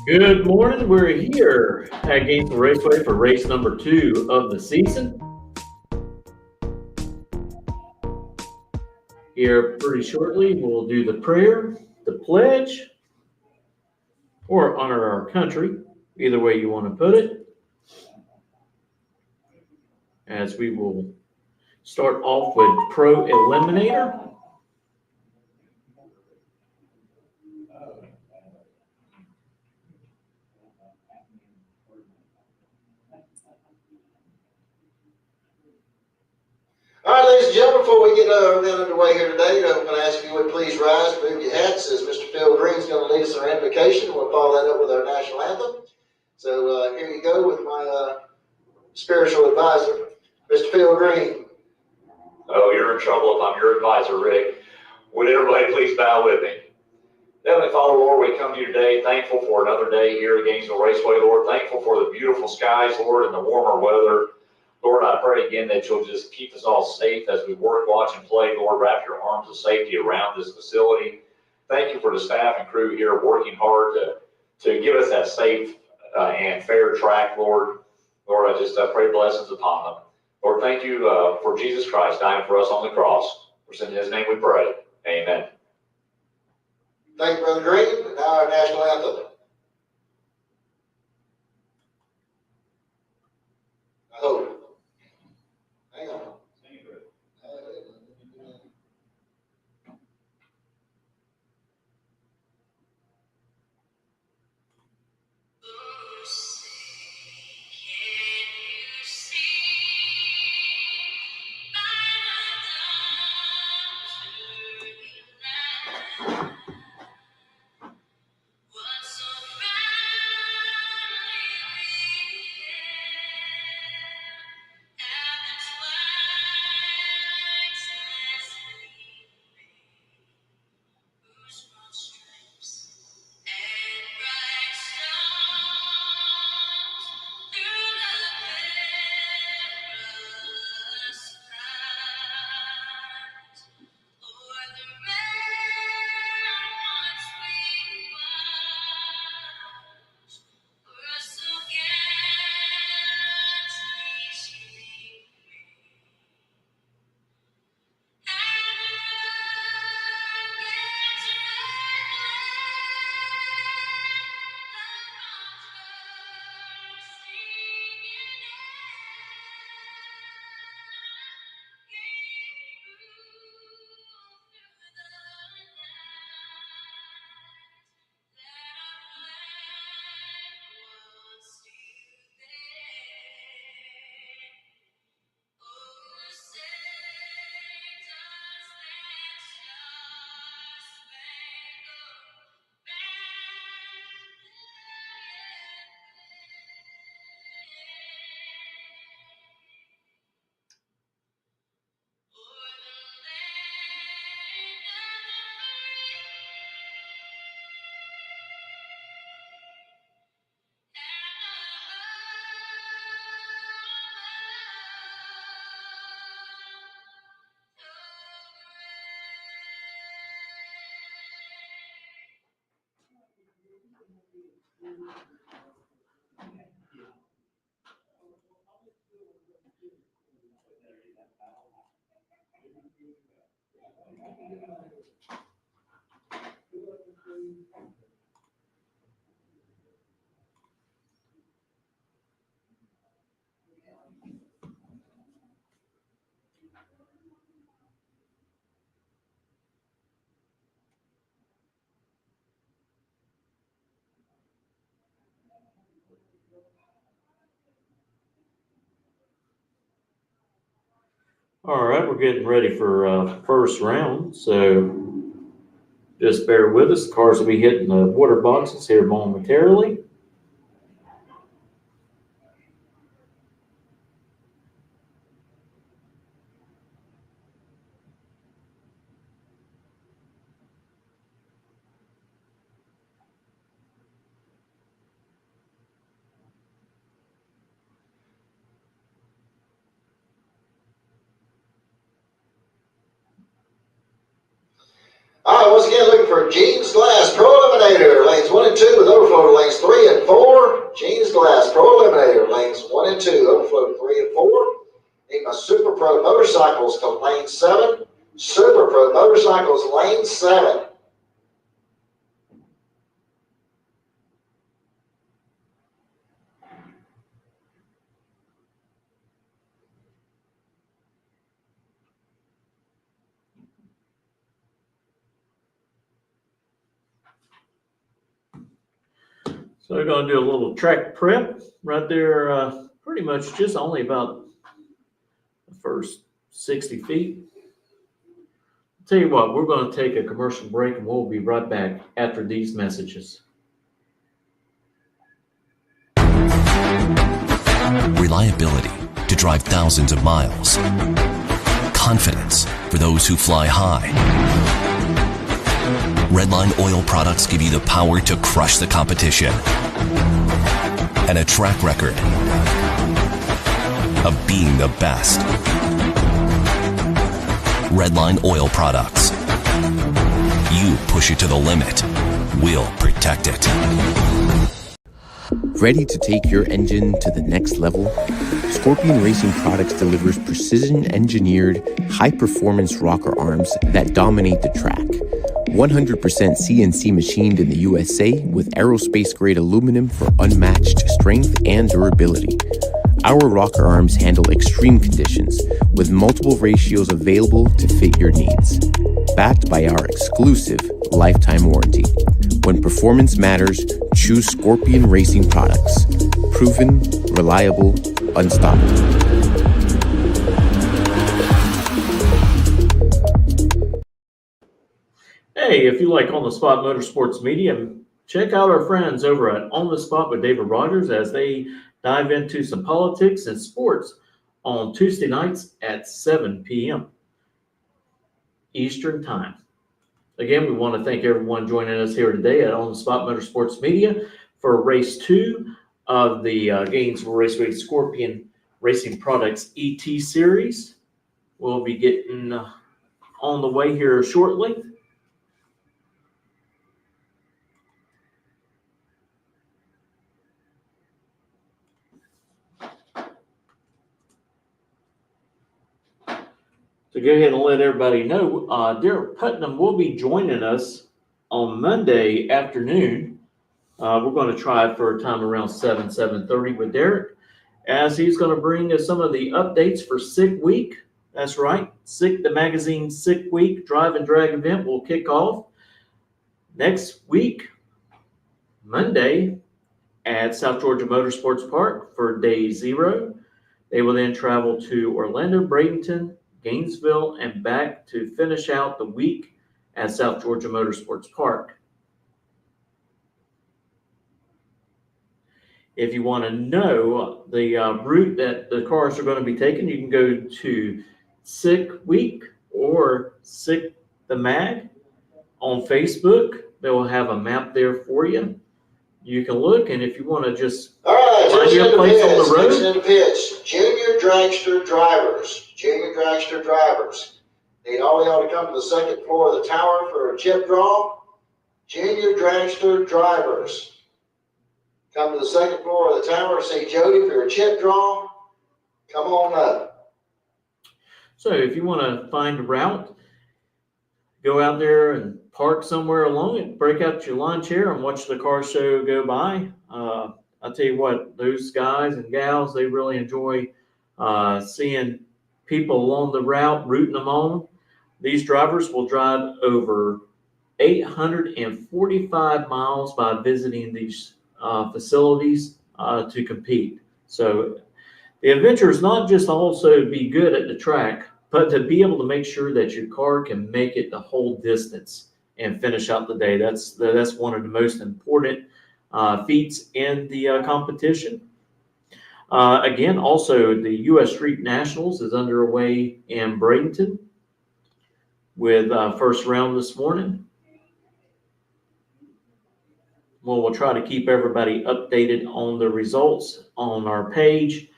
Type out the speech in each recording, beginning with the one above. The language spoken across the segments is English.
Good morning. We're here at Gainesville Raceway for race number 2 of the season. Here pretty shortly, we'll do the prayer, the pledge, or honor our country, either way you want to put it. As we will start off with Pro Eliminator. All right, ladies and gentlemen, before we get underway here today, I'm going to ask if you would please rise, move your hats, as Mr. Phil Green's going to lead us in our invocation. We'll follow that up with our national anthem. So here you go with my spiritual advisor, Mr. Phil Green. Oh, you're in trouble if I'm your advisor, Rick. Would everybody please bow with me? Heavenly Father, Lord, we come to you today thankful for another day here at Gainesville Raceway, Lord. Thankful for the beautiful skies, Lord, and the warmer weather. Lord, I pray again that you'll just keep us all safe as we work, watch, and play. Lord, wrap your arms of safety around this facility. Thank you for the staff and crew here working hard to give us that safe and fair track, Lord. Lord, I just pray blessings upon them. Lord, thank you for Jesus Christ dying for us on the cross. For in his name we pray. Amen. Thank you, Brother Green. And now our national anthem. I hope. Hang on. All right, we're getting ready for first round, so just bear with us. The cars will be hitting the water boxes here momentarily. All right, once again, looking for Gene's Glass Pro Eliminator, lanes 1 and and 2 with overflow to lanes 3 and 4. Jeans Glass Pro Eliminator lanes 1 and 2, overflow to 3 and 4. Need my Super Pro motorcycles to lane 7. Super Pro motorcycles lane 7. So we're going to do a little track prep right there, pretty much just only about the first 60 feet. I'll tell you what, we're going to take a commercial break and we'll be right back after these messages. Reliability to drive thousands of miles. Confidence for those who fly high. Redline oil products give you the power to crush the competition. And a track record of being the best. Redline oil products. You push it to the limit, we'll protect it. Ready to take your engine to the next level? Scorpion Racing Products delivers precision-engineered, high-performance rocker arms that dominate the track. 100% CNC machined in the USA with aerospace-grade aluminum for unmatched strength and durability. Our rocker arms handle extreme conditions with multiple ratios available to fit your needs. Backed by our exclusive lifetime warranty. When performance matters, choose Scorpion Racing Products. Proven, reliable, unstoppable. Hey, if you like On the Spot Motorsports Media, check out our friends over at On the Spot with David Rogers as they dive into some politics and sports on Tuesday nights at 7 p.m. Eastern Time. Again, we want to thank everyone joining us here today at On the Spot Motorsports Media for race 2 of the Gainesville Raceway Scorpion Racing Products ET Series. We'll be getting on the way here shortly. To go ahead and let everybody know, Derek Putnam will be joining us on Monday afternoon. We're going to try for a time around 7:30 with Derek, as he's going to bring us some of the updates for Sick Week. That's right, the magazine Sick Week Drive and Drag event will kick off next week, Monday, at South Georgia Motorsports Park for day 0. They will then travel to Orlando, Bradenton, Gainesville, and back to finish out the week at South Georgia Motorsports Park. If you want to know the route that the cars are going to be taking, you can go to Sick Week or Sick the Mag on Facebook. They will have a map there for you. You can look, and if you want to just find your place on the road. Junior dragster drivers. Junior dragster drivers. Need all y'all to come to the second floor of the tower for a chip draw. Junior dragster drivers. Come to the second floor of the tower, see Jody for a chip draw. Come on up. So if you want to find a route, go out there and park somewhere along it, break out your lawn chair and watch the car show go by. I'll tell you what, those guys and gals, they really enjoy seeing people along the route, rooting them on. These drivers will drive over 845 miles by visiting these facilities to compete. So the adventure is not just also to be good at the track, but to be able to make sure that your car can make it the whole distance and finish out the day. That's one of the most important feats in the competition. Again, also the U.S. Street Nationals is underway in Bradenton with first round this morning. Well, we'll try to keep everybody updated on the results on our page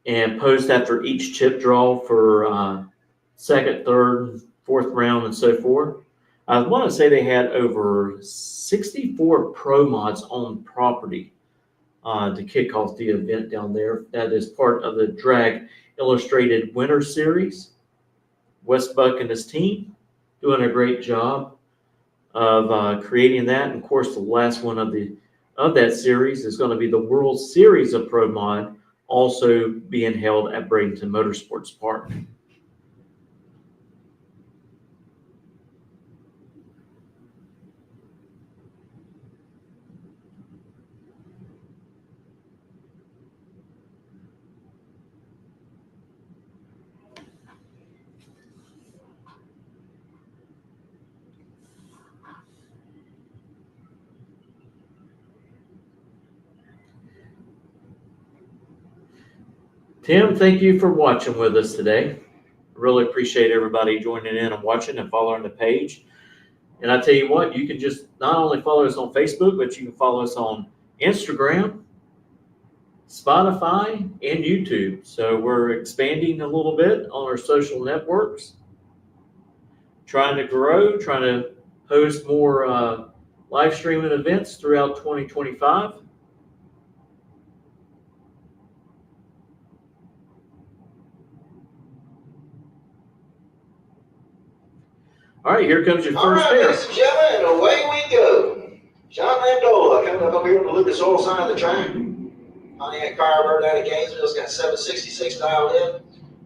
and post after each chip draw for second, third, fourth round, and so forth. I want to say they had over 64 pro mods on property to kick off the event down there. That is part of the Drag Illustrated Winter Series. Wes Buck and his team doing a great job of creating that. And of course, the last one of that series is going to be the World Series of Pro Mod, also being held at Bradenton Motorsports Park. Tim, thank you for watching with us today. Really appreciate everybody joining in and watching and following the page. And I tell you what, you can just not only follow us on Facebook, but you can follow us on Instagram, Spotify, and YouTube. So we're expanding a little bit on our social networks, trying to grow, trying to host more live streaming events throughout 2025. All right, here comes your first pair. Ladies and gentlemen, and away we go. John Landola coming up over here on the Lucas Oil side of the track. Pontiac Firebird out of Gainesville's got 766 dialed in.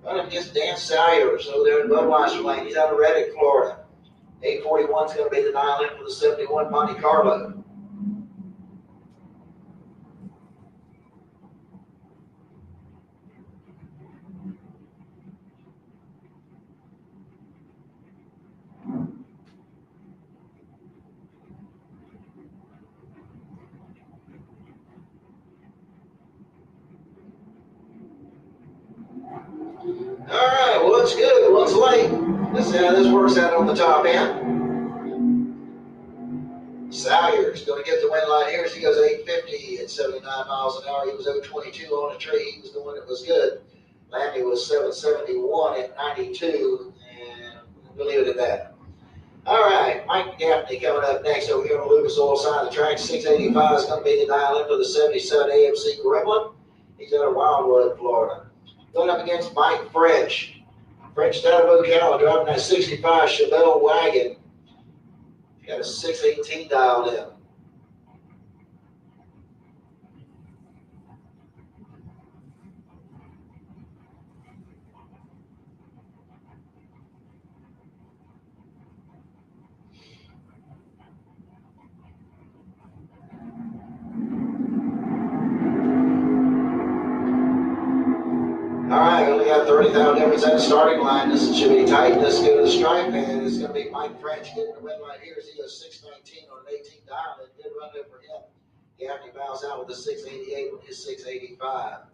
Running against Dan Salyers over there in Budweiser Lane. He's out of Reddick, Florida. 841 is going to be the dial in for the 71 Monte Carlo. All right, one's good, one's late. Let's see how this works out on the top end. Salyers going to get the win line here as he goes 850 at 79 miles an hour. He was 022 on a tree. He was the one that was good. Landy was 771 at 92, and we'll leave it at that. All right, Mike Gaffney coming up next over here on the Lucas Oil side of the track. 685 is going to be the dial in for the 77 AMC Gremlin. He's out of Wildwood, Florida. Going up against Mike French. French out of Ocala, driving that 65 Chevelle wagon. He got a 618 dialed in. All right, we only got 30,000 difference at the starting line. This should be tight. Let's go to the stripe, and it's going to be Mike French getting the win line here as he goes 619 on an 18 dial. And good run there for him. Gaffney bows out with a 688 with his 685.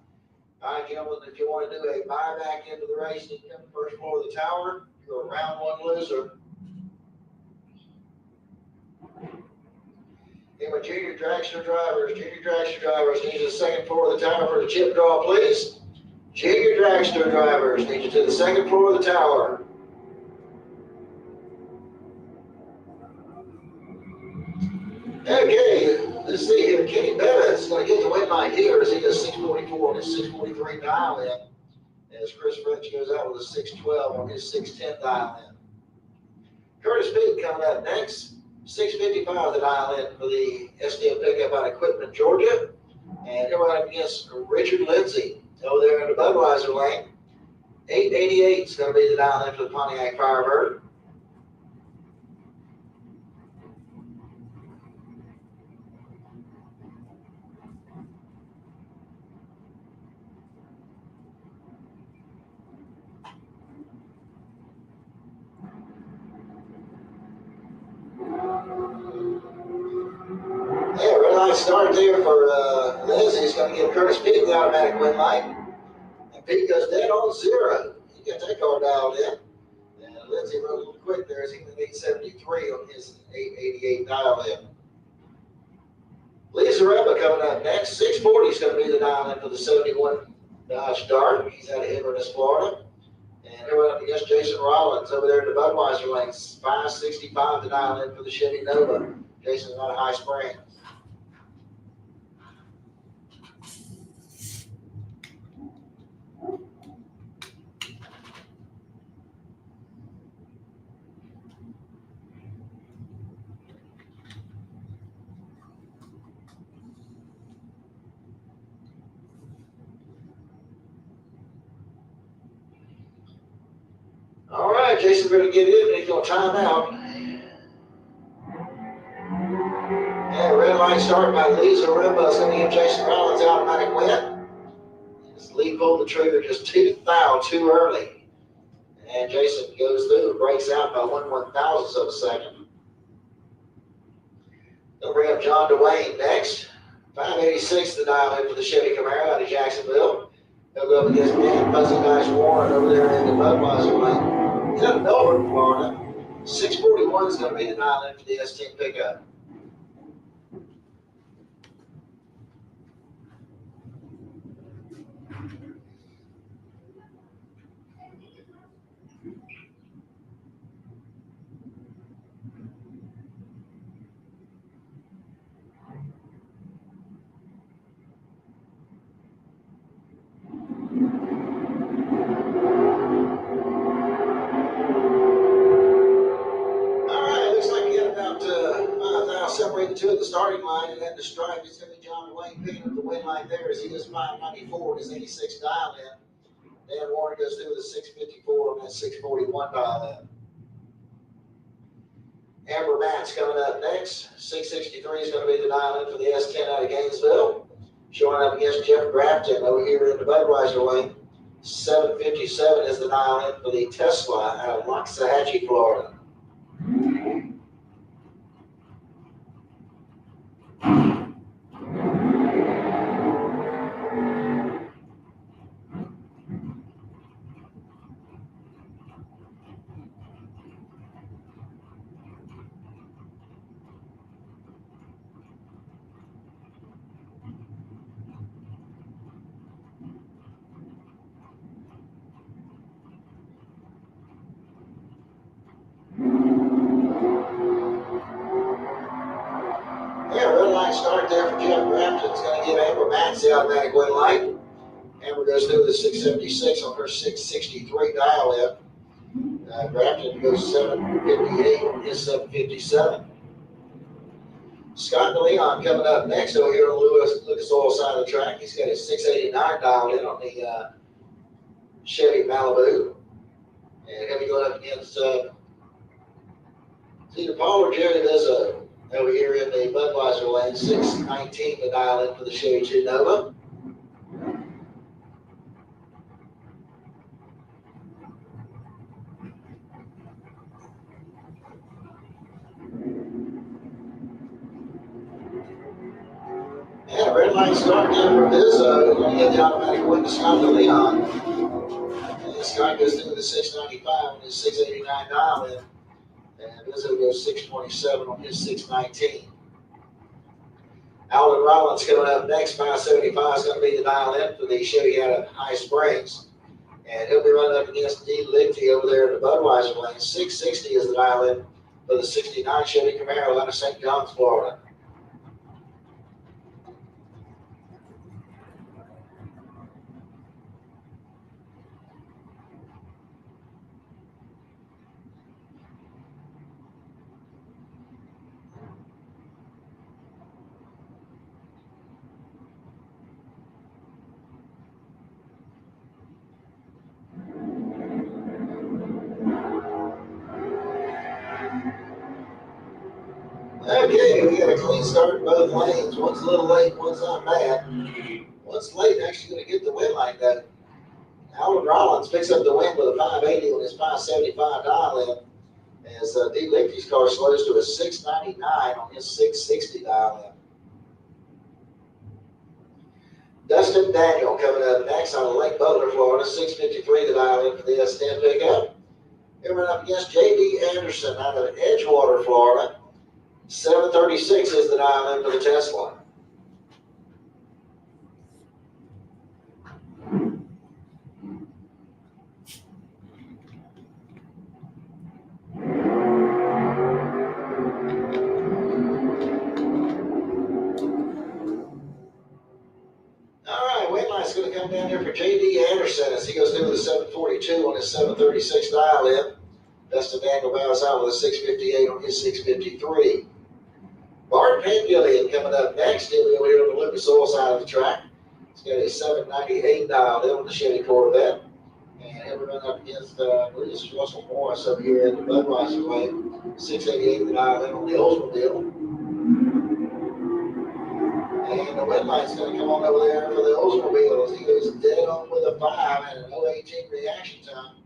All right, gentlemen, if you want to do a buyback into the race, you come to the first floor of the tower. You're a round one loser. Okay, my junior dragster drivers need the second floor of the tower for the chip draw, please. Junior dragster drivers need you to the second floor of the tower. Okay, let's see here. Kenny Bennett is going to get the win line here as he does 644 on his 643 dial in. As Chris French goes out with a 612 on his 610 dial in. Curtis Peak coming up next. 655 the dial in for the STL pickup out of Quitman, Georgia. And here we're up against Richard Lindsay over there in the Budweiser lane. 888 is going to be the dial in for the Pontiac Firebird. Yeah, really nice start there for Lindsay. He's going to give Curtis Peak the automatic win light. And Peak goes dead on zero. He got that car dialed in. And Lindsay rode a little quick there as he went 873 on his 888 dial in. Lisa Reba coming up next. 640 is going to be the dial in for the 71 Dodge Dart. He's out of Inverness, Florida. And here we're up against Jason Rollins over there in the Budweiser lane. 565 to dial in for the Chevy Nova. Jason's got a high spring. All right, Jason better get in and he's going to time out. And red light start by Lisa Rimba is going to give Jason Rollins automatic win. His lead pulled the trigger just 2 too early. And Jason goes through, breaks out by 1/1000th of a second. They'll bring up John DeWayne next. 586 to dial in for the Chevy Camaro out of Jacksonville. They'll go up against Dan Fuzzy Dice Warren over there in the Budweiser lane. He's out of Melbourne, Florida. 641 is going to be the dial in for the S10 pickup. Separate the two at the starting line, and then the stripe is going to be John Wayne picking up the win line there as he does 594 his 86 dial in. Dan Warren goes through with a 654 on that 641 dial in. Amber Matt's coming up next. 663 is going to be the dial in for the S10 out of Gainesville. Showing up against Jeff Grafton over here in the Budweiser lane. 757 is the dial in for the Tesla out of Loxahatchee, Florida. Yeah, red light start there for Jeff Grafton. It's going to give Amber Matz the automatic win light. Amber goes through the 676 on her 663 dial in. Grafton goes 758 on his 757. Scott DeLeon coming up next over here on the Lucas Oil side of the track. He's got his 689 dialed in on the Chevy Malibu. And he'll be going up against either Paul or Jerry Vizzo over here in the Budweiser lane. 619 to dial in for the Chevy 2 Nova. And a red light start there for Vizzo. He's going to get the automatic win to Scott DeLeon. And Scott goes through the 695 on his 689 dial in. And Vizzo goes 627 on his 619. Alvin Rollins coming up next. 575 is going to be the dial in for the Chevy out of High Springs. And he'll be running up against D. Lichty over there in the Budweiser lane. 660 is the dial in for the 69 Chevy Camaro out of St. John's, Florida. Okay, we got a clean start in both lanes. One's a little late, one's not bad. One's late, actually going to get the win like that. Alvin Rollins picks up the win with a 580 on his 575 dial in. As D. Lichty's car slows to a 699 on his 660 dial in. Dustin Daniel coming up next out of Lake Butler, Florida. 653 the dial in for the S10 pickup. Here we're up against J.D. Anderson out of Edgewater, Florida. 736 is the dial in for the Tesla. right, win line's going to come down here for J.D. Anderson as he goes through with a 742 on his 736 dial-in. Dustin Daniel bows out with a 658 on his 653. Bart Pangillian coming up next. He'll be over here on the Lucas Oil side of the track. He's got a 798 dial-in on the Chevy Corvette. And he'll run up against, I believe it's Russell Morris up here in the Budweiser lane. 688 dial-in on the Oldsmobile. And the win line's going to come on over there for the Oldsmobile as he goes dead on with a 5 and an 018 reaction time.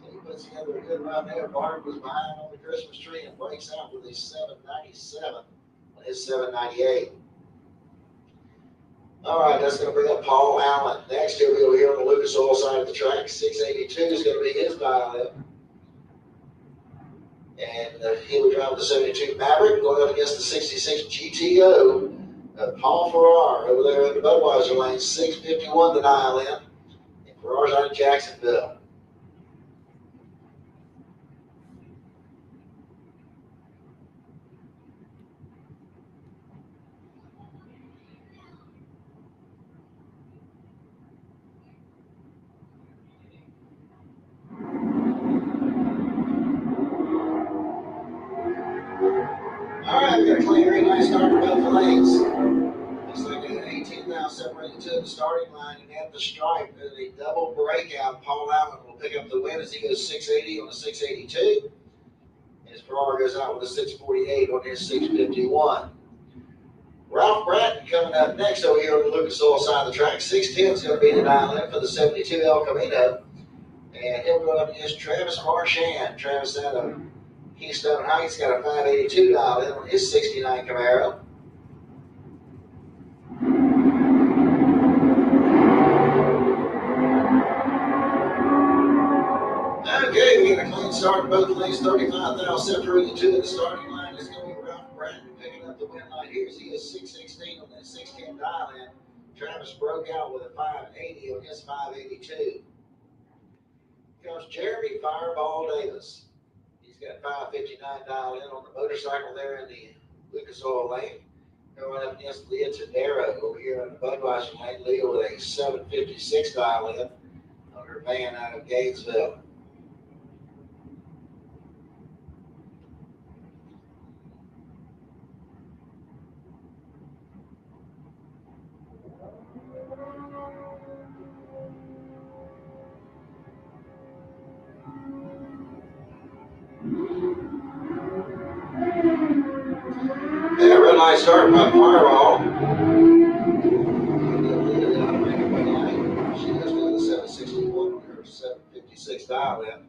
So he puts together a good run there. Bart was behind on the Christmas tree and breaks out with a 797 on his 798. All right, that's going to bring up Paul Allen. Next, he'll be over here on the Lucas Oil side of the track. 682 is going to be his dial-in. And he will drive the 72 Maverick going up against the 66 GTO. Paul Farrar over there in the Budweiser lane, 651 the dial-in. And Farrar's out of Jacksonville. All right, we've got a clean green light start for both lanes. Looks like an 18 now separated to the starting line, and at the stripe, a double breakout. Paul Allen will pick up the win as he goes 680 on the 682. His Farrar goes out with a 648 on his 651. Ralph Bratton coming up next over here on the Lucas Oil side of the track. 610 is going to be the dial-in for the 72 El Camino. And he'll go up against Travis Marchand. Travis out of Keystone Heights got a 582 dial-in on his 69 Camaro. Okay, we got a clean start in both lanes. 35,000 separated to the starting line. It's going to be Ralph Bratton picking up the win line here. He is 616 on that 610 dial-in. Travis broke out with a 580 on his 582. Comes Jeremy Fireball Davis. He's got 559 dial-in on the motorcycle there in the Lucas Oil lane. Going up against Leah Tadero over here in the Budweiser lane. Leah with a 756 dial-in on her van out of Gainesville. And a red light start by Fireball. She goes with a 761 on her 756 dial-in.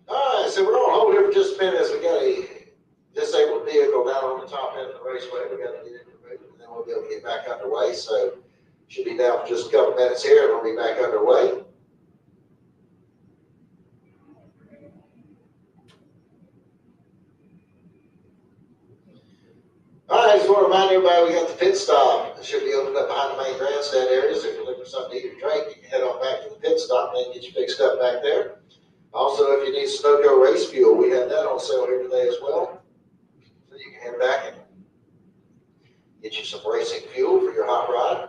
All right, so we're on hold here for just a minute as we got a disabled vehicle down on the top end of the raceway. We got to get it removed, and then we'll be able to get back underway. So should be down for just a couple minutes here, and we'll be back underway. All just want to remind everybody we got the pit stop. It should be opened up behind the main grandstand areas. If you're looking for something to eat or drink, you can head on back to the pit stop and then get you fixed up back there. Also, if you need Sunoco race fuel, we have that on sale here today as well. So you can head back and get you some racing fuel for your hot rod.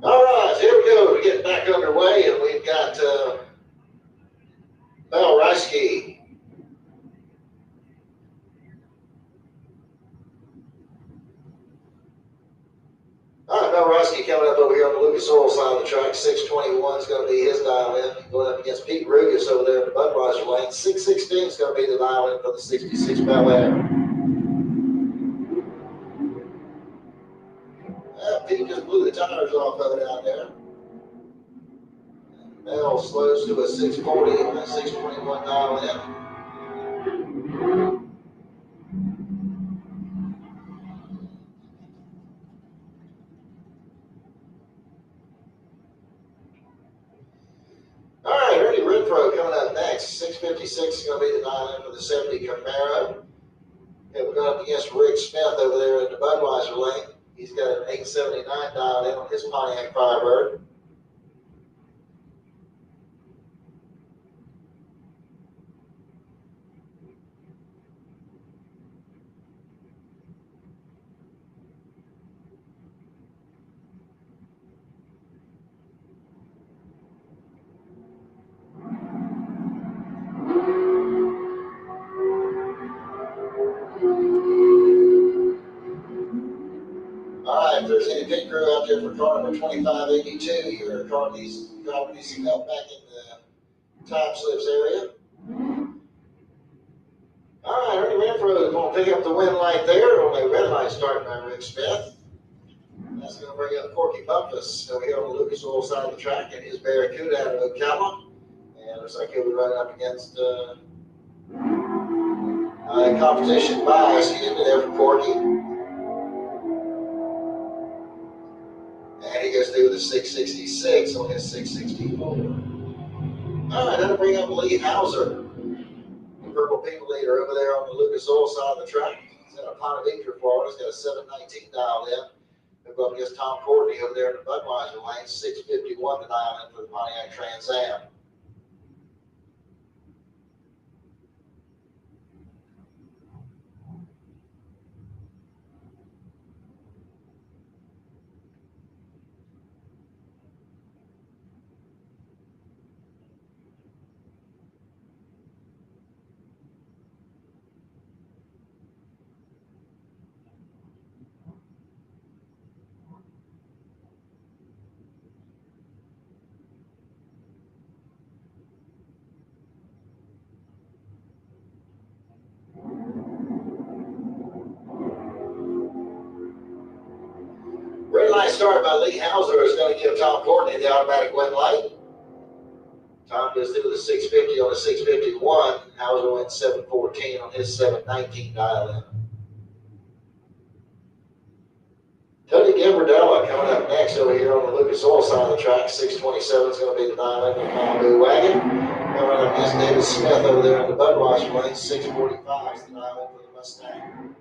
All right, here we go. We're getting back underway, and we've got Mel Reisky. All right, Mel Reisky coming up over here on the Lucas Oil side of the track. 621 is going to be his dial in. Going up against Pete Rugas over there in the Budweiser lane. 616 is going to be the dial in for the 66 Bel Air. Pete just blew the tires off of it out there. Mel slows to a 640 on that 621 dial in. All right, Ernie Renfro coming up next. 656 is going to be the dial in for the 70 Camaro. And we're going up against Rick Smith over there in the Budweiser lane. He's got an 879 dialed in on his Pontiac Firebird. All right, if there's any pit crew out there for car number 2582, your car needs some help back in the time slips area. All right, Ernie Renfro is going to pick up the win light there on a red light starting by Rick Smith. That's going to bring up Corky Bumpus over here on the Lucas Oil side of the track and his Barracuda out of Ocala. And looks like he'll be running up against competition bias there for Corky. And he goes through with a 666 on his 664. All right, that'll bring up Lee Hauser, the Purple People Leader over there on the Lucas Oil side of the track. He's in a Ponte Vedra, Florida. He's got a 719 dialed in. He'll go up against Tom Courtney over there in the Budweiser lane, 651 to dial in for the Pontiac Trans Am. Red light started by Lee Hauser is going to give Tom Courtney the automatic win light. Tom goes through with a 650 on a 651. Hauser went 714 on his 719 dial in. Tony Gambardella coming up next over here on the Lucas Oil side of the track. 627 is going to be the dial in for the Malibu wagon. Coming up against David Smith over there in the Budweiser lane. 645 is the dial in for the Mustang.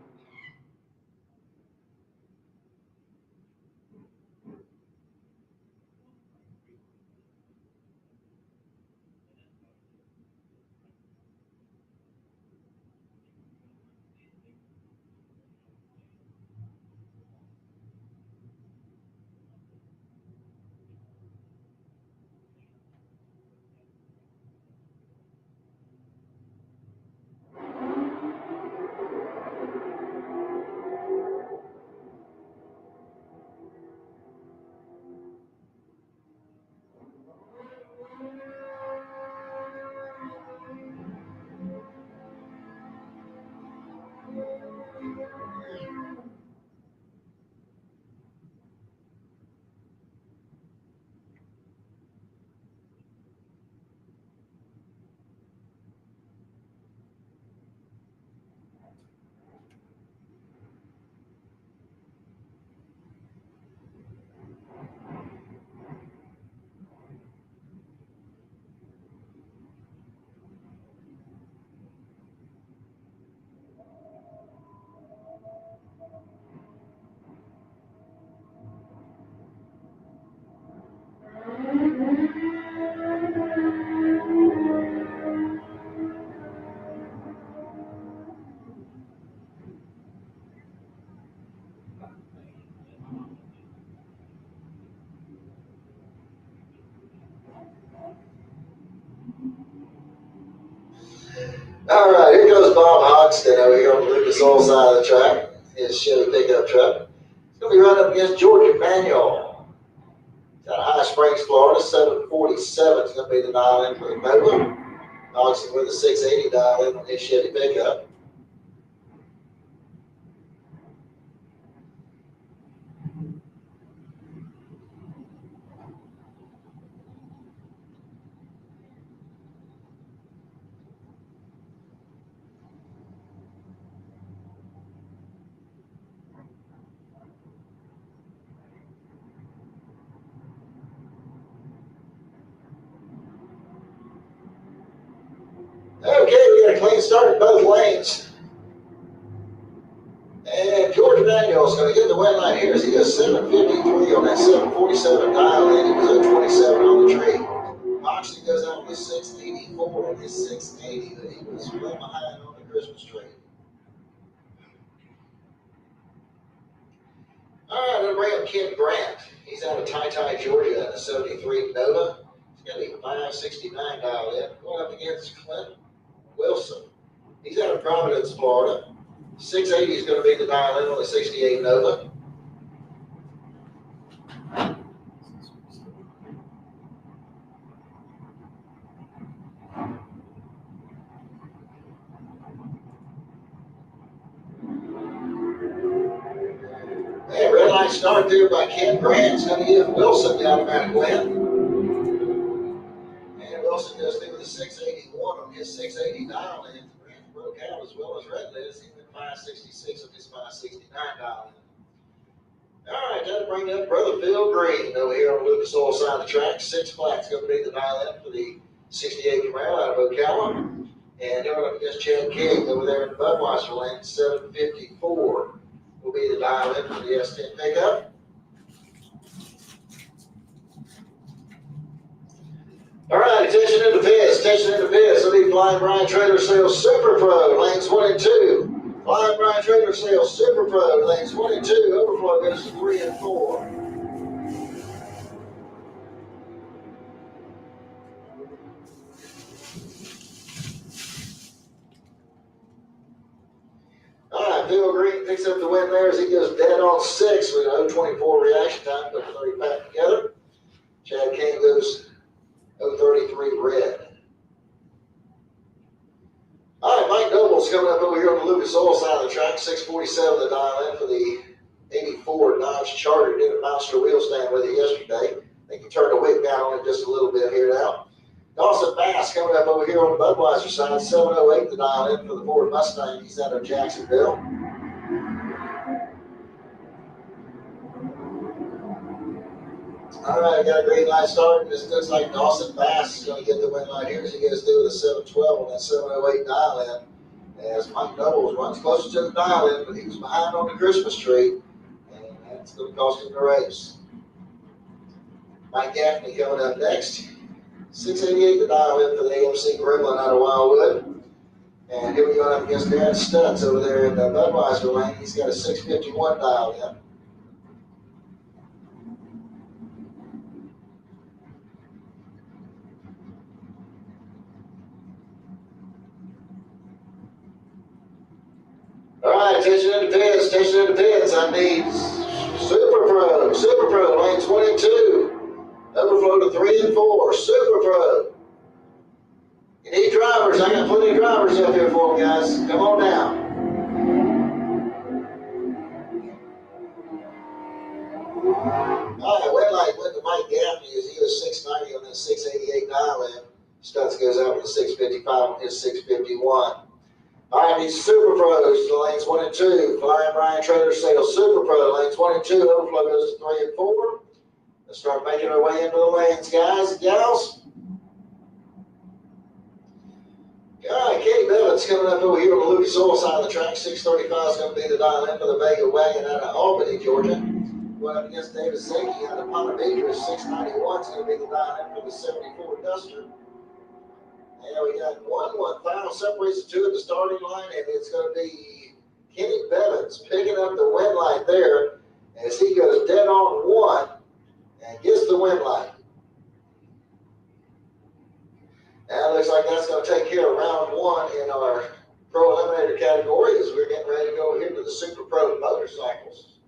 Buxton over here on the Lucas Oil side of the track. His Chevy pickup truck. It's going to be running up against George Emanuel. Out of High Springs, Florida. 747 is going to be the dial in for the Nova. Dodson with a 680 dial in on his Chevy pickup. Okay, we got a clean start in both lanes. And George Emanuel is going to get the win line here as he goes 753 on that 747 dial in. He was 027 on the tree. Moxley goes out with 684 on his 680, but he was well behind on the Christmas tree. All right, I'm going to bring up Ken Grant. He's out of Ty, Georgia, in a 73 Nova. He's going to be 569 dialed in. Going up against Clint Wilson. He's out of Providence, Florida. 680 is going to be the dial in on the 68 Nova. Hey, red light start there by Ken Grant. It's going to give Wilson the automatic win. And Wilson goes through with a 681 on his 680 dial in. Grant broke out as well as Red Liz. He went 566 on his 569 dial in. All right, that'll bring up Brother Phil Green over here on Lucas Oil side of the track. 6 flat's going to be the dial in for the 68 Camaro out of Ocala. And they're up against Chad King over there in the Budweiser lane. 754 will be the dial in for the S10 pickup. All right, attention in the pits, It'll be Flying Brian Trailer Sales Super Pro, lanes 1 and 2. Flying Brian Trailer Sales Super Pro, lanes 1 and 2. Overflow goes to 3 and 4. All right, Phil Green picks up the win there as he goes dead on 6 with an 0.24 reaction time, put the 30 pack together. Chad King goes 033 red. All right, Mike Noble's coming up over here on the Lucas Oil side of the track. 647 the dial in for the 84 Dodge Charger. Did a monster wheel stand with it yesterday. I think he turned the wick down on it just a little bit here now. Dawson Bass coming up over here on the Budweiser side. 708 the dial in for the Ford Mustang. He's out of Jacksonville. All right, I got a green light starting. This looks like Dawson Bass is going to get the win line here as he goes through with a 712 on that 708 dial in. As Mike Nobles runs closer to the dial in, but he was behind on the Christmas tree, and that's going to cost him the race. Mike Gaffney coming up next. 688 the dial in for the AMC Gremlin out of Wildwood. And here we go up against Darren Stutz over there in the Budweiser lane. He's got a 651 dial in. All right, attention in the pits. I need Super Pro, lanes 1 and 2. Overflow to 3 and 4, Super Pro. You need drivers. I got plenty of drivers up here for them, guys. Come on down. All right, red light went to Mike Gaffney as he was 690 on that 688 dial in. Stutz goes out with a 655 on his 651. All right, these Super Pros, the lanes 1 and 2. Flying Brian Trailer Sales Super Pro, lanes 1 and 2. Overflow goes to 3 and 4. Let's start making our way into the lanes, guys and gals. All right, Katie Bevins coming up over here on the Lucas Oil side of the track. 635 is going to be the dial in for the Vega Wagon out of Albany, Georgia. Going up against David Zaki out of Ponte Vedra. 691 is going to be the dial in for the 74 Duster. And we got one final separates the two at the starting line, and it's going to be Kenny Bevins picking up the win light there as he goes dead on 1 and gets the win light. Now it looks like that's going to take care of round 1 in our Pro Eliminator category as we're getting ready to go here to the Super Pro motorcycles.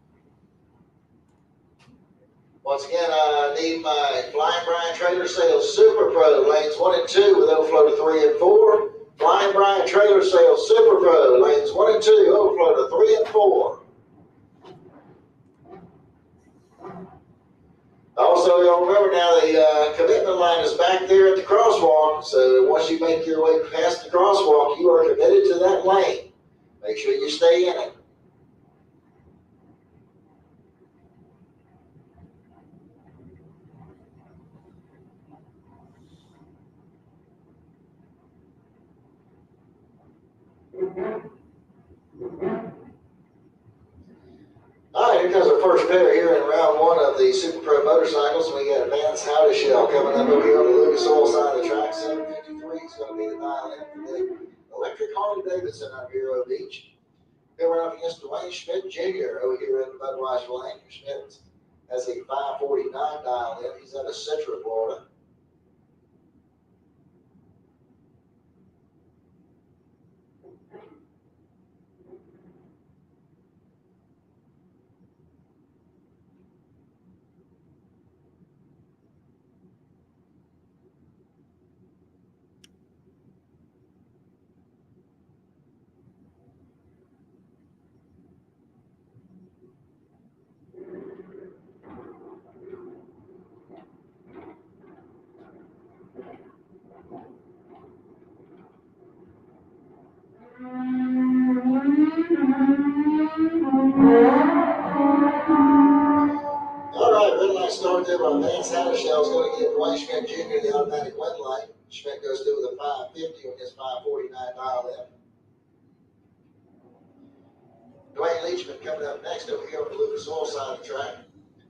Once again, I need my Flying Brian Trailer Sales Super Pro lanes 1 and 2 with overflow to 3 and 4. Flying Brian Trailer Sales Super Pro lanes 1 and 2, overflow to 3 and 4. Also, you'll remember now the commitment line is back there at the crosswalk, so once you make your way past the crosswalk, you are committed to that lane. Make sure you stay in it. All right, here comes our first pair here in round 1 of the Super Pro motorcycles. We got Vance Howdy Shell coming up over here on the Lucas Oil side of the track. 753 is going to be the dial in for the electric Harley Davidson out of Vero Beach. Going up against Dwayne Schmidt Jr. over here in the Budweiser lane. Schmidt has a 549 dial in. He's out of Central, Florida. Alright, red light started there by Vance Hattershell is going to give Dwayne Schmidt Jr. the automatic win light. Schmidt goes through with a 550 on his 549 dial in. Dwayne Leachman coming up next over here on the Lucas Oil side of the track.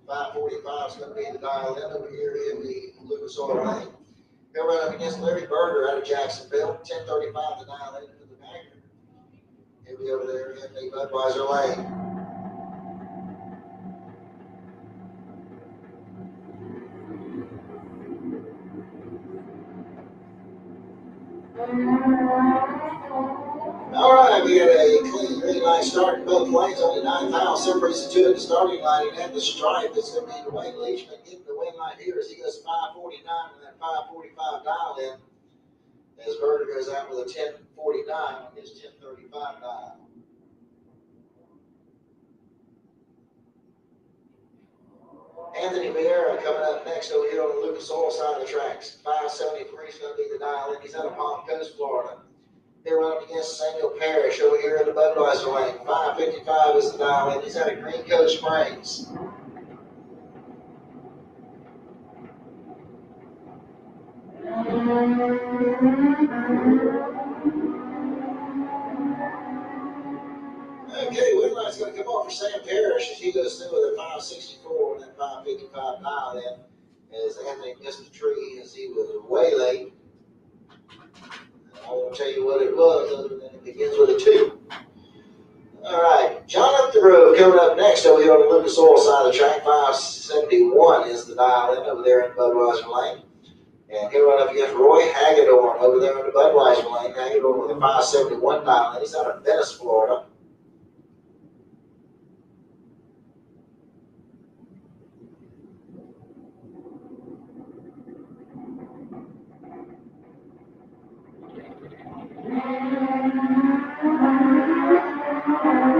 545 is going to be the dial in over here in the Lucas Oil lane. He'll run up against Larry Berger out of Jacksonville. 1035 the dial in for the Magner. He'll be over there in the Budweiser lane. All right, we got a clean green light start in both lanes on the 9th mile. Separates the two at the starting line, and at the stripe, it's going to be Dwayne Leachman getting the win line here as he goes 549 with that 545 dial in. As Berger goes out with a 1049 on his 1035 dial. Anthony Vieira coming up next over here on the Lucas Oil side of the tracks. 573 is going to be the dial in. He's out of Palm Coast, Florida. They're running against Samuel Parrish over here in the Budweiser lane. 555 is the dial in. He's out of Green Cove Springs. Okay, win light's going to come off for Sam Parrish as he goes through with a 564 and then 555 dial in. As Anthony missed the tree as he was way late. I won't tell you what it was other than it begins with a 2. All right, John Up the Road coming up next over here on the Lucas Oil side of the track. 571 is the dial in over there in Budweiser lane. And he'll run up against Roy Hagedorn over there in the Budweiser lane. Hagedorn with a 571 dial in. He's out of Venice, Florida.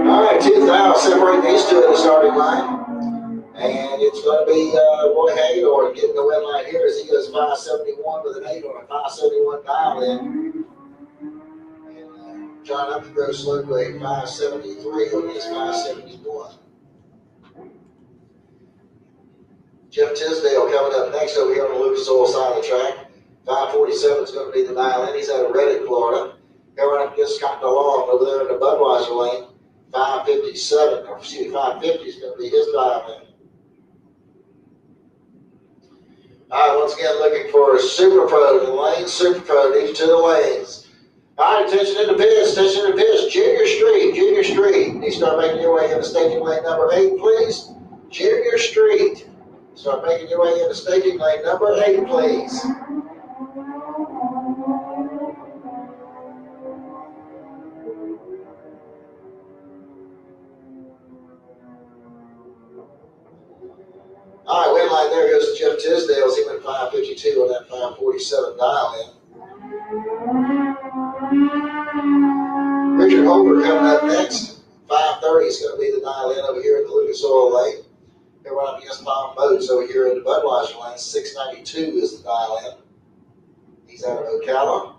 All right, 10th mile separate these two at the starting line. And it's going to be Roy Hagedorn getting the win line here as he goes 571 with an 8 on a 571 dial in. And John Up the Road slow grade 573 on his 571. Jeff Tisdale coming up next over here on the Lucas Oil side of the track. 547 is going to be the dial in. He's out of Redding, Florida. He'll run up against Scott DeLong over there in the Budweiser lane. 557, or excuse me, 550 is going to be his dial in. All right, once again, looking for a Super Pro, the lane Super Pro, these two lanes. All right, attention in the pits, attention in the pits. Junior Street. You start making your way into staging lane number 8, please. Junior Street. Start making your way into staging lane number 8, please. 552 on that 547 dial-in. Richard Holder coming up next. 530 is going to be the dial-in over here in the Lucas Oil lane. They're running against Bob Moats over here in the Budweiser lane. 692 is the dial-in. He's out of Ocala.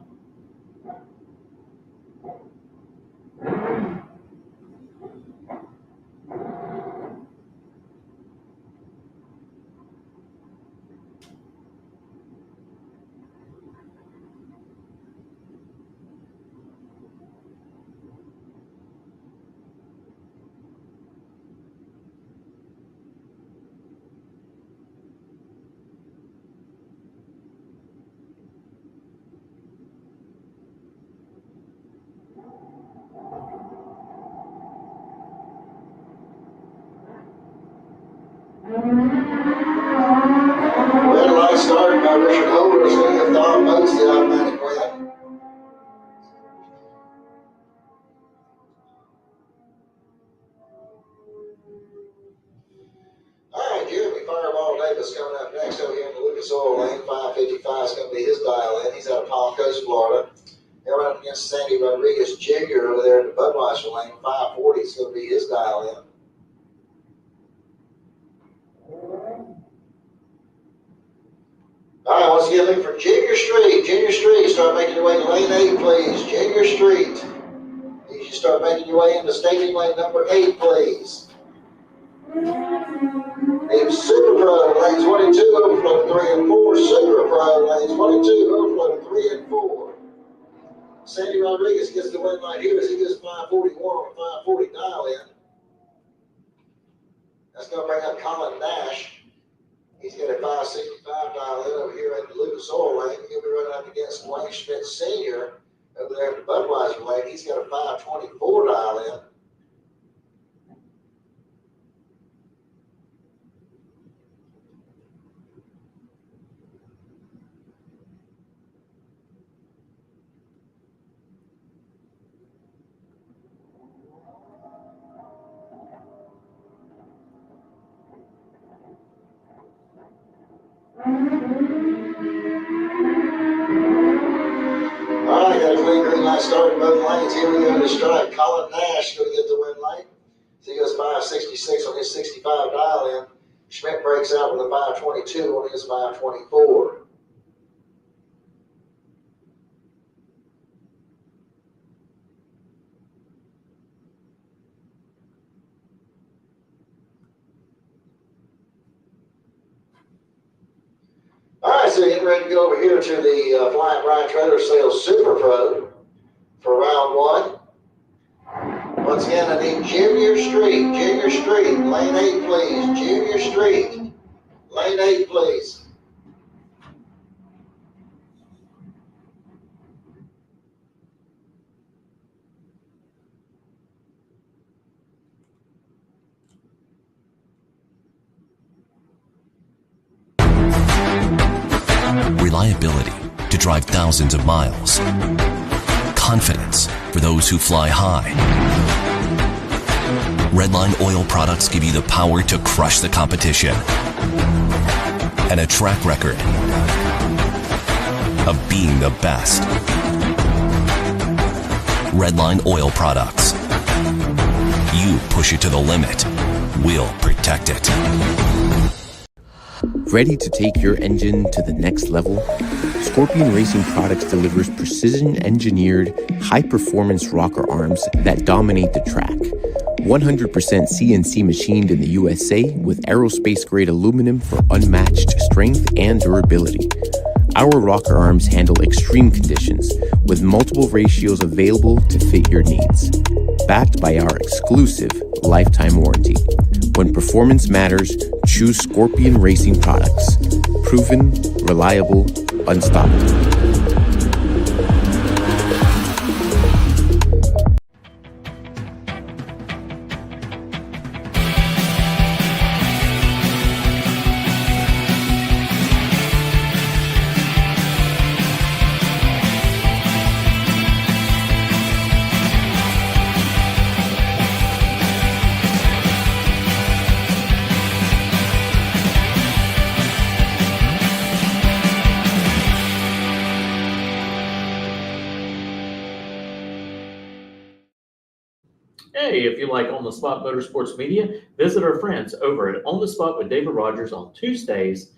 Red light started by Richard Holder. It's going to give Don Moats the automatic win. All right, Jeremy Fireball Davis coming up next over here in the Lucas Oil lane. 555 is going to be his dial-in. He's out of Palm Coast, Florida. They're running against Sandy Rodriguez Jr. over there in the Budweiser lane. 540 is going to be his dial-in. All right, once again, looking for Junior Street. Junior Street, start making your way to lane 8, please. Junior Street. You should start making your way into staging lane number 8, please. Need Super Pro, lanes 1 and 2, overflow 3 and 4. Super Pro, lanes 1 and 2, overflow 3 and 4. Sandy Rodriguez gets the win right here as he gets 541 on a 540 dial-in. That's going to bring up Colin Nash. He's got a 565 dial-in over here in the Lucas Oil lane. He'll be running up against Wayne Schmidt Sr. over there in the Budweiser lane. He's got a 524 dial-in. Alright, got a clean green light starting both lanes. Here we go to strike. Colin Nash going to get the win lane. So he goes 566 on his 65 dial-in. Schmidt breaks out with a 522 on his 524. All right, so getting ready to go over here to the Flying Brian Trailer Sales Super Pro for round 1. Once again, I need Junior Street, lane 8, please. Junior Street, lane 8, please. Reliability to drive thousands of miles. Confidence for those who fly high. Redline oil products give you the power to crush the competition. And a track record of being the best. Redline oil products. You push it to the limit, we'll protect it. Ready to take your engine to the next level? Scorpion Racing Products delivers precision-engineered, high-performance rocker arms that dominate the track. 100% CNC machined in the USA with aerospace-grade aluminum for unmatched strength and durability. Our rocker arms handle extreme conditions with multiple ratios available to fit your needs. Backed by our exclusive lifetime warranty. When performance matters, choose Scorpion Racing Products. Proven, reliable, unstoppable. Hey, if you like On the Spot Motorsports Media, visit our friends over at On the Spot with David Rogers on Tuesdays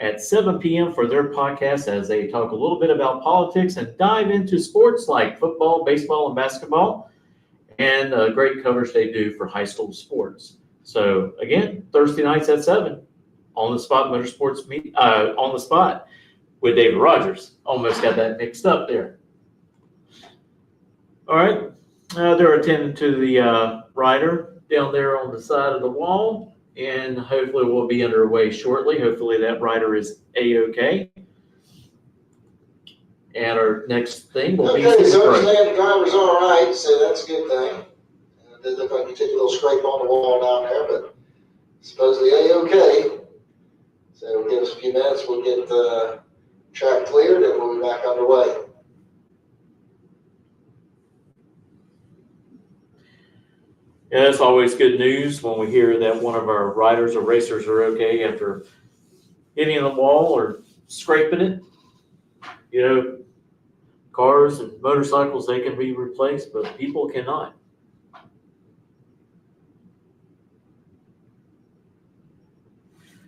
at 7 p.m. for their podcast as they talk a little bit about politics and dive into sports like football, baseball, and basketball, and great coverage they do for high school sports. So again, Thursday nights at 7, On the Spot Motorsports Media, On the Spot with David Rogers. Almost got that mixed up there. All right. They're attending to the rider down there on the side of the wall, and hopefully we'll be underway shortly. Hopefully that rider is A-OK. And our next thing will be Okay, so Super Pro. understand the driver's all right, so that's a good thing. It did look like you took a little scrape on the wall down there, but supposedly A-OK. So give us a few minutes, we'll get the track cleared, and we'll be back underway. Yeah, it's always good news when we hear that one of our riders or racers are okay after hitting the wall or scraping it. You know, cars and motorcycles, they can be replaced, but people cannot.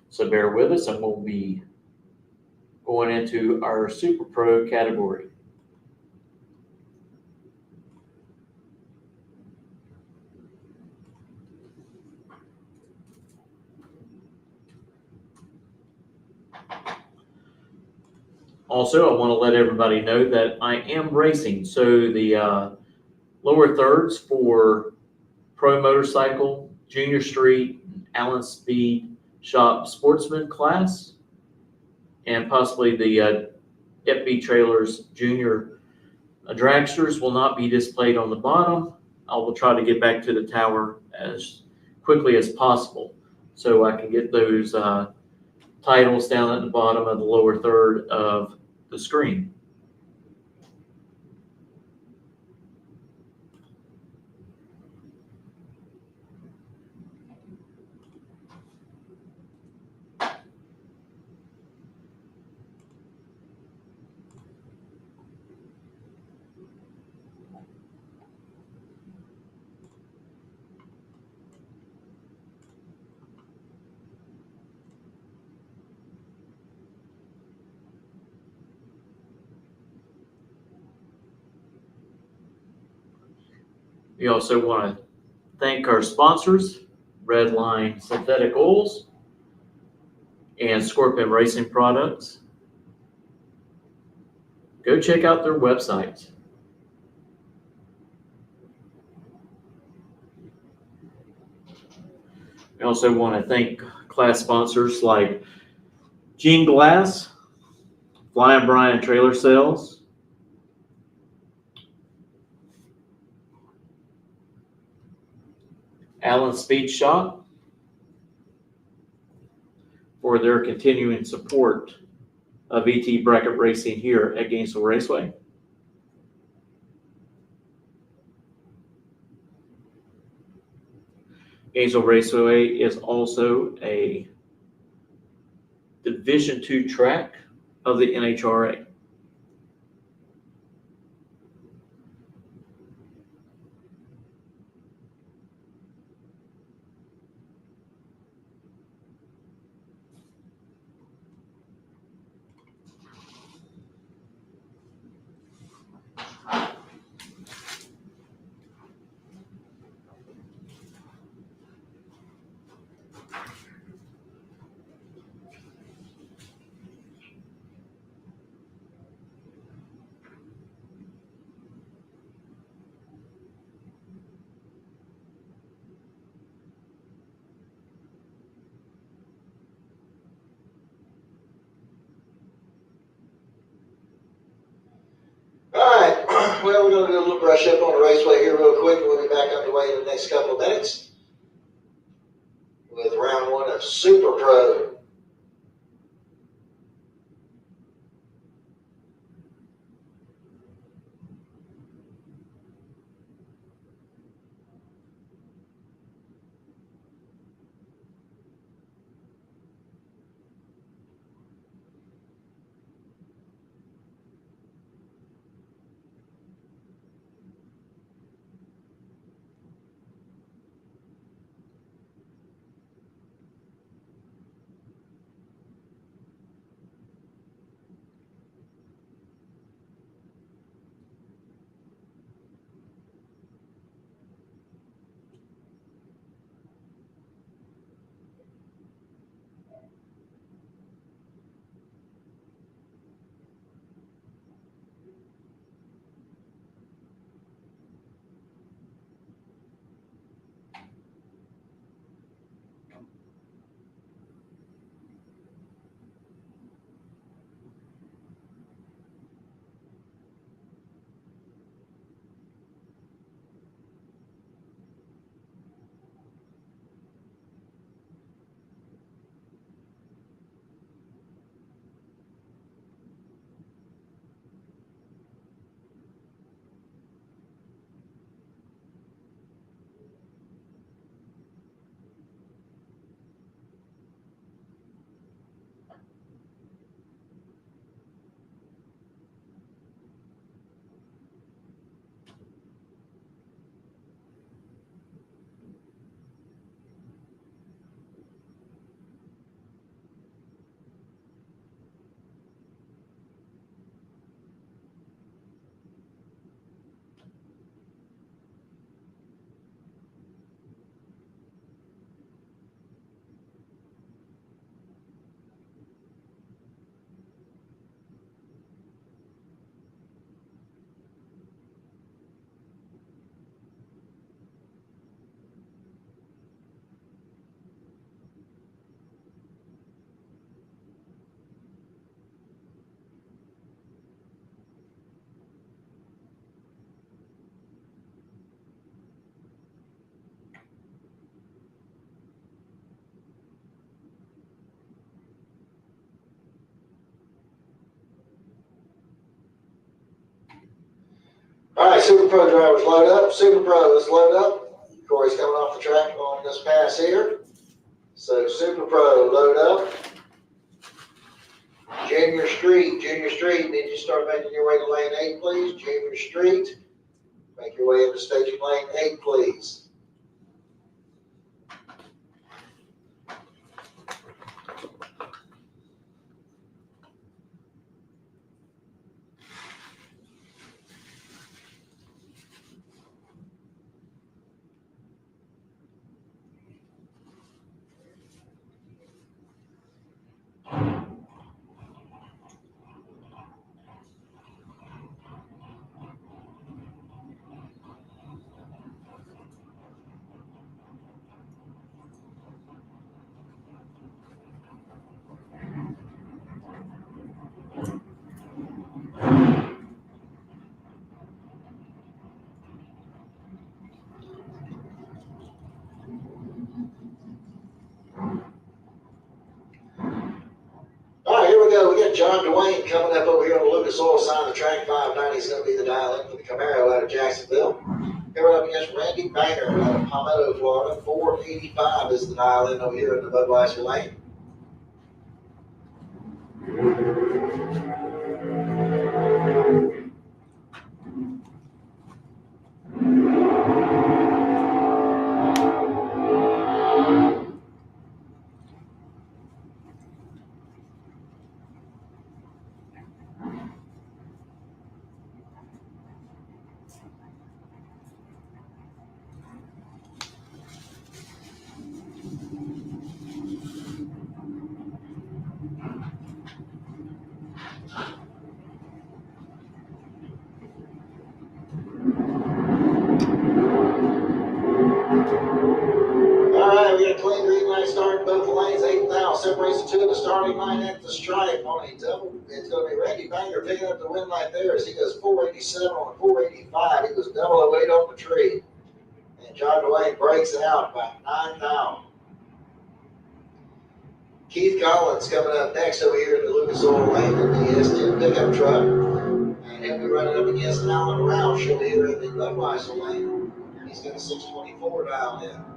So bear with us, and we'll be going into our Super Pro category. Also, I want to let everybody know that I am racing. So the lower thirds for Pro Motorcycle, Junior Street, Allen Speed Shop Sportsman class, and possibly the FB Trailers Junior Dragsters will not be displayed on the bottom. I will try to get back to the tower as quickly as possible so I can get those titles down at the bottom of the lower third of the screen. We also want to thank our sponsors, Redline Synthetic Oils and Scorpion Racing Products. Go check out their websites. We also want to thank class sponsors like Gene Glass, Fly and Brian Trailer Sales, Allen Speed Shop for their continuing support of ET Bracket Racing here at Gainesville Raceway. Gainesville Raceway is also a Division II track of the NHRA. All right, well, we're going to do a little brush up on the raceway here real quick, and we'll be back underway in the next couple of minutes with round one of Super Pro. Super Pro drivers, load up. Super Pro, let's load up. Corey's coming off the track on this pass here. So Super Pro, load up. Junior Street, need you start making your way to lane 8, please. Junior Street, make your way into staging lane 8, please. All right, here we go. We got John Dwayne coming up over here on the Lucas Oil side of the track. 590 is going to be the dial in for the Camaro out of Jacksonville. Here we're up against Randy Banger out of Palmetto, Florida. 485 is the dial in over here in the Budweiser lane. Alright, we got a clean green light start in both lanes. 8th now separates the two of the starting line at the stripe on a double. It's going to be Randy Banger picking up the win right there as he goes 487 on 485. He was double a weight on the tree. And John Dwayne breaks it out by 9 down. Keith Collins coming up next over here in the Lucas Oil lane in the S2 pickup truck. And he'll be running up against Alan Roush over here in the Budweiser lane. And he's got a 624 dial in.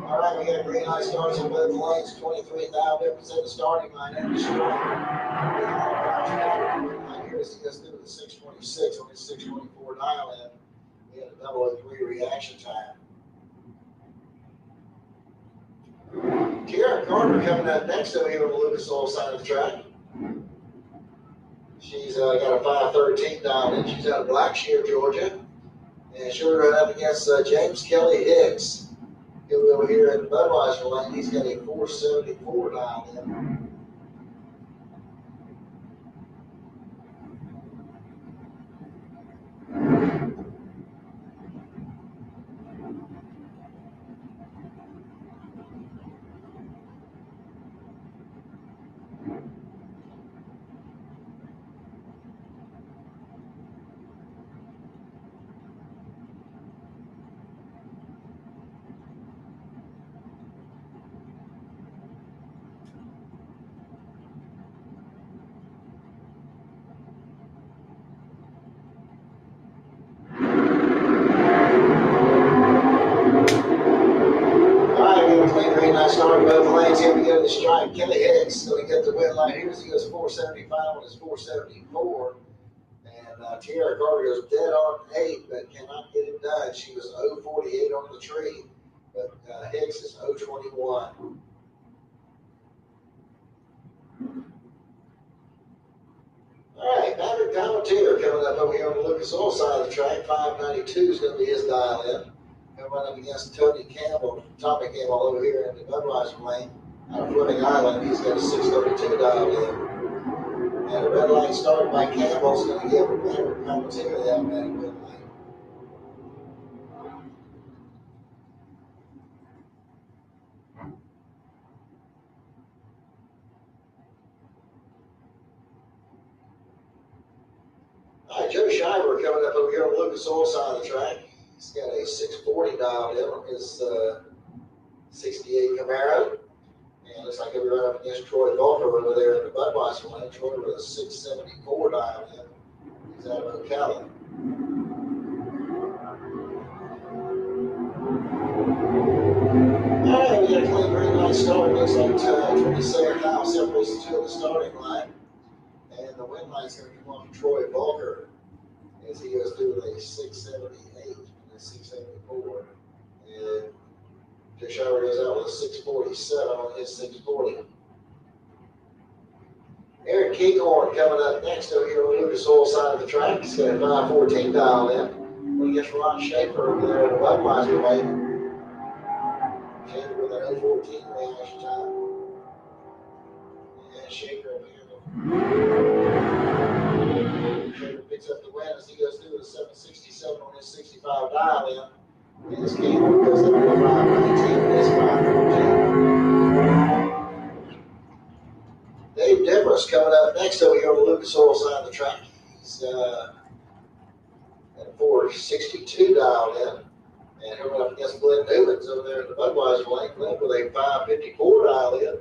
All right, we got a green light starts in both lanes. 23,000 represent the starting line and the strike. Here as he goes through the 626 on his 624 dial in. We had a 003 reaction time. Tiara Carter coming up next over here on the Lucas Oil side of the track. She's got a 513 dial in. She's out of Blackshear, Georgia. And she'll run up against James Kelly Hicks. He'll be over here in the Budweiser lane. He's got a 474 dial in. Starting both lanes, here we go to the stripe. Kelly Hicks going to get the win line here as he goes 475 on his 474. And Tiara Carter goes dead on 8, but cannot get it done. She was 048 on the tree, but Hicks is 021. coming up over here on the Lucas Oil side of the track. 592 is going to be his dial in. He'll run up against Tommy Campbell over here in the Budweiser lane out of Fleming Island. He's got a 632 dial in. And the red light started by Campbell is going to give Leonard commentary that red light. All right, Joe Shiver coming up over here on the Lucas Oil side of the track. He's got a 640 dialed in on his 68 Camaro. And looks like he'll be right up against Troy Volker over there in the Budweiser lane. Troy with a 674 dialed in. He's out of Ocala. All right, we got a clean green light start. Looks like 27 now separates the two of the starting line. And the wind light's going to come on to Troy Volker as he goes through with a 678 and a 674. And Joe Shiver goes out with a 647 on his 640. Aaron Kinghorn coming up next over here on the Lucas Oil side of the track. He's got a 514 dial in. When he gets Ron Schaefer over there in the Budweiser lane. Schaefer with an 014 reaction time. And Schaefer over here. Schaefer picks up the win as he goes through with a 767 on his 65 dial in. And this Kinghorn goes up to a 519 and his 514. Dave Demarest coming up next over here on the Lucas Oil side of the track. He's got a 462 dialed in. And he'll run up against Glenn Newman's over there in the Budweiser lane. Glenn with a 554 dialed in.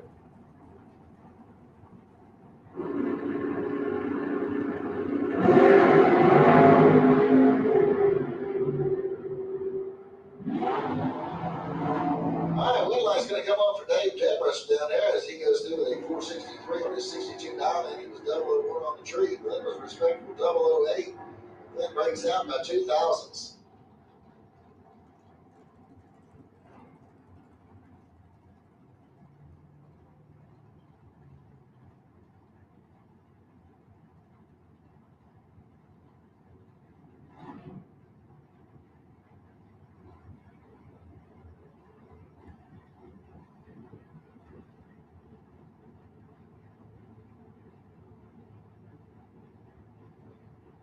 All right, wind light's going to come on for Dave Demarest down there as he goes through with a 463 on his 62 dial in. He was 001 on the tree. Glenn was respectable 008. Glenn breaks out by 2 thousandths.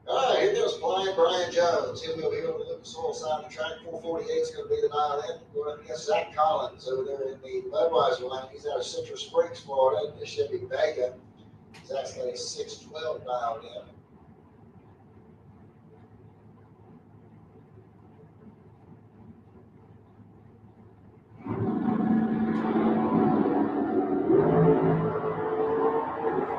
All right, here goes Brian Jones. He'll be over here on the Lucas Oil side of the track. 448 is going to be the dial in. Going up against Zach Collins over there in the Budweiser line. He's out of Central Springs, Florida, in the Chevy Vega. Zach's got a 612 dialed in.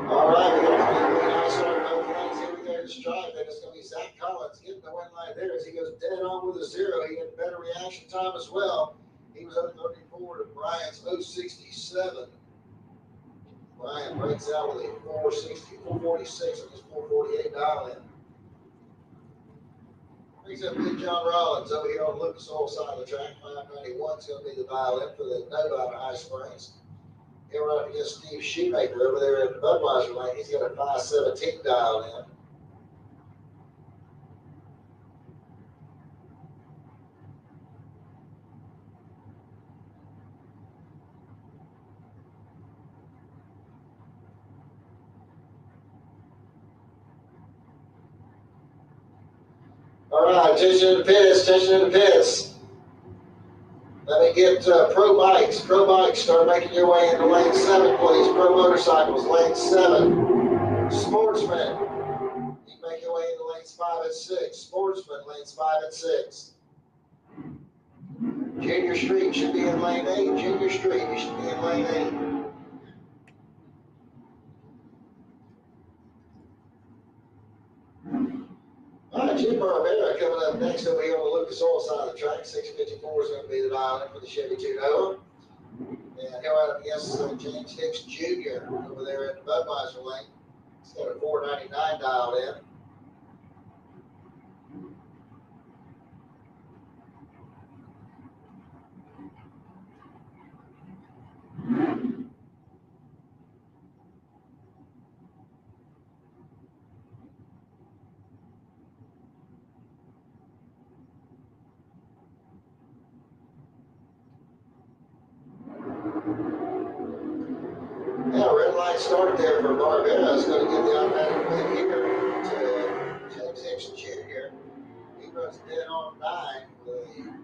All right, we got a clean green light starting both lanes here. We got the stripe, and it's going to be Zach Collins getting the win line there as he goes dead on with a 0. He had better reaction time as well. He was 034 to Brian's 067. Brian breaks out with a 446 on his 448 dial in. Brings up Big John Rollins over here on the Lucas Oil side of the track. 591 is going to be the dial in for the no out of High Springs. He'll run up against Steve Shoemaker over there in the Budweiser lane. He's got a 517 dialed in. All right, attention in the pits, attention in the pits. Let me get Pro Bikes. Pro Bikes, start making your way into lane 7, please. Pro Motorcycles, lane 7. Sportsman, you can make your way into lanes 5 and 6. Sportsman, lanes 5 and 6. Junior Street should be in lane 8. Junior Street, you should be in lane 8. All right, Jim Barbera coming up next over here on the Lucas Oil side of the track. 654 is going to be the dial in for the Chevy 2-Nova. And he'll run up against James Hicks Jr. over there in the Budweiser lane. He's got a 499 dialed in. Now, red light start there for Barbera. It's going to give the automatic win here to James Hicks Jr. He runs dead on 9 with a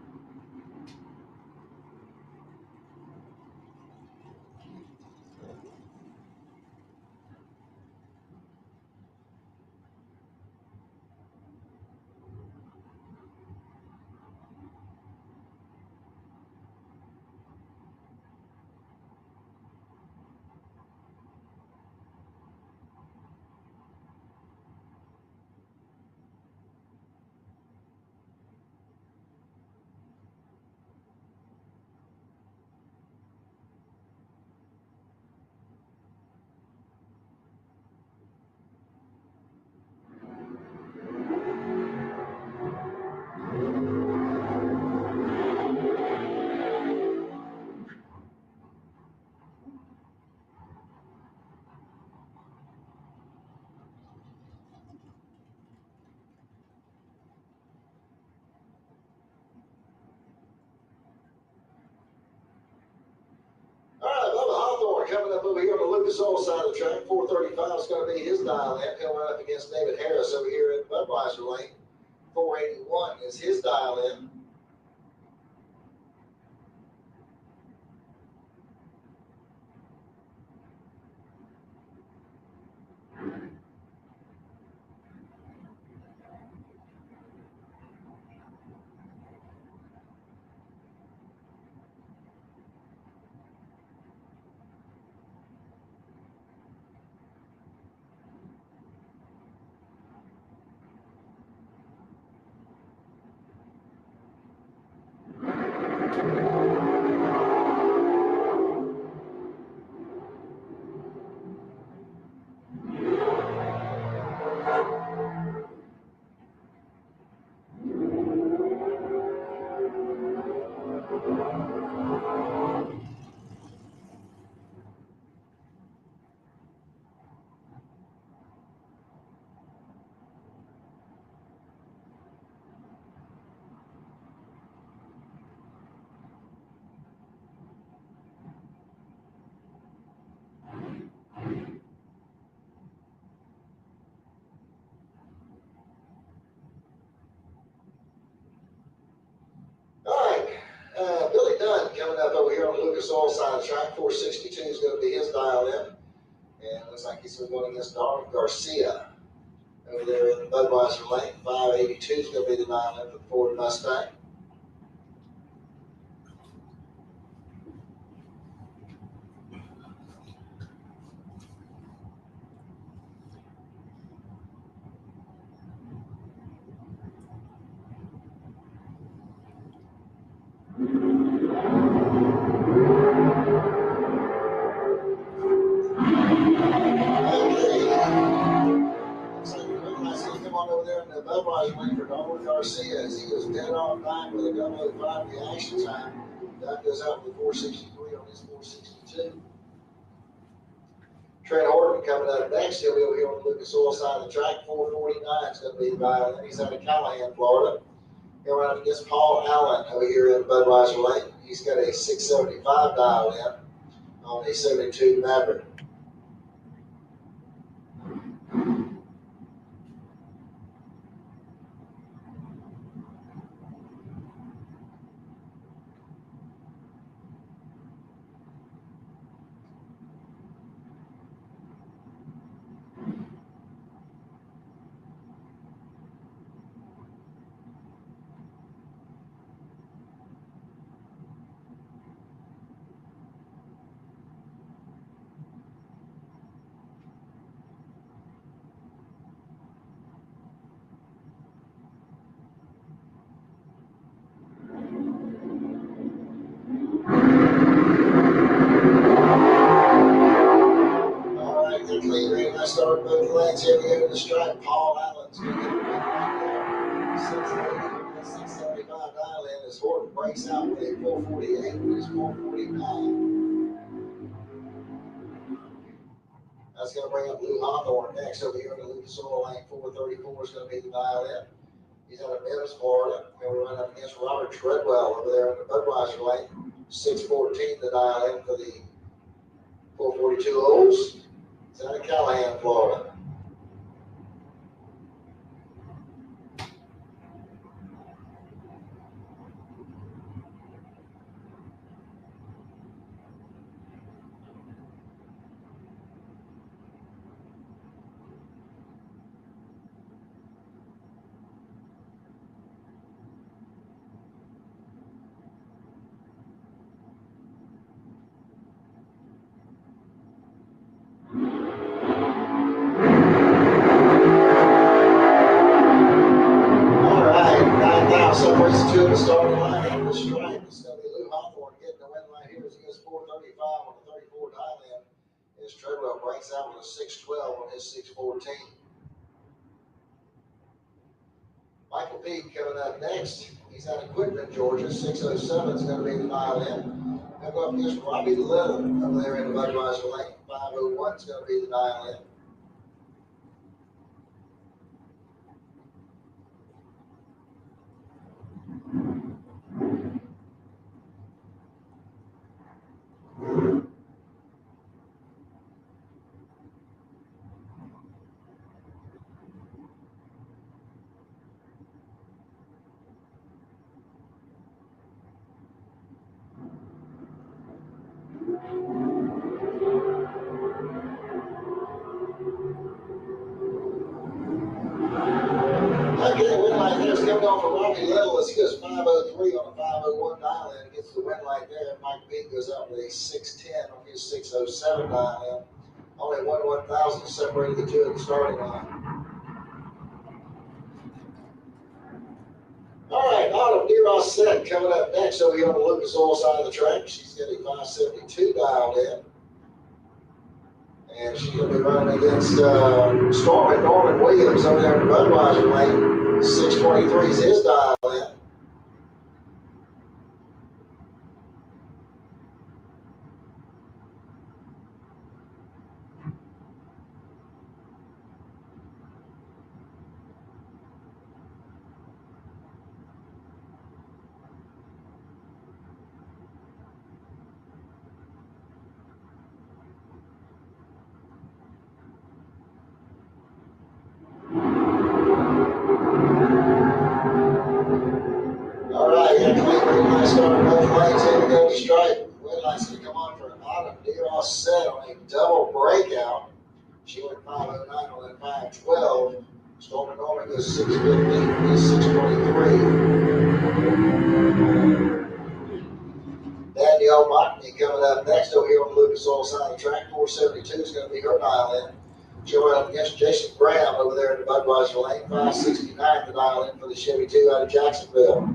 coming up over here on the Lucas Oil side of the track. 435 is going to be his dial in. He'll run up against David Harris over here at Budweiser Lane. 481 is his dial in. Billy Dunn coming up over here on the Lucas Oil side of the track. 462 is going to be his dial in. And it looks like he's going against Darwin Garcia over there in Budweiser Lane. 582 is going to be the dial in for the Ford Mustang. Garcia as he goes dead on 9 with a 005 reaction time. That goes out to 463 on his 462. Trent Horton coming up next. He'll be over here on the Lucas Oil side of the track. 449 is going to be the dial in. He's out of Callahan, Florida. He'll run up against Paul Allen over here in Budweiser Lane. He's got a 675 dial in on a 72 Maverick. Start both lanes here. We go to the stripe. Paul Allen's going to get it right there. 675 dial in. As Horton breaks out with a 448 with his 449. That's going to bring up Lou Hawthorne next over here in the Lucas Oil Lane. 434 is going to be the dial in. He's out of Memphis, Florida. And we run up against Robert Treadwell over there in the Budweiser Lane. 614 the dial in for the 442 Olds. It's out of Callahan, Florida. Separates the two of the starting line on the stripe. It's going to be Lou Hawthorne getting the win line here as he goes 435 on the 34 dial-in. His Treadwell breaks out with a 612 on his 614. Michael Peake coming up next. He's out of Quitman, Georgia. 607 is going to be the dial-in. He'll go up against Robbie Little over there in the Budweiser lane. 501 is going to be the dial-in. Okay, the win light there is coming on for Robbie Little as he goes 503 on a 501 dial-in. Gets the win light there. Mike Peake goes out with a 610 on his 607 dial-in. Only 1/1000 separated the two at the starting line. All right, Autumn DeRosset coming up next over here on the Lucas Oil side of the track. She's got a 572 dialed in. And she's going to be running against Storm Norman Williams over there in the Budweiser lane. 623 is his dial in. Starting both lanes, here we go to stripe. Red light's going to come on for Autumn DeRosset on a double breakout. She went 509 on that 512. Storm Norman goes 615, he's 623. Danielle Mockney coming up next over here on the Lucas Oil side of the track. 472 is going to be her dial in. She'll run up against Jason Graham over there in the Budweiser lane. 569 the dial in for the Chevy 2 out of Jacksonville.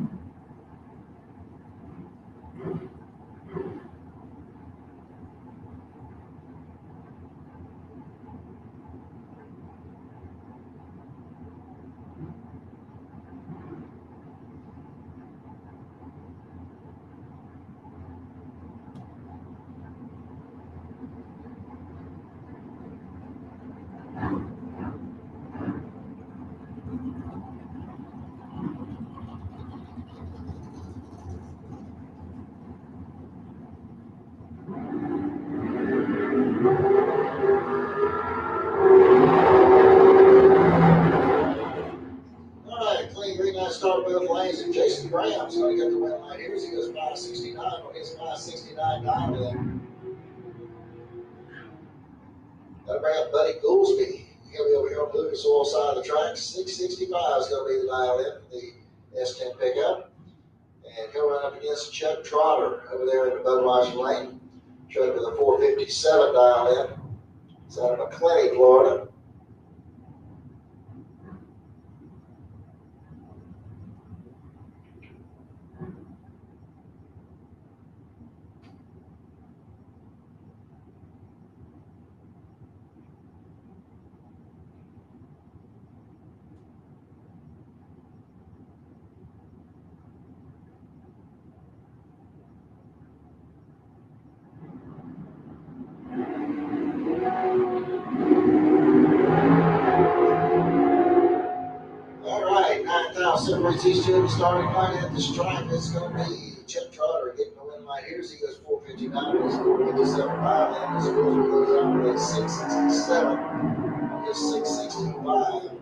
Start both lanes, and Jason Graham's going to get the win line here as he goes 569 on his 569 dial in. That'll bring up Buddy Goolsby. He'll be over here on the Lucas Oil side of the track. 665 is going to be the dial in for the S10 pickup. And he'll run up against Chuck Trotter over there in the Budweiser lane. Chuck with a 457 dial in. It's out of McClenny, Florida. Separates these two in the starting line at the stripe. It's going to be Chip Trotter getting the win line here as he goes 459 659 is 57.5, and the schools will close out with a 667, just 665.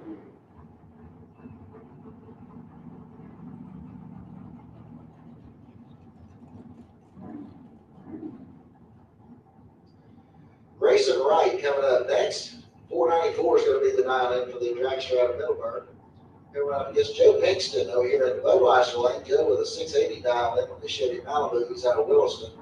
Grayson Wright coming up next. 494 is going to be the 9 for the dragster out of Middleburg. Here up against Joe Pinkston over here in the Budweiser lane. Joe with a 680 dial in with the Chevy Malibu. He's out of Williston.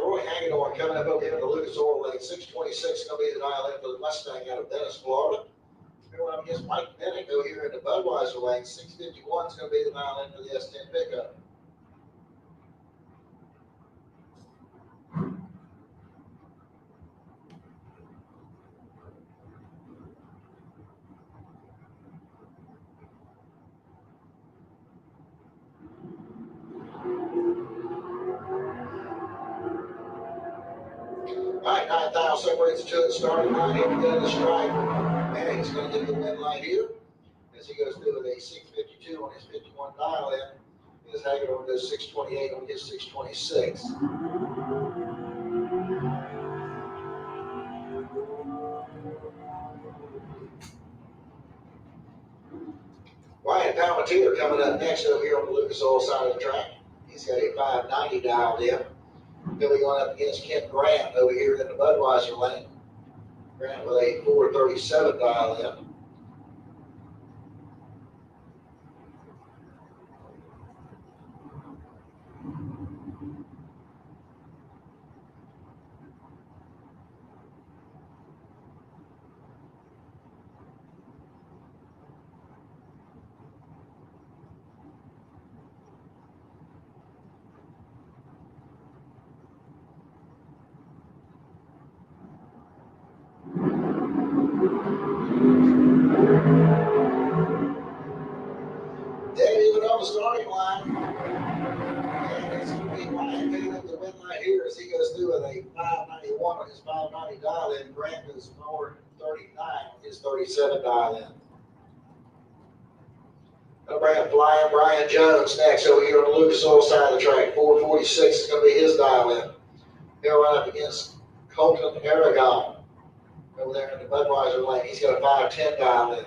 Roy Hagedorn coming up over here in the Lucas Oil Lane. 626 is going to be the dial in for the Mustang out of Venice, Florida. Going up against Mike Bennett over here in the Budweiser lane. 651 is going to be the dial in for the S10 pickup. All right, 9,000 separates the two at the starting line. Here we go to the stripe. Man, he's going to get the win light here as he goes through with a 652 on his 51 dial in. As Hagedorn goes 628 on his 626. Ryan Palmatier coming up next over here on the Lucas Oil side of the track. He's got a 590 dialed in. He'll be going up against Kent Grant over here in the Budweiser lane. Grant with a 437 dialed in. Dead even on the starting line. And it's going to be Ryan picking up the win right here as he goes through with a 591 on his 590 dial in. Grant goes 439 on his 37 dial in. Gonna bring up flying Brian Jones next over here on the Lucas Oil side of the track. 446 is going to be his dial in. He'll run up against Colton Aragon over there in the Budweiser lane. He's got a 510 dial in.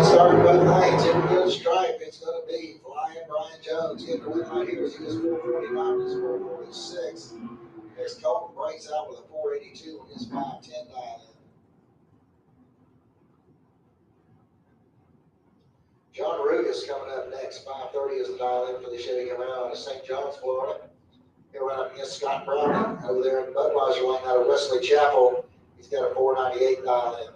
Starting both lanes, here we go to stripe. It's going to be flying Brian Jones getting the win right here as he goes 449 to his 446. As Colton breaks out with a 482 on his 510 dial in. John Rugas coming up next. 530 is the dial in for the Chevy Camaro out of St. John's, Florida. He'll run up against Scott Browning over there in the Budweiser lane out of Wesley Chapel. He's got a 498 dial in.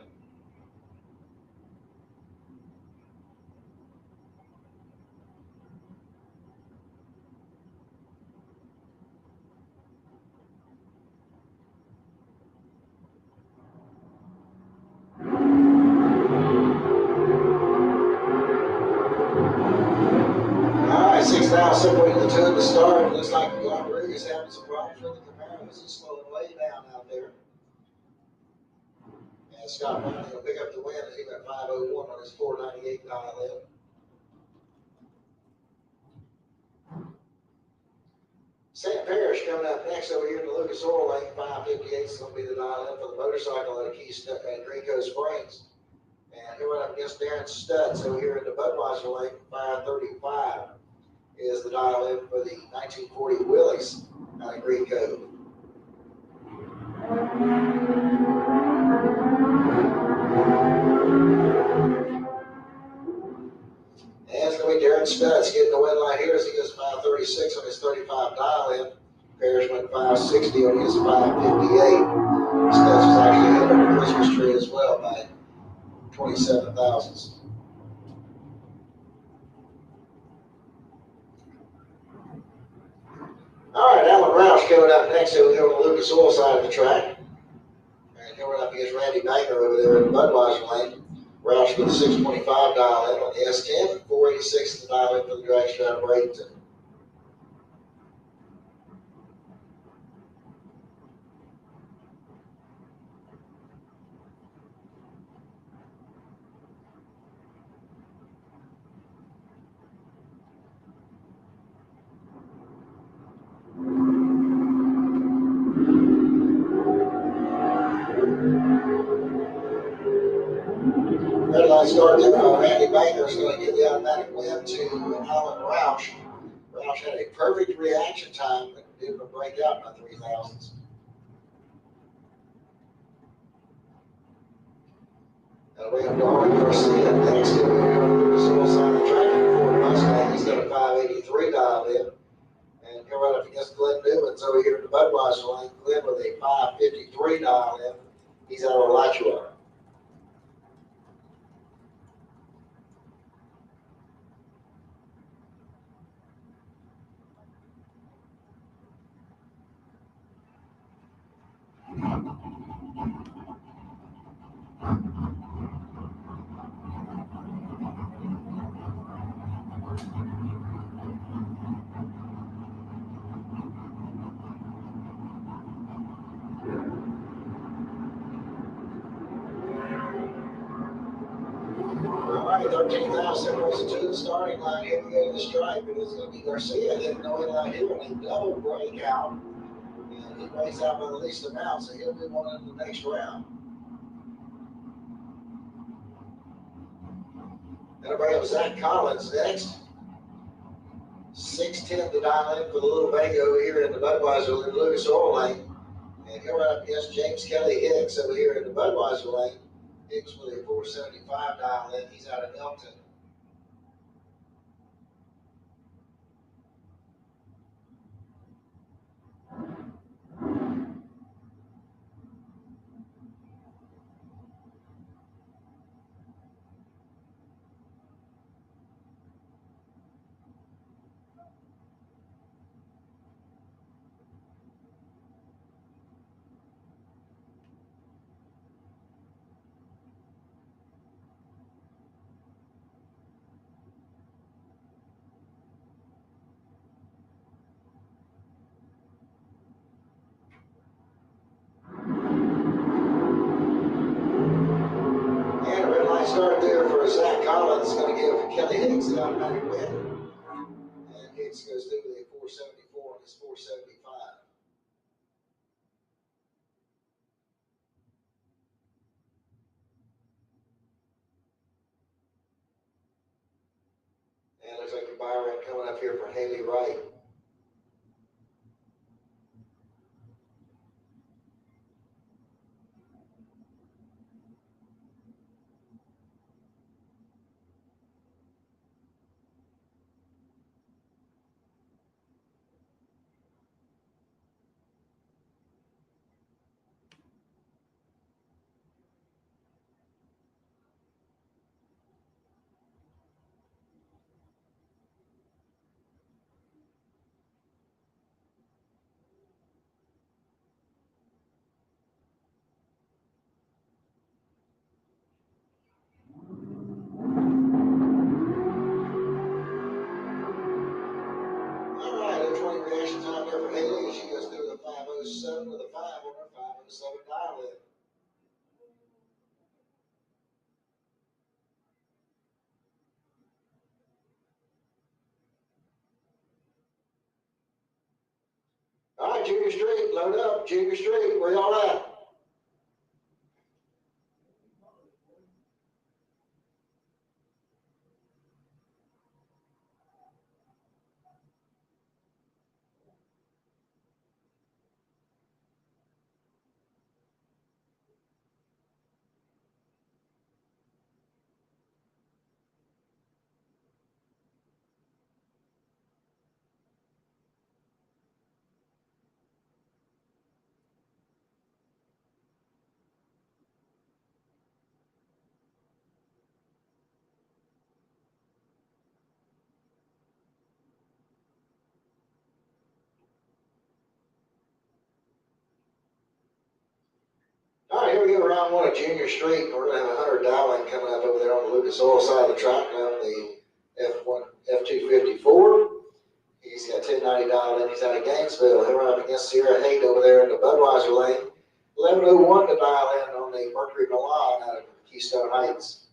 Now separating the two at the start. It looks like Rodriguez having some problems with the Camaro as he's slowing way down out there. And Scott Brown will pick up the win as he went 501 on his 498 dial in. Sam Parrish coming up next over here in the Lucas Oil Lane. 558 is going to be the dial in for the motorcycle out of Green Coast Springs. And he'll run up against Darren Stutz over here in the Budweiser Lane. 535. Is the dial in for the 1940 Willys out of Green Cove. And it's going to be Darren Stutz getting the win light here as he goes 536 on his 35 dial in. Parrish went 560 on his 558. Stutz was actually ahead of the Christmas tree as well by 27 thousandths. All right, Alan Roush coming up next over here on the Lucas Oil side of the track. And he'll run up against Randy Banger over there in the Budweiser lane. Roush with a 625 dial in on the S10, 486 is the dial in for the dragster out of Bradenton. light start there. Randy Baker is going to give the automatic win to Alan Roush. Roush had a perfect reaction time, but didn't break out in the 3,000s. We have Darwin Garcia next to the soil side of the track for Mustang. He's got a 583 dialed in. And here right up against Glenn Newman's over here in the Budweiser lane. Glenn with a 553 dialed in. He's out of Alachua. All right, 13,000 separates to the starting line. Here we go to the stripe. It is going to be Garcia heading away line here on a double breakout. And he breaks out by the least amount, so he'll move on into the next round. That'll bring up Zach Collins next. 6'10" to dial in for the little Vega over here in the Budweiser in Lucas Oil lane. And he'll run up against James Kelly Hicks over here in the Budweiser lane. Hicks with a 475 dial in. He's out of Elton. And a red light start there for Zach Collins. Going to give Kelly Hicks the automatic win. And Hicks goes through with a 474 and his 475. And looks like the Byron coming up here for Haley Wright. All right, a 20 reaction time there for Haley. She goes through the 507 with a 5 on her 507 dial in. All right, Junior Street, load up. Junior Street, where y'all at? All right, here we go, round one at Junior Street. We're going to have 100 dialing coming up over there on the Lucas Oil side of the track. Now the F254. He's got 1090 dialed in. He's out of Gainesville. He'll run up against Sierra Haight over there in the Budweiser lane. 1101 to dial in on the Mercury Milan out of Keystone Heights.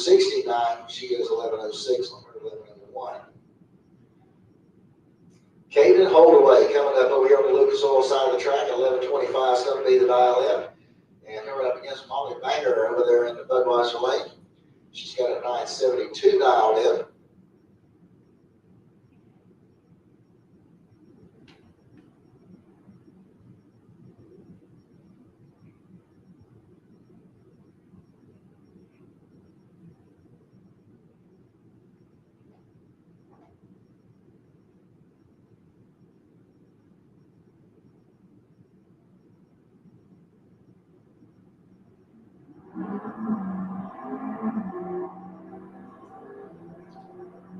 69. She goes 11:06 on her 11:01. Caden Holdaway coming up over here on the Lucas Oil side of the track. 11:25 is going to be the dial in. And her up against Molly Banger over there in the Budweiser lane. She's got a 9:72 dialed in.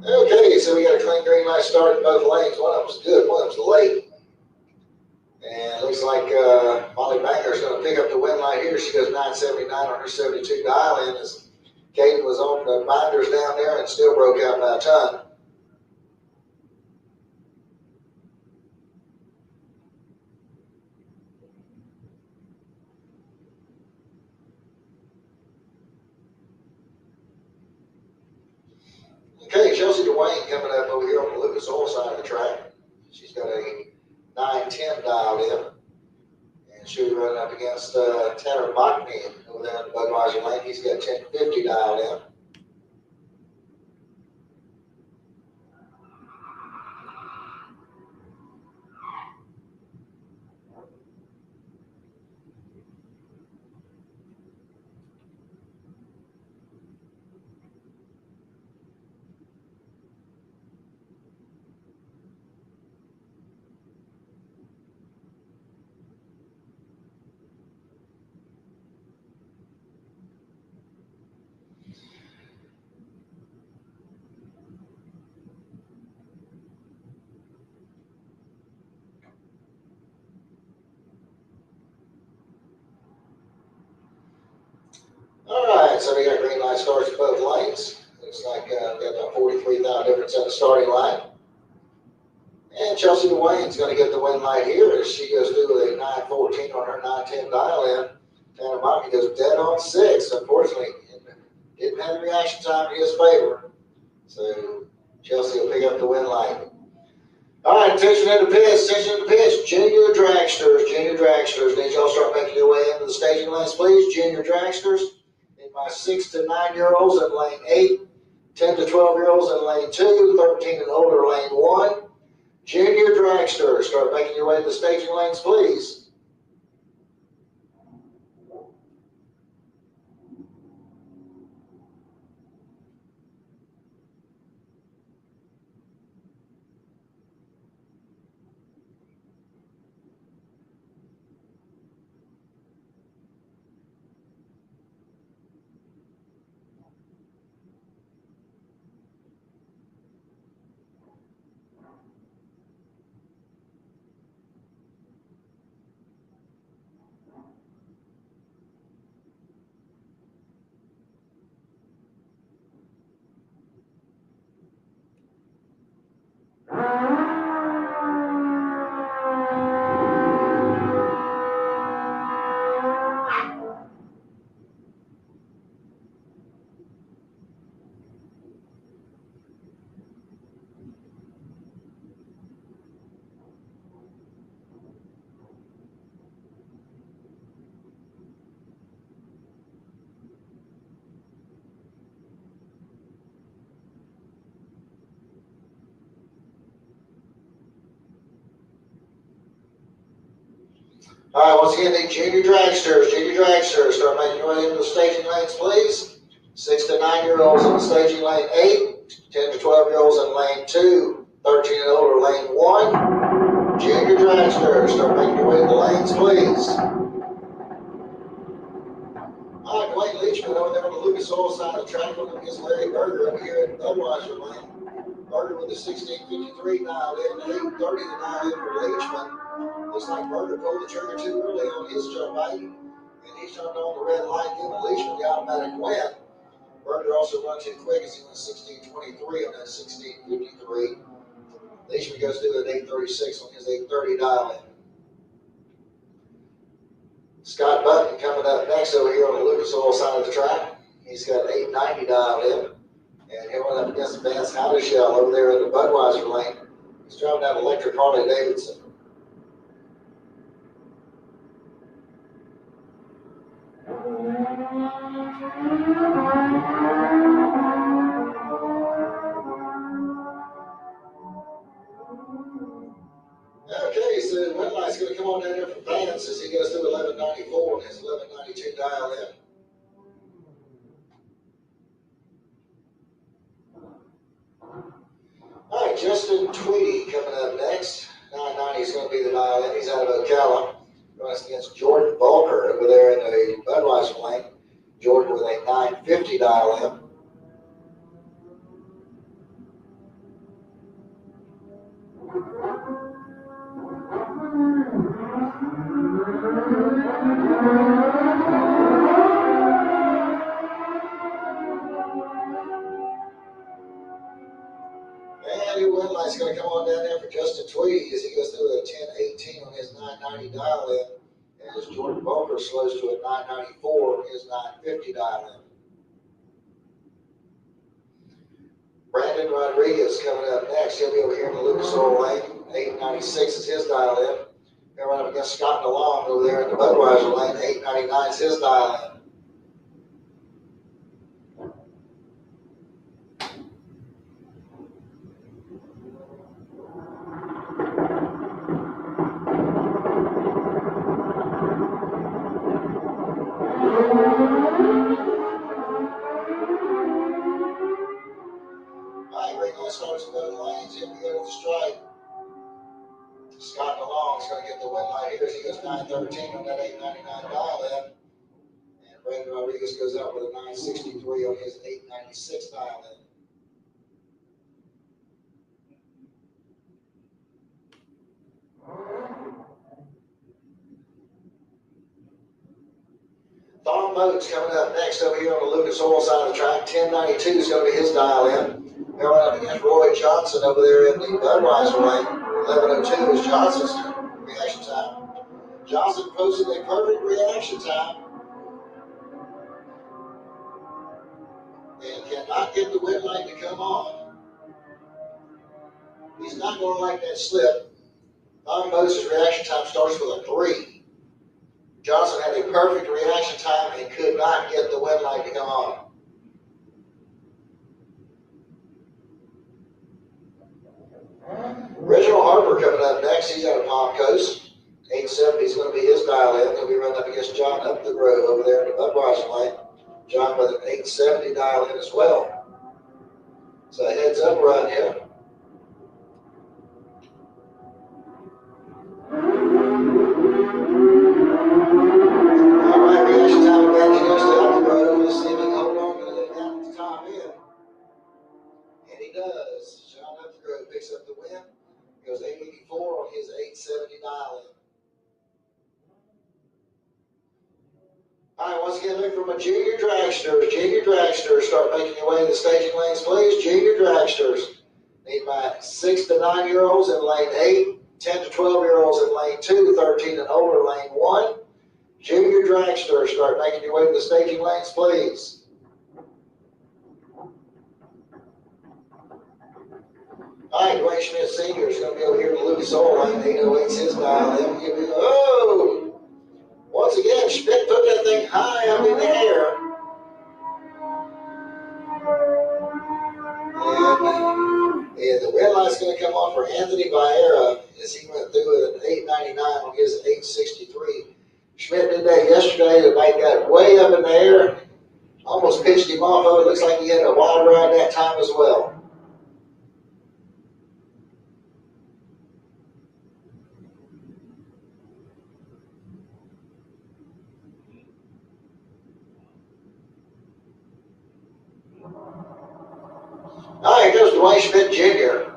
Okay, so we got a clean green light start in both lanes. One of them's good, one of them's late. And it looks like Molly Banger is going to pick up the win light here. She goes 9:79 on her 72 dial in as Caden was on the binders down there and still broke out by a ton. Okay, Chelsea Dwayne coming up over here on the Lucas Oil side of the track. She's got a 9:10 dialed in. And she'll be running up against Tanner Mockney over there in the Budweiser lane. He's got 10:50 dialed in. All right, so we got green light starts in both lanes. Looks like we got about 43,000 difference at the starting line. And Chelsea Dwayne's going to get the win light here as she goes through with a 9:14 on her 9:10 dial in. Tanner Mockney goes dead on 6. Unfortunately, didn't have the reaction time in his favor. So Chelsea will pick up the win light. All right, attention to the pitch, Junior dragsters. Need y'all start making your way into the staging lanes, please. Junior dragsters. In my 6 to 9-year-olds in lane 8, 10 to 12-year-olds in lane 2, 13 and older lane 1. Junior dragsters, start making your way to the staging lanes, please. All right, once again, the junior dragsters, start making your way into the staging lanes, please. 6 to 9-year-olds in the staging lane 8, 10 to 12-year-olds in lane 2, 13 and older lane 1. Junior dragsters, start making your way to the lanes, please. All right, Dwayne Leachman over there on the Lucas Oil side of the track, looking against Larry Berger over here in Budweiser lane. Berger with a 16:53 dialed in, 8:30 to dial in for Leachman. Looks like Berger pulled the trigger too early on his jump bike, and he turned on the red light, giving Leachman the automatic win. Berger also run too quick as he went 16:23 on that 16:53. Leachman goes through at 8:36 on his 8:30 dial in. Scott Button coming up next over here on the Lucas Oil side of the track. He He's got 890 dialed in. And he'll run up against Vance Howdeshell over there in the Budweiser lane. He's driving that electric Harley Davidson. Okay, so the red light's going to come on down there from Vance as he goes through 1194 and his 1192 dial in. All right, Justin Tweedy coming up next. 990 is going to be the dial in. He's out of Ocala. Going against Jordan Volker over there in the Budweiser lane. Jordan with a 950 dial in. And your win light's going to come on down there for Justin Tweedy as he goes through a 1018 on his 990 dial in. As Jordan Volker slows to a 994 on his 950 dial in. Brandon Rodriguez coming up next. He'll be over here in the Lucas Oil lane. 896 is his dial in. He'll run up against Scott DeLong over there in the Budweiser lane. 899 is his dial in. Starts in those lanes, here we go to the stripe. Scott DeLong's going to get the win light here as he goes 913 on that 899 dial in. And Brandon Rodriguez goes out with a 963 on his 896 dial in. Thom Moats coming up next over here on the Lucas Oil side of the track. 1092 is going to be his dial in. They're running up against Roy Johnson over there in the Budweiser lane. 1102 is Johnson's reaction time. Johnson posted a perfect reaction time and cannot get the win light to come on. He's not going to like that slip. Thom Moats' reaction time starts with a 3. Johnson had a perfect reaction time and could not get the win light to come on. Reginald Harper coming up next. He's out of Palm Coast. 870 is going to be his dial in. He'll be running up against John Up the Grove over there in the Budweiser lane. John with an 870 dial in as well. So a heads up run here. All right, reaction time advantage goes to Up the Grove. Let's see if he can hold on to the top end. And he does. John Up the Grove picks up the win. Goes 884 on his 870 dial in. All right, once again, look for my junior dragsters. Junior dragsters, start making your way to the staging lanes, please. Junior dragsters. Need my 6 to 9 year olds in lane 8, 10 to 12 year olds in lane 2, 13 and older lane 1. Junior dragsters, start making your way to the staging lanes, please. All right, Dwayne Schmidt Sr. is going to be over here in the Lucas Oil lane. 808 is his dial in. Here we go. Oh! Once again, Schmidt took that thing high up in the air. And the red light's going to come on for Anthony Vieira as he went through with an 899 on his 863. Schmidt did that yesterday. The bike got way up in the air. Almost pitched him off of it. Looks like he had a wide ride that time as well. All right, goes Dwayne Schmidt Jr.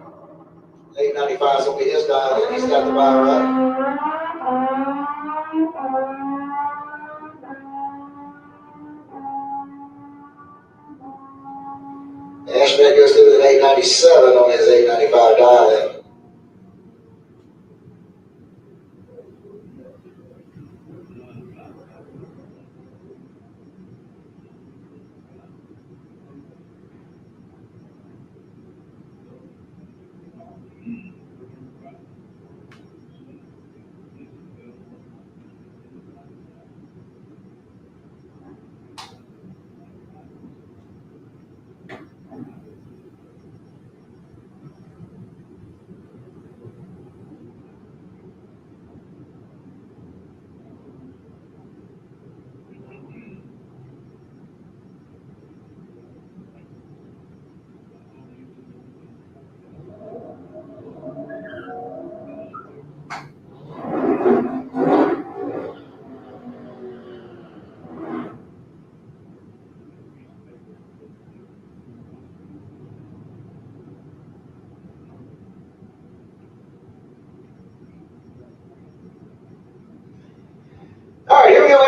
895 is going to be his dial in. He's got the buy right. And Schmidt goes through with an 897 on his 895 dial in.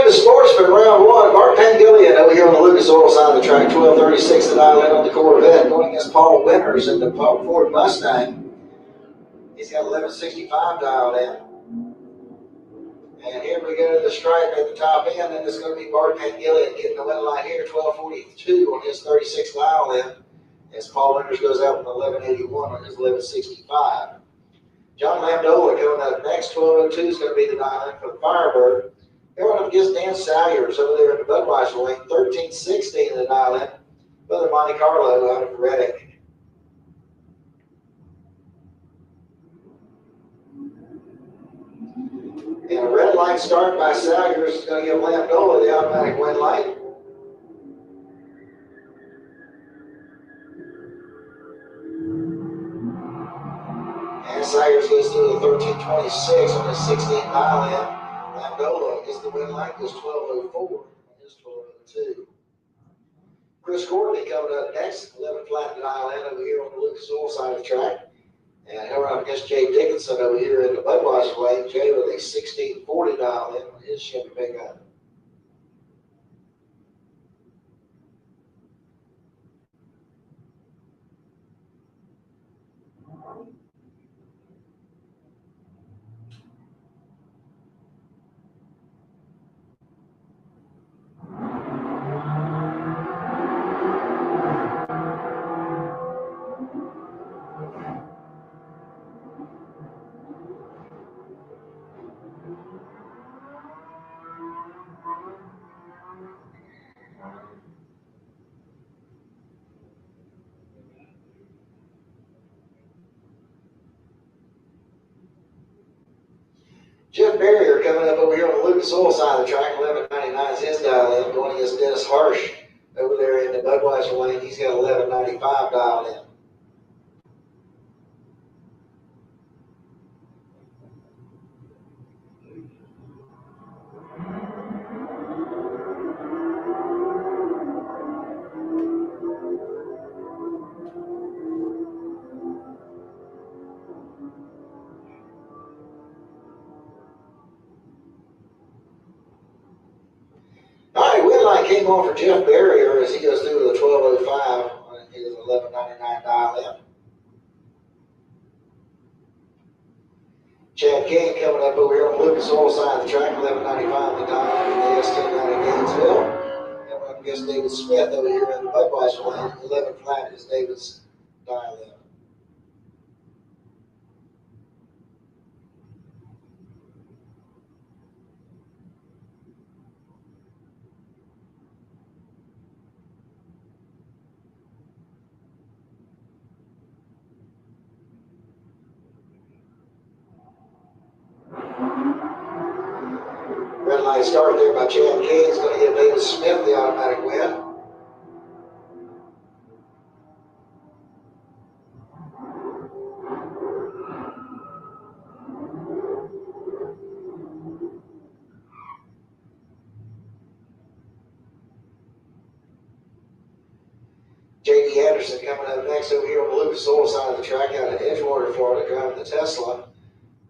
and Sportsman, round one. Mark Pangillian over here on the Lucas Oil side of the track, 12:36 to dial in on the Corvette, going against Paul Winters in the Ford Mustang. He's got 1165 dialed in. And here we go to the stripe at the top end, and it's going to be Bart Pangillian getting the win line here, 12:42 on his 36 dial in, as Paul Winters goes out with 1181 on his 1165. John Lambdola coming up next, 12:02 is going to be the dial in for the Firebird. Going up against Dan Salyers over there in the Budweiser lane, 13:16 in the dial in, Brother Monte Carlo out of Reddick. And a red light start by Salyers is going to give Lambdola the automatic win light. And Salyers goes through the 13:26 on his 16 dial in. Lambdola gets the win light, goes 12:04 on his 12:02. Chris Courtney coming up next, 11 flat to dial in over here on the Lucas Oil side of the track. And he'll run up against Jay Dickinson over here in the Budweiser lane. Jay with a 1640 dial in on his Chevy pickup. Jeff Barrier coming up over here on the Lucas Oil side of the track, 1199 is his dial in, going against Dennis Harsh over there in the Budweiser lane. He's got 1195 dialed in. Came on for Jeff Barrier as he goes through to the 12:05 on his 1199 dial in. Chad King coming up over here on the Lucas Oil side of the track, 1195 the dial in the S10 out of Gainesville. Coming up against David Smith over here in the Budweiser lane, 11 flat is David's dial in. Red light start there by Chad King. He's going to give David Smith the automatic win. J.D. Anderson coming up next over here on the Lucas Oil side of the track out of Edgewater, Florida, driving the Tesla.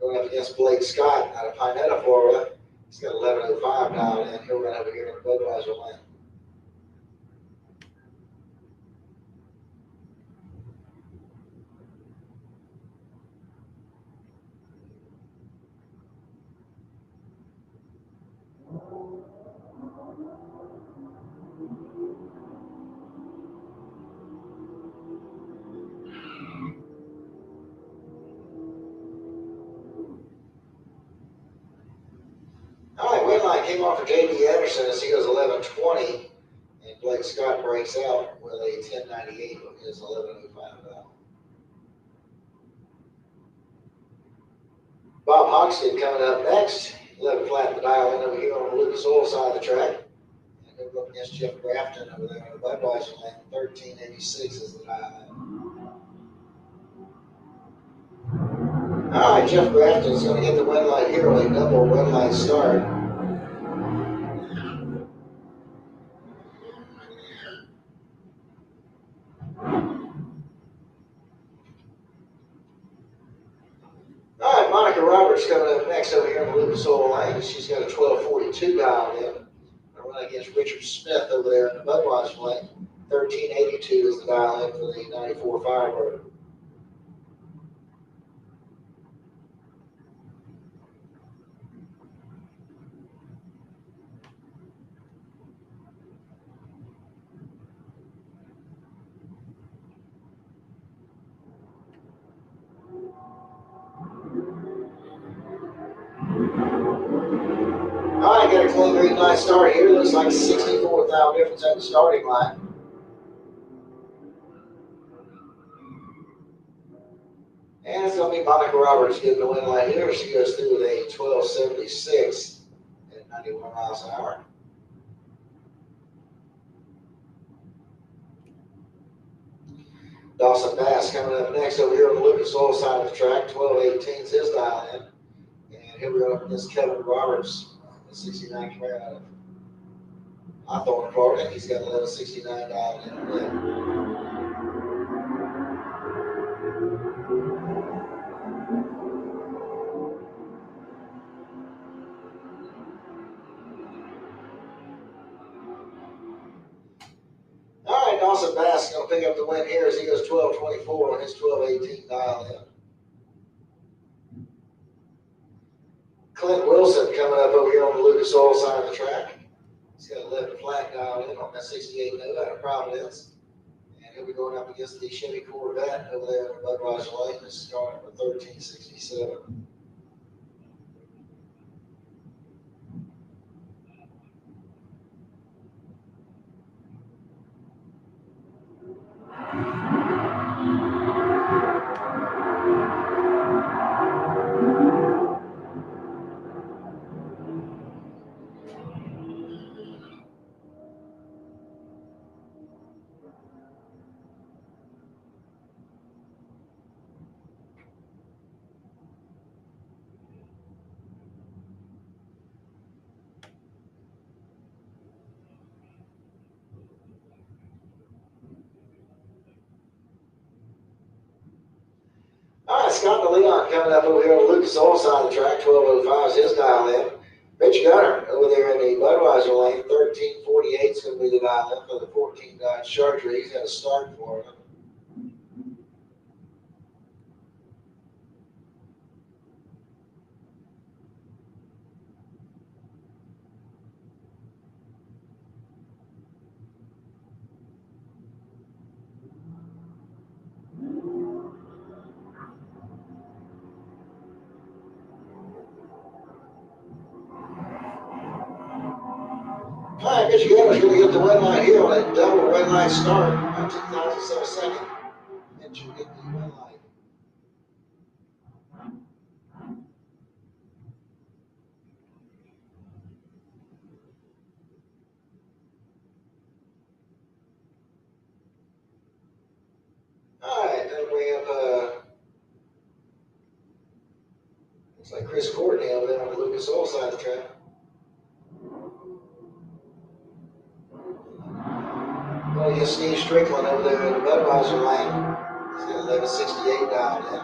Going up against Blake Scott out of Pinetta, Florida. He's got 1105 dialed in. He'll run over here in the Budweiser lane. Came off for J.D. Anderson as he goes 11:20, and Blake Scott breaks out with a 10:98 on his 11:05 dial. Bob Hoxton coming up next, 11 flat the dial in over here on the Lucas Oil side of the track. And he'll go up against Jeff Grafton over there on the Budweiser lane, 1386 is the dial in. All right, Jeff Grafton is going to get the win light here with a double red light start. Monica Roberts coming up next over here on the Lucas Oil lane. She's got a 1242 dialed in. to run against Richard Smith over there in the Budweiser lane. 1382 is the dial in for the 94 Firebird. All right, got a clean green light start here. Looks like 64th difference at the starting line. And it's going to be Monica Roberts getting the win line here. She goes through with a 12.76 at 91 miles an hour. Dawson Bass coming up next over here on the Lucas Oil side of the track. 12.18 is his dial in. And here we go up against Kevin Roberts, the 69 coming out of Hawthorne, Florida. He's got 11.69 dialed in today. All right, Dawson Bass is going to pick up the win here as he goes 12.24 on his 12.18 dial in. Clint Wilson coming up over here on the Lucas Oil side of the track. He's got 11 flat dialed in on that 68 note out of Providence. And he'll be going up against the Chevy Corvette over there in the Budweiser lane. This is starting for 13.67. All right, Scott DeLeon coming up over here on the Lucas Oil side of the track. 12.05 is his dial in. Mitch Gunner over there in the Budweiser lane. 13.48 is going to be the dial in for the 14 Dodge Charger. He's got a start for him. All right, Mitch Gunner's going to get the win line here on a double win line start. 2,000 of a second. Mitch will get the win line. All right, that'll bring up, looks like Chris Courtney over there on the Lucas Oil side of the track. Well, you Steve Strickland over there in the Budweiser lane. He's got 11.68 dialed in.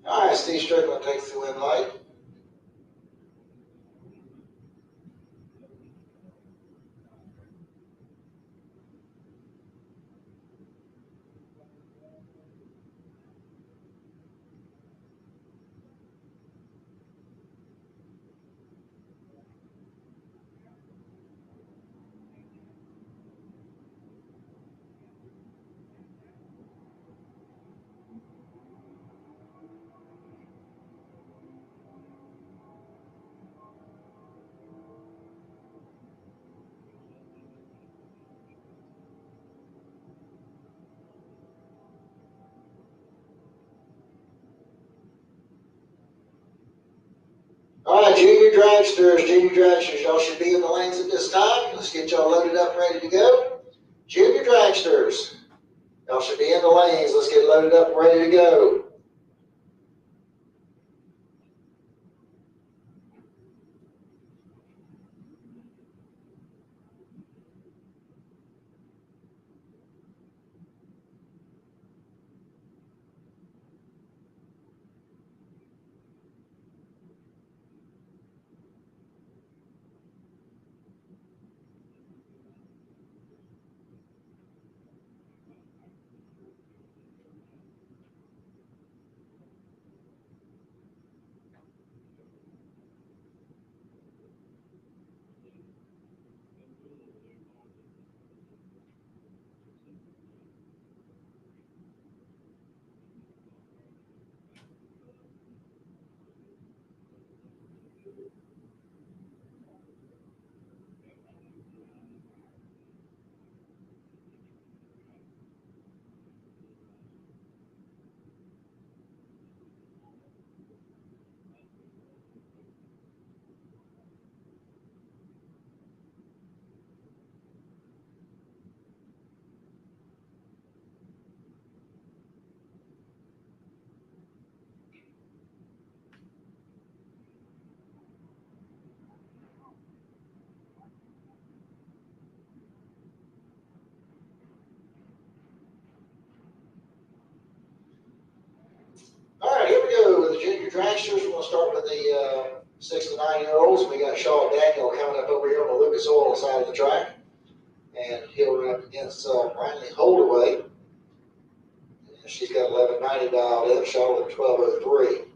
All right, Steve Strickland takes the win light. All right, junior dragsters, y'all should be in the lanes at this time. Let's get y'all loaded up, ready to go. Junior dragsters, y'all should be in the lanes. Let's get loaded up, ready to go. 6 to 9-year-olds. We got Shaw Daniel coming up over here on the Lucas Oil side of the track. And he'll run up against Riley Holdaway. And she's got 1190 dialed in, Charlotte 1203.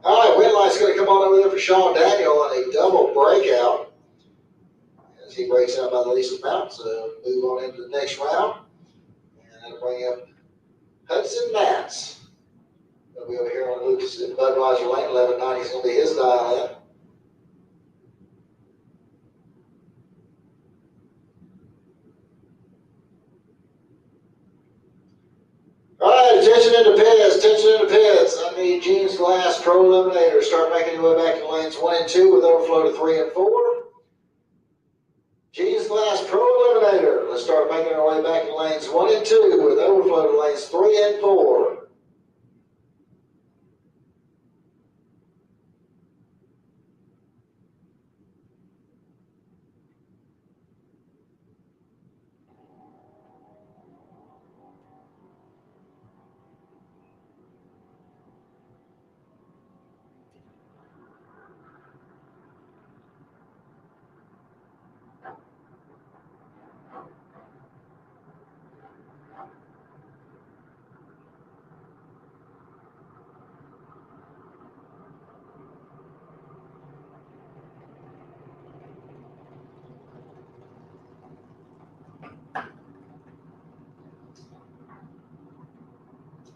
All right, Winlight's going to come on over there for Shaw Daniel on a double breakout as he breaks out by the least amount. So move on into the next round. And that'll bring up Hudson Matz. He'll be over here on Lucas in Budweiser Lane. 1190 is going to be his dial in. All right, attention in the pits, I need Gene's Glass Pro Eliminator. Start making your way back to lanes 1 and 2 with overflow to 3 and 4. Gene's Glass Pro Eliminator. Let's start making our way back to lanes 1 and 2 with overflow to lanes 3 and 4.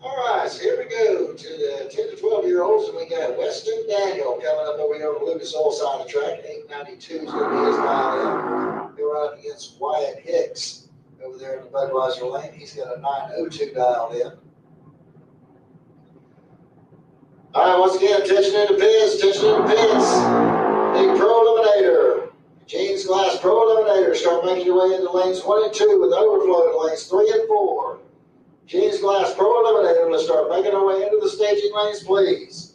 All right, so here we go to the 10 to 12-year-olds, and we got Weston Daniel coming up over here on the Lucas Oil side of the track. 892 is going to be his dial in. He'll run up against Wyatt Hicks over there in the Budweiser Lane. He's got a 902 dialed in. All right, once again, attention in the pits, The Pro Eliminator. Gene's Glass Pro Eliminator. Start making your way into lanes 1 and 2 with overflow to lanes 3 and 4. Gene's Glass Pro Eliminator. Let's start making our way into the staging lanes, please.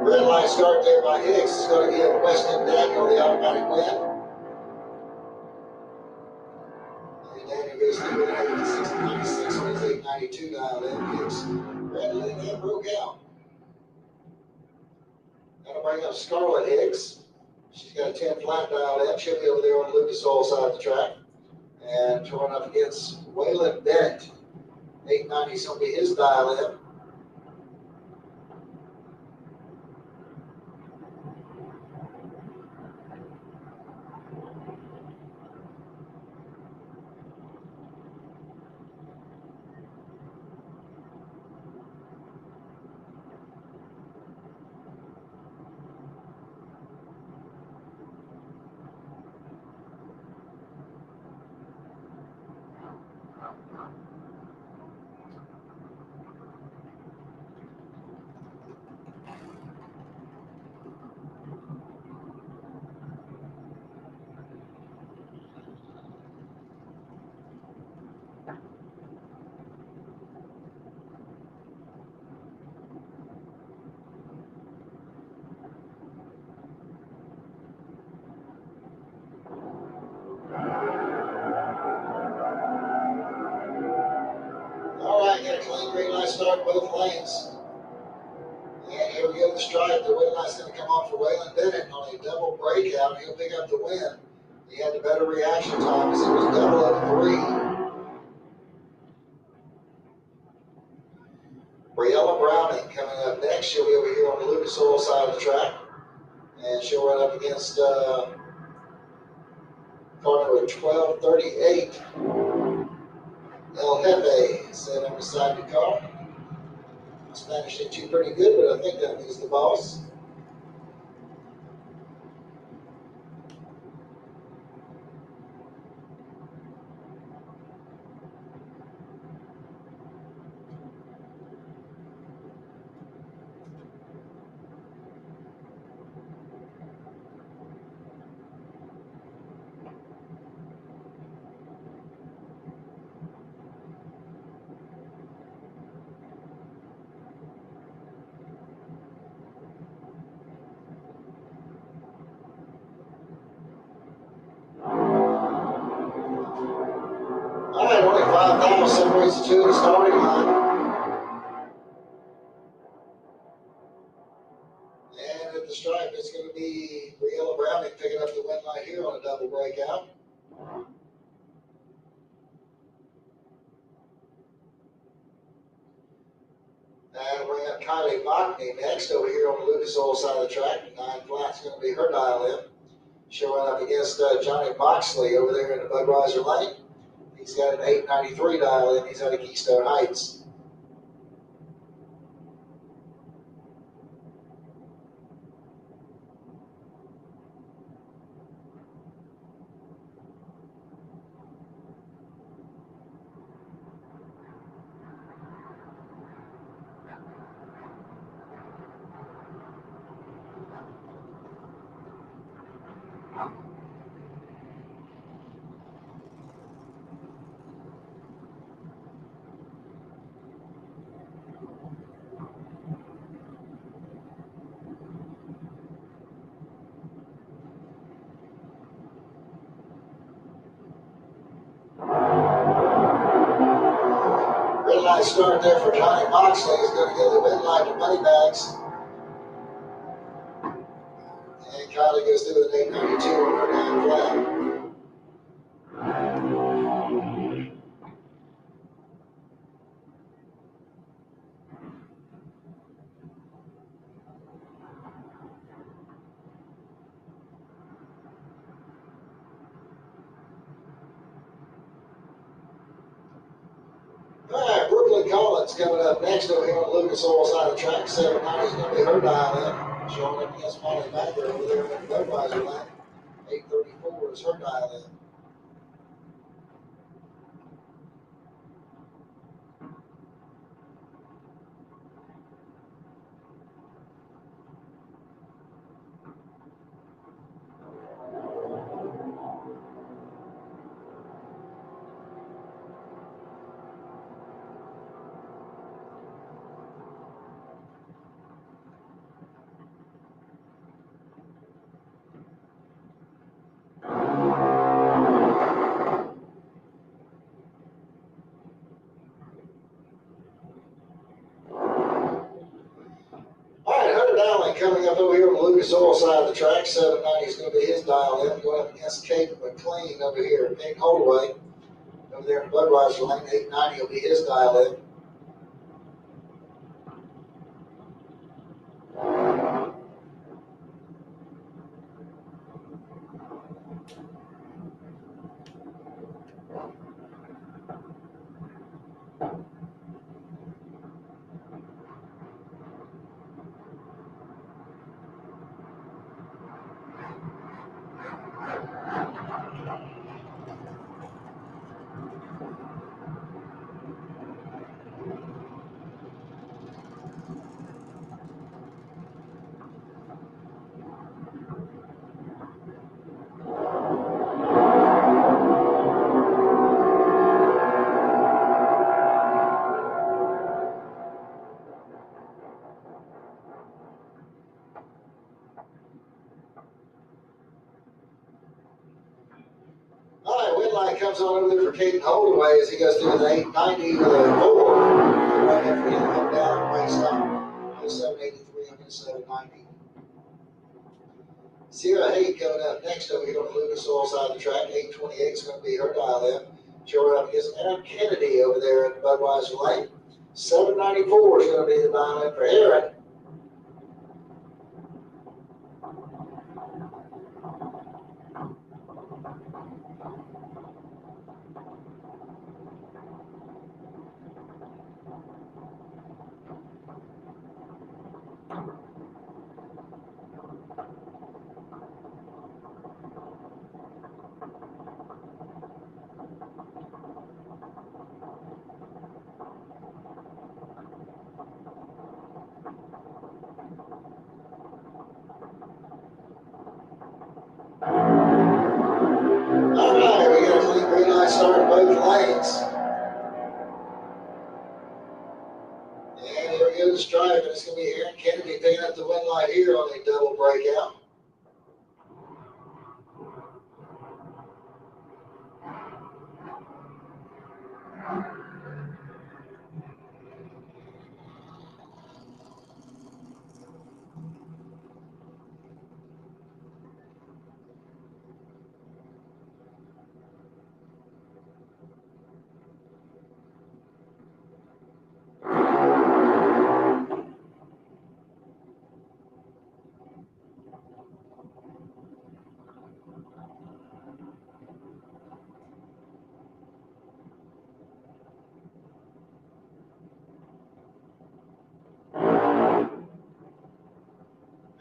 Red line start there by Hicks. It's going to give Weston Daniel the automatic win. And Daniel goes through at 86.96 when he's 892 dialed in. Hicks red lane and broke out. That'll bring up Scarlett Hicks. She's got a 10 flat dialed in. She'll be over there on the Lucas Oil side of the track. And throwing up against Waylon Bennett. 890 is going to be his dial in. All right, got a clean green light start both lanes. And here we go to the stripe. The win light's going to come off for Waylon Bennett on a double breakout. He'll pick up the win. He had the better reaction time as it was double of 3. Briella Browning coming up next. She'll be over here on the Lucas Oil side of the track. And she'll run up against car number 1238. El Jefe set up beside the car. Spanish ain't too pretty good, but I think that means the boss. All right, only 5,000 separates the two at the starting line. And at the stripe, it's going to be Briella Browning picking up the win light here on a double breakout. And we're going to Kylie Mockney next over here on the Lucas Oil side of the track. 9 flat's going to be her dial in. She'll run up against Johnny Moxley over there in the Budweiser lane. He's got an 893 dial in. He's out of Keystone Heights. Red light start there for Johnny Moxley. He's going to get the red light to money bags. And Kylie goes through with an 892 on her 9 flat. All right, Brooklyn Collins coming up next over here on the Lucas Oil side of the track. 790 is going to be her dial in. Showing up against Molly Backer over there in the Budweiser lane. 834 is her dial in. Coming up over here on the Lucas Oil side of the track, 790 is going to be his dial in. Going up against Kate McLean over here, Pink Holdaway. over there in Budweiser lane. 890 will be his dial in. All right, win line comes on over there for Caden Holdaway as he goes through the 890 with a 4. Right after him, come down, right stop. 783 up to 790. Sierra Hay coming up next over here on the Lucas Oil side of the track. 828 is going to be her dial in. Showing up against Aaron Kennedy over there at Budweiser Lane. 794 is going to be the dial in for Aaron. All right, we got a clean green light start in both lanes. And here we go to stripe, and it's going to be Aaron Kennedy picking up the win light here on a double breakout.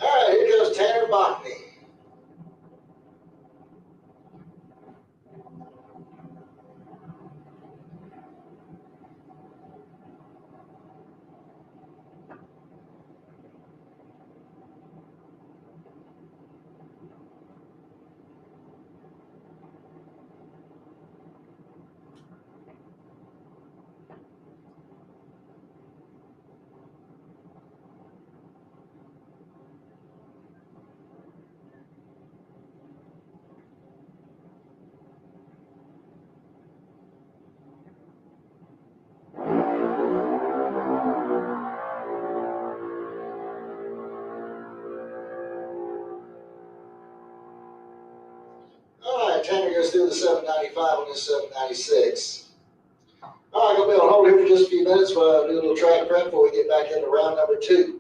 All right, here goes Tanner Botany. All right, Tanner goes through the 795 on this 796. All right, going to be on hold here for just a few minutes while I do a little track prep before we get back into round number 2.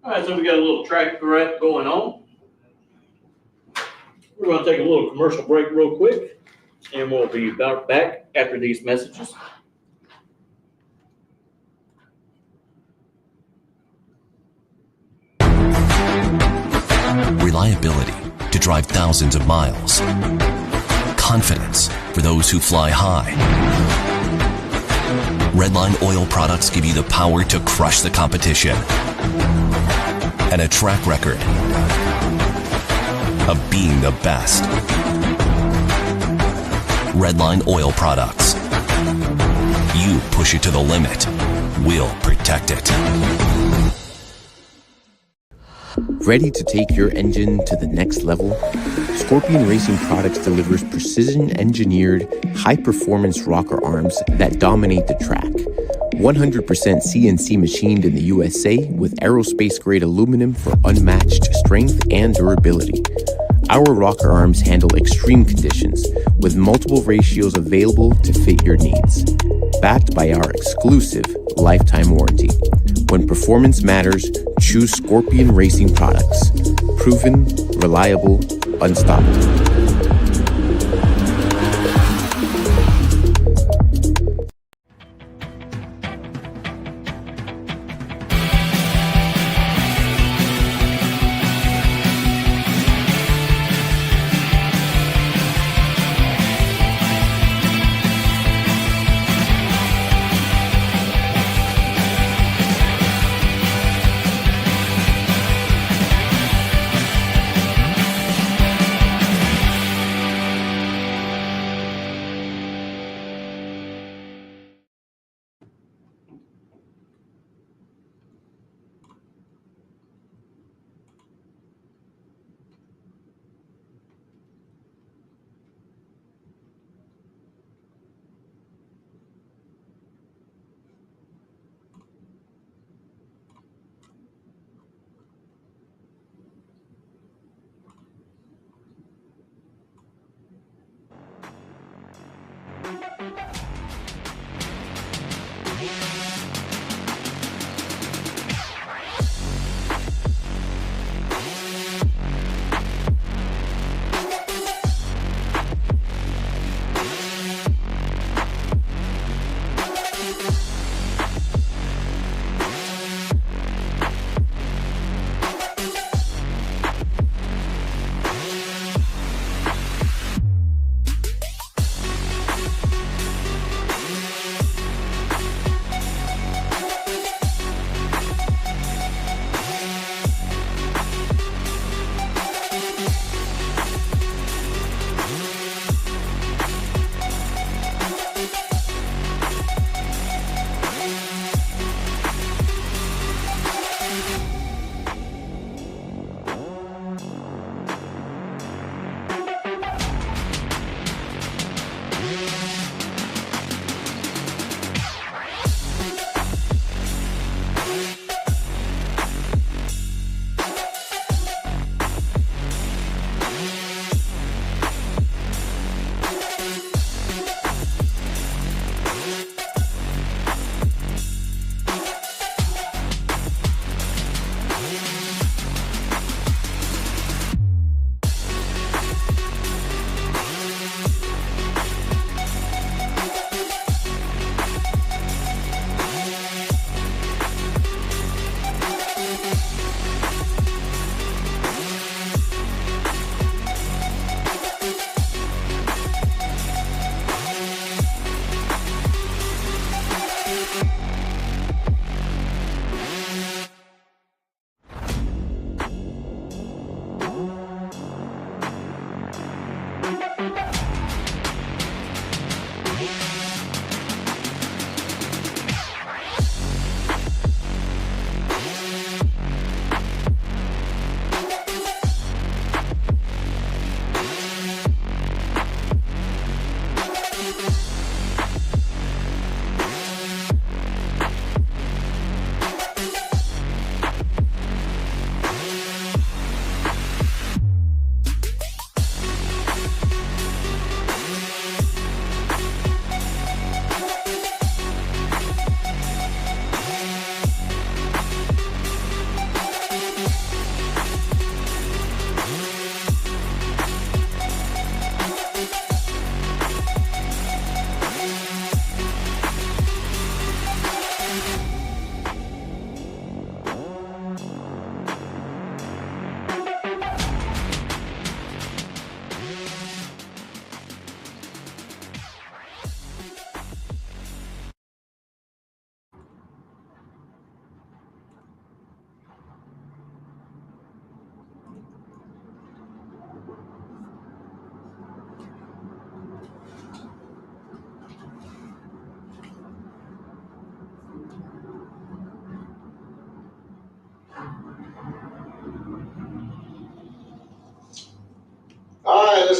All right, so we got a little track prep going on. We're going to take a little commercial break real quick, and we'll be back after these messages. Reliability to drive thousands of miles. Confidence for those who fly high. Redline oil products give you the power to crush the competition. And a track record of being the best. Redline oil products. You push it to the limit, we'll protect it. Ready to take your engine to the next level? Scorpion Racing Products delivers precision-engineered, high-performance rocker arms that dominate the track. 100% CNC machined in the USA with aerospace-grade aluminum for unmatched strength and durability. Our rocker arms handle extreme conditions with multiple ratios available to fit your needs. Backed by our exclusive lifetime warranty. When performance matters, choose Scorpion Racing Products. Proven, reliable, unstoppable.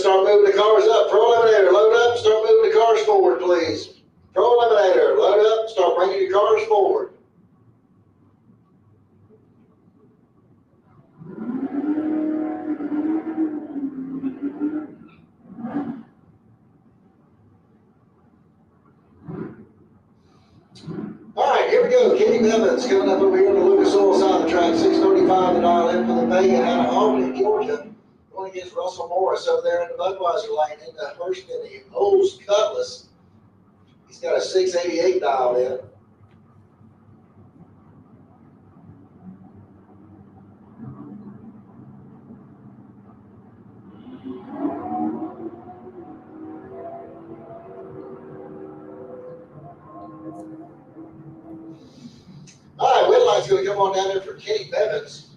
start moving the cars up. Pro Eliminator, load up, start moving the cars forward, please. Pro Eliminator, load up, start bringing your cars forward. All right, here we go. Kenny Evans coming up over here on the Lucas Oil side of the track. 6:35 to dial in for the Vega out of Albany, Georgia. Going against Russell Morris over there in the Budweiser lane in the first in the Olds Cutlass. He's got a 688 dialed in. All right, red light's going to come on down there for Kenny Bevins.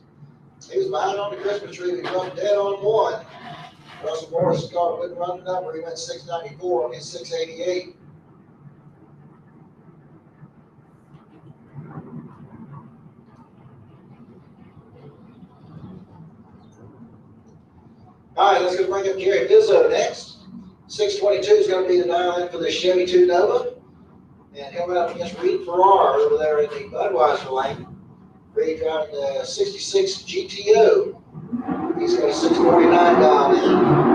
He was behind on the Christmas tree. He run dead on one. Russell Morris' car wouldn't run the number. He went 694 on his 688. All right, let's go bring up Gary Bizzo next. 622 is going to be the dial in for the Chevy 2 Nova. And he'll run up against Reed Farrar over there in the Budweiser lane. Reed driving the 66 GTO. He's got a 649 dial in.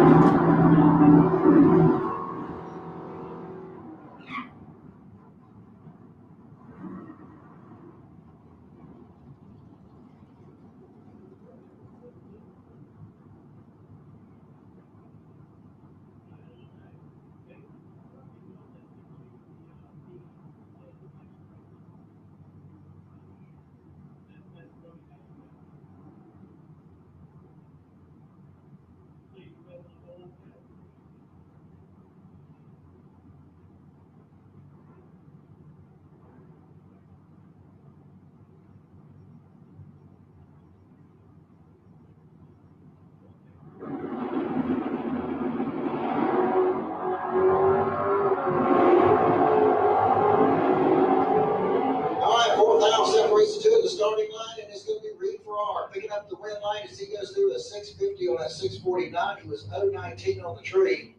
Separates the two at the starting line, and it's going to be Reed Farrar picking up the win line as he goes through a 650 on that 649. He was 019 on the tree,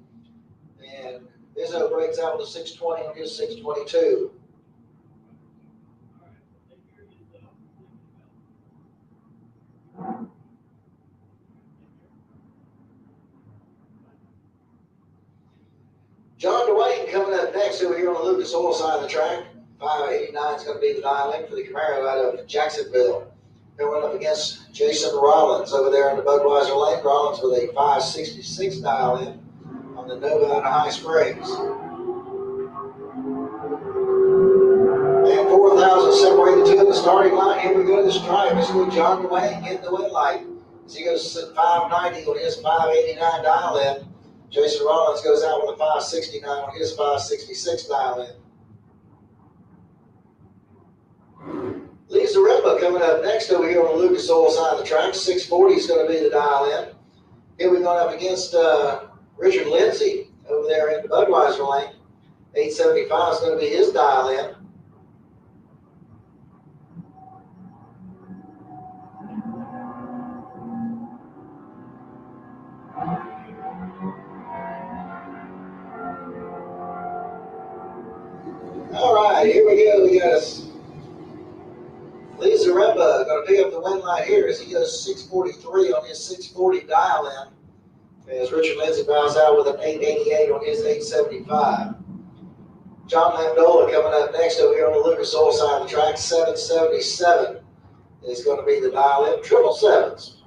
and Bizzo breaks out with a 620 on his 622. John Dwayne coming up next over here on the Lucas Oil side of the track. 589 is going to be the dial in for the Camaro out of Jacksonville. Going up against Jason Rollins over there in the Budweiser lane. Rollins with a 566 dial in on the Nova out of High Springs. And 4,000 separated two in the starting line. Here we go to the stripe. This is John Dwayne getting the win light as he goes to 590 on his 589 dial in. Jason Rollins goes out with a 569 on his 566 dial in. Lisa Remba coming up next over here on the Lucas Oil side of the track. 640 is going to be the dial in. Here we're going up against Richard Lindsay over there in the Budweiser lane. 875 is going to be his dial in. All right, here we go. We got us. Lisa Remba going to pick up the win line here as he goes 643 on his 640 dial in. As Richard Lindsay bows out with an 888 on his 875. John Landola coming up next over here on the Lucas Oil side of the track. 777 is going to be the dial in. 777s.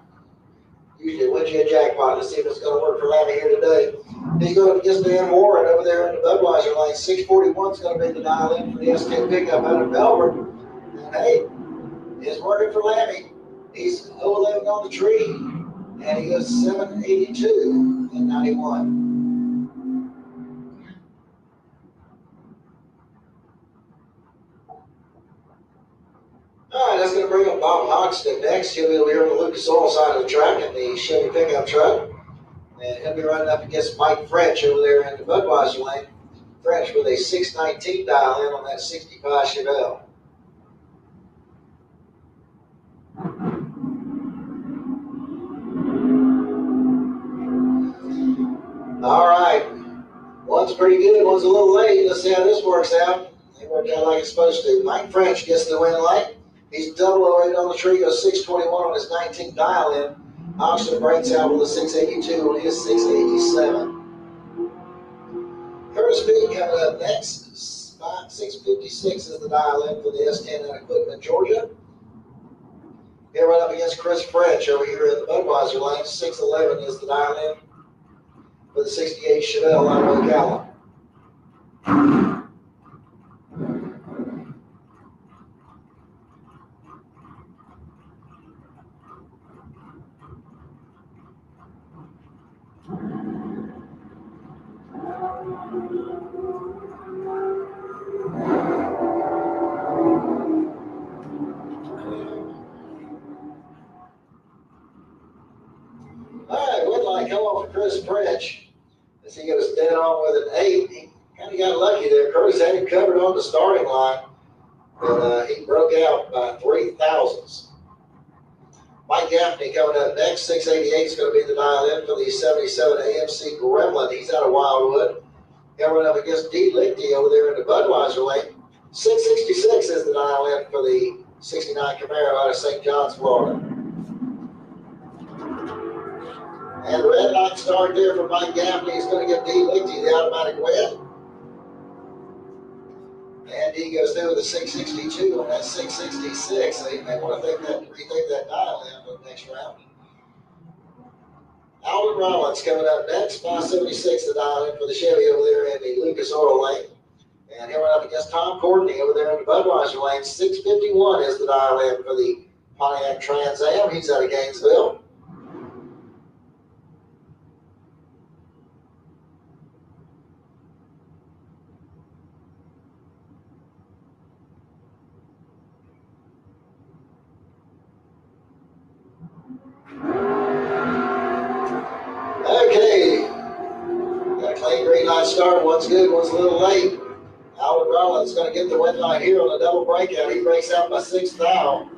Usually wins you a jackpot. Let's see if it's going to work for Lammy here today. He's going up against Dan Warren over there in the Budweiser lane. 641 is going to be the dial in for the SK pickup out of Melbourne. And hey, it's working for Lammy. He's 011 on the tree, and he goes 782 and 91. All right, that's going to bring up Bob Hoxton next. He'll be over here on the Lucas Oil side of the track in the Chevy pickup truck. And he'll be running up against Mike French over there in the Budweiser lane. French with a 619 dial in on that 65 Chevelle. All right. One's pretty good, one's a little late. Let's see how this works out. They worked out like it's supposed to. Mike French gets the win late. He's double 08 on the tree, goes 621 on his 19th dial in. Oxford breaks out with a 682 on his 687. Curtis Speed coming up next. 656 is the dial in for the S10 out of Equipment, Georgia. Here right up against Chris French over here in the Budweiser lane. 611 is the dial in for the 68 Chevelle out of Ocala. All right, red light come off for Chris French as he goes dead on with an 8. He kind of got lucky there. Curtis had him covered on the starting line, but he broke out by 3 thousandths. Mike Gaffney coming up next. 688 is going to be the dial in for the 77 AMC Gremlin. He's out of Wildwood. Going up against D. Lichty over there in the Budweiser lane. 666 is the dial in for the 69 Camaro out of St. John's, Florida. And the red light start there for Mike Gaffney. He's going to give D. Lichty the automatic win. And he goes through with a 662 on that 666. So you may want to rethink that dial in for the next round. Alden Rollins coming up next. 576 the dial in for the Chevy over there in the Lucas Oil lane. And here we're up against Tom Courtney over there in the Budweiser lane. 651 is the dial in for the Pontiac Trans Am. He's out of Gainesville. Okay, got a clean green light start. One's good, one's a little late. Alden Rollins going to get the win line here on a double breakout. He breaks out by 6 thou.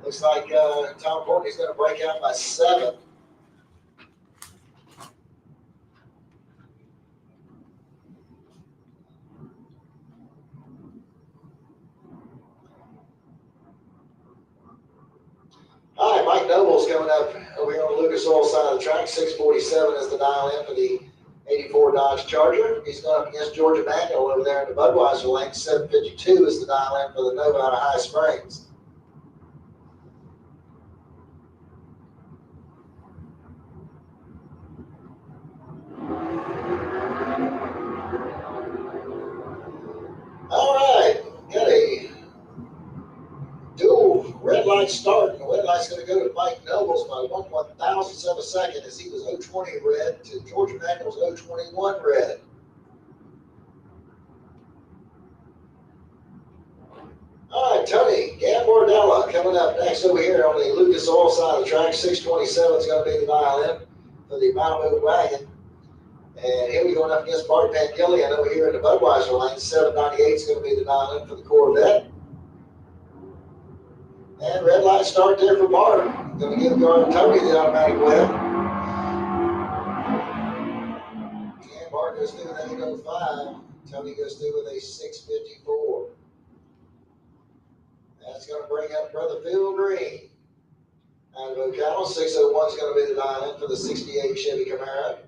Looks like Tom Courtney's going to break out by 7. All right, Mike Noble's coming up over here on the Lucas Oil side of the track. 647 is the dial in for the 84 Dodge Charger. He's going up against Georgia Manuel over there in the Budweiser lane. 752 is the dial in for the Nova out of High Springs. All right, got a dual red light start, and the red light's going to go to Mike Nobles by 1/1000th of a second as he was 020 red to Georgia Manuel's 021 red. All right, Tony Gambardella coming up next over here on the Lucas Oil side of the track. 627 is going to be the dial in for the Malibu wagon. And here we're going up against Bart Pangillian over here in the Budweiser lane. 798 is going to be the dial in for the Corvette. And red light start there for Bart. Going to give Tony the automatic win. And Bart goes through with an 805. Tony goes through with a 654. That's going to bring up Brother Phil Green out of Ocala. 601 is going to be the dial in for the 68 Chevy Camaro.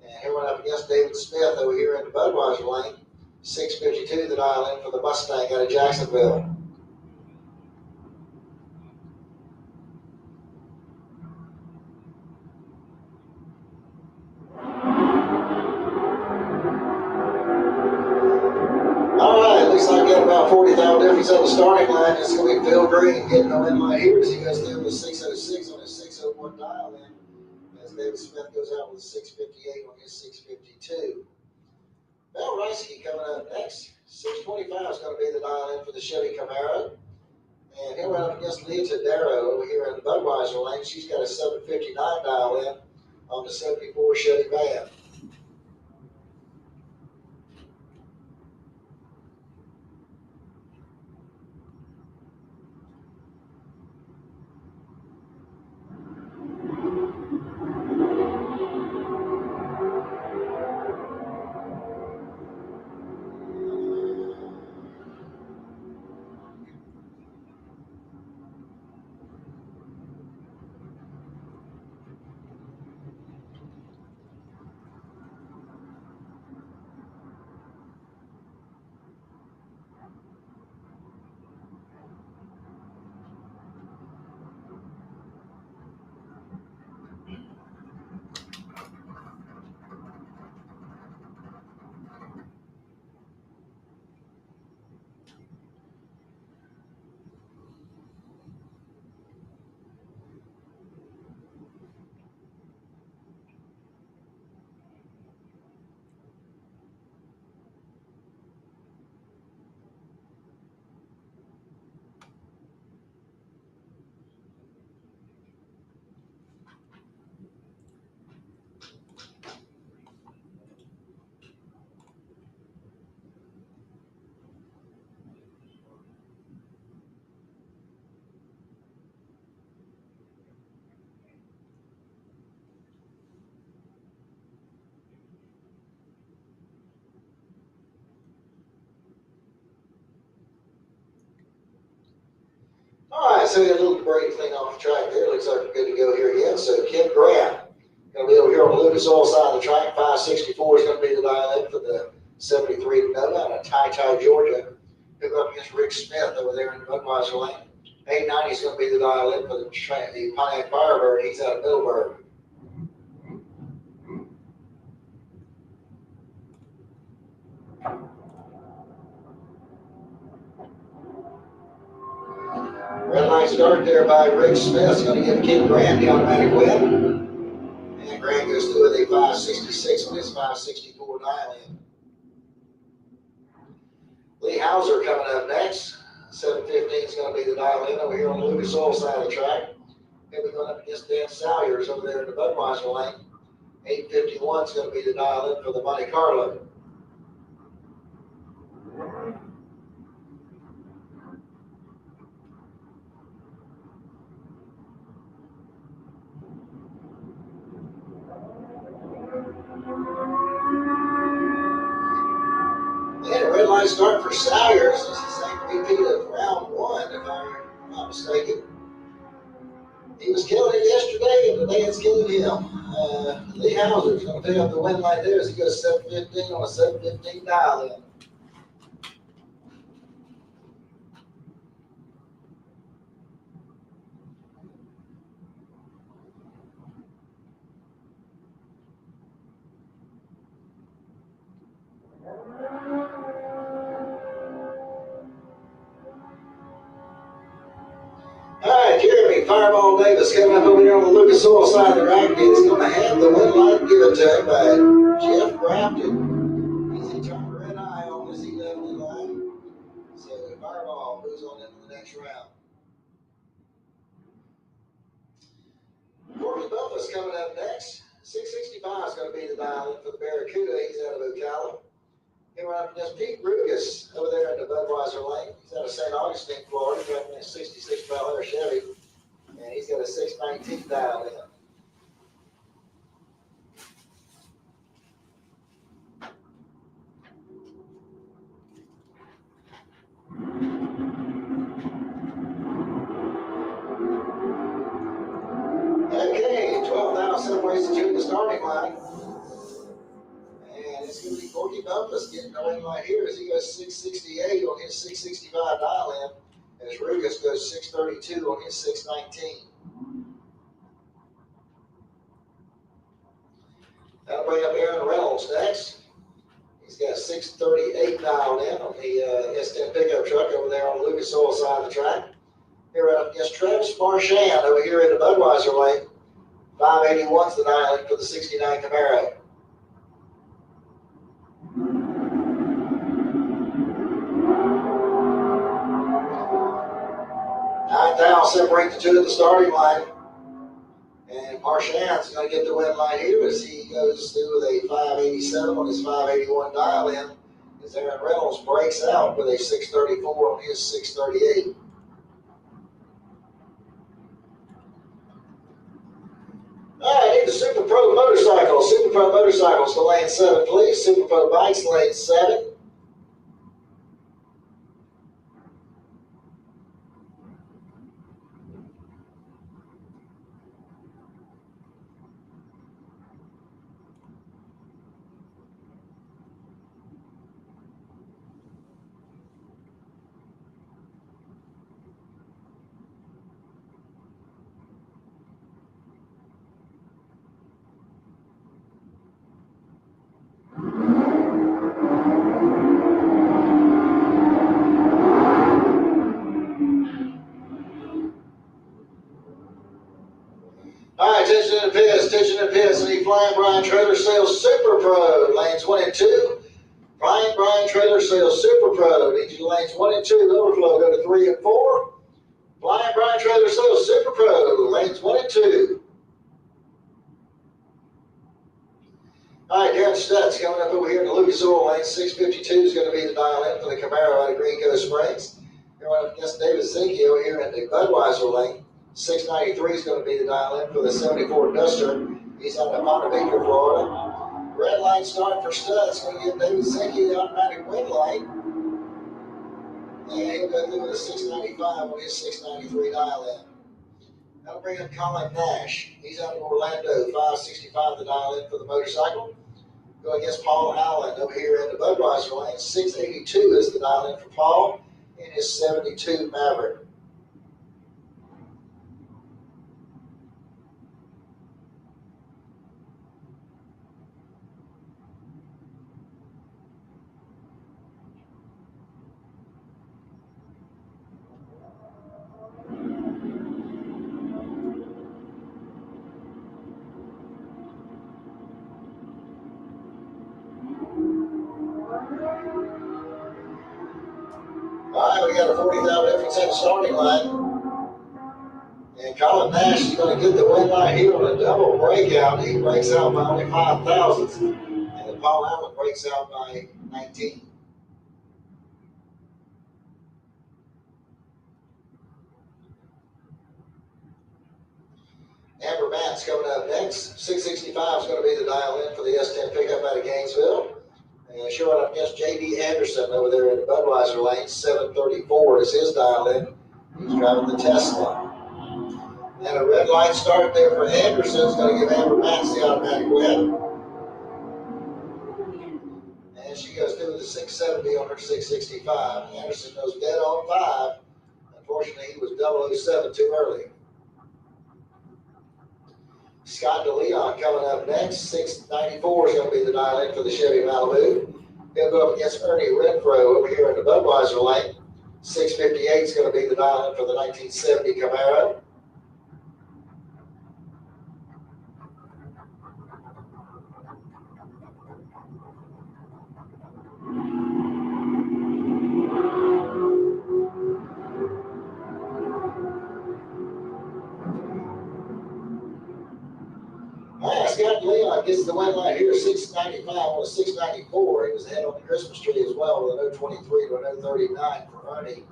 And here we're up against David Smith over here in the Budweiser lane. 652 the dial in for the Mustang out of Jacksonville. Looks like got about 40,000 difference on the starting line. It's going to be Phil Green getting the win line here as he goes through with 606 on his 601 dial in. As David Smith goes out with 658 on his 652. Mel Reisky coming up next. 625 is going to be the dial in for the Chevy Camaro. And here we're up against Leah Tadero over here in the Budweiser lane. She's got a 759 dial in on the 74 Chevy van. so we had a little debris thing off the track there. Looks like we're good to go here again. So Kim Grant, going to be over here on the Lucas Oil side of the track. 564 is going to be the dial-in for the 73 to Nova out of Ty, Georgia. Pick up against Rick Smith over there in the Budweiser lane. 890 is going to be the dial-in for the Pontiac Firebird. He's out of Middleburg. Red line start there by Rick Smith. Going to give Kim Grant the automatic win. And Grant goes through with a 566 on his 564 dial-in. Lee Hauser coming up next. 715 is going to be the dial-in over here on the Lucas Oil side of the track. He'll be going up against Dan Salyers over there in the Budweiser lane. 851 is going to be the dial-in for the Monte Carlo. And a red line start for Salyers. This is the same repeat of round one, if I'm not mistaken. He was killing it yesterday, and today it's killing him. Lee Hauser is going to pick up the win right there as he goes 715 on a 715 dial-in. All right, Jeremy Fireball Davis coming up over here on the Lucas Oil side of the rack. He's going to have the win light given to him by Jeff Grafton. As he turned a red eye on as he left the line. So Fireball moves on into the next round. Corky Buffus coming up next. 665 is going to be the dial-in for the Barracuda. He's out of Ocala. He went up against Pete Rugas over there in the Budweiser lane. He's out of St. Augustine, Florida. He's got a 66 mile Chevy, and he's got a 619 dial in. Okay, 12 now separates the two in the starting line. And it's going to be Corky Bumpus getting going right here as he goes 668 on his 665 dial-in, as Rugas goes 632 on his 619. That'll bring up Aaron Reynolds next. He's got 638 dialed in on the S10 pickup truck over there on the Lucas Oil side of the track. Here right up against Travis Marchand over here in the Budweiser lane. 581's the dial-in for the 69 Camaro. 9,000 separate the two at the starting line. And Marchand's going to get the win line here as he goes through with a 587 on his 581 dial-in. As Aaron Reynolds breaks out with a 634 on his 638. All right, I need the Super Pro motorcycle. Super Pro motorcycles to lane 7, please. Super Pro bikes, lane 7. Attention to pits, and Flying Brian Trailer Sales Super Pro, lanes 1 and 2. Flying Brian Trailer Sales Super Pro, need you to lanes 1 and 2, overflow, go to 3 and 4. Flying Brian Trailer Sales Super Pro, lanes 1 and 2. All right, Darren Stutz coming up over here in the Lucas Oil lane. 652 is going to be the dial-in for the Camaro out of Green Coast Springs. Going up against David Zinke over here in the Budweiser lane. 693 is going to be the dial-in for the 74 Duster. He's out of Ponte Vedra, Florida. Red line start for Stutz. Going to give David Zinke the automatic win light. And he'll go through with a 695 on his 693 dial in. That'll bring up Colin Nash. He's out of Orlando, 565 the dial in for the motorcycle. Go against Paul Allen over here in the Budweiser lane. 682 is the dial in for Paul in his 72 Maverick. All right, we got a 40,000 difference at the starting line. And Colin Nash is going to get the win right here on a double breakout. He breaks out by only 5 thousandths. And then Paul Allen breaks out by 19. Amber Matt's coming up next. 665 is going to be the dial in for the S10 pickup out of Gainesville. And showing up against J.D. Anderson over there in the Budweiser lane. 734 is his dial in. He's driving the Tesla. And a red light start there for Anderson is going to give Amber Matz the automatic win. And she goes through with a 670 on her 665. Anderson goes dead on 5. Unfortunately, he was 007 too early. Scott DeLeon coming up next. 694 is going to be the dial in for the Chevy Malibu. He'll go up against Ernie Renfro over here in the Budweiser lane. 658 is going to be the dial in for the 1970 Camaro. Scott Leon gets the win right here, 695 on a 694. He was ahead on the Christmas tree as well with an 023 to an 039 for Ernie.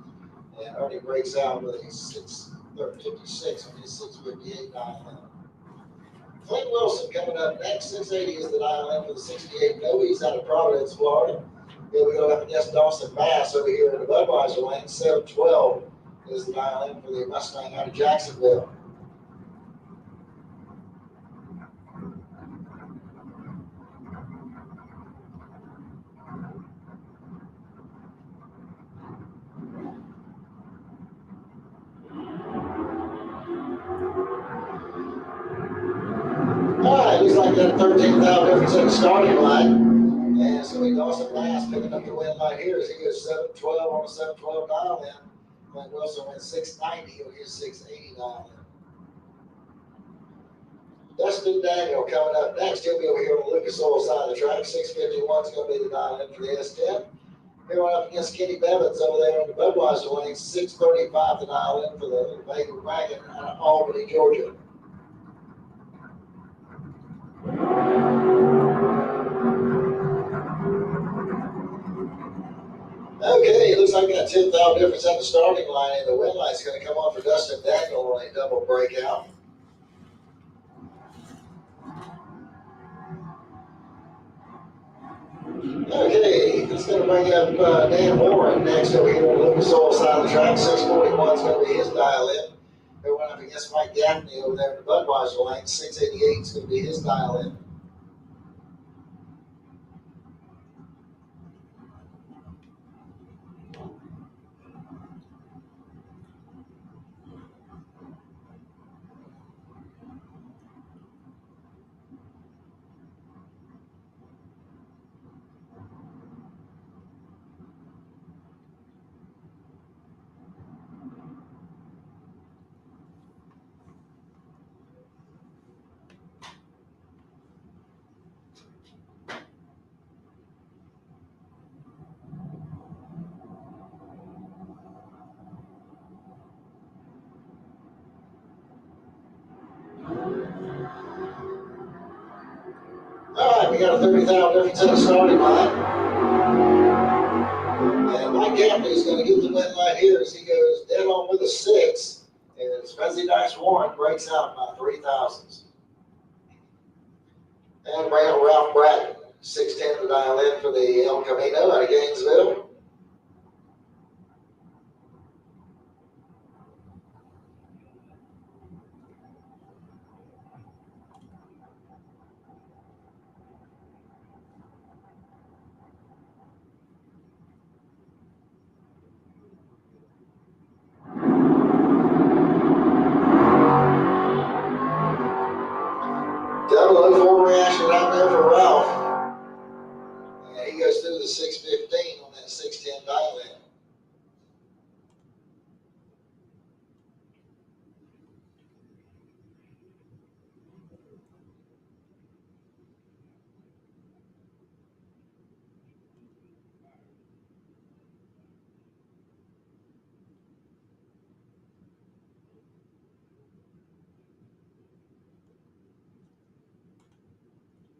And Ernie breaks out with a 656 on his 658 dial in. Clint Wilson coming up next. 680 is the dial in for the 68 No. He's out of Providence, Florida. Here we go up against Dawson Bass over here in the Budweiser lane. 712 is the dial in for the Mustang out of Jacksonville. All right, looks like that 13,000 difference in the starting line. And it's going to be Dawson Bass picking up the win right here as he goes 712 on a 712 dial in. Clint Wilson went 690 on his 680 dial in. Dustin Daniel coming up next. He'll be over here on the Lucas Oil side of the track. 651 is going to be the dial in for the S10. Here we're up against Kenny Bevins over there on the Budweiser lane. 635 the dial in for the Vega Wagon out of Albany, Georgia. Okay, it looks like that 10,000 difference at the starting line, and the win light's going to come on for Dustin Daniel on a double breakout. Okay, it's going to bring up Dan Warren next over here on the Lucas Oil side of the track. 641 is going to be his dial in. They're going up against Mike Gaffney over there in the Budweiser lane. 688 is going to be his dial in. All right, we got a 30,000 difference in the starting line. And Mike Gaffney's going to get the win right here as he goes dead on with a 6. And Spency Dice Warren breaks out by 3 thousandths. And Ralph Bratton, 610 to dial in for the El Camino out of Gainesville.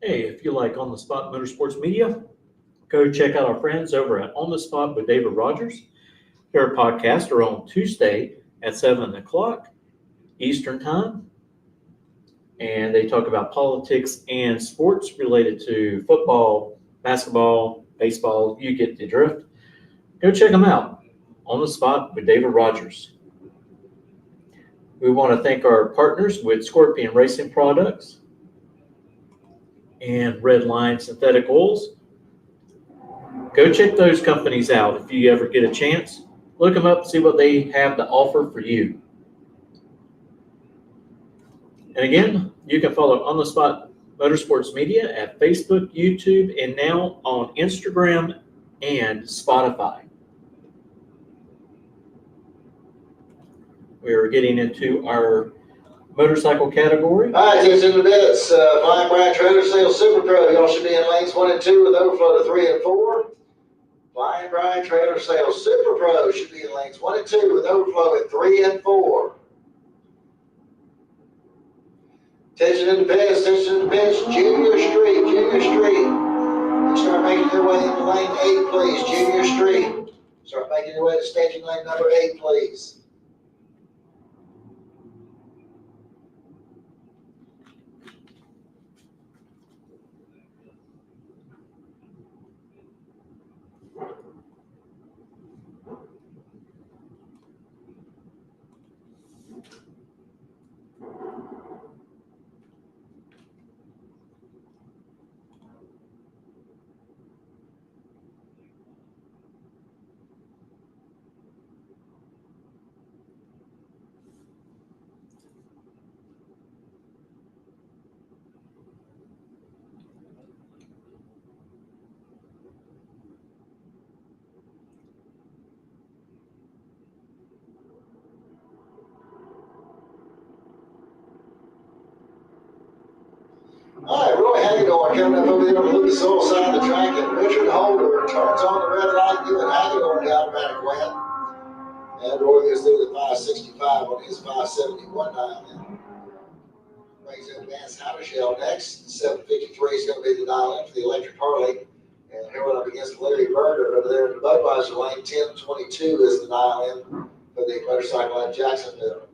Hey, if you like On the Spot Motorsports Media, go check out our friends over at On the Spot with David Rogers. Their podcasts are on Tuesday at 7 o'clock Eastern Time, and they talk about politics and sports related to football, basketball, baseball. You get the drift. Go check them out. On the Spot with David Rogers. We want to thank our partners with Scorpion Racing Products and Red Line Synthetic Oils. Go check those companies out if you ever get a chance. Look them up, see what they have to offer for you. And again, you can follow On the Spot Motorsports Media at Facebook, YouTube, and now on Instagram and Spotify. We're getting into our motorcycle category. All right, it's in the minutes. Flying Brian Trailer Sales Super Pro. Y'all should be in lanes 1 and 2 with overflow to 3 and 4. Flying Brian Trailer Sales Super Pro should be in lanes 1 and 2 with overflow at 3 and 4. Attention in the pits, attention in the pits. Junior Street. You start making your way into lane 8, please. Junior Street. Start making your way to staging lane number 8, please. All right, Roy Hagedorn coming up over there on the Lucas Oil side of the track, and Richard Holder turns on the red light, giving Hagedorn the automatic win. And Roy goes through the 565 on his 571 dial in. Brings in Vance Havershell next. 753 is going to be the dial in for the electric Harley. And here we're up against Larry Berger over there in the Budweiser lane. 1022 is the dial in for the motorcycle at Jacksonville.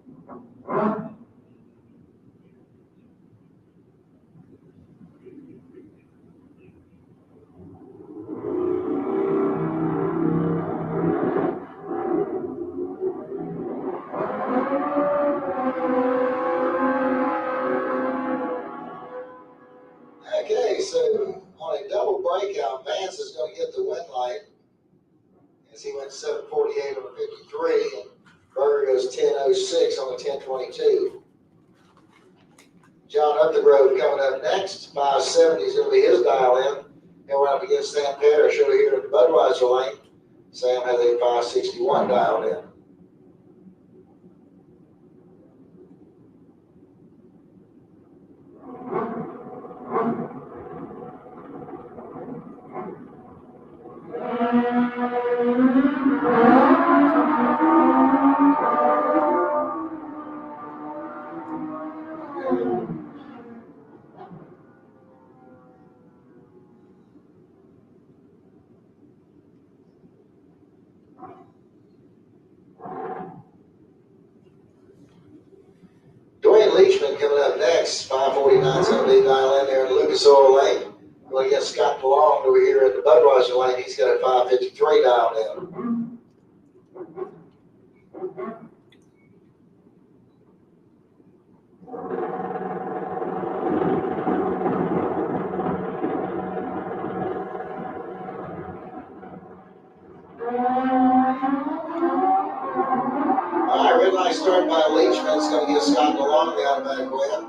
Okay, so on a double breakout, Vance is going to get the win light as he went 748 on the 53, and Berger goes 1006 on the 1022. John Upthegrove coming up next. 570 is going to be his dial in. And we're up against Sam Parrish over here in the Budweiser lane. Sam has a 561 dialed in. Dwayne Leachman coming up next. 549 is going to be dialed in there in Lucas Oil Lane. Going against Scott DeLong over here at the Budweiser lane. He's got a 553 dialed in. All right, red light start by Leachman. It's going to get Scott DeLong the automatic win.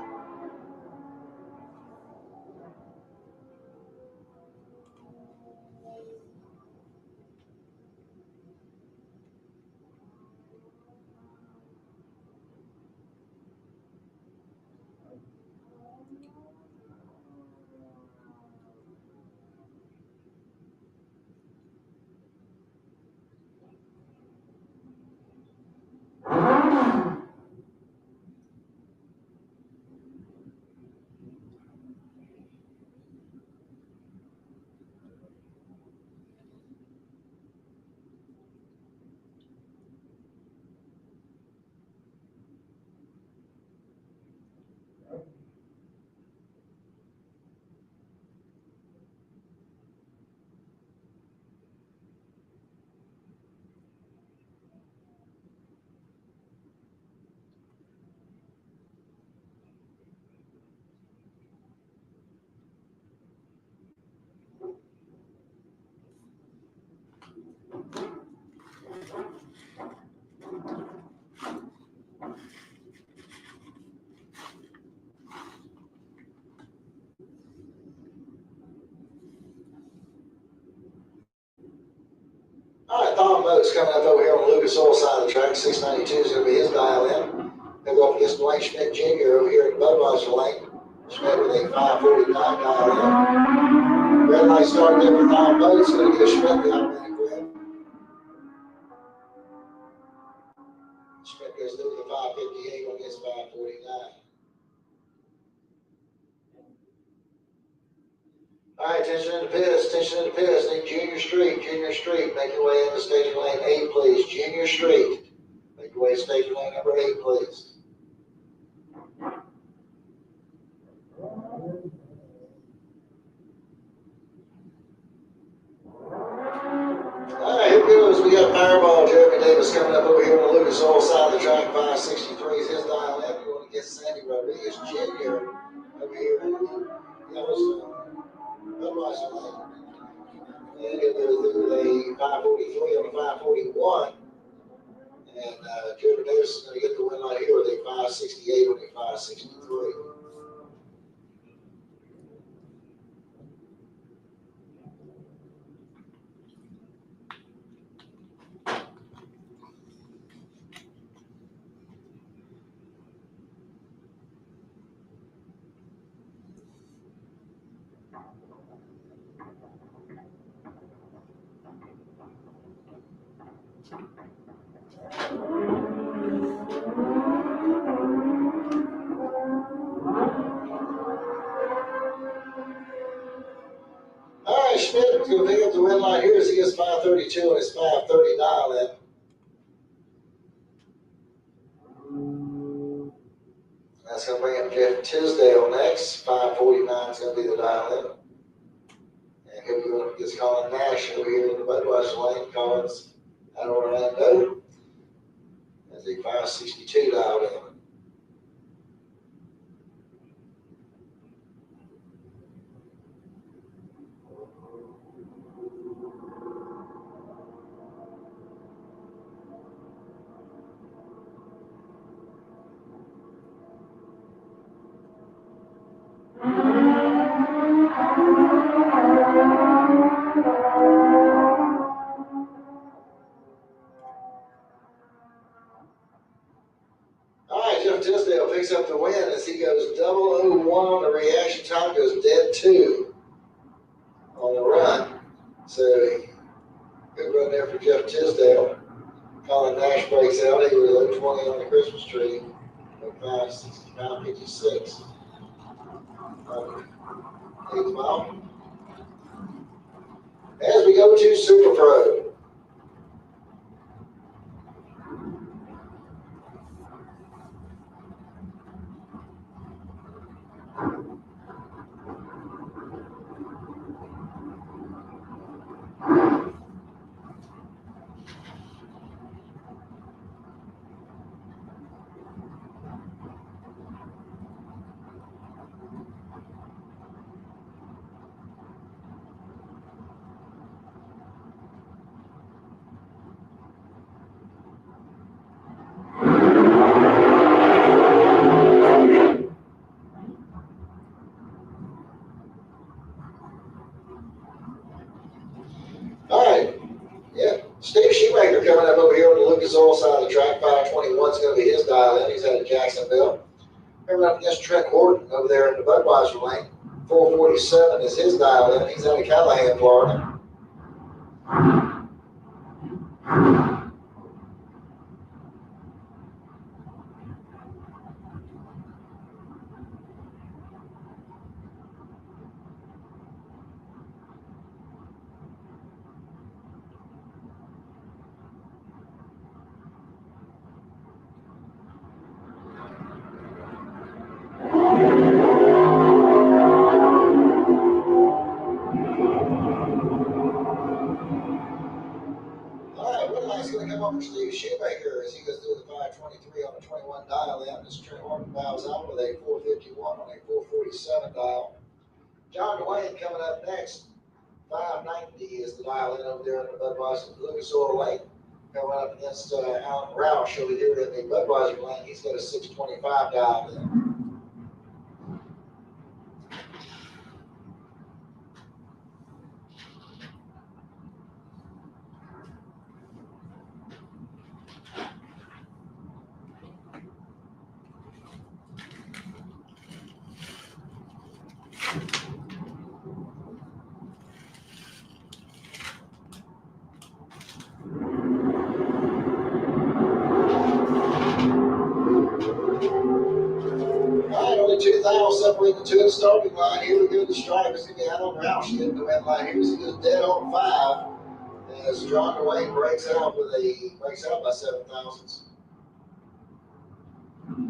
Tom Moats coming up over here on the Lucas Oil side of the track. 692 is going to be his dial in. He'll go up against Dwayne Schmidt Jr. over here in Budweiser lane. Schmidt with a 549 dial in. Red light started there for Tom Moats. Going to give Schmidt the automatic win. Schmidt goes through the 558 on his 549. All right, attention in the pits, Need Junior Street, make your way into station lane 8, please. Junior Street, make your way to station lane number 8, please. All right, here goes. We got Fireball Jeremy Davis coming up over here on the Lucas Oil side of the track. 563 is his dial in. You want to get Sandy Rodriguez Jr. over here in Yellowstone. Budweiser lane. And he'll go through the 543 on the 541. And Jeremy Davis is going to get the win right here with a 568 on a 563. All right, Schmidt is going to pick up the win line here as he gets 532 and his 530 dial in. That's going to bring up Jeff Tisdale next. 549 is going to be the dial in. And he'll be going up against Colin Nash over here in the Budweiser lane. Colin's out of Orlando. That's a 562 dialed in. Tisdale picks up the win as he goes 001 on the reaction time, goes dead 2 on the run. So good run there for Jeff Tisdale. Colin Nash breaks out. He was 020 on the Christmas tree. 556. 8th mile. As we go to Super Pro. Coming up over here on the Lucas Oil side of the track. 521 is going to be his dial in. He's out of Jacksonville. Coming up against Trent Horton over there in the Budweiser lane. 447 is his dial in. He's out of Callahan, Florida. Steve Shoemaker as he goes through the 523 on a 21 dial in. As Trent Horton bows out with a 451 on a 447 dial. John Dwayne coming up next. 590 is the dial in over there in the Budweiser Lucas Oil lane. Coming up against Alan Roush over here in the Budweiser lane. He's got a 625 dial in. separating the two at the starting line. Here we go to the stripe. It's going to be out on Roush getting the red line. Here's he goes dead on 5. As John Dwayne breaks out by 7 thousandths.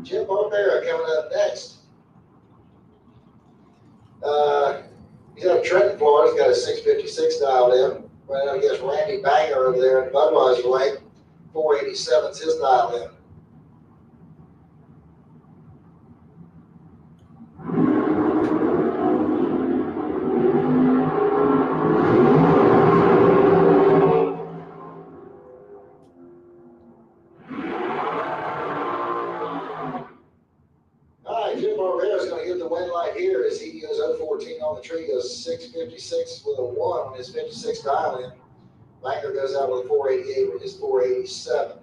Jim Barbera coming up next. He's out of Trenton, Florida. He's got a 656 dialed in. Right now against Randy Banger over there in Budweiser Lake. 487's his dial in. Jim Barbera's going to get the win light here as he goes 0-14 on the tree, goes 656 with a 1 on his 56 dial in. Banger goes out with a 488 with his 487.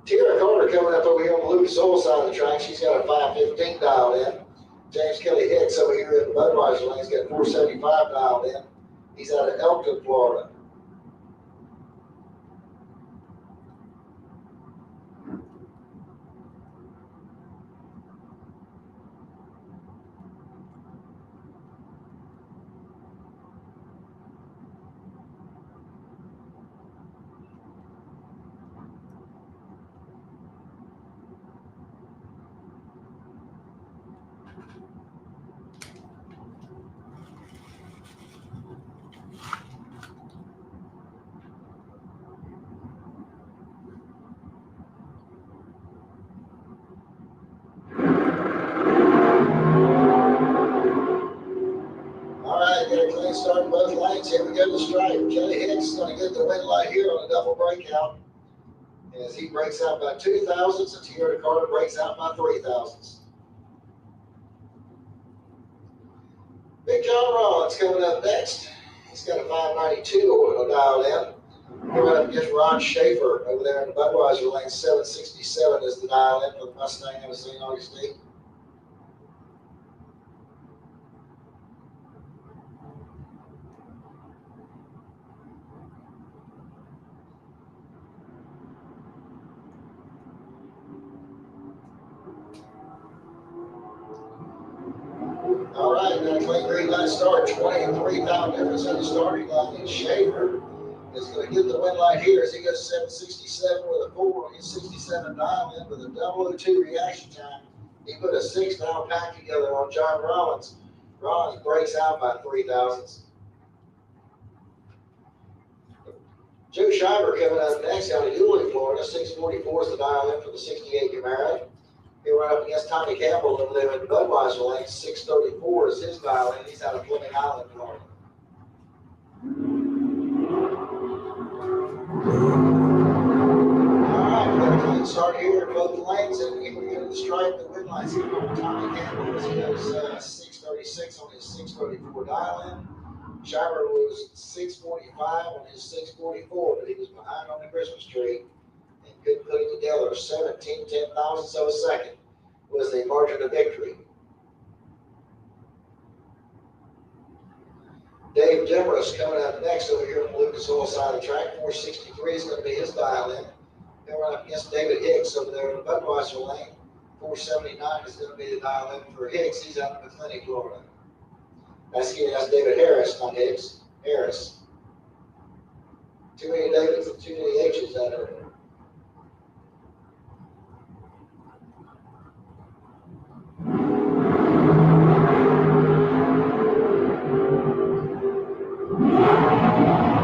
Tierra Carter coming up over here on the Lucas Oil side of the track. She's got a 515 dialed in. James Kelly Hicks over here in the Budweiser lane. He's got 475 dialed in. He's out of Elkton, Florida. Starting both lanes. Here we go to the stripe. Kelly Hicks is going to get the win light here on a double breakout as he breaks out by 2 thousandths and Tierra Carter breaks out by 3 thousandths. Big John Rollins coming up next. He's got a 592 dialed in. We're right up against Ron Schaefer over there in the Budweiser lane. 767 is the dial in for the Mustang out of St. Augustine. All right, now clean green light start, 23 pound difference in the starting line. And Schaefer is going to get the win light here as he goes 767 with a 4 on his 67 dial in with a 002 reaction time. He put a 6 pound pack together on John Rollins. Rollins breaks out by 3 thousandths. Joe Schreiber coming up next out of Yulee, Florida. 644 is the dial in for the 68 Camaro. Here right up against Tommy Campbell over there in the Budweiser lane. 634 is his dial in. He's out of Fleming Island, Florida. All right, we're going to clean start here in both lanes. And here we go to the stripe. The win lights here on Tommy Campbell as he goes 636 on his 634 dial in. Schreiber was 645 on his 644, but he was behind on the Christmas tree. Couldn't put it together. 17 ten-thousandths of a second was the margin of victory. Dave Demarest coming up next over here on the Lucas Oil side of the track. 463 is going to be his dial in. Then we're up against David Hicks over there in the Budweiser lane. 479 is going to be the dial in for Hicks. He's out in McClenny, Florida. That's David Harris, not Hicks. Harris. Too many Davids and too many H's out there.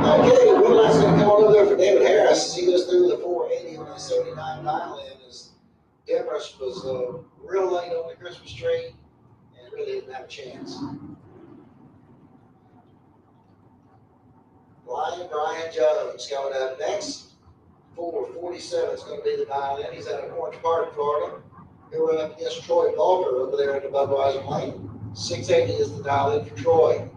Okay, the wheel light's going to come over there for David Harris as he goes through the 480 on the 79 dial in. As Demarest was real late on the Christmas tree and really didn't have a chance. Brian Jones coming up next. 447 is going to be the dial in. He's out of Orange Park, Florida. Here we're up against Troy Balker over there in the Budweiser lane. 680 is the dial in for Troy.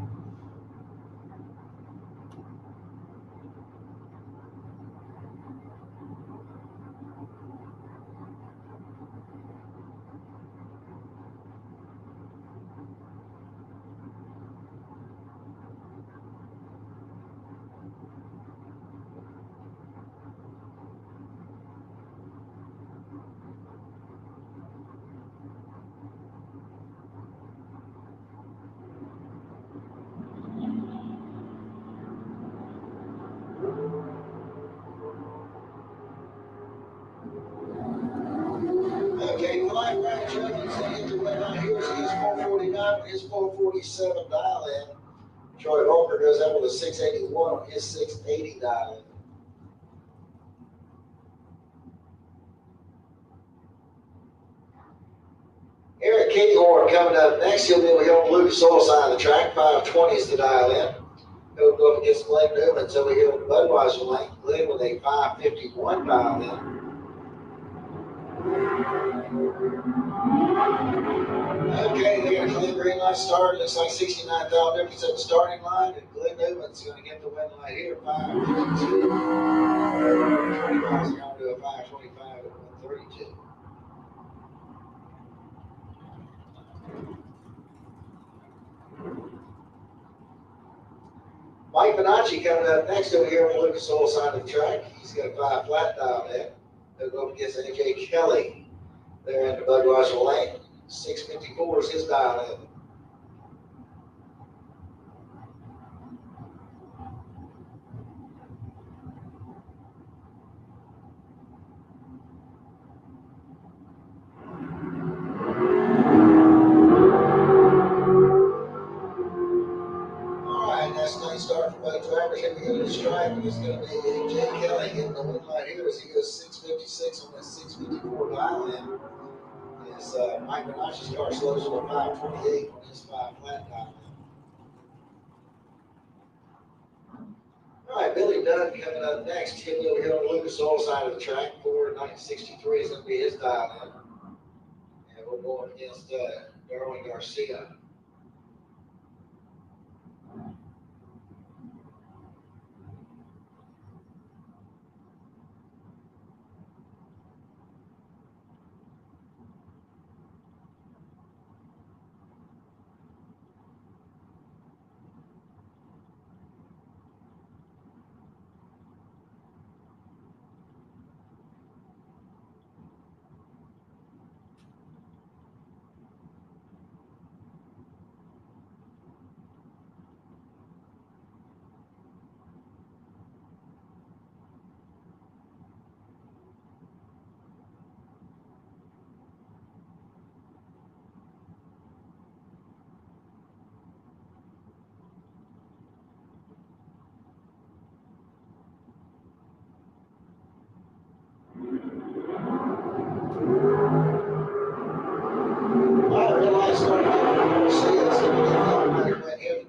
Chucky's going to hit the win right here. So he's 449 on his 447 dial in. Troy Volker goes out with a 681 on his 680 dial in. Eric Kinghorn coming up next. He'll be able to go on Lucas Oil side of the track. 520 is the dial in. He'll go up against Glenn Newman's over here in the Budweiser lane. Glenn with a 551 dial in. Okay, there, clean green light start. Looks like 69,000 difference at the starting line. And Glenn Newman's going to get the win light here. 552. 20 miles an hour to a 525 at 132. Mike Bonacci coming up next over here on the Lucas Oil side of the track. He's got a 5 flat dial in. He'll go up against AJ Kelly there in the Budweiser lane. 654 is his dial in. Start for both drivers. Here we go to the stripe, and it's going to be AJ Kelly getting the win light here as he goes 656 on that 654 dial in. As Mike Bonacci's car slows to a 528 on his 5 flat dial in. All right, Billy Dunn coming up next. He'll be over here on the Lucas Oil side of the track. 4,963 is going to be his dial in. And we're going against Darwin Garcia.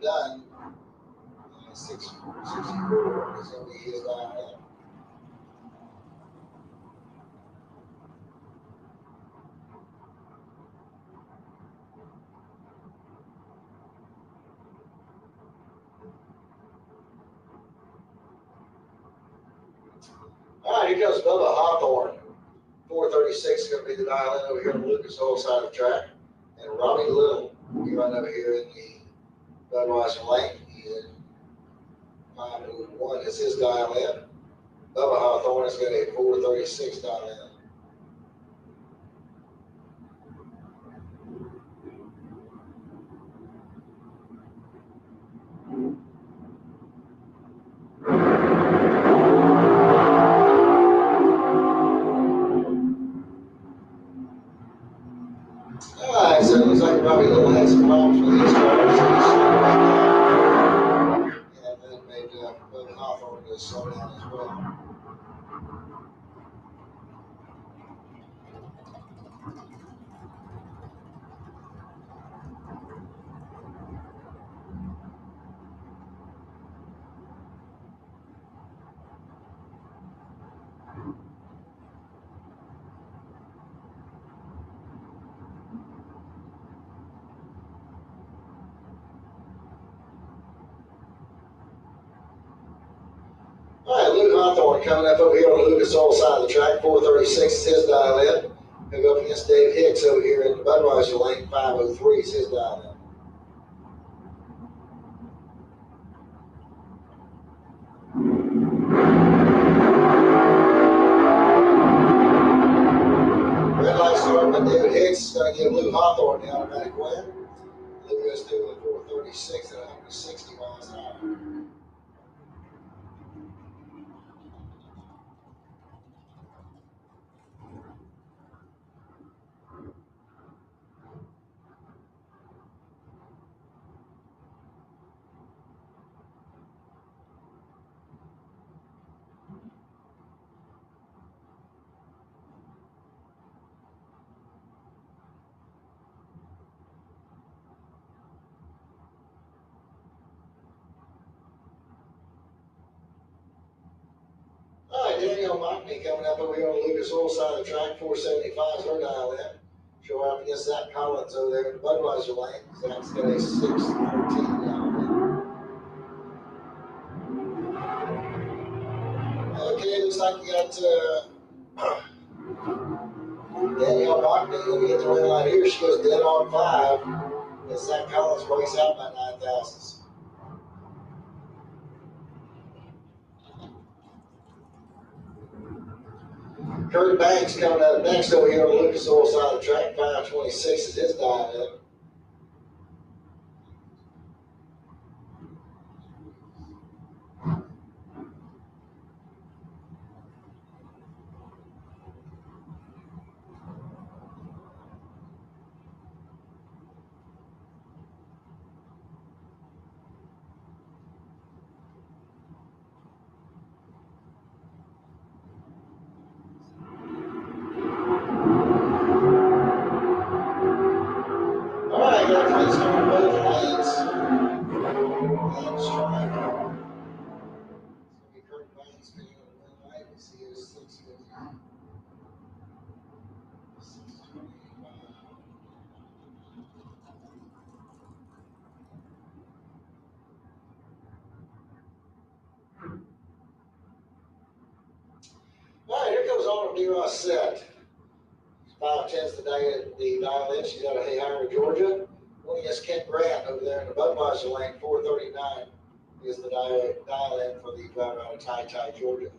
Done. 664 is going to be his dial in. All right, here comes Bubba Hawthorne. 436 is going to be the dial in over here on the Lucas Oil side of the track. And Robbie Little, he run over here in the Budweiser lane. He's in 501 is his dial in. Bubba Hawthorne is going to hit 436 dial in. Alright, so it looks like Robbie Little had some problems with his car, so he's slowing right down. And that made Bubba Hawthorne go slow down as well. All right, Luke Hawthorne coming up over here on the Lucas Oil side of the track. 436 is his dial in. He'll go up against Dave Hicks over here in the Budweiser lane. 503 is his dial in. Red light starting by David Hicks is going to give Luke Hawthorne the automatic win. Luke goes through at 436 at 160 miles an hour. Danielle Mockney coming up over here on the Lucas Oil side of the track. 475 is her dial in. She'll run up against Zach Collins over there in the Budweiser lane. Zach's got a 613 dial in. Okay, looks like we got Danielle Mockney. Let me get the red light here. She goes dead on 5. And Zach Collins breaks out by 9 thousandths. Kurt Banks coming up next over here on the Lucas Oil side of the track. 526 is his dial in. All right, got a place on both lanes. And strike. It's going to be Kurt Banks being on the win light. We see his 650. 625. All right, here comes on D-Ross set. 5-10's the dial in. She's out of Hayhire, Georgia. Going against Kent Grant over there in the Budweiser lane. 439 is the dial in for the driver out of Tai, Georgia.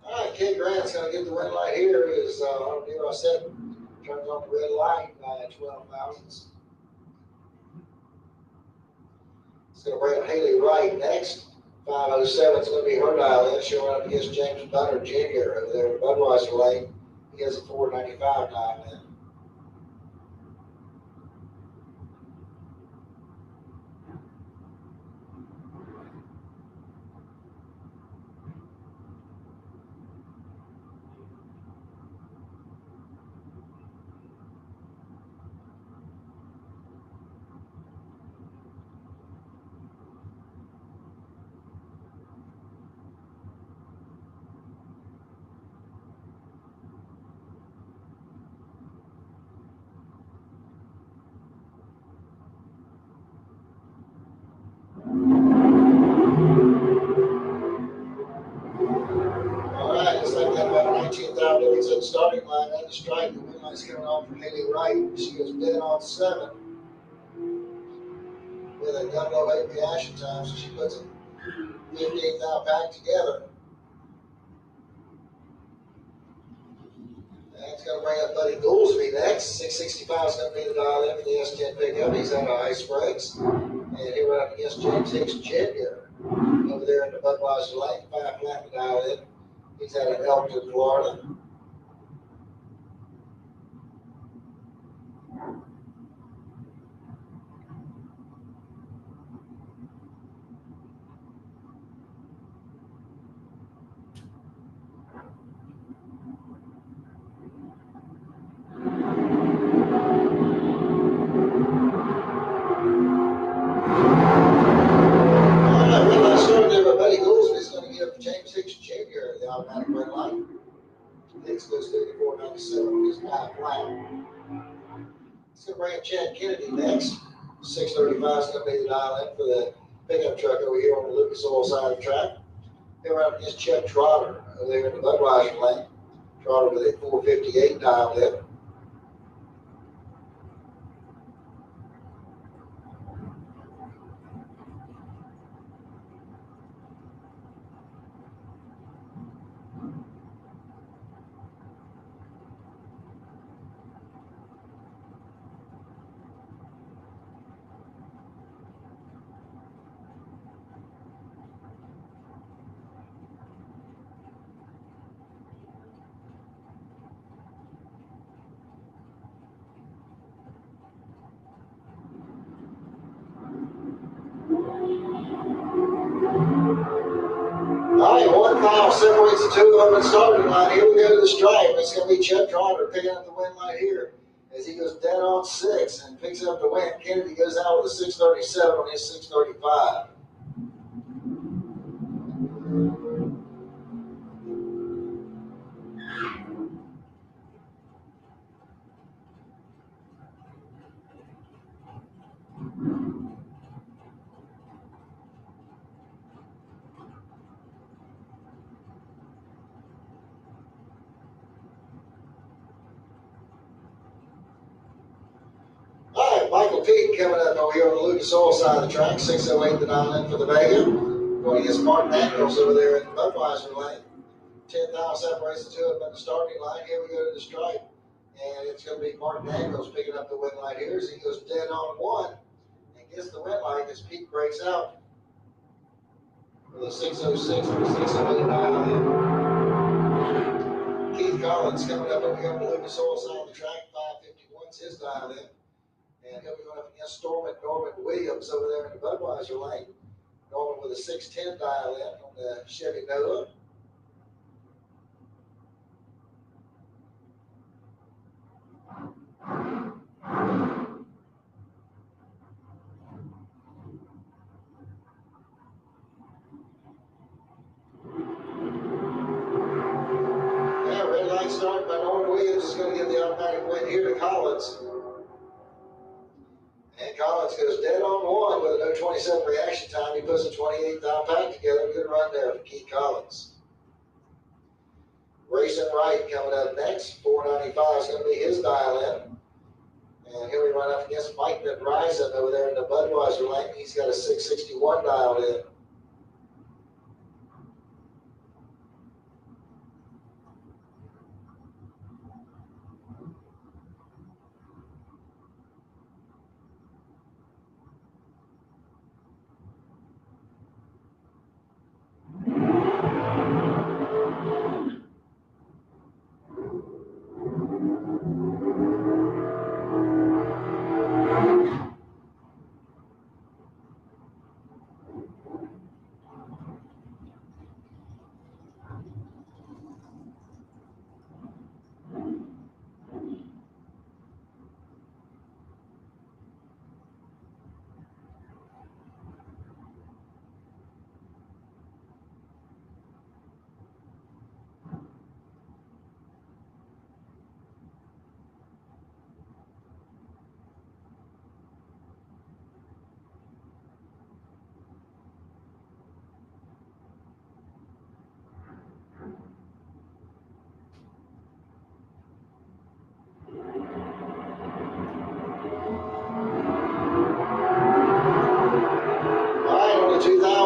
All right, Kent Grant's going to get the win light here. Is on D-Ross set. Turns on the red light by 12 thousandths. It's going to bring up Haley Wright next. 507 is going to be her dial in. She'll run up against James Bunner Jr. over there in the Budweiser lane. He has a 495 dial in. All right, looks like that about 19,000 is at the starting line at the strike. The win light's coming off from Haley Wright. She goes dead on 7 with a gun low 8 reaction time, so she puts a 15 thou pack together. That's going to bring up Buddy Goolsby next. 665 is going to be the dial in for the S10 pickup. He's out of Ice Springs. And he'll run up against James Hicks Jr. over there in the Budweiser lane. 5 flat to dial in. He's out of Elkton, Florida. Buddy Goolsby's going to give James Hicks Jr. the automatic red light. Hicks goes through the 497 with his 5 flat. It's going to bring up Chad Kennedy next. 635 is going to be the dial in for the pickup truck over here on the Lucas Oil side of the track. He'll run up against Chuck Trotter over there in the Budweiser lane. Trotter with a 458 dial in. file separates the two of them in the starting line. Here we go to the stripe. It's going to be Chuck Trotter picking up the win right here as he goes dead on 6 and picks up the win. Kennedy goes out with a 6:37 on his 6:35. All right, Michael Peak coming up over here on the Lucas Oil side of the track, 6:08 to 9 in for the Vega. Going against Martin Daniels over there in the Budweiser lane. 10,000 separates the two of them in the starting line. Here we go to the stripe. And it's going to be Martin Daniels picking up the win light here as he goes dead on 1 and gets the win light as Peak breaks out with a 6:06 for 6:08 dial in. Keith Collins coming up over here on the Lucas Oil side of the track, 5:51's his dial in. And he'll be going up against Norman Williams over there in the Budweiser lane. Norman with a 6:10 dial in on the Chevy Nova. Yeah, red light start by Norman Williams is going to give the automatic win here to Collins. And Collins goes dead on 1 with a no 27 reaction time. He puts a 28th pack together. Good run there for Keith Collins. Racing Right coming up next. 495 is going to be his dial in. And here we run up against Mike McRisen over there in the Budweiser lane. He's got a 661 dial in.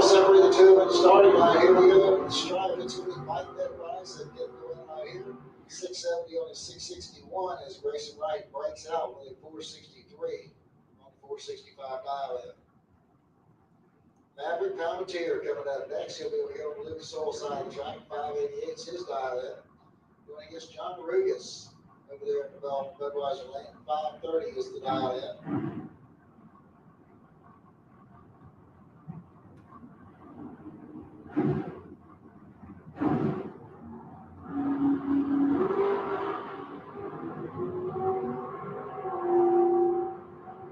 Separate the two in the starting line. Here we go. The stripe. It's going to be Mike McRisen getting the win out here. 670 on his 661 as Racing Right breaks out with a 463 on the 465 dial in. Maverick Palmetier coming up next. He'll be over here on the Lucas Oil side of the track. 588 is his dial in. Going against John Marugas over there in the Budweiser lane. 530 is the dial in.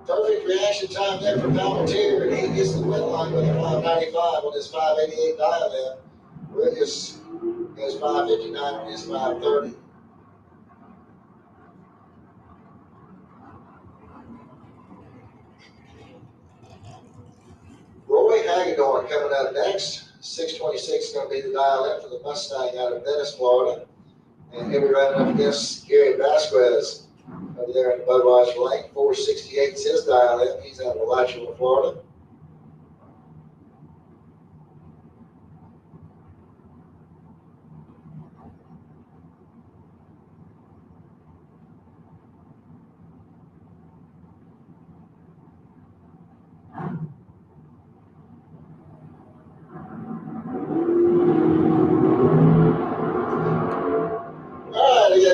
Perfect reaction time there for Palmetier, and he gets the win line with a 595 on his 588 dial in. Rugas goes 559 on his 530. Roy Hagedorn coming up next. 626 is going to be the dial in for the Mustang out of Venice, Florida. And he'll be running up against Gary Vasquez over there in the Budweiser lane. 468 is his dial in. He's out of Alachua, Florida.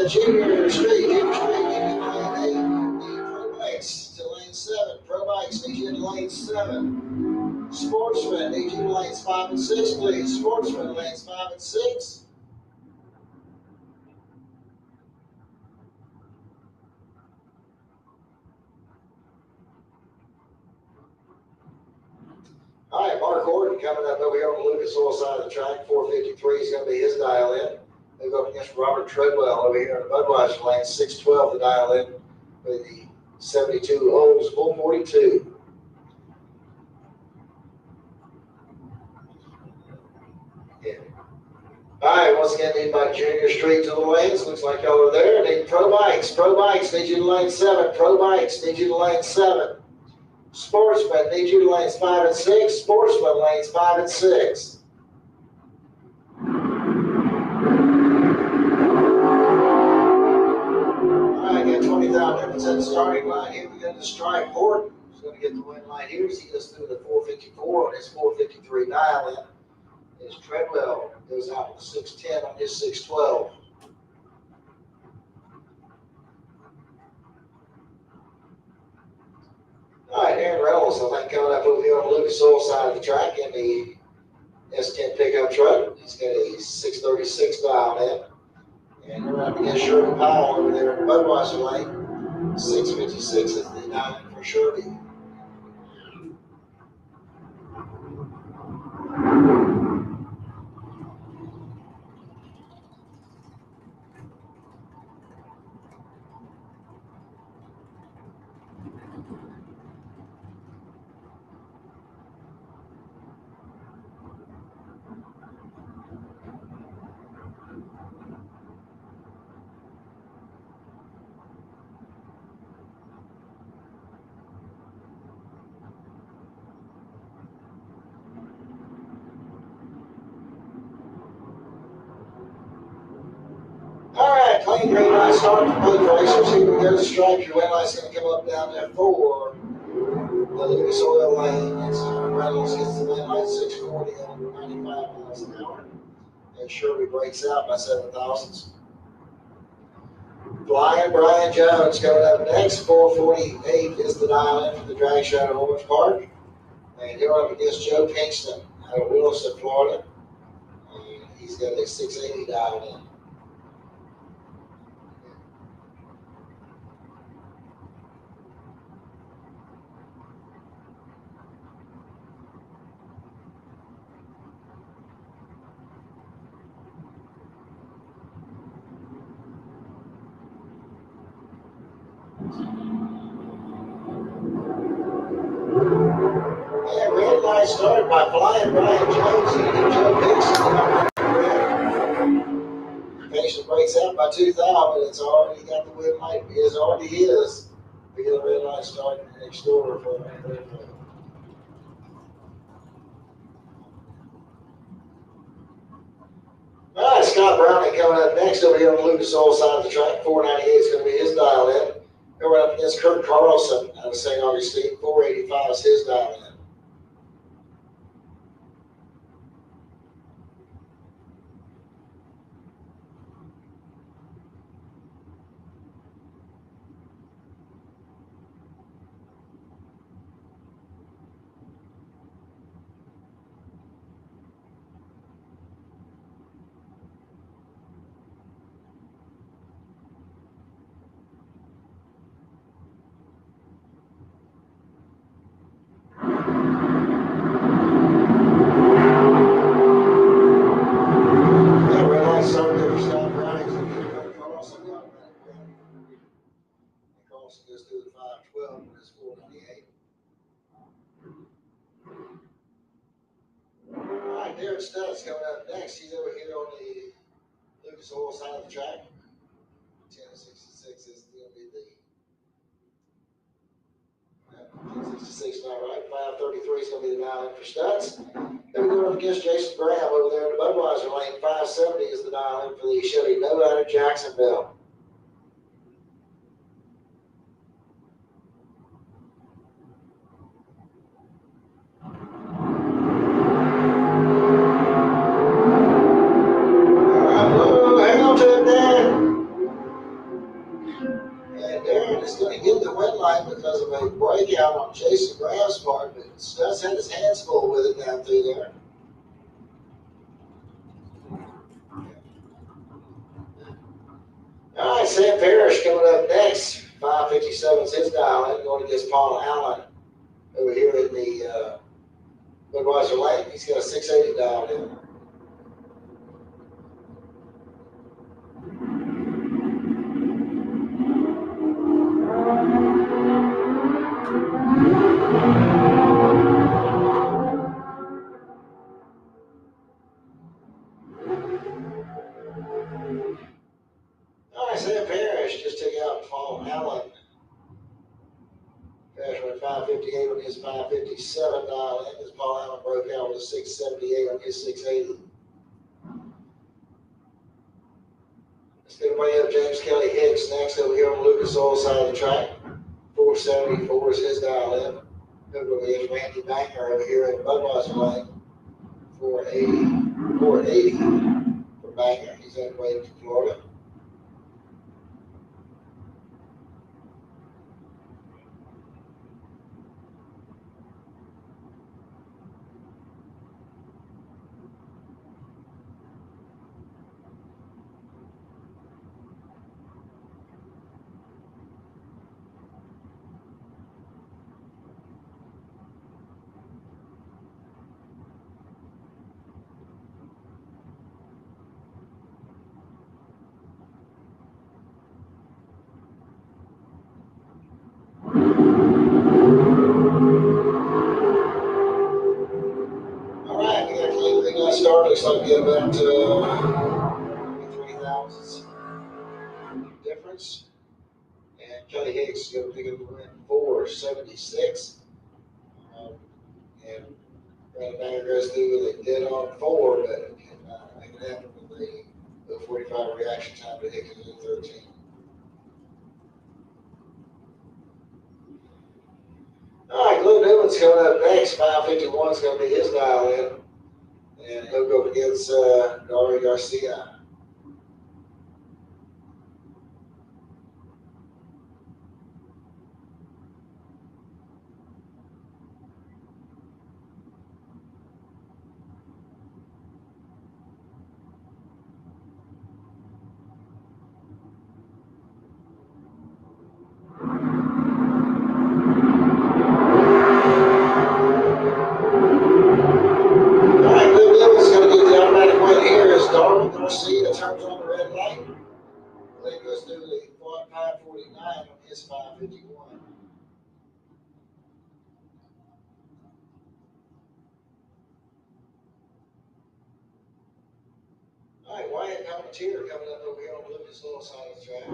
Junior Street, the Pro Bikes to lane 7. Pro Bikes leads you into lane 7. Sportsman, need you to lanes 5 and 6, please. Sportsman, lanes 5 and 6. All right, Mark Horton coming up over here on the Lucas Oil side of the track. 453 is going to be his dial in. They go up against Robert Treadwell over here in the Budweiser lane. 612 the dial in with the 72 Olds 442. Yeah. All right, once again, need my Junior Street to the lanes. Looks like y'all are there. Need Pro Bikes. Pro Bikes, need you to lane 7. Pro Bikes, need you to lane 7. Sportsman, need you to lanes 5 and 6. Sportsman, lanes 5 and 6. All right, got 20,000 difference at the starting line. Here we go to Strike Horton. He's going to get the win line here as he goes through the 454 on his 453 dial in. His Treadwell goes out with a 610 on his 612. All right, Aaron Reynolds, I think, coming up over here on the Lucas Oil side of the track in the S10 pickup truck. He's got a 636 dial in. And we're up against Shirley Powell over there in the Budweiser lane. 656 is the dial in for Shirley. All right, clean green light start for both racers. Here we go to Stripe. Your win light's going to come up down there for the Lucas Oil lane. It's Reynolds gets the win light 640 on 95 miles an hour. And Shirley breaks out by 7 thousandths. Flying Brian Jones coming up next. 448 is the dial in for the drag show at Orange Park. And here up against Joe Kingston out of Williston, Florida. And he's got a 680 dial in. Yeah, red light started by Flying Brian Jones and Joe Kingston. Kingston breaks out by 2,000, but it's already got the win light. It already is. We get a red light starting next door for the All right, Scott Browning coming up next over here on the Lucas Oil side of the track. 498 is going to be his dial in. We're up against Kurt Carlson out of St. Augustine. 485 is his dial in. Goes through the 512 with his 498. All right, Derek Studd's coming up next. He's over here on the Lucas Oil side of the track. 1066 is going to be the 1066, not right. 533 is going to be the dial in for Studs. Then we go up against Jason Graham over there in the Budweiser lane. 570 is the dial in for the Chevy Nova out of Jacksonville. is going to get the win line because of a breakout on Jason Graff's part, but Studs had his hands full with it down through there. All right, Sam Parrish coming up next. 557 is his dial in, going against Paul Allen over here in the Budweiser Lane. He's got a 680 dialed in. All right, Sam Parrish just took out Paul Allen. Parrish went 558 on his 557 dial in, as Paul Allen broke out with a 678 on his 680. Let's get away up James Kelly Hicks next over here on the Lucas Oil side of the track. 474 is his dial in. Over against Randy Banger over here in Budweiser Lane. 480 for Banger. He's on the way to Florida. Start looks like we get about 3 thousandths difference. And Kelly Hicks is going to pick up the win 476. And Brandon Banger goes through with a dead on 4, but can make it happen with the 45 reaction time to Hicks in 13. All right, Glenn Newman's coming up next. 551 is going to be his dial in. And he'll go up against Dari Garcia. Garcia turns on the red light. Then goes through the 549 on his 551. All right, Wyatt Palmatier coming up over here on the Lucas Oil side of the track.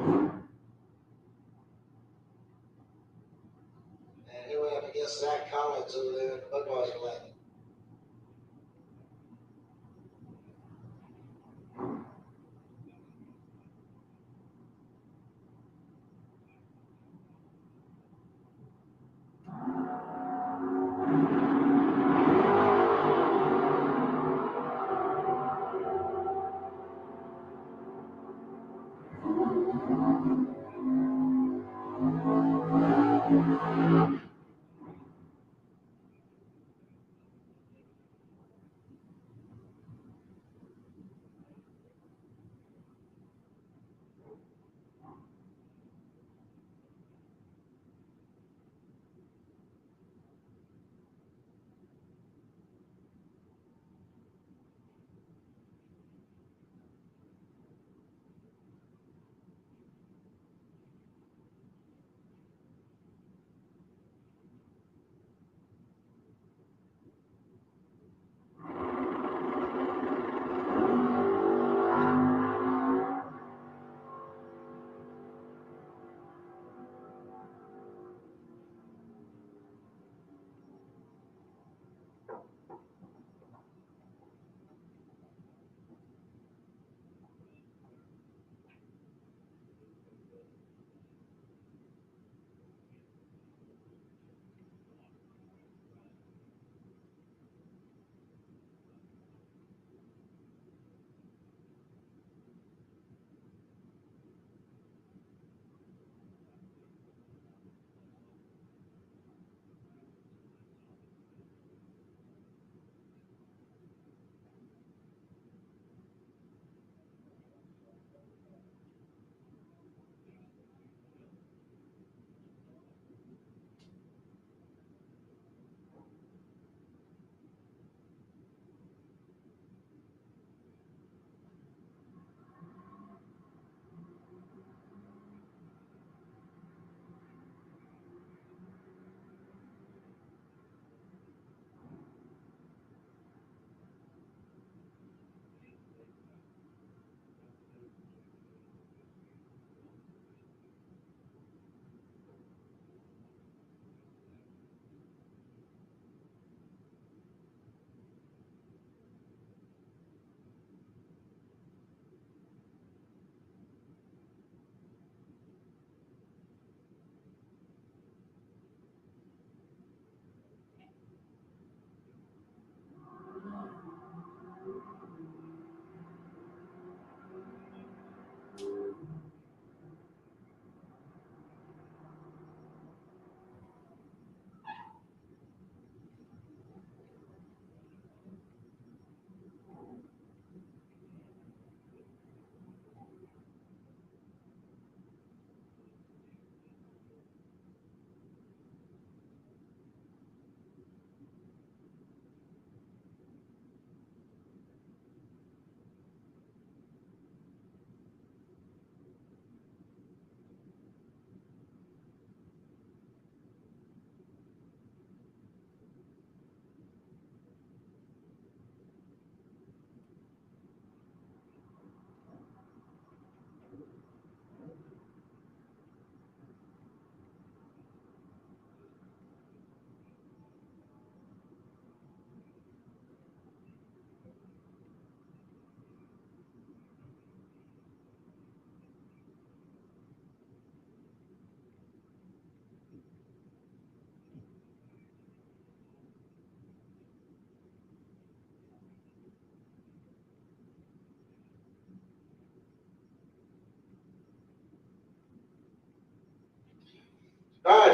And he went up against Zach Collins over there in the Budweiser Lane.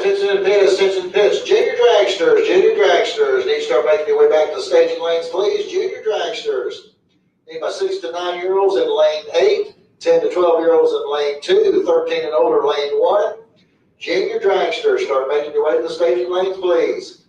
attention to the pitch, attention to the pitch. Junior dragsters, need to start making your way back to the staging lanes, please. Junior dragsters. Need my 6 to 9 year olds in lane 8, 10 to 12 year olds in lane 2, 13 and older lane 1. Junior dragsters, start making your way to the staging lanes, please.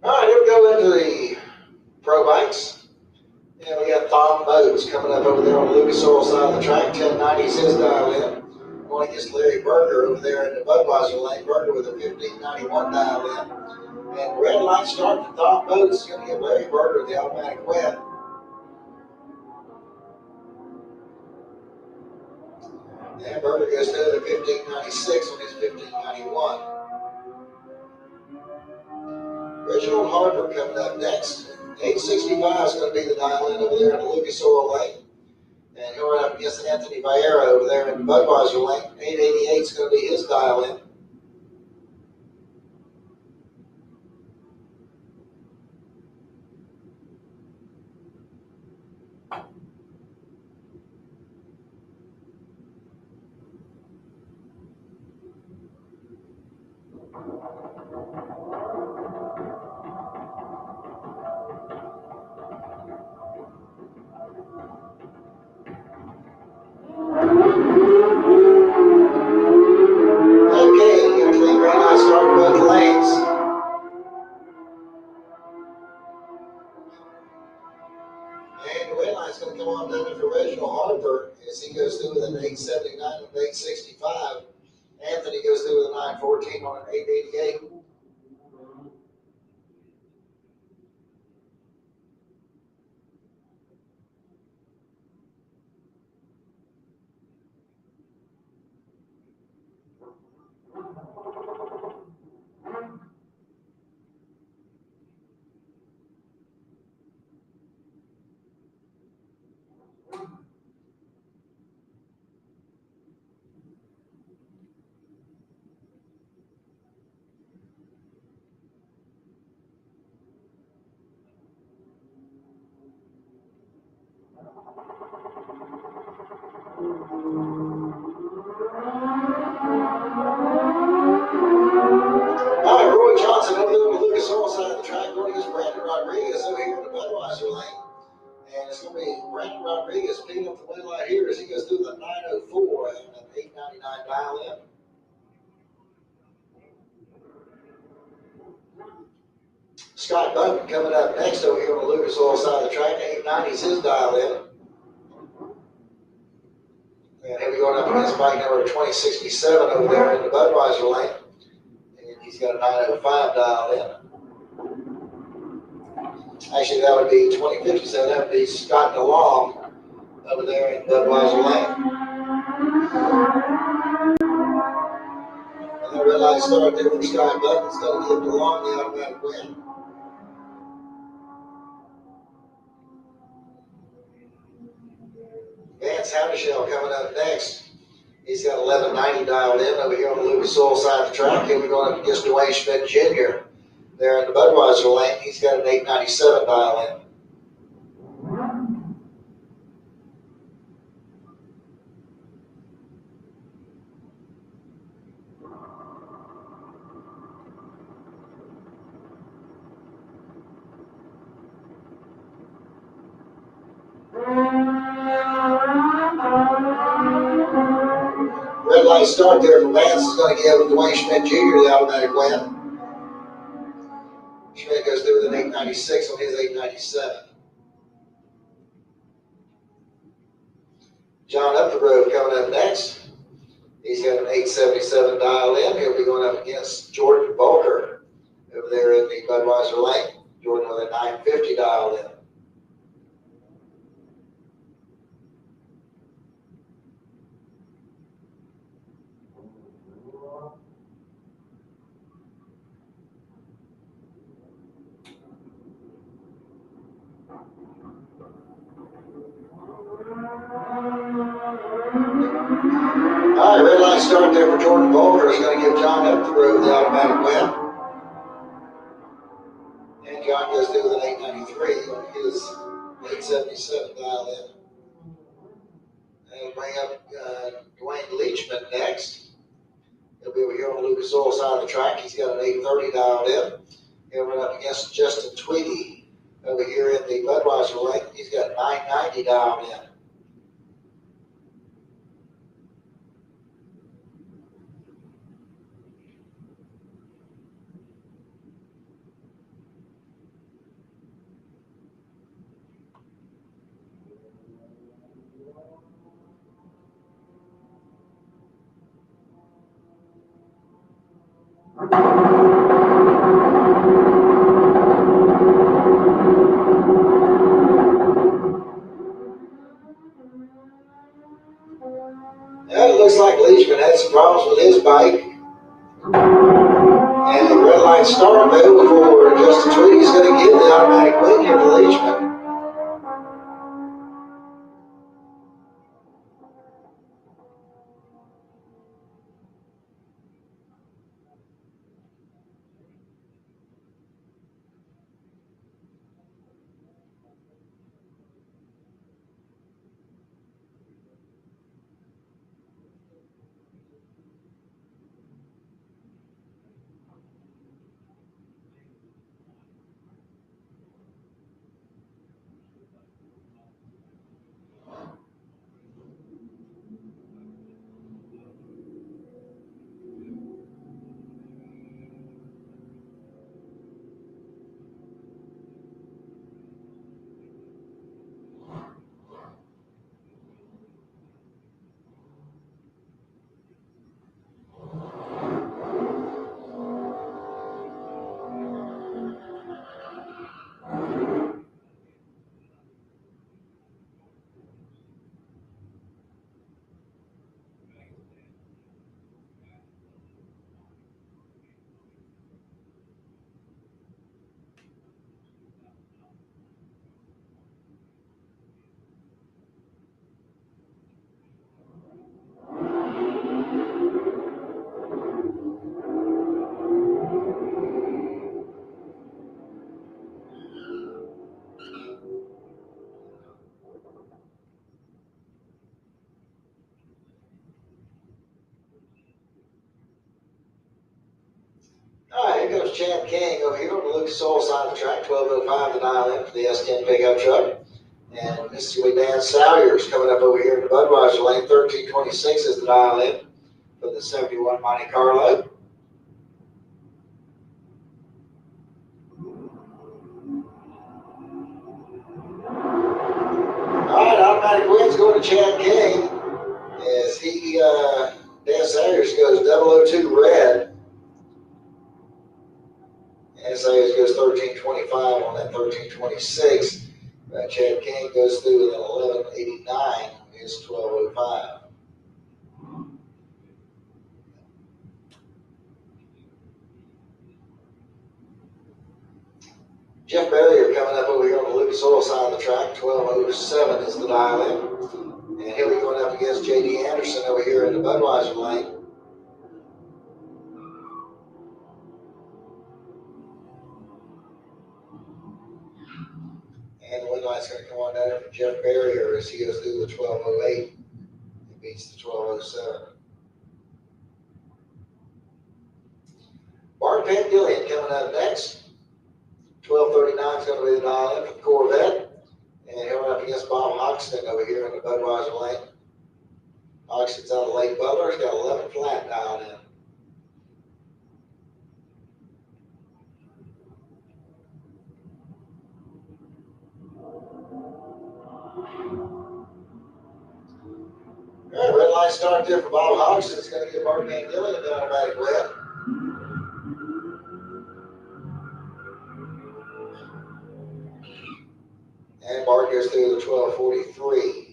All right, here we go into the pro bikes. And we got Tom Modes coming up over there on the Lucas Oil side of the track. 1090 is his dial in. Going against Larry Berger over there in the Budweiser lane. Berger with a 1591 dial in. And red light start to Tom Modes is going to give Larry Berger the automatic win. And Berger goes through the 1596 on his 1591. Reginald Harper coming up next. 865 is going to be the dial in over there in the Lucas Oil lane. And he'll run up against Anthony Vieira over there in the Budweiser lane. 888 is going to be his dial in. And the red line's going to come on down for Reginald Harper as he goes through with an 879 and an 865. Anthony goes through with a 914 on an 888. All right, Roy Johnson over there on the Lucas Oil side of the track, going against Brandon Rodriguez over here in the Budweiser lane. And it's going to be Brandon Rodriguez picking up the win light here as he goes through the 904 and an 899 dial in. Scott Button coming up next over here on the Lucas Oil side of the track. 890 is his dial in. And he'll be going up against bike number 2067 over there in the Budweiser lane. And he's got a 905 dial in. Actually, that would be 2057. That would be Scott DeLong over there in Budweiser lane. And the red light start there from Scott Button. It's going to give DeLong the automatic win. Vance Havishell coming up next. He's got 1190 dialed in over here on the Lucas Oil side of the track. He'll be going up against Dwayne Schmidt Jr. there in the Budweiser lane. He's got an 897 dial in. red light start there for Vance is going to give Dwayne Schmidt Jr. the automatic win. Schmidt goes through with an 896 on his 897. John Up the Road coming up next. He's got an 877 dial in. He'll be going up against Jordan Volker over there in the Budweiser lane. Jordan with a 950 dial in. All right, red light start there for Jordan Volker is going to give John Up the Road the automatic win. And John goes through with an 893 on his 877 dial in. And we'll bring up Dwayne Leachman next. He'll be over here on the Lucas Oil side of the track. He's got an 830 dialed in. He'll run up against Justin Tweedy over here in the Budweiser lane. He's got 990 dialed in. It looks like Leachman had some problems with his bike. And the red light start though before Justin Tweedy's going to give the automatic win here to Leachman. All right, here goes Chad King over here on the Lucas Oil side of the track, 1205 to dial in for the S10 pickup truck. And Mississippi Dan Salyers coming up over here in the Budweiser lane, 1326 is the dial in for the 71 Monte Carlo. All right, automatic wins going to Chad King as he, Dan Salyers goes 002 red. And Sayers goes 1325 on that 1326. Chad King goes through with an 1189 is 1205. Jeff Barrier coming up over here on the Lucas Oil side of the track, 1207 is the dial in. And he'll be going up against JD Anderson over here in the Budweiser lane. And the win light's going to come on down there for Jeff Barrier as he goes through the 1208. He beats the 1207. Bart Pandillion coming up next. 1239 is going to be the dial in for the Corvette. And he'll run up against Bob Hoxton over here in the Budweiser lane. Oxton's out of Lake Butler. He's got 11 flat dialed in. All right, red line start there for Bob Hodgson. It's going to get Mark Van Gillen an automatic win. And Bart goes through the 12:43.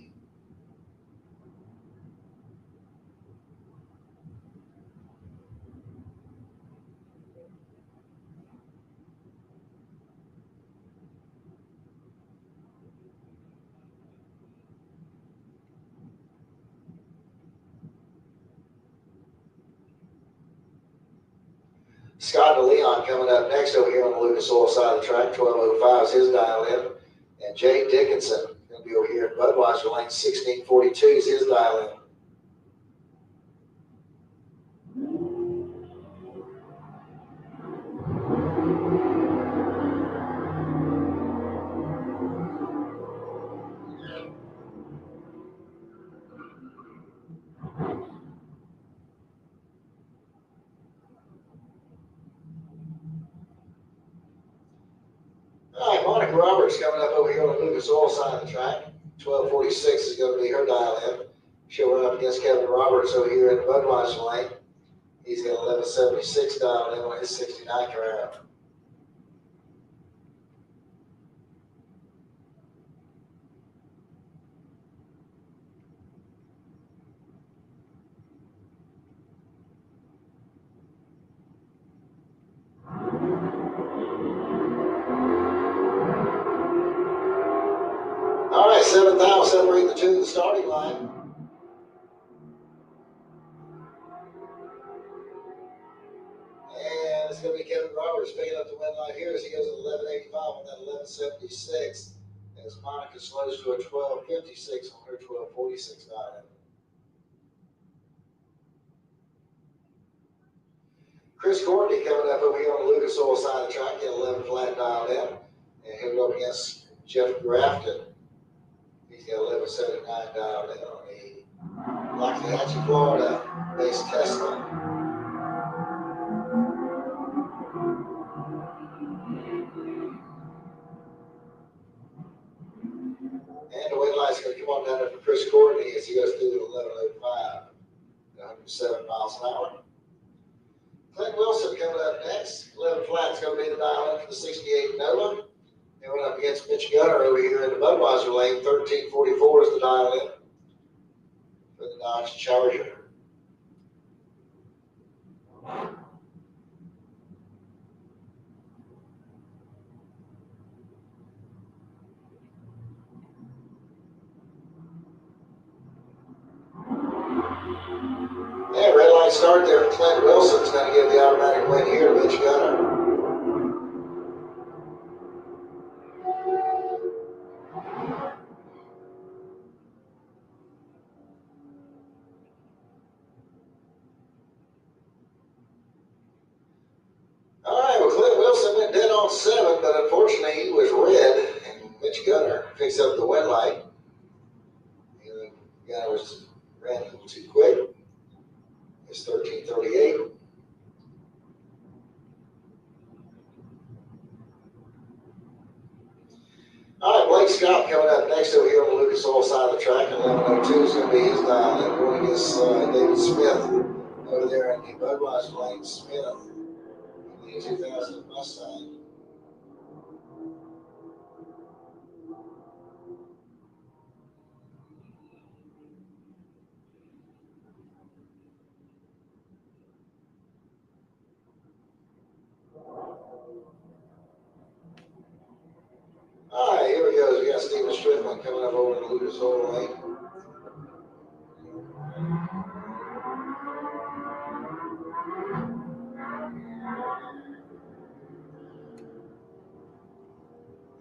Scott DeLeon coming up next over here on the Lucas Oil side of the track. 12:05 is his dial in. And Jay Dickinson going to be over here at Budweiser lane. 16:42 is his dial in. All right, Monica Roberts coming up over here on the Lucas Oil side of the track. 12:46 is going to be her dial in. She'll run up against Kevin Roberts over here in the Budweiser lane. He's got 11:76 dialed in on his 69 car. All right, 7th out, separate the two to the starting line. And it's going to be Kevin Roberts picking up the win line here as he goes at 11:85 on that 11:76. As Monica slows to a 12:56 on her 12:46 dial. Chris Courtney coming up over here on the Lucas Oil side of the track, getting 11 flat dialed in. And he'll go up against Jeff Grafton. He's got 11:79 dialed in on the Loxahatchee, Florida based Tesla. And the win line's going to come on down there for Chris Courtney as he goes through at 11:05, 107 miles an hour. Clint Wilson coming up next. 11 flat is going to be the dial in for the 68 Nova. They went up against Mitch Gunner over here in the Budweiser lane. 13:44 is the dial in for the Dodge Charger. And red light start there. Clint Wilson's going to give the automatic win here to Mitch Gunner. All right, well, Clint Wilson went dead on 7, but unfortunately he was red, and Mitch Gunner picks up the win light. The guy ran a little too quick. It's 13:38. All right, Blake Scott coming up next over here on the Lucas Oil side of the track. 11:02 is going to be his dial in, going against David Smith over there in the Budweiser lane. Smith, in the 2000 Mustang. All right, here we go. We got Steven Strickland coming up over in the Lucas Oil lane.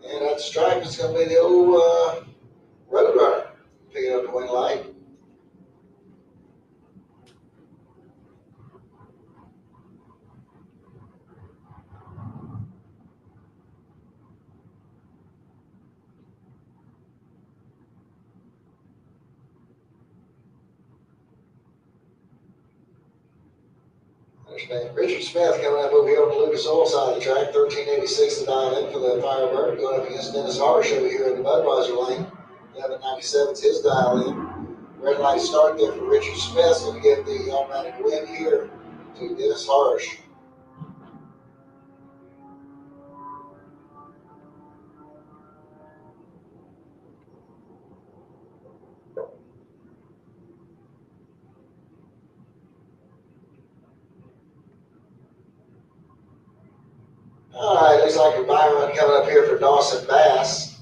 And at the stripe, it's going to be the old Roadrunner picking up the win light. Richard Smith coming up over here on the Lucas Oil side of the track, 1386 to dial in for the Firebird, going up against Dennis Harsh over here in the Budweiser lane. 1197 is his dial in. Red light start there for Richard Smith, so we give the automatic win here to Dennis Harsh. All right, looks like a buy run coming up here for Dawson Bass.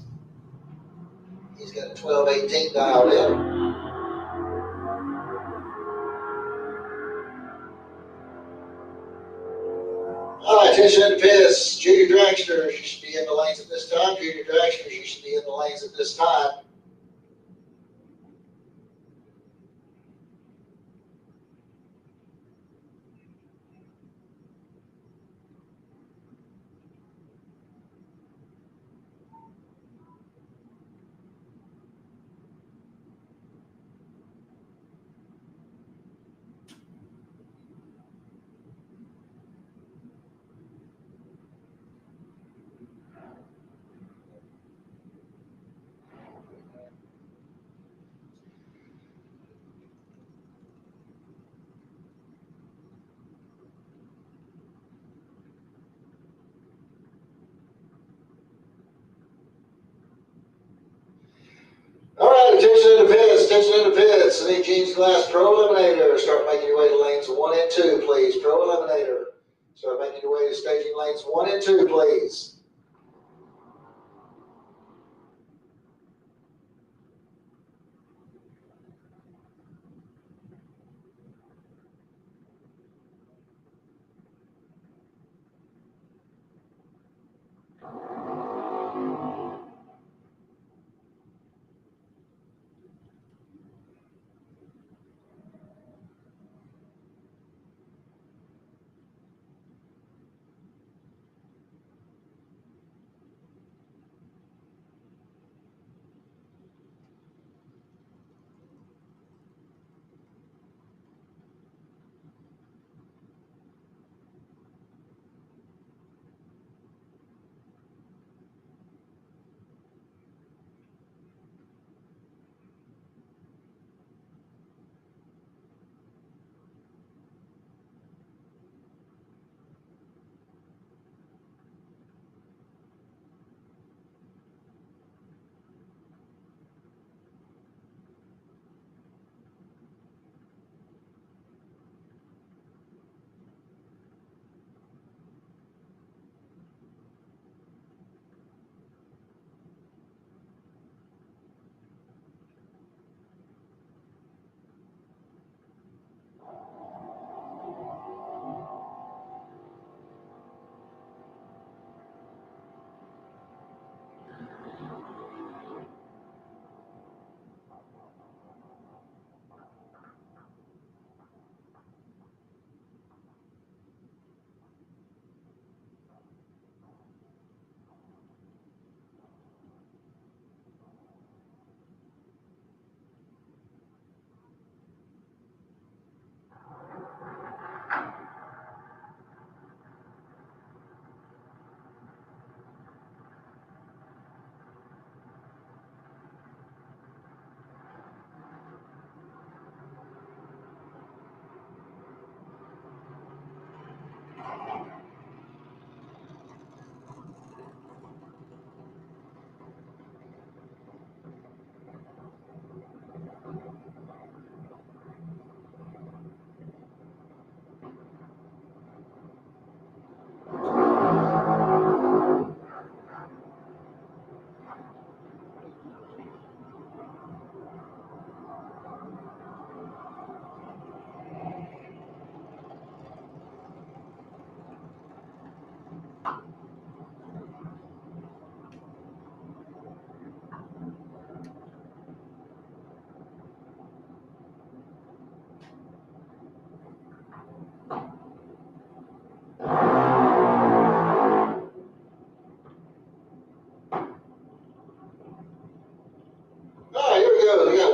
He's got a 1218 dialed in. All right, attention to pits. Junior dragsters, you should be in the lanes at this time. Junior dragsters, you should be in the lanes at this time. All right, attention to the pits, attention to the pits. St. Jean's Glass Pro Eliminator. Start making your way to lanes 1 and 2, please. Pro Eliminator. Start making your way to staging lanes 1 and 2, please.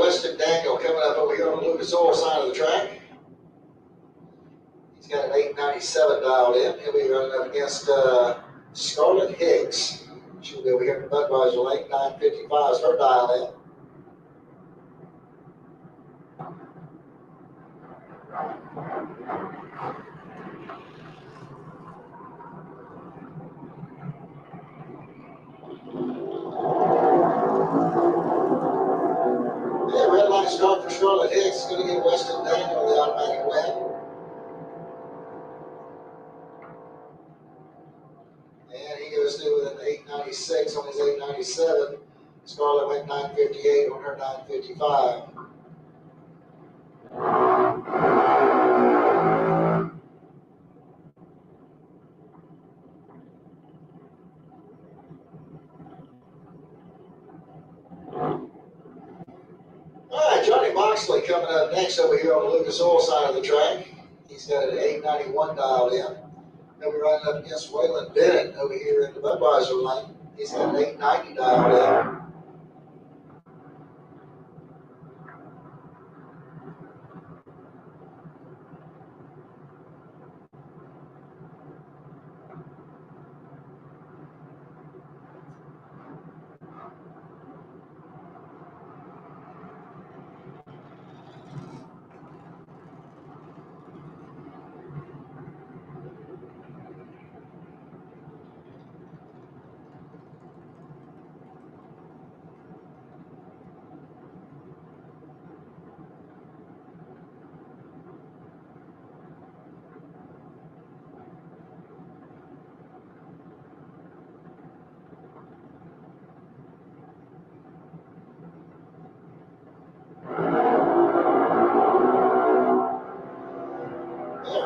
Weston Dangle coming up over here on the Lucas Oil side of the track. He's He's got an 897 dialed in. He'll be running up against Scarlett Hicks. She'll be over here in the Budweiser lane. 955 is her dial in. Yeah, red line start for Scarlett Hicks. Going to get Weston Daniel the automatic win. And he goes through with an 896 on his 897. Scarlett went 958 on her 955. All right, Johnny Moxley coming up next over here on the Lucas Oil side of the track. He's got an 891 dialed in. He'll be running up against Waylon Bennett over here in the Budweiser lane. He's got an 890 dialed in.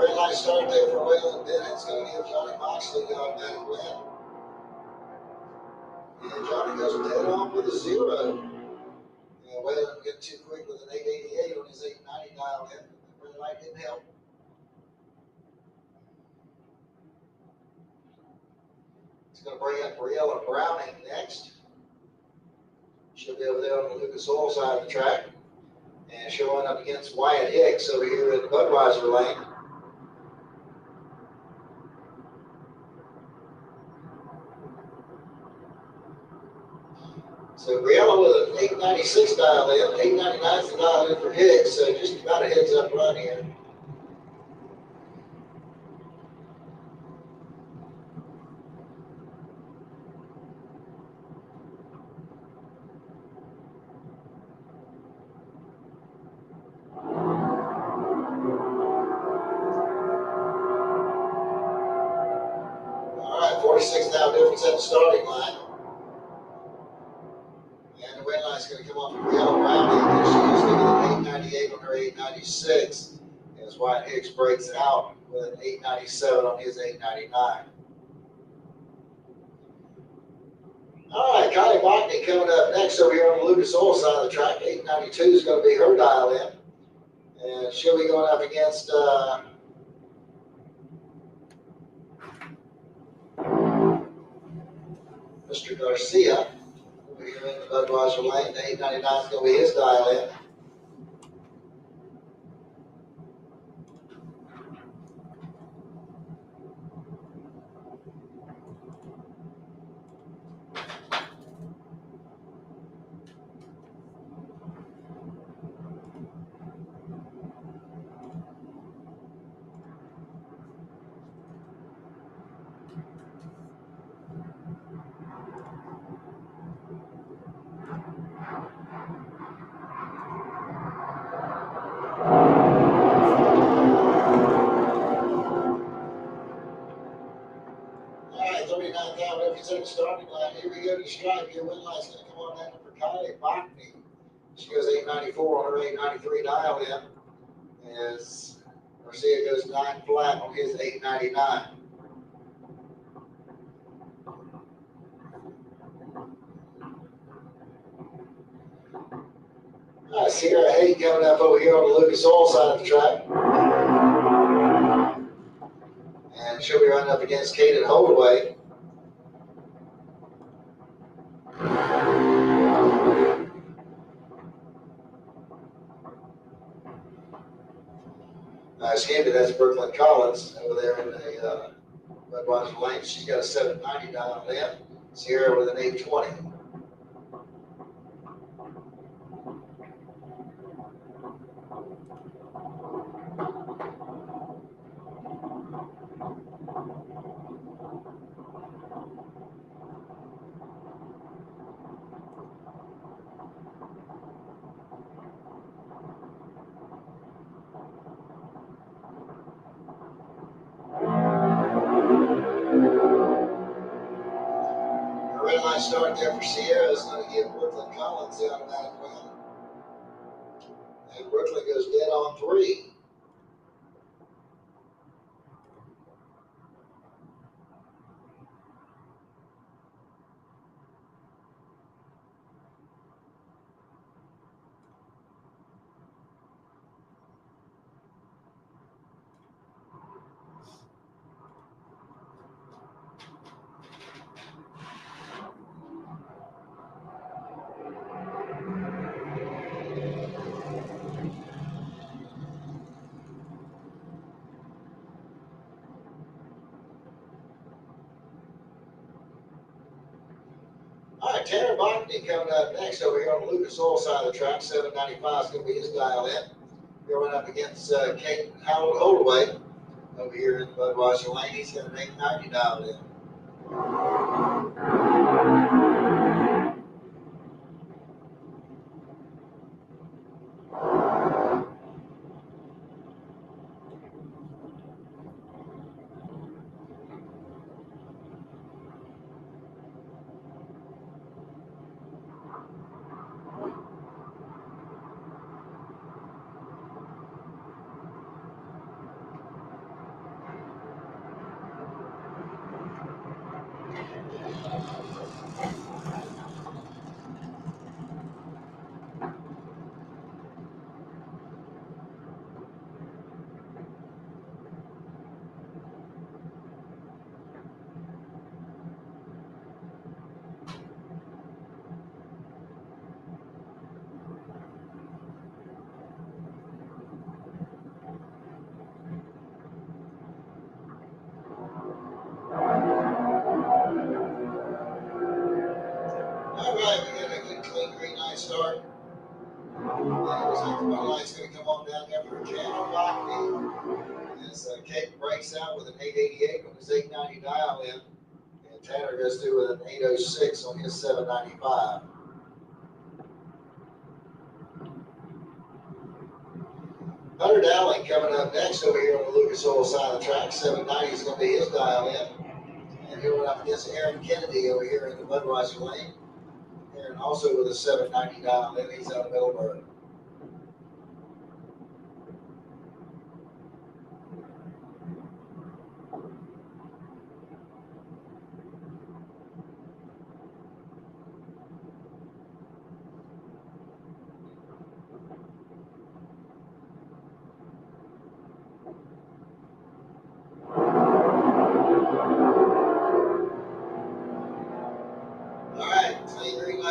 Red light start there for Waylon Bennett. It's going to give Johnny Moxley the automatic win. And Johnny goes dead on with a 0. Waylon getting too quick with an 888 on his 890 dial in. The red light didn't help. It's going to bring up Briella Browning next. She'll be over there on the Lucas Oil side of the track. And she'll run up against Wyatt Hicks over here in the Budweiser lane. So Briella with an 896 dial in, 899 is the dial in for Hicks, so just about a heads up run here. All right, 46 now difference at the starting line. And the red line's going to come off of Briella Browning, and she's looking at 898 on her 896. As Wyatt Hicks breaks out with an 897 on his 899. All right, Kylie Mockney coming up next over here on the Lucas Oil side of the track. 892 is going to be her dial in. And she'll be going up against Mr. Garcia. Over here in the Budweiser lane, the 899 is going to be his dial in. At the starting line. Here we go to the stripe. Here, win line's going to come on down for Kylie Mockney. She goes 894 on her 893 dial in. As Garcia goes 9 flat on his 899. Sierra Hay coming up over here on the Lucas Oil side of the track. And she'll be running up against Kaden Holdaway. Excuse me, that's Brooklyn Collins over there in the Budweiser lane. She's got a 790 dialed in. Sierra with an 820. A red line start there for Sierra is going to give Brooklyn Collins the automatic win. And Brooklyn goes dead on 3. All right, Tanner Botany coming up next over here on the Lucas Oil side of the track. 795 is going to be his dial in. Going up against Kate Howard Holdaway over here in the Budweiser lane. He's got an 890 dialed in. All right, we got a good clean green light start. It looks like the one light's going to come on down there for Tanner Botany. As Kate breaks out with an 888 on his 890 dial in. And Tanner goes through with an 806 on his 795. Hunter Dowling coming up next over here on the Lucas Oil side of the track. 790 is going to be his dial in. And here we're up against Aaron Kennedy over here in the Budweiser lane. Aaron also with a 790 dial in. He's out of Middleburg.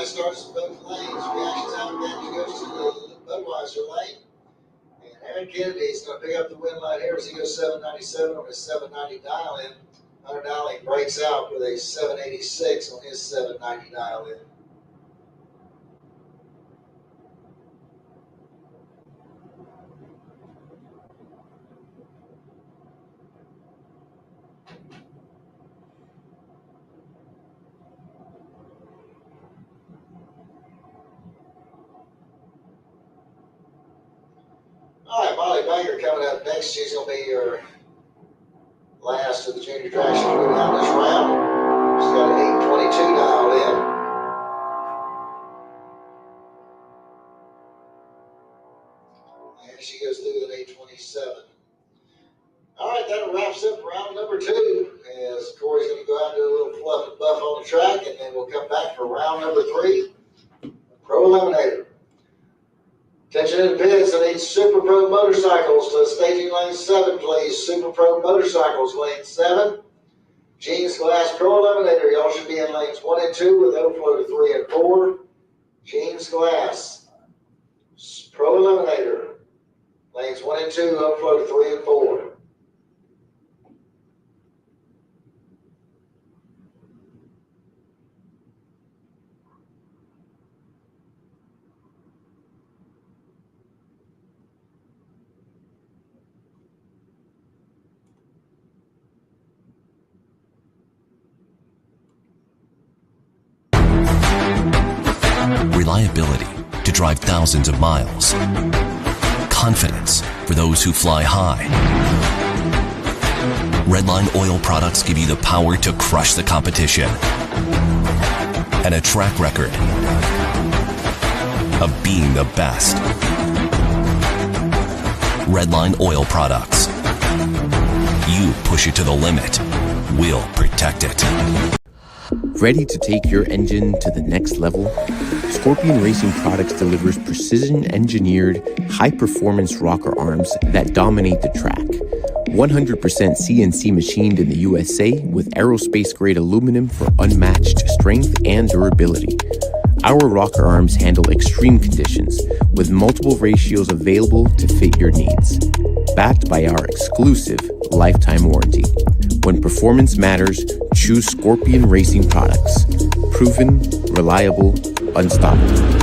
Starts in both lanes. Reactions out advantage goes to the Budweiser lane. And Aaron Kennedy is going to pick up the win light here as he goes 797 on his 790 dial in. Hunter Dowling breaks out with a 786 on his 790 dial in. All right, Molly Banger coming up next. She's going to be your last of the junior dragster to go down this round. She's got an 822 dialed in. And she goes through with an 827. All right, that wraps up round number 2. As Corey's going to go out and do a little fluff and buff on the track, and then we'll come back for round number 3, Pro Eliminator. Attention in the pits, I need Super Pro motorcycles to staging lane 7, please. Super Pro motorcycles, lane 7. Jeans Glass Pro Eliminator, y'all should be in lanes 1 and 2 with overflow to 3 and 4. Jeans Glass Pro Eliminator, lanes 1 and and 2, upflow to 3 and 4. Reliability to drive thousands of miles. Confidence for those who fly high. Redline oil products give you the power to crush the competition. And a track record of being the best. Redline oil products. You push it to the limit, we'll protect it. Ready to take your engine to the next level? Scorpion Racing Products delivers precision-engineered, high-performance rocker arms that dominate the track. 100% CNC machined in the USA with aerospace-grade aluminum for unmatched strength and durability. Our rocker arms handle extreme conditions with multiple ratios available to fit your needs. Backed by our exclusive lifetime warranty. When performance matters, choose Scorpion Racing Products. Proven, reliable, unstoppable.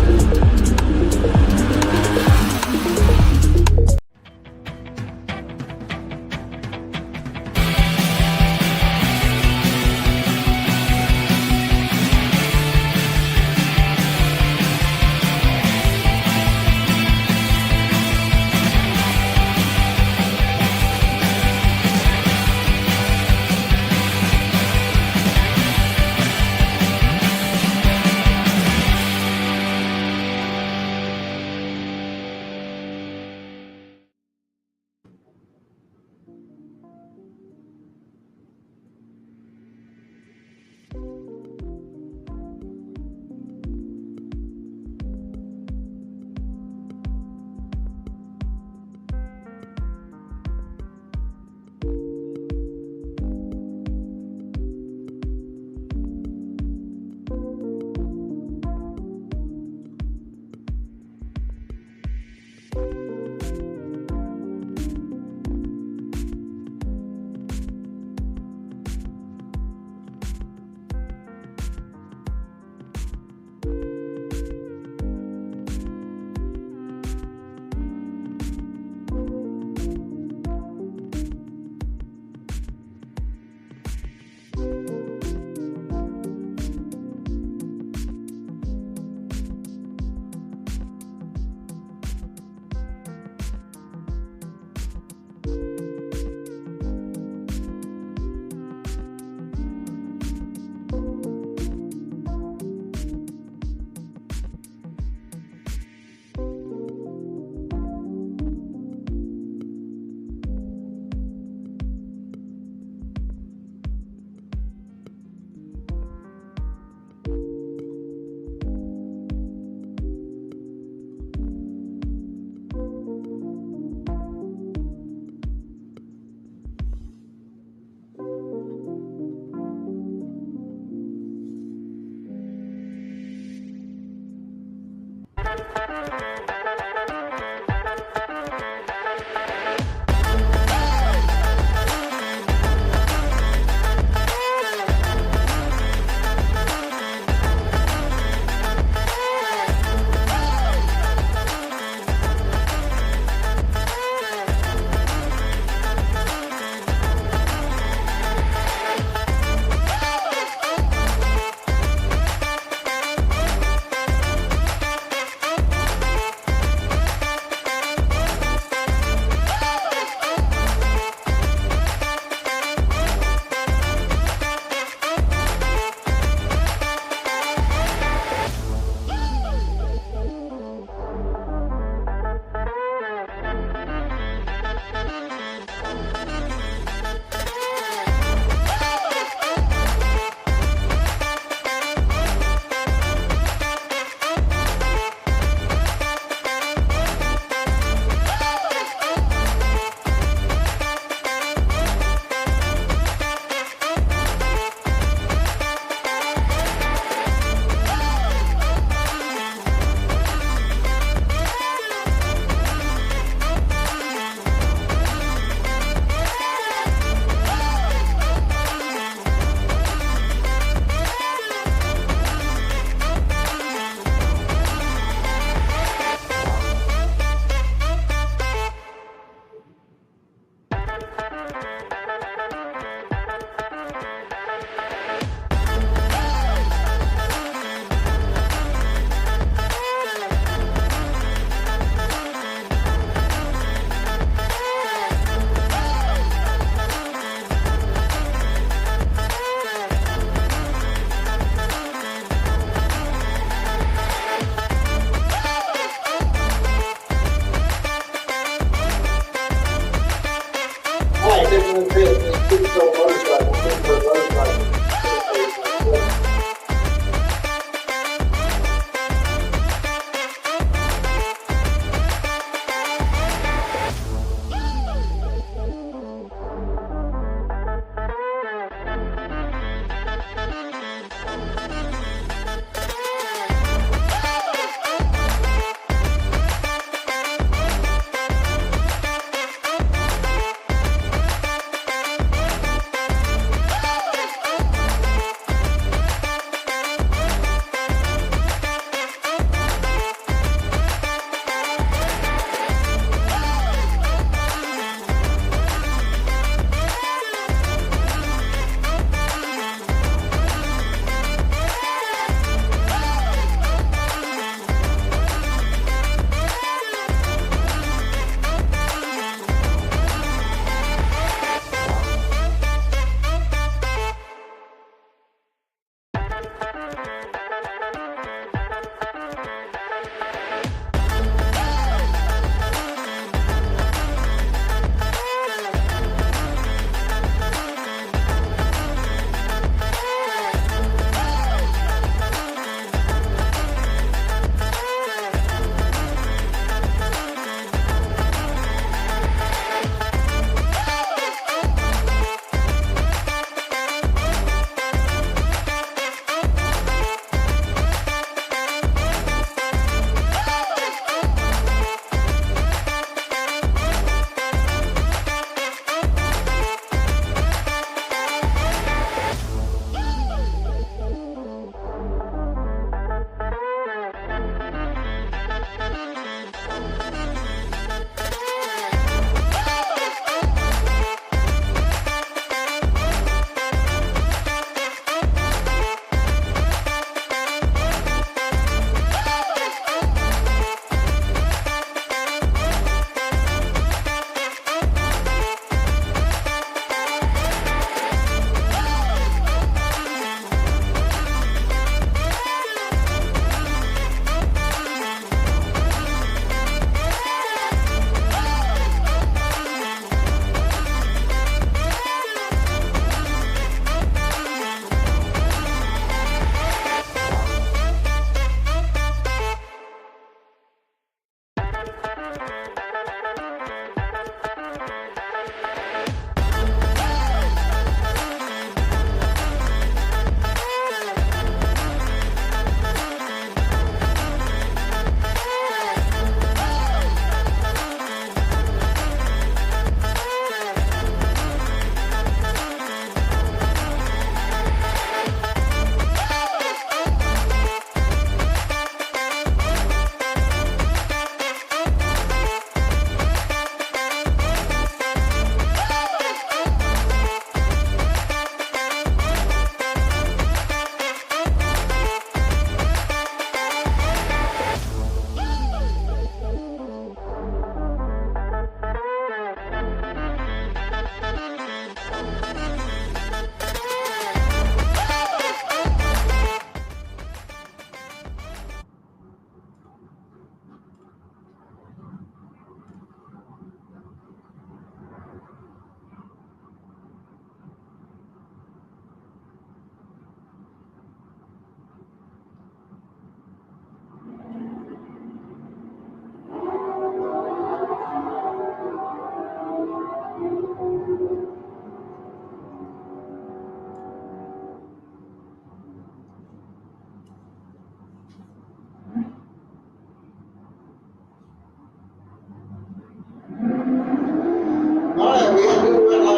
Gainesville motorcycle, for motorcycle.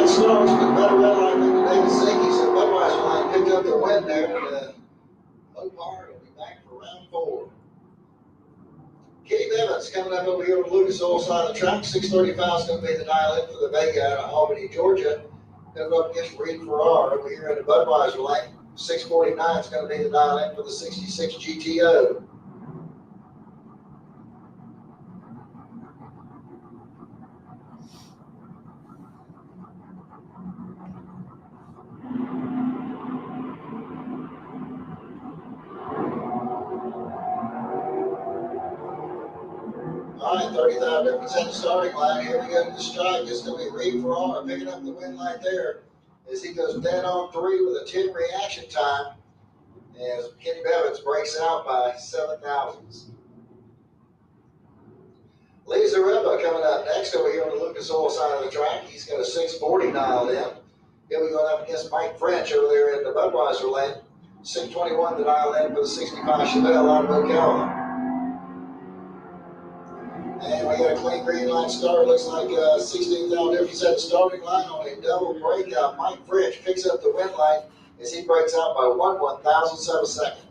Starks, but better red line than David Zinke, so Budweiser line picked up the win there. Opar will be back for round 4. Kenny Bevins coming up over here on the Lucas Oil side of the track. 635 is going to be the dial in for the Vega out of Albany, Georgia. Coming up against Reed Farrar over here in the Budweiser lane. 649 is going to be the dial in for the 66 GTO. All right, 35 difference in the starting line. Here we go to the strike. It's going to be Reed Farrar picking up the win right there. as he goes dead on 3 with a 10 reaction time, as Kenny Bevins breaks out by 7 thousandths. Lee Zaremba coming up next over here on the Lucas Oil side of the track. He's got a 640 dialed in. He'll be going up against Mike French over there in the Budweiser lane. 621 to dial in for the 65 Chevelle out of Ocala. And we got a clean green line start. Looks like 16,000 difference at the starting line on a double breakout. Mike French picks up the win line as he breaks out by 1/1000th of a second.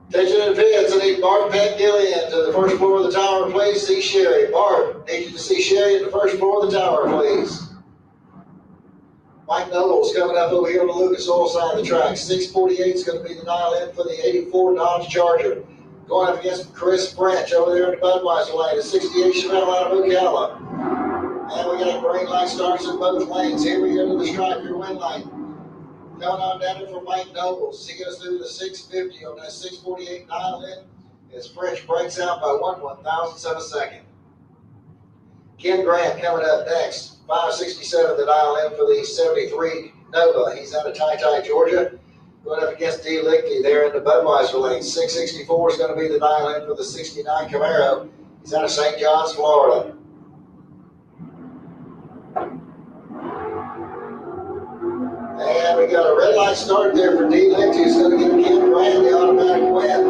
Attention in pits, I need Bart Pat-Gillian to the first floor of the tower, please. See Sherry. Bart, need you to see Sherry at the first floor of the tower, please. Mike Nobles coming up over here on the Lucas Oil side of the track. 648 is going to be the dial in for the 84 Dodge Charger. Going up against Chris French over there in the Budweiser lane. A 68 Chevelle out of Ocala. And we got a green light starts in both lanes. Here we go to the stripe, your win line. Coming on down there for Mike Nobles. He goes through the 650 on that 648 dial in as French breaks out by 1/1000th of a second. Ken Grant coming up next. 567 the dial in for the 73 Nova. He's out of Ty, Georgia. Going up against D. Lichty there in the Budweiser lane. 664 is going to be the dial in for the 69 Camaro. He's out of St. John's, Florida. And we got a red light start there for D. Lichty, who's going to give Ken Grant the automatic win.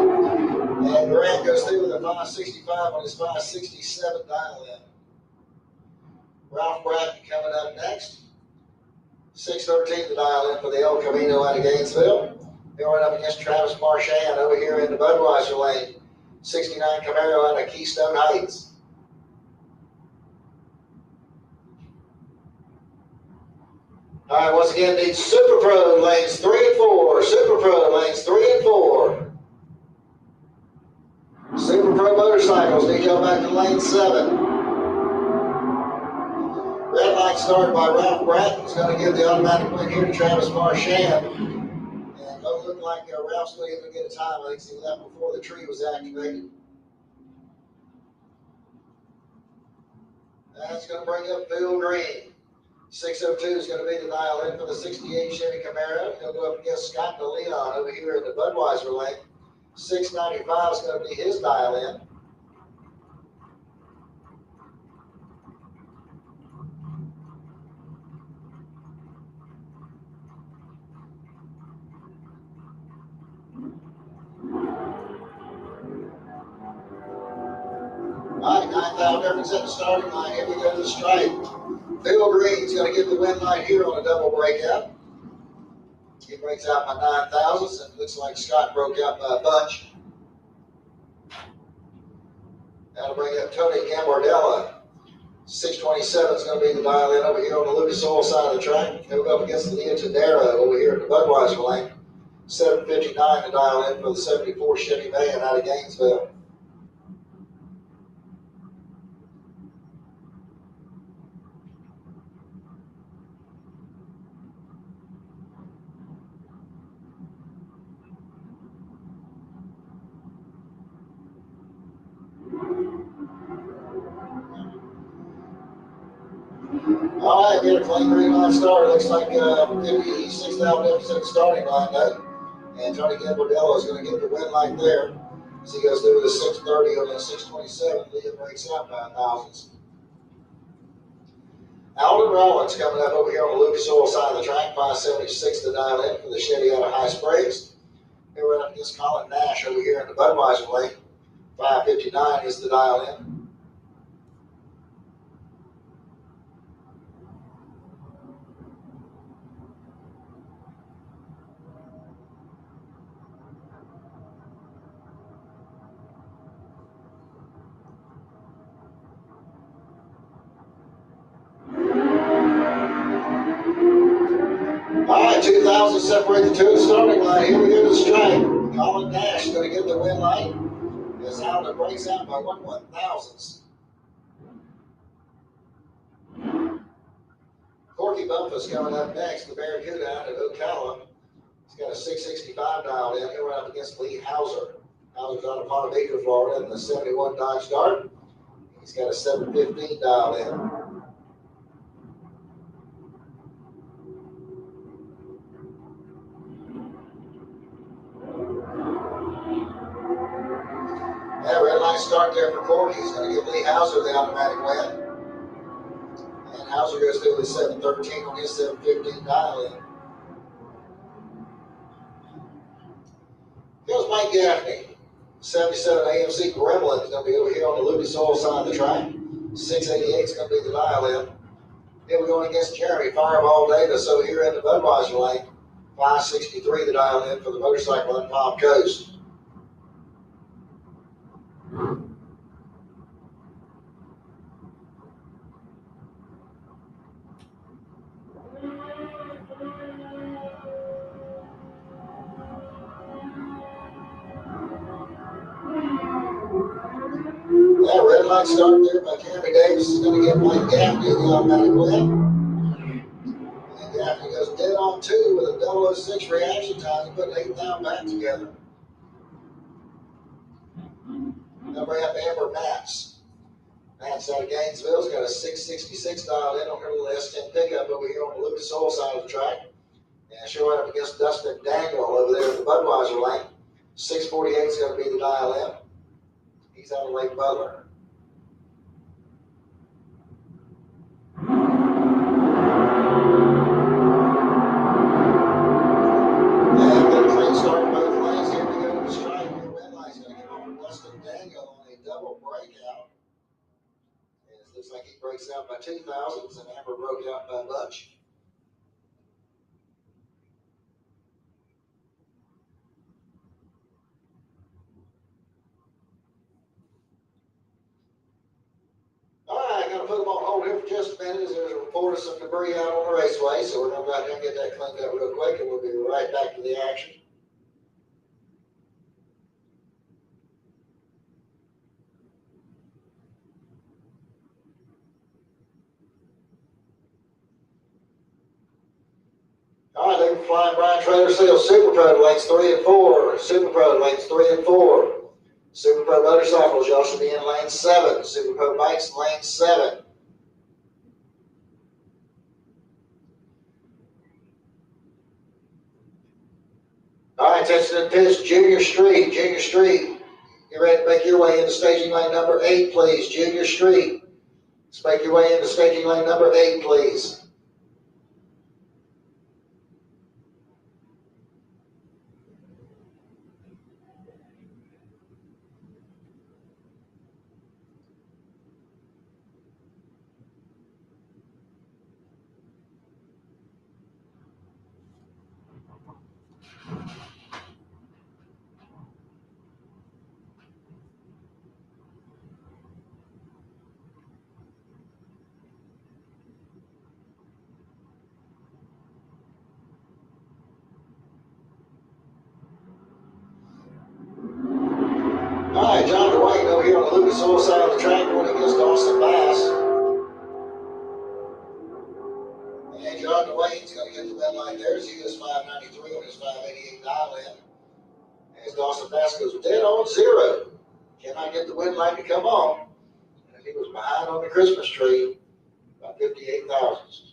And Grant goes through with a 565 on his 567 dial in. Ralph Bratton coming up next. 613 the dial in for the El Camino out of Gainesville. Going up against Travis Marchand over here in the Budweiser lane. 69 Camaro out of Keystone Heights. All right, once again, need Super Pro lanes 3 and 4. Super Pro lanes 3 and 4. Super Pro motorcycles need y'all back to lane 7. Red light started by Ralph Bratton. He's going to give the automatic win here to Travis Marchand. And it don't look like Ralph's going to even get a time. I think he left before the tree was activated. That's going to bring up Bill Green. 602 is going to be the dial in for the 68 Chevy Camaro. He'll go up against Scott DeLeon over here in the Budweiser lane. 695 is going to be his dial in. All right, 9,000 difference at the starting line. Here we go to the stripe. Bill Green's going to get the win line here on a double breakout. He breaks out by 9 thousandths, and it looks like Scott broke out by a bunch. That'll bring up Tony Gambardella. 627 is going to be the dial in over here on the Lucas Oil side of the track. He'll go up against Leah Tadera over here in the Budweiser lane. 759 to dial in for the 74 Chevy van out of Gainesville. All right, get a clean green line start. Looks like 56,000 difference at the starting line though. And Tony Gambardella is going to get the win line there. As he goes through with a 630 on the 627. Leah breaks out by 1,000. Alden Rollins coming up over here on the Lucas Oil side of the track. 576 to dial in for the Chevy out of High Springs. Here we're up against Colin Nash over here in the Budweiser lane. 559 is the dial in. All right, 2,000 separate the two starting line. Here we go to the stripe. Colin Nash is going to get the win line. As Alden breaks out by 1/1000th. Corky Bumpus coming up next. The Barracuda out of Ocala. He's got a 665 dialed in. He'll run up against Lee Hauser. Hauser's out of Ponte Vedra, Florida, in the 71 Dodge Dart. He's got a 7:15 dial in. Yeah, red light start there for Corky. He's going to give Lee Hauser the automatic win. And Hauser goes through with 7:13 on his 7:15 dial in. Here's Mike Gaffney. 77 AMC Gremlin is going to be over here on the Lucas Oil side of the track. 688 is going to be the dial in. Then we're going against Jeremy Fireball Davis over here in the Budweiser lane. 563 the dial in for the motorcycle on Palm Coast. That red light start there by Jeremy Davis is going to get Mike Gaffney the automatic win. And Gaffney goes dead on 2 with a 006 reaction time to put 8 down back together. Number F, Amber Matz. Matz out of Gainesville has got a 666 dialed in on her little S10 pickup over here on the Lucas Oil side of the track. And she'll run up against Dustin Daniel over there in the Budweiser lane. 648 is going to be the dial in. He's out of Lake Butler. And got a clean start in both lanes. Here we go to the stripe. Here, red light's going to get over Dustin Daniel on a double breakout. And it looks like he breaks out by 2 thousandths, and Amber broke out by much. Going to put them on hold here for just a minute as there's a report of some debris out on the raceway. So we're going to go out there and get that cleaned up real quick, and we'll be right back to the action. All right, they were flying Brian Trader Seals Super Pro to lanes 3 and 4. Super Pro to lanes 3 and 4. Super Pro motorcycles, y'all should be in lane 7. Super Pro bikes, lane 7. All right, attention to the pitch. Junior Street. Junior Street. Get ready to make your way into staging lane number 8, please. Junior Street. Let's make your way into staging lane number 8, please. All right, John Dwight over here on the Lucas Oil side of the track going against Austin Bass. And John Dwight's going to get the red light there as he goes 593 on his 588 dial in. As Dawson Bass goes dead on 0. Cannot get the wind light to come on. And he was behind on the Christmas tree by 58 thousandths.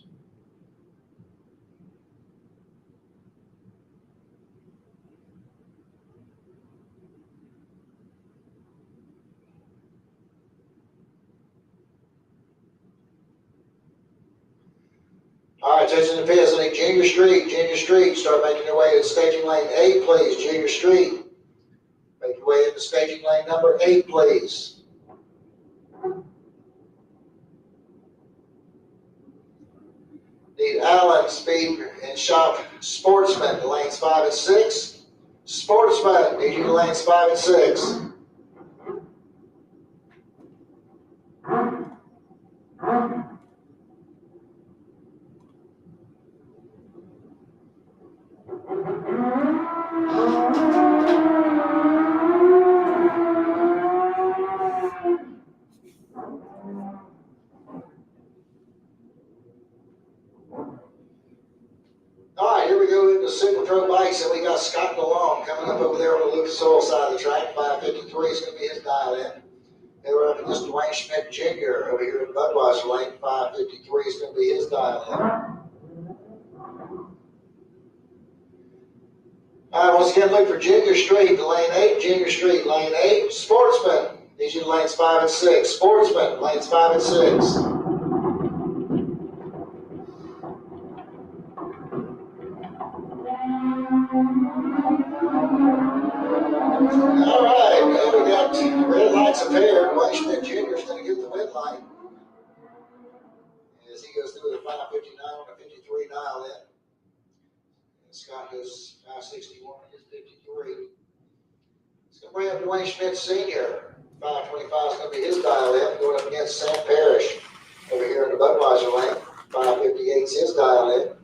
All right, attention to the pits. I need Junior Street. Junior Street. Start making your way to staging lane 8, please. Junior Street. Make your way into staging lane number 8, please. Need Allen, Speed, and Shop Sportsman to lanes 5 and 6. Sportsman, need you to lanes 5 and 6. All right, here we go into Super Pro bikes, and we got Scott DeLong coming up over there on the Lucas Oil side of the track. 553 is going to be his dial in. They were up against Dwayne Schmidt Jr. over here in Budweiser lane. 553 is going to be his dial in. All right, once again, look for Junior Street, lane 8. Junior Street, lane 8. Sportsman, these are lanes 5 and 6. Sportsman, lanes 5 and 6. All right, now we got red lights appeared. Dwayne Schmidt Jr. is going to get the red light as he goes through the 559 on the 53 dial in. And Scott goes 561 on his 53. It's going to bring up Dwayne Schmidt Sr. 525 is going to be his dial in, going up against Sam Parrish over here in the Budweiser lane. 558 is his dial in.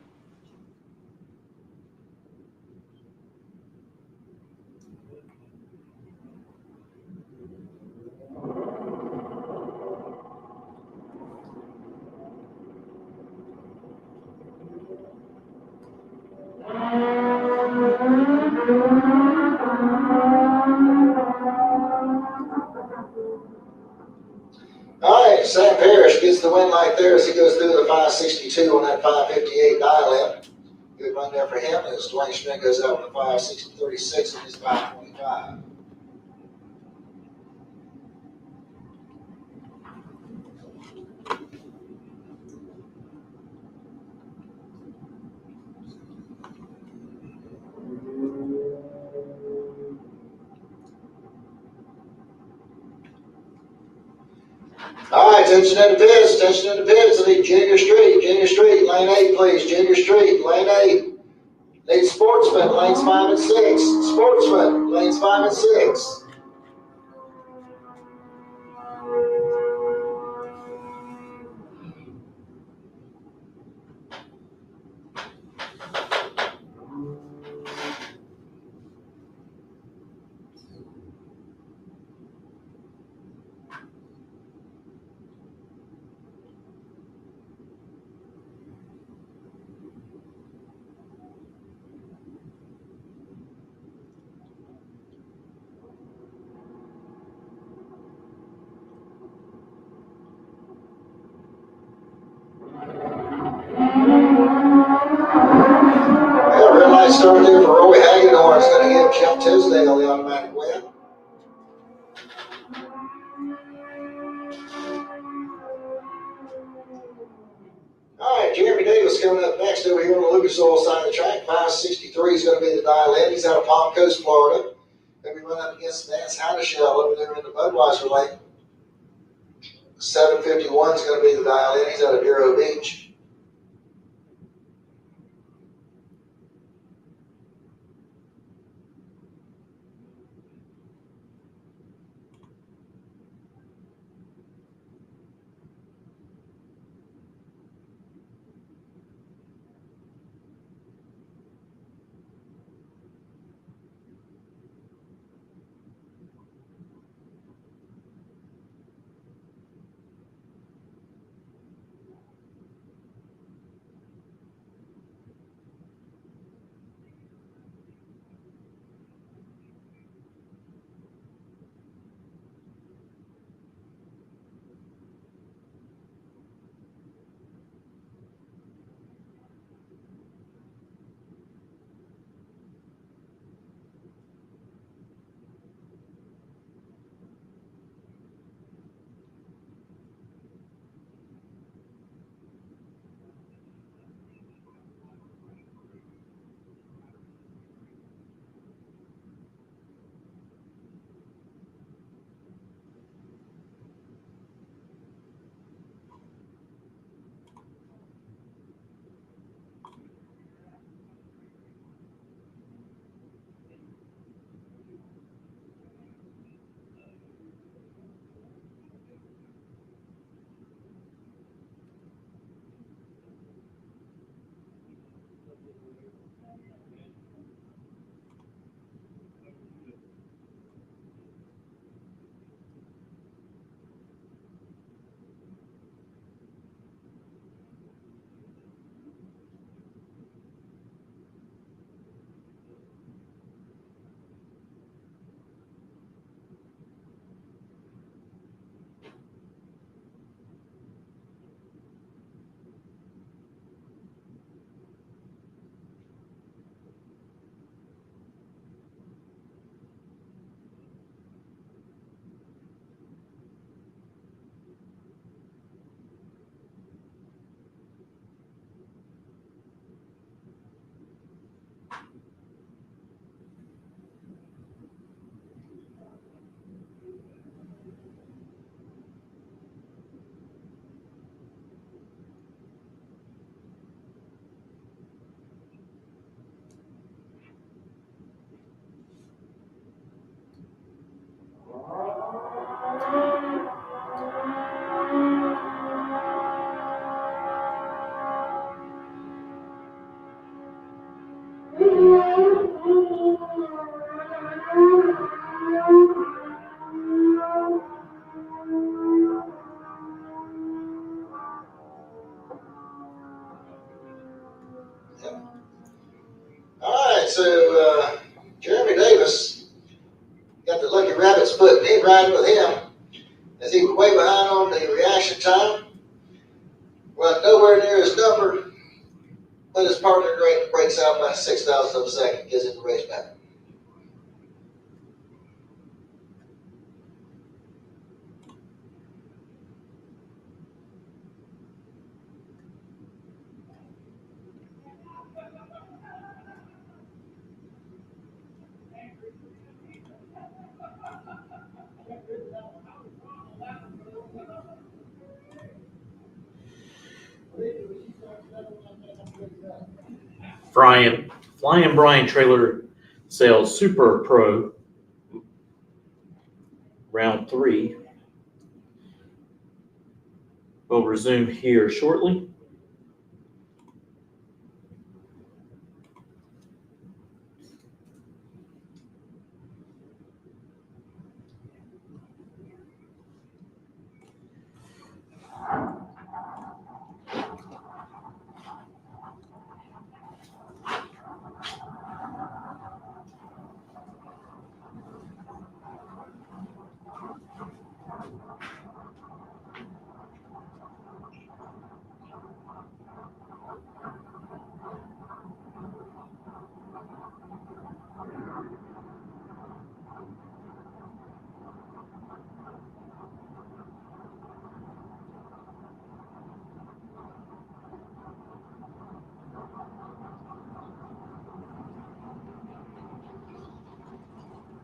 All right, Sam Parrish gets the win light there as he goes through the 562 on that 558 dial in. Good run there for him as Dwayne Schmidt goes out with the 560.36 on his 525. All right, attention in the pits, attention in the pits. I need Junior Street, lane 8, please. Junior Street, lane 8. Need Sportsman, lanes 5 and 6. Sportsman, lanes 5 and 6. Yeah, red light started there for Roy Hagedorn. It's going to give Jeff Tisdale the automatic win. All right, Jeremy Davis coming up next over here on the Lucas Oil side of the track. 563 is going to be the dial in. He's out of Palm Coast, Florida. Going to be running up against Vance Hadashell over there in the Budweiser lane. 751 is going to be the dial in. He's out of Vero Beach. put me riding with him as he was way behind on the reaction time. Run nowhere near his number, but his partner breaks out by 6,000 of a second, gets in the race back. Flying Brian Trailer Sales Super Pro round 3 will resume here shortly.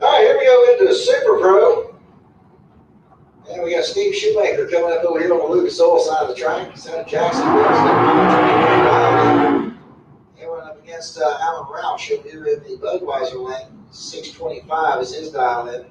All right, here we go into the Super Pro. And we got Steve Shoemaker coming up over here on the Lucas Oil side of the track. Son of Jacksonville. And we're up against Alan Roush over here in the Budweiser lane. 625 is his dial in.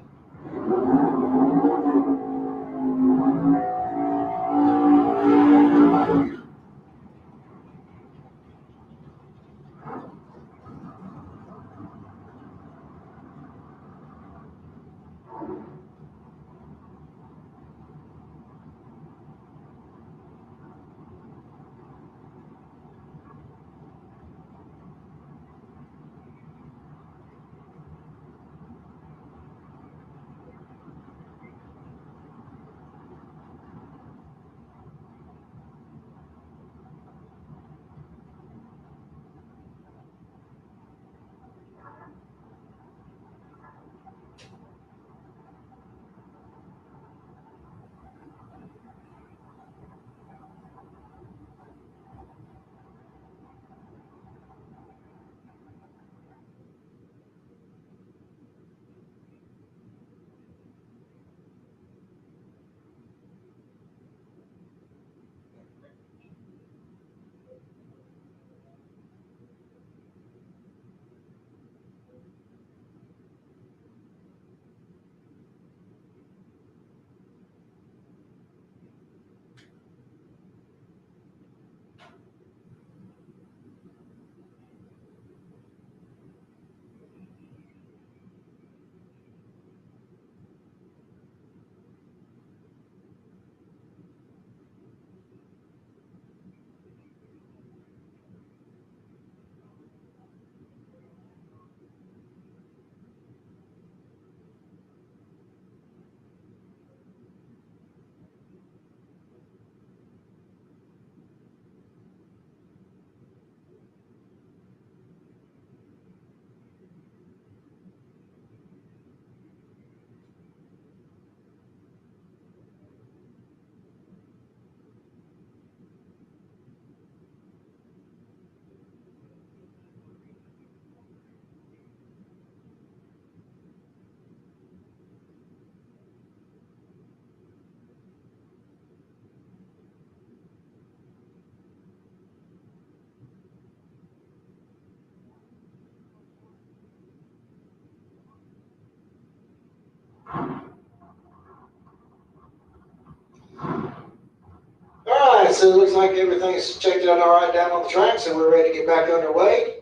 All right, so it looks like everything's checked out all right down on the track, so we're ready to get back underway.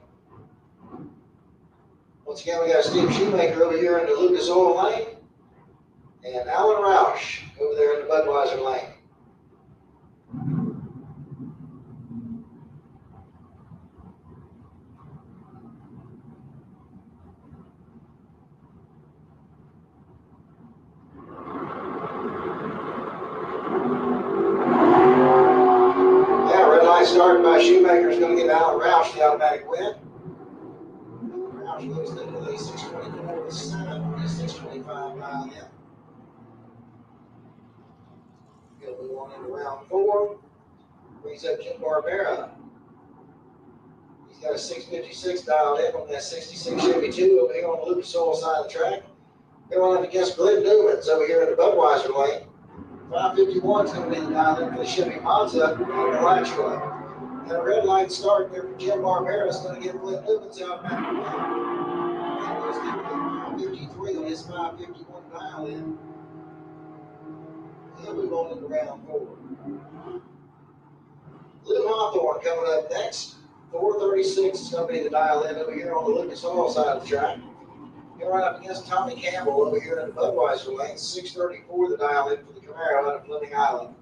Once again, we got Steve Shoemaker over here in the Lucas Oil lane, and Alan Roush over there in the Budweiser lane. here is going to give Alan Roush the automatic win. Roush goes into the 624 with 7, 625 mile in. He'll move on into round 4. Brings up Jim Barbera. He's got a 656 dialed in on that 66 Chevy 2 over here on the Lucas Oil side of the track. Going up against Glenn Newman's over here in the Budweiser lane. 551 is going to be the dial in for the Chevy Monza and the Lachua. And a red line start there for Jim Barbera is going to give Glenn Newman's out back to and he's going to get 553 on his 551 dial in. He'll move on into round 4. Lou Hawthorne coming up next. 436 is going to be the dial in over here on the Lucas Oil side of the track. He'll run up against Tommy Campbell over here in the Budweiser lane. 634 the dial in for the Camaro out of Fleming Island.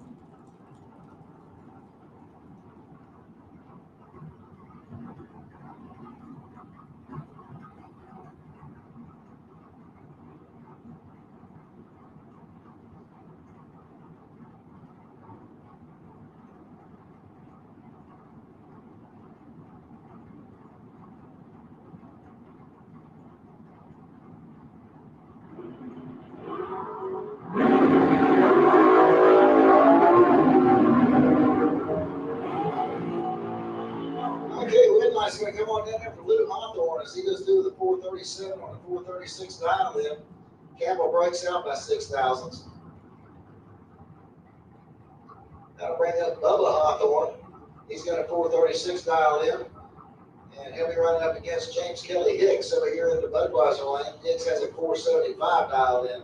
It's going to come on down there for Lou Hawthorne as he goes through the 437 on the 436 dial in. Campbell breaks out by 6 thousandths. That'll bring up Bubba Hawthorne. He's got a 436 dial in. And he'll be running up against James Kelly Hicks over here in the Budweiser lane. Hicks has a 475 dial in.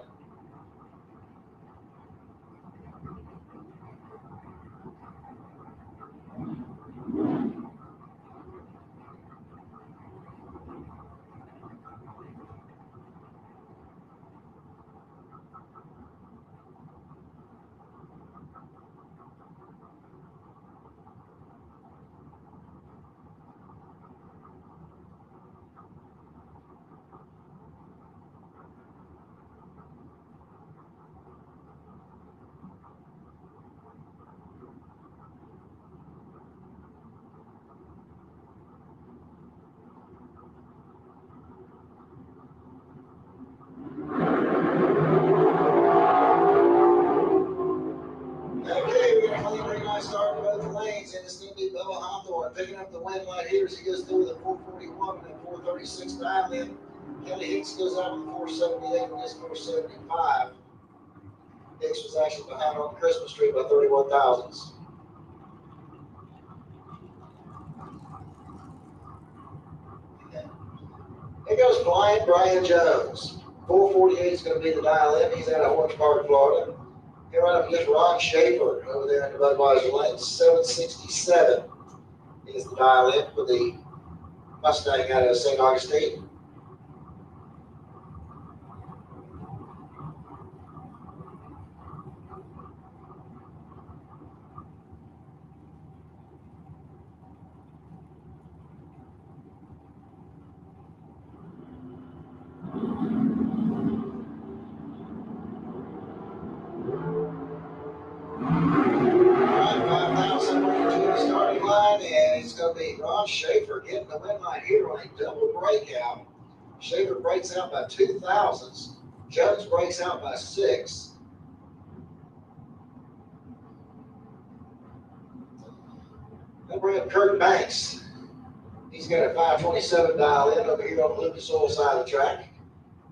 And it's going to be Bubba Hawthorne picking up the win right here as he goes through the 441 and 436 dial in. Kelly Hicks goes out with the 478 and his 475. Hicks was actually behind on the Christmas tree by 31 thousandths. Here goes Brian Jones. 448 is going to be the dial in. He's out of Orange Park, Florida. Here right up against Ron Schaefer over there in the Budweiser lane. 767 is the dial in for the Mustang out of St. Augustine. Ron Schaefer getting the win line here on a double breakout. Schaefer breaks out by 2 thousandths. Jones breaks out by 6. Then bring up Kurt Banks. He's got a 527 dial in over here on the Lucas Oil side of the track.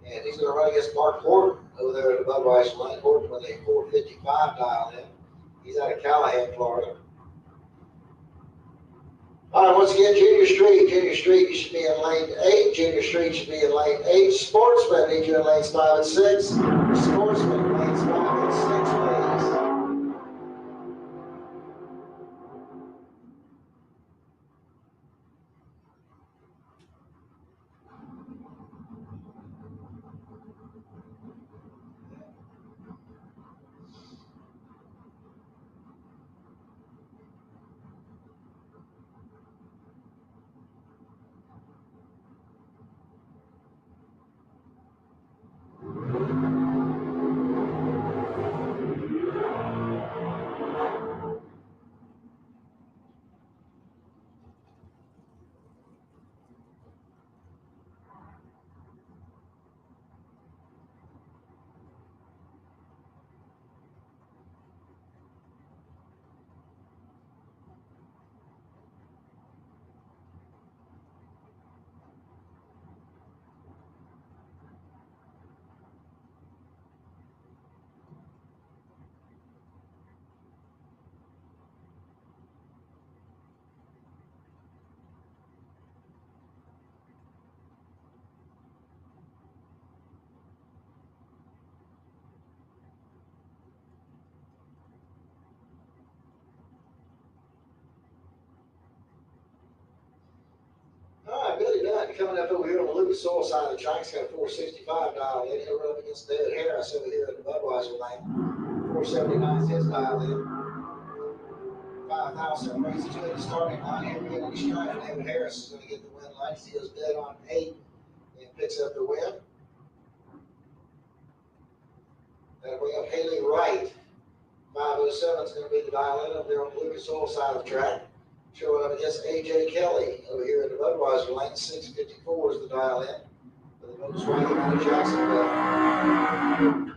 And he's going to run against Mark Horton over there at the Budweiser lane. Horton with a 455 dial in. He's out of Callahan, Florida. All right, once again, Junior Street, you should be in lane 8. Junior Street should be in lane 8. Sportsman, need you in lanes 5 and 6. Sportsman, lanes 5 and 6, please. coming up over here on the Lucas Oil side of the track. It's got a 465 dial in. He'll run up against David Harris over here in the Budweiser lane. 479 is his dial in. 5,000 brings it to the starting line. Here we go on the stride. David Harris is going to get the win line. He goes dead on 8 and picks up the win. That'll bring up Haley Wright. 507 is going to be the dial in up there on the Lucas Oil side of the track. Showing up against AJ Kelly over here in the Budweiser lane. 654 is the dial in. For the bonus wagon out of Jacksonville.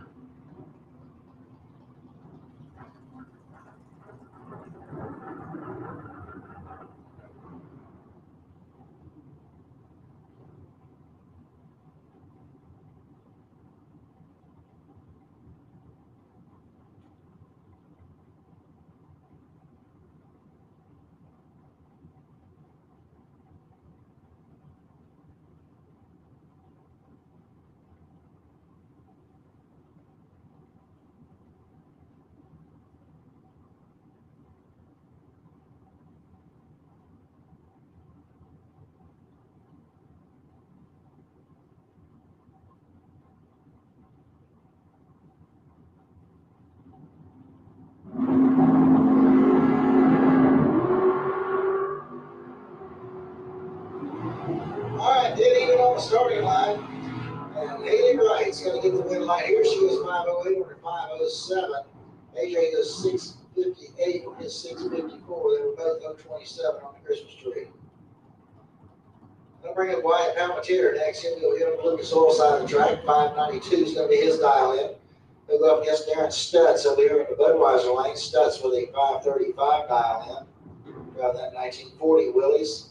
Dead even on the starting line. And Haley Wright's going to get the win line here. She was 508 over 507. AJ goes 658 on his 654. They were both 027 on the Christmas tree. I'll bring up Wyatt Palmatier next. He'll go here on the Lucas Oil side of the track. 592 is going to be his dial in. He'll go up against Darren Stutz over here in the Budweiser lane. Stutz with a 535 dial in. Around that 1940 Willys.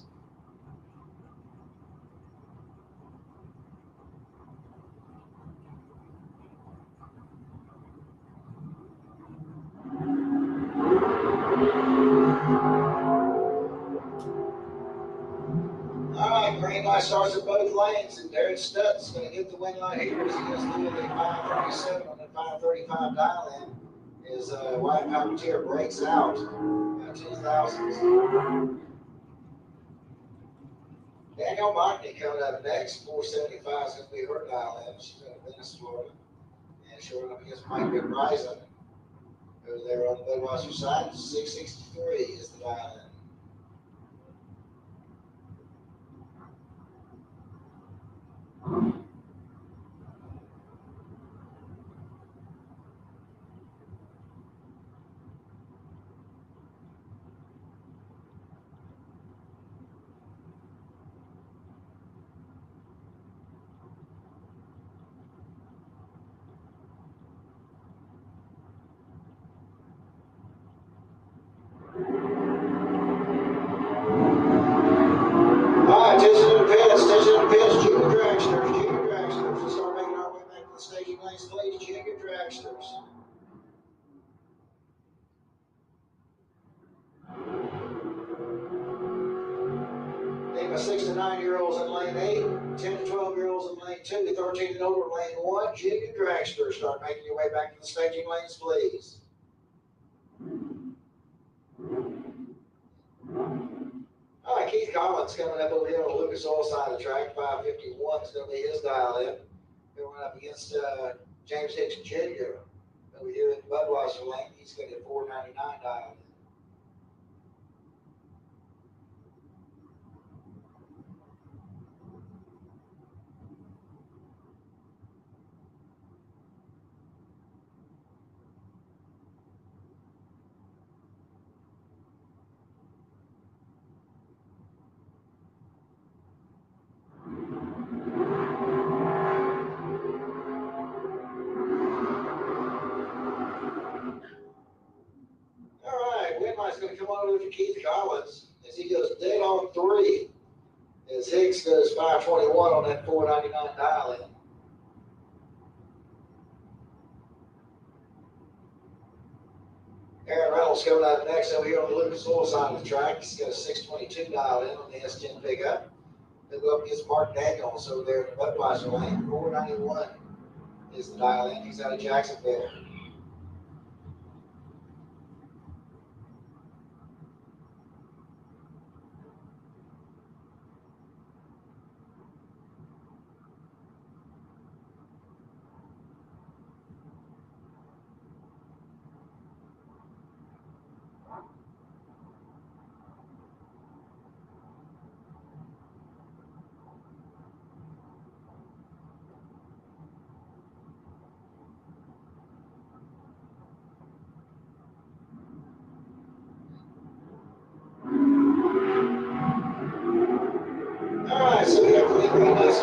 Green light starts at both lanes, and Darren Stutz is going to get the win line here. He's going to do the 537 on the 535 dial in. As Wyatt Palmatier breaks out 2000s. Danielle Mockney coming up next. 475 is going to be her dial in. She's out of Venice, Florida. And showing up against Mike McBrison over there on the Budweiser side. 663 is the dial in. Junior dragsters. Let's start making our way back to the staging lanes, please. Junior dragsters. Name of 6 to 9-year-olds in lane 8, 10 to 12-year-olds in lane 2, 13 and older in lane 1. Junior dragsters. Start making your way back to the staging lanes, please. All right, Keith Collins coming up over here on the Lucas Oil side of the track. 551 is going to be his dial in. Going up against James Hicks Jr. over here in the Budweiser lane. He's going to get 499 dial in. Is going to come on over for Keith Collins as he goes dead on 3. As Hicks goes 521 on that 499 dial in. Aaron Reynolds coming out next over here on the Lucas Oil side of the track. He's got a 622 dial in on the S10 pickup. He'll go up against Mark Daniels over there in the Budweiser lane. 491 is the dial in. He's out of Jacksonville.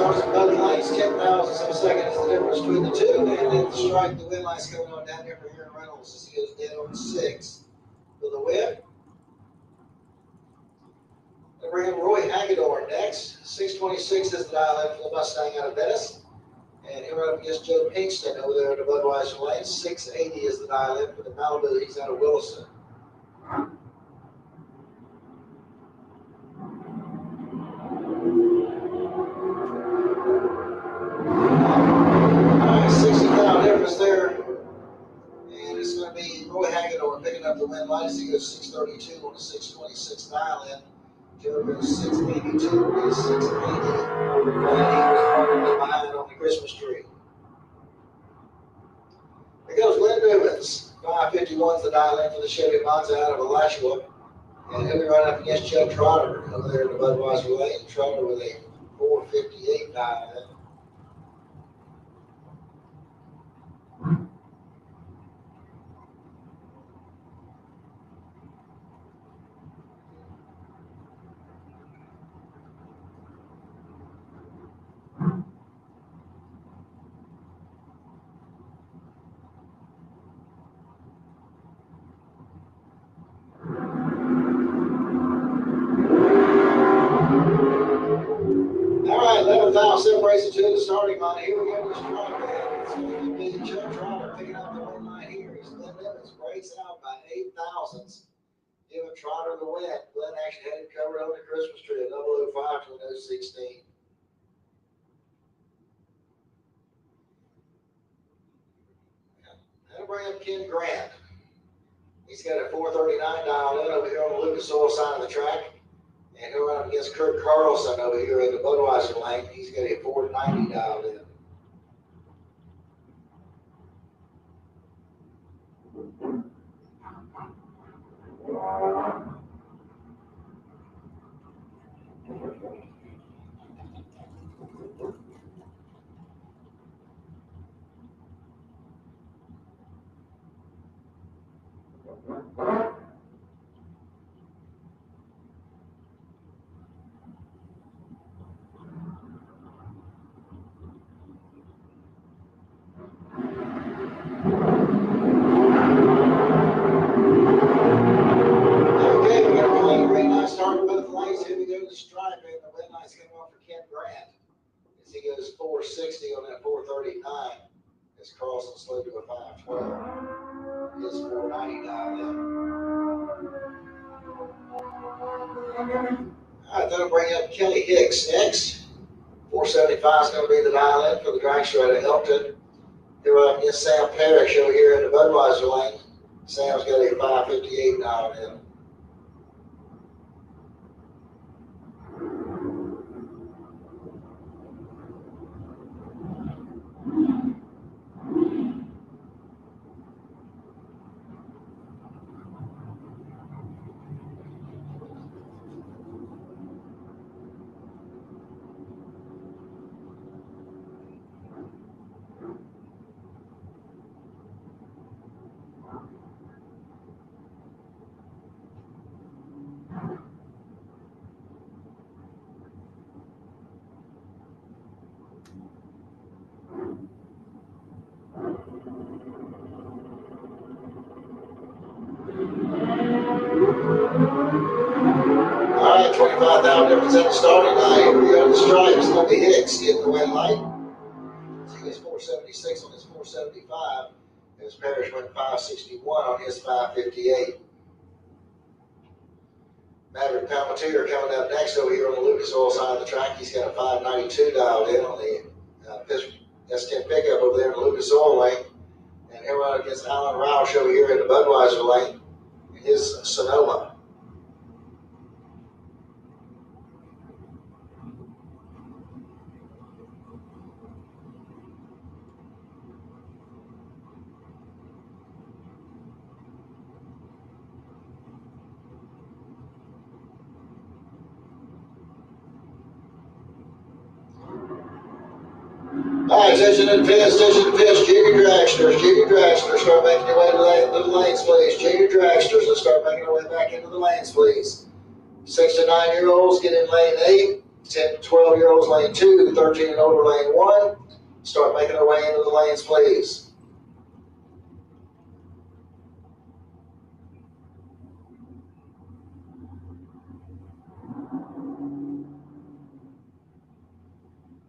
starts in both lanes, 10 thousandths of a second is the difference between the two, and at the stripe, the win line's coming on down here for Aaron Reynolds as he goes dead on 6 for the win. And bring in Roy Hagedorn next. 626 is the dial in for the Mustang out of Venice. And here up against Joe Pinkston over there in the Budweiser lane. 680 is the dial in for the Malibu. He's out of Williston. All right, 60 pound difference there. And it's going to be Roy Hagedorn picking up the win line as he goes 632 on the 626 dial in. Joe goes 682 on his 680. And he was behind on the Christmas tree. Here goes Glenn Newmans. 551's the dial in for the Chevy Monza out of Alachua. And he'll be running up against Chuck Trotter over there in the Budweiser lane. Trotter with a 458 dial in. Separates the two of the starting line. Here we go to the stripe man. It's going to be Chuck Trotter picking up the win line here. As Glenn Evans breaks out by 8 thousandths, giving Trotter the win. Glenn actually had it covered on the Christmas tree, a 005 to an 016. That'll bring up Ken Grant. He's got a 439 dial in over here on the Lucas Oil side of the track. And he'll run up against Kurt Carlson over here in the Budweiser lane. He's got a 490 dialed in. Goes 460 on that 439 as Carlson slowed to a 512. His 490 dialed in. All right, that'll bring up Kelly Hicks next. 475 is going to be the dial in for the dragster out of Elkton. Here up against Sam Parrish over here in the Budweiser lane. Sam's got a 558 dialed in. All right, 25,000 difference at the starting line. Here we go to the stripe. It's going to be Hicks getting the win light. So he gets 476 on his 475. As Parrish went 561 on his 558. Maverick Palmatier coming up next over here on the Lucas Oil side of the track. He's got a 592 dialed in on the S10 pickup over there in the Lucas Oil lane. And here we're against Alan Roush over here in the Budweiser lane in his Sonoma. All right, attention to the pitch, junior dragsters, start making your way to the lanes, please. Junior dragsters, let's start making our way back into the lanes, please. 6 to 9 year olds get in lane 8. 10 to 12-year-olds, lane 2, 13 and older, lane 1. Start making their way into the lanes, please.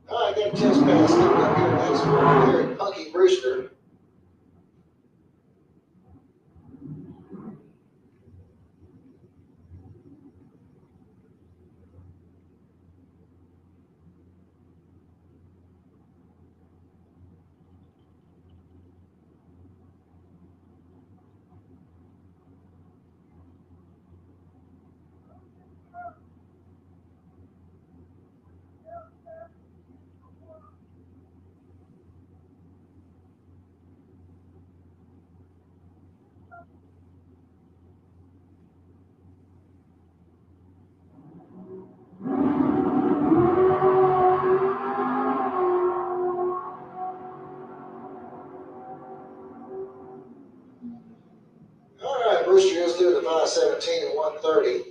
All right, got a test pass coming up here next for Eric Punky Brewster. All right, Brewster goes through the 5:17 and 1:30.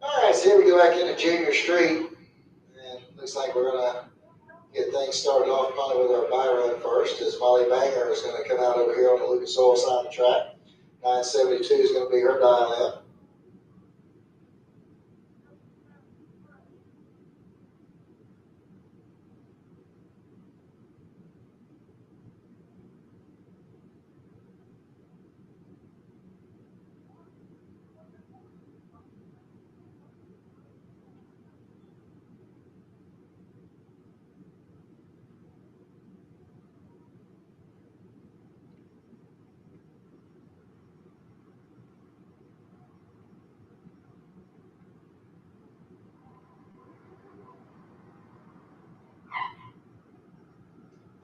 All right, so here we go back into Junior Street. And looks like we're going to get things started off probably with our bye run first, as Molly Banger is going to come out over here on the Lucas Oil side of the track. 972 is going to be her dial in.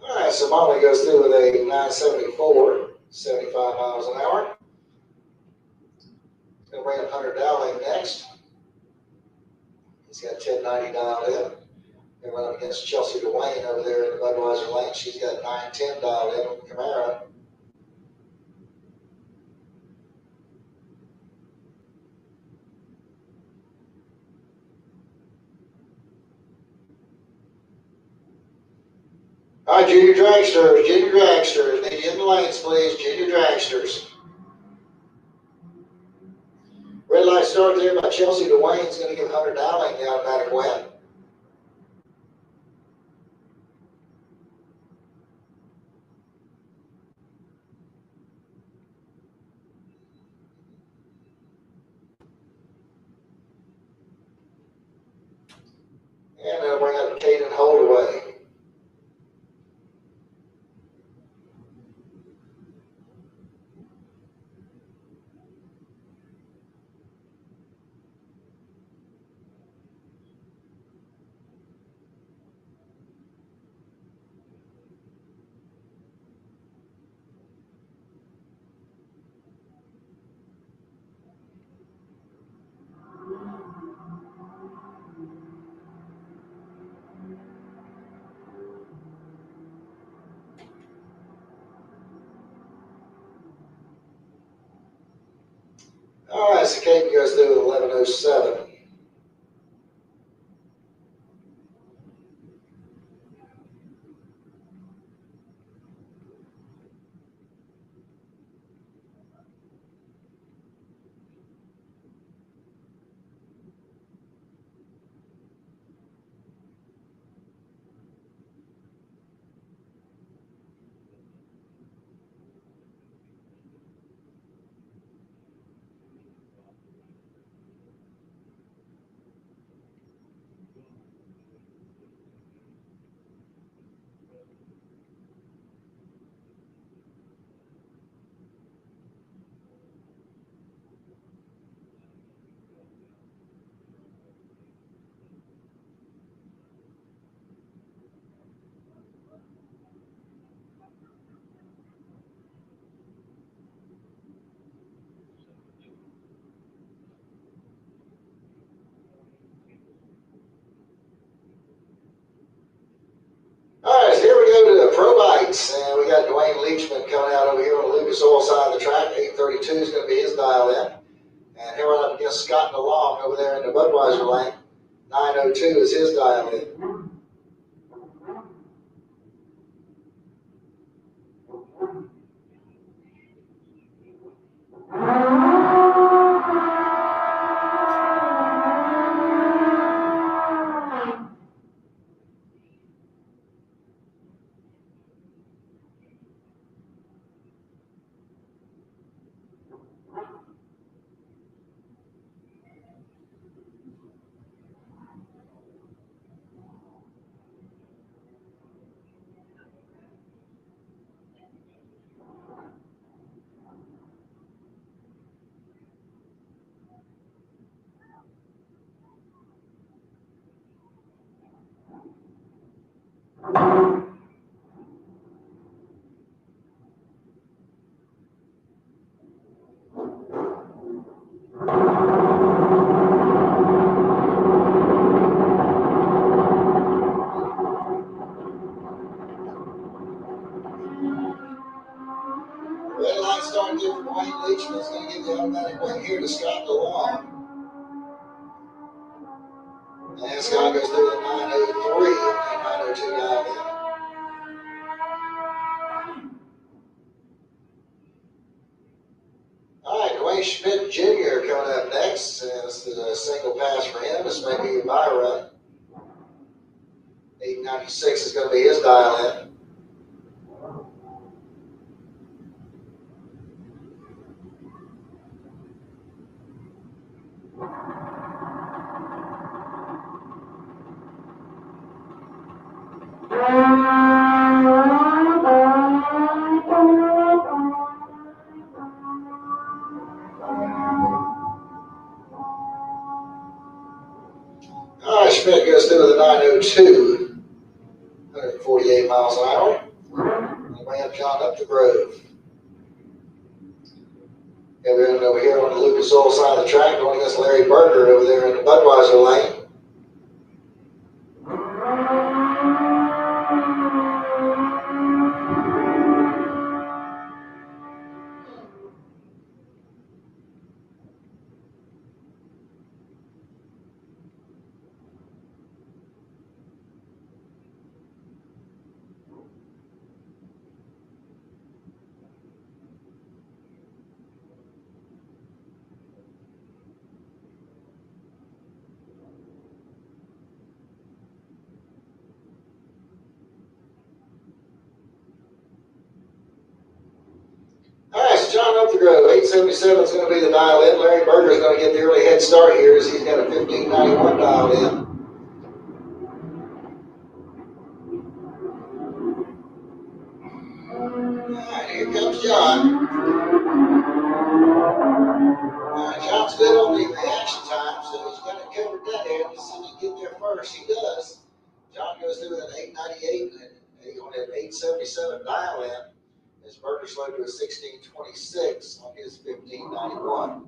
All right, so Molly goes through with a 974, 75 miles an hour. Going to bring up Hunter Dowling next. He's got 1090 dialed in. They run up against Chelsea Dwayne over there in the Budweiser lane. She's got 910 dialed in on Camaro. All right, junior dragsters, need you in the lanes, please, junior dragsters. Red light start there by Chelsea Dwayne's going to give Hunter Dowling the automatic win. And they'll bring up Caden Holdaway. All right, so Caden goes through with 1107. Leachman coming out over here on the Lucas Oil side of the track. 832 is going to be his dial in. And here we're up against Scott DeLong over there in the Budweiser lane. 902 is his dial in. Red light starting here for Wayne Leachman is going to give the automatic win here to Scott DeLong. And Scott goes through the 903 and 902 dial in. All right, Dwayne Schmidt Jr. coming up next. This is a single pass for him. This may be my run. 896 is going to be his dial in. All right, Schmidt goes through with a 902, 148 miles an hour. And we have John up the grove. Yeah, we're over here on the Lucas Oil side of the track, going against Larry Berger over there in the Budweiser lane. All right, so John up the grove. 877 is going to be the dial in. Larry Berger is going to get the early head start here as he's got a 1591 dialed in. All right, here comes John. All right, John's good on the reaction time, so he's got it covered that end. Let's see if he can get there first. He does. John goes through with an 898 and on an 877 dial in. As Berger slowed to a 1626 on his 1591.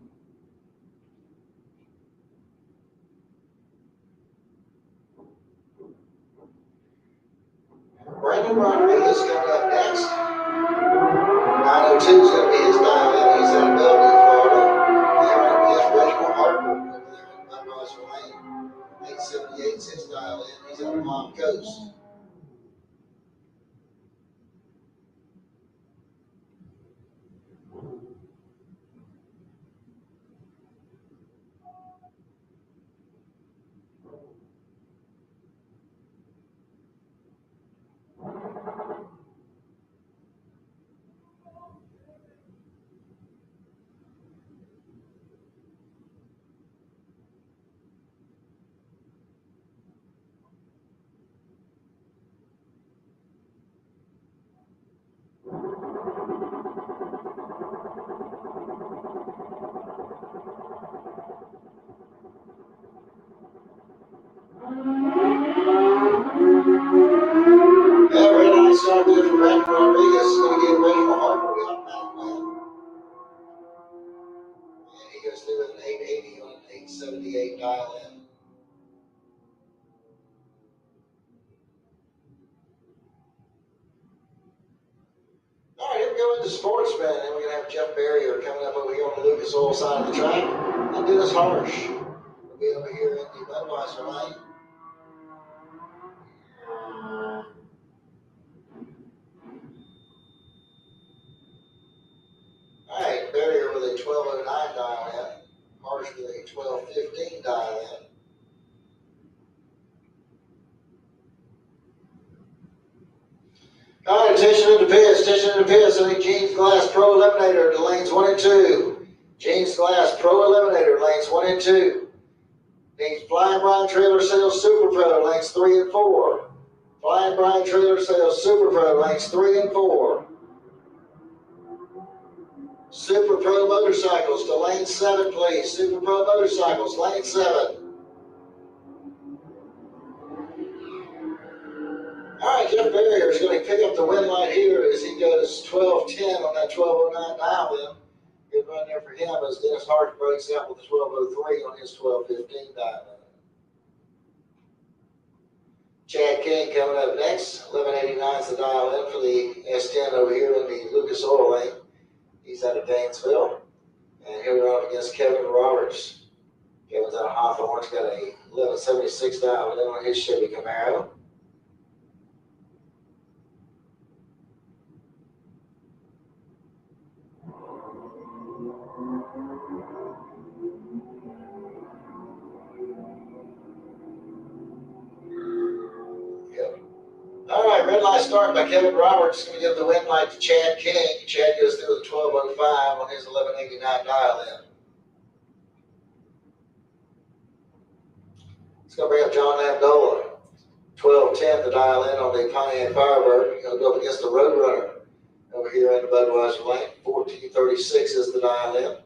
Brandon Rodriguez coming up next. 902 is going to be his dial in. He's out of Bellevue, Florida. There is Reginald Harper over there in Budweiser Lane. 878 is his dial in. He's out of Palm Coast. Red eye start there for Brandon Rodriguez. Is going to give Reginald Harper the automatic win. And he goes through with an 880 on an 878 dial in. All right, and Sportsman, and we're going to have Jeff Barrier coming up over here on the Lucas Oil side of the track. And Dennis Harsh will be over here in the Budweiser lane. All right, Barrier with a 12:09 dial in. Harsh with a 12:15 dial in. All right, attention in the pits, I think Jeans Glass Pro Eliminator to lanes 1 and 2. Jeans Glass Pro Eliminator, lanes 1 and 2. Needs Flying Brian Trailer Sales Super Pro, lanes 3 and 4. Flying Brian Trailer Sales Super Pro, lanes 3 and 4. Super Pro Motorcycles to lane 7, please. Super Pro Motorcycles, lane 7. All right, Jeff Barrier is going to pick up the win light here as he goes 12:10 on that 12:09 dial in. Good run there for him as Dennis Hart breaks out with a 12:03 on his 12:15 dial in. Chad King coming up next. 11:89 is the dial in for the S10 over here in the Lucas Oil lane. He's out of Gainesville. And here we're up against Kevin Roberts. Kevin's out of Hawthorne. He's got a 11:76 dial in on his Chevy Camaro. All right, red light start by Kevin Roberts. Going to give the win light to Chad King. Chad goes through with a 12:05 on his 11:89 dial in. It's going to bring up John Lamdola. 12:10 the dial in on the Pontiac Firebird. He'll go up against the Roadrunner over here in the Budweiser lane. 14:36 is the dial in.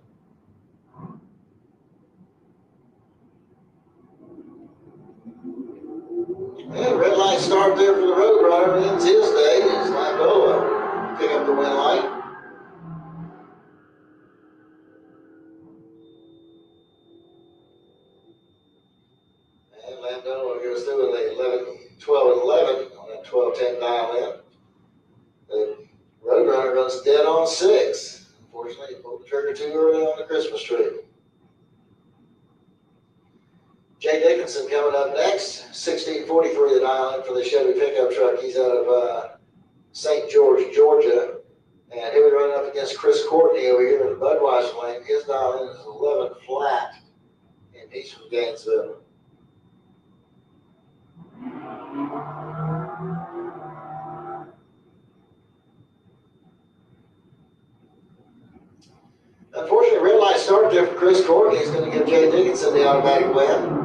And red light start there for the Roadrunner. Ends his day as Lamdola pick up the win light. And Lamdola goes through with a 12:11 on that 12:10 dial in. The Roadrunner runs dead on 6. Unfortunately, he pulled the trigger too early on the Christmas tree. Jay Dickinson coming up next. 16:43 the dial in for the Chevy pickup truck. He's out of St. George, Georgia. And he'll be running up against Chris Courtney over here in the Budweiser lane. His dial in is 11 flat. And he's from Gainesville. Unfortunately, red light start there for Chris Courtney. He's going to give Jay Dickinson the automatic win.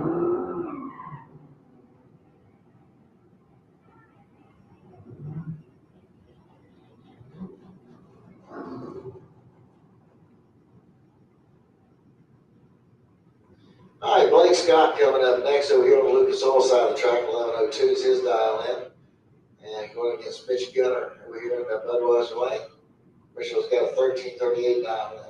All right, Blake Scott coming up next over here on the Lucas Oil side of the track. 11:02 is his dial in. And going against Mitch Gunner over here in that Budweiser lane. Mitchell's got a 13:38 dial in.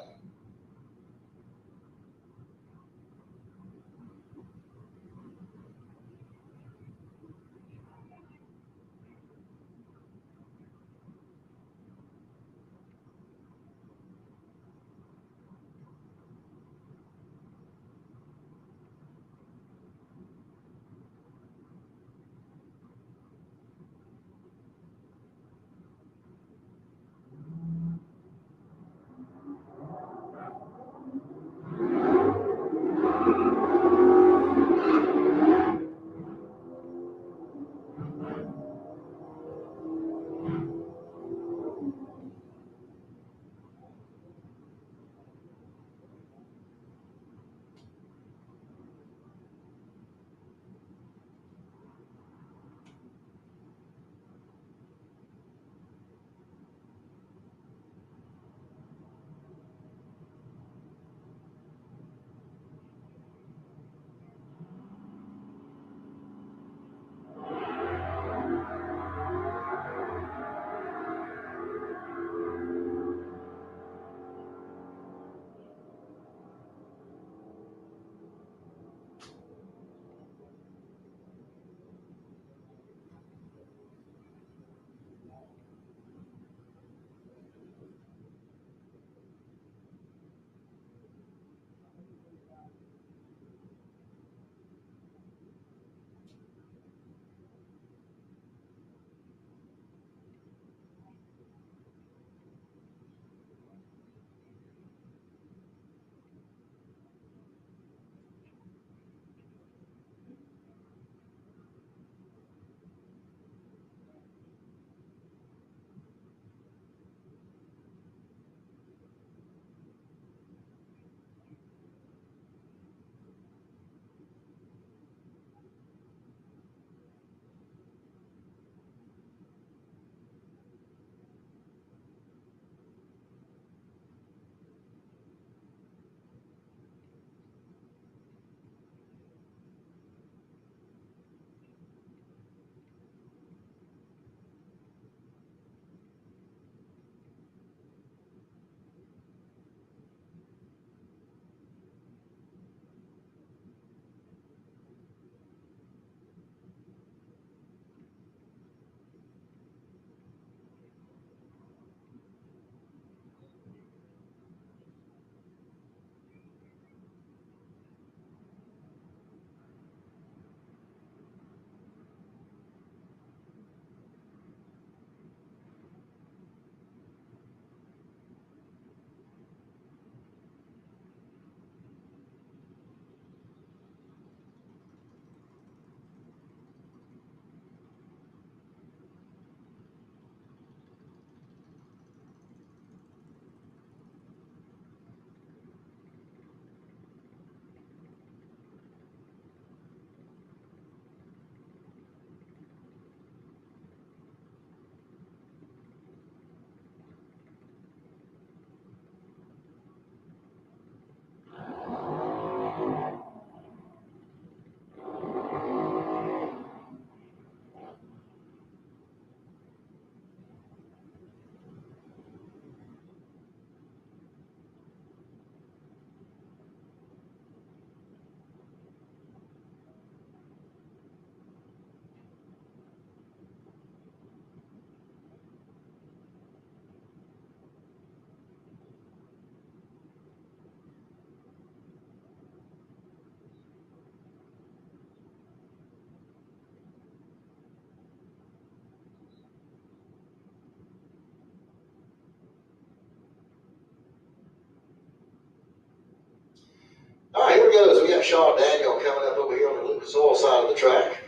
we got Shaw Daniel coming up over here on the Lucas Oil side of the track.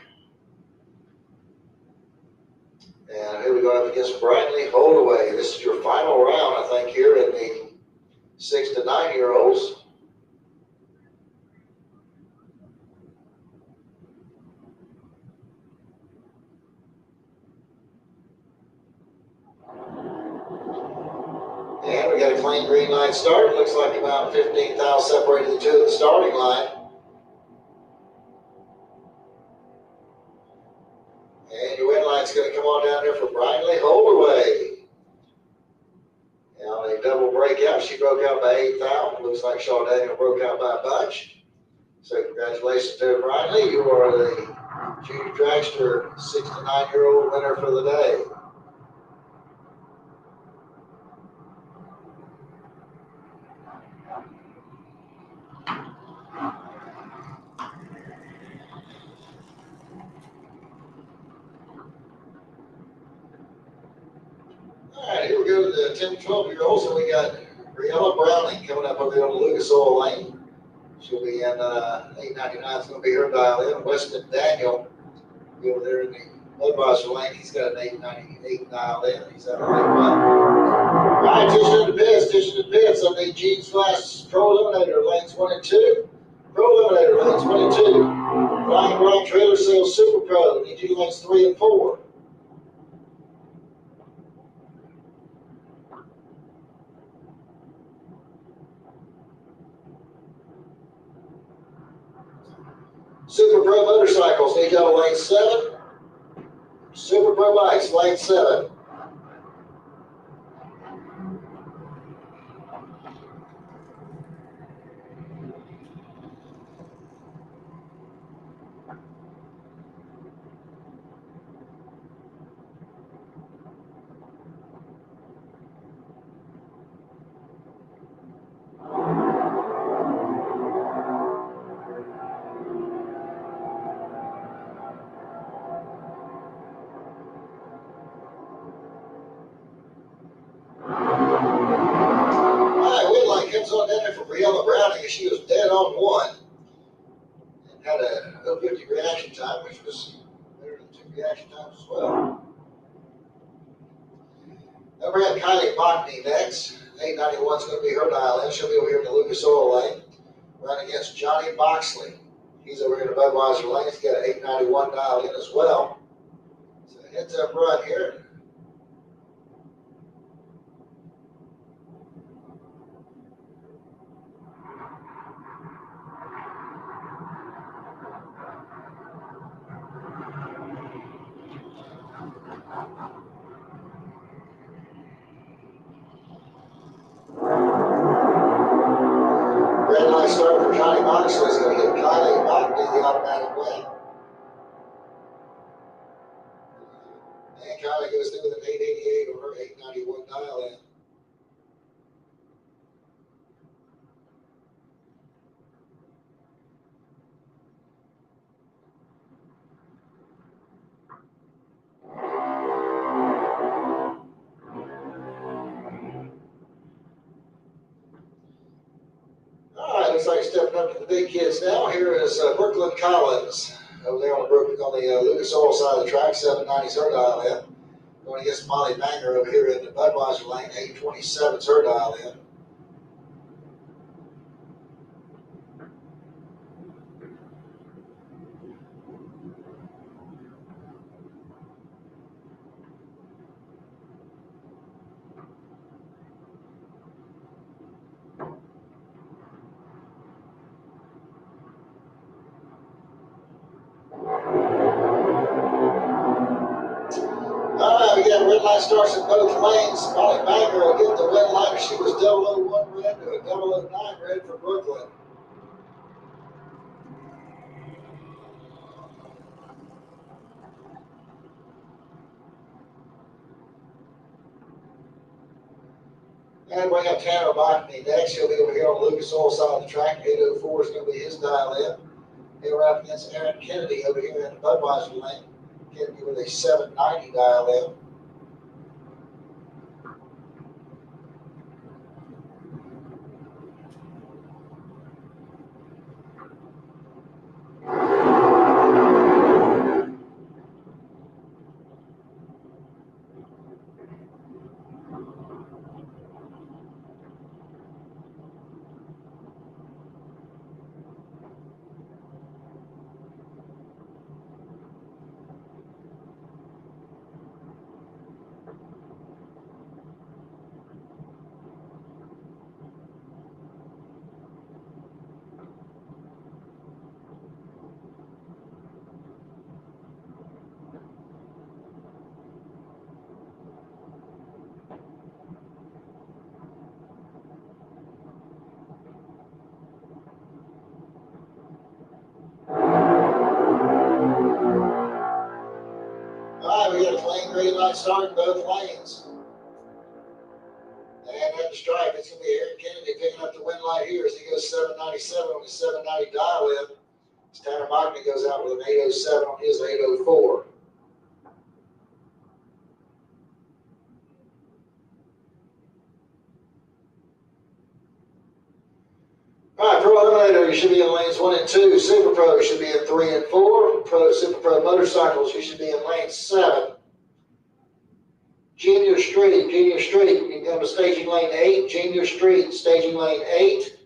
And here we go up against Bradley Holdaway. This is your final round, I think, here in the 6 to 9 year olds. And we got a clean green light start. Looks like about 15 thou separated the two at the starting line. And your win light's going to come on down here for Bradley Holdaway. Now a double breakout. She broke out by 8 thou. Looks like Shaw Daniel broke out by a bunch. So congratulations to Bradley. You are the junior dragster 6 to 9 year old winner for the day. All right, here we go to the 10 to 12 year olds. So we got Briella Browning coming up over there on the Lucas Oil lane. She'll be in 899. It's going to be her dial in. Weston Daniel will be over there in the Budweiser lane. He's got an 898 dial in. He's out of lane 1. All right, attention to the pits. On the Jeans Glass Pro Eliminator lanes 1 and 2. Pro Eliminator lanes 1 and 2. Ryan Brown Trailer Sales Super Pro. EG lanes 3 and 4. Super Pro Motorcycles, need y'all lane 7. Super Pro Bikes, lane 7. Comes on down there for Briella Browning, and she was dead on 1 and had a 050 reaction time, which was better than 2 reaction times as well. Then we have Kylie Botany next. 891 is going to be her dial in. She'll be over here in the Lucas Oil lane. Running against Johnny Boxley. He's over here in the Budweiser lane. He's got an 891 dial in as well. So heads up run here. Red light start for Johnny Moxley is going to give Kylie Botany the automatic win. And Kylie goes through with an 888 or her 891 dial in. Looks like stepping up to the big kids now. Here is Brooklyn Collins over there on the Lucas Oil side of the track. 790's her dial in. Going against Molly Banger over here in the Budweiser lane. 827's her dial in. We got red light starts in both lanes. Molly Banger will get the red light. She was 001 red to a 009 red for Brooklyn. And we have Tanner Botany next. He'll be over here on the Lucas Oil side of the track. 804 is going to be his dial in. He'll ride against Aaron Kennedy over here in the Budweiser lane. Kennedy with a 790 dial in. green light start in both lanes. And at the stripe, it's going to be Aaron Kennedy picking up the win light here as he goes 797 on his 790 dial-in. Tanner Mockney goes out with an 807 on his 804. All right, Pro Eliminator, you should be in lanes 1 and 2. Super Pro, you should be in 3 and 4. Super Pro Motorcycles, you should be in lane 7. Junior Street, you can come to staging lane 8. Junior Street, staging lane 8.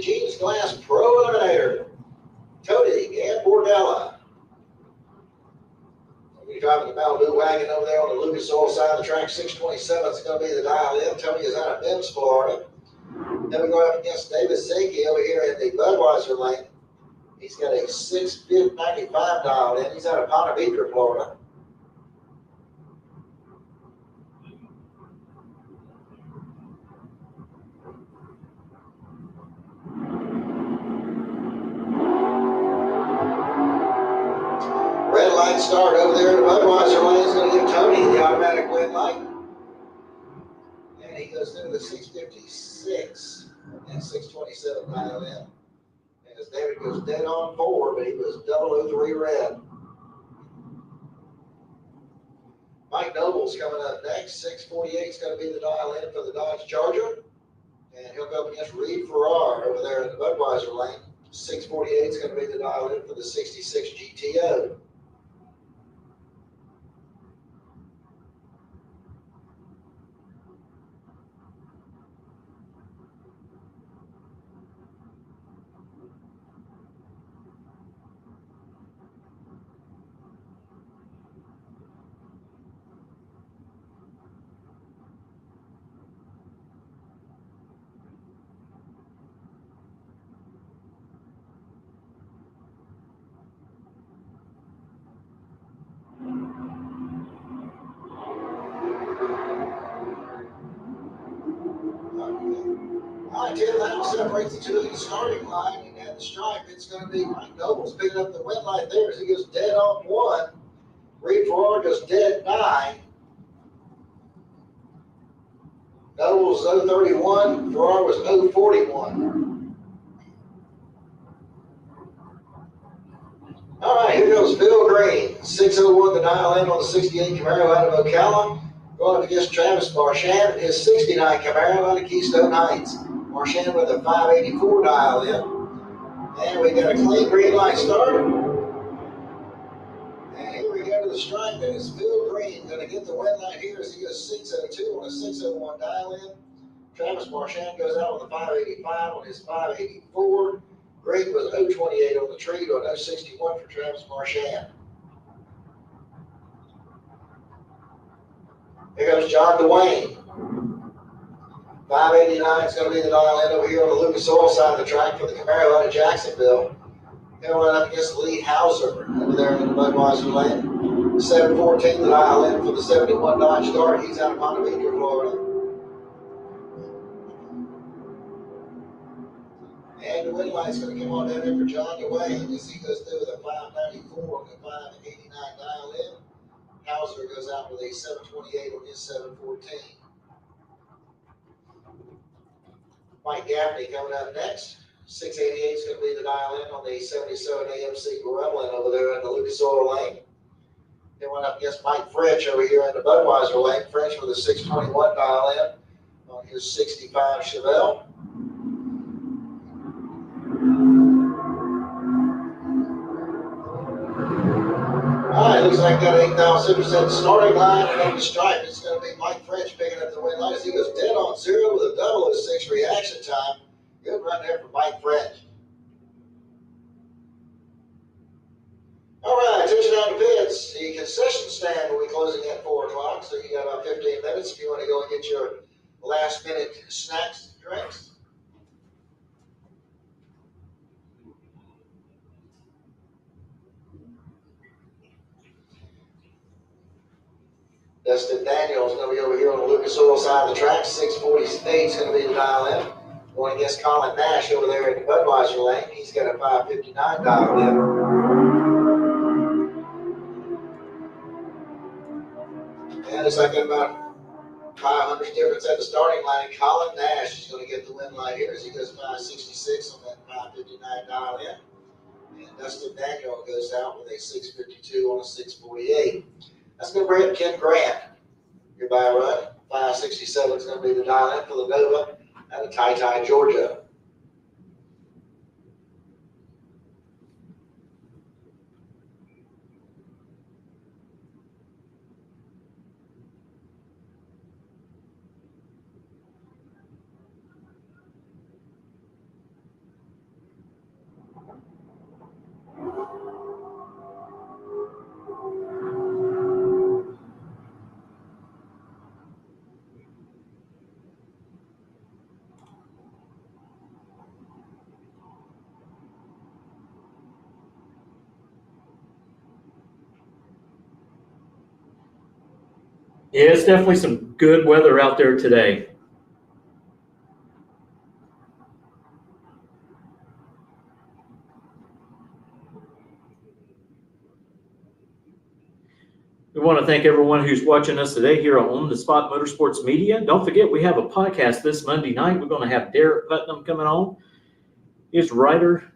Eugene's Glass Pro Eliminator. Tony and Bordella. We'll be driving the Malibu wagon over there on the Lucas Oil side of the track. 627 is going to be the dial in. Tony is out of Mims, Florida. Then we go up against David Zaki over here in the Budweiser lane. He's got a 695 dial in. He's out of Ponte Vedra, Florida. Red light start over there in the Budweiser lane is going to give Tony the automatic win light. And he goes through the 656 and 627 dial in. And as David goes dead on 4, but he was 003 red. Mike Noble's coming up next. 648 is going to be the dial in for the Dodge Charger. And he'll go up against Reed Farrar over there in the Budweiser lane. 648 is going to be the dial in for the 66 GTO. All right, Tim, that separates the two of the starting line, and at the stripe, it's going to be Mike Nobles picking up the win light there as he goes dead on 1. Reed Farrar goes dead 9. Nobles 031, Farrar was 041. All right, here goes Phil Green, 601 the dial in on the 68 Camaro out of Ocala. Going up against Travis Marchand, his 69 Camaro out of Keystone Heights. Marchand with a 584 dial in. And we got a clean green light start. And here we go to the stripe, and it's Phil Green going to get the win light here as he goes 602 on a 601 dial in. Travis Marchand goes out with a 585 on his 584. Green was 028 on the treat on 061 for Travis Marchand. Here goes John Dwayne. 589 is going to be the dial in over here on the Lucas Oil side of the track for the Camaro out of Jacksonville. He'll run up against Lee Hauser over there in the Budweiser lane. 714 the dial in for the 71 Dodge Dart. He's out of Ponte Vedra, Florida. And the win light's going to come on down there for John Dwayne as he goes through with a 594 and a 589 dial in. Hauser goes out with a 728 on his 714. Mike Gaffney coming up next. 688 is going to be the dial in on the 77 AMC Gremlin over there in the Lucas Oil lane. Then went up against Mike French over here in the Budweiser lane. French with a 621 dial in on his 65 Chevelle. All right, looks like that 8,000% starting line, and on the stripe, it's going to be Mike French picking up the win light as he goes dead on 0 with a 006 reaction time. Good run there for Mike French. All right, attention down to pits. The concession stand will be closing at 4 o'clock, so you got about 15 minutes if you want to go and get your last minute snacks and drinks. Dustin Daniels is going to be over here on the Lucas Oil side of the track. 648 is going to be the dial in. Going against Colin Nash over there in the Budweiser lane. He's got a 559 dial in. And it's like about 500 difference at the starting line. Colin Nash is going to get the win light here as he goes 566 on that 559 dial in. And Dustin Daniel goes out with a 652 on a 648. That's going to bring up Ken Grant. Goodbye run. 567 is going to be the dial in for the Nova out of Ty, Georgia. Yeah, it's definitely some good weather out there today. We want to thank everyone who's watching us today here on the Spot Motorsports Media. Don't forget, we have a podcast this Monday night. We're going to have Derek Putnam coming on. He's a writer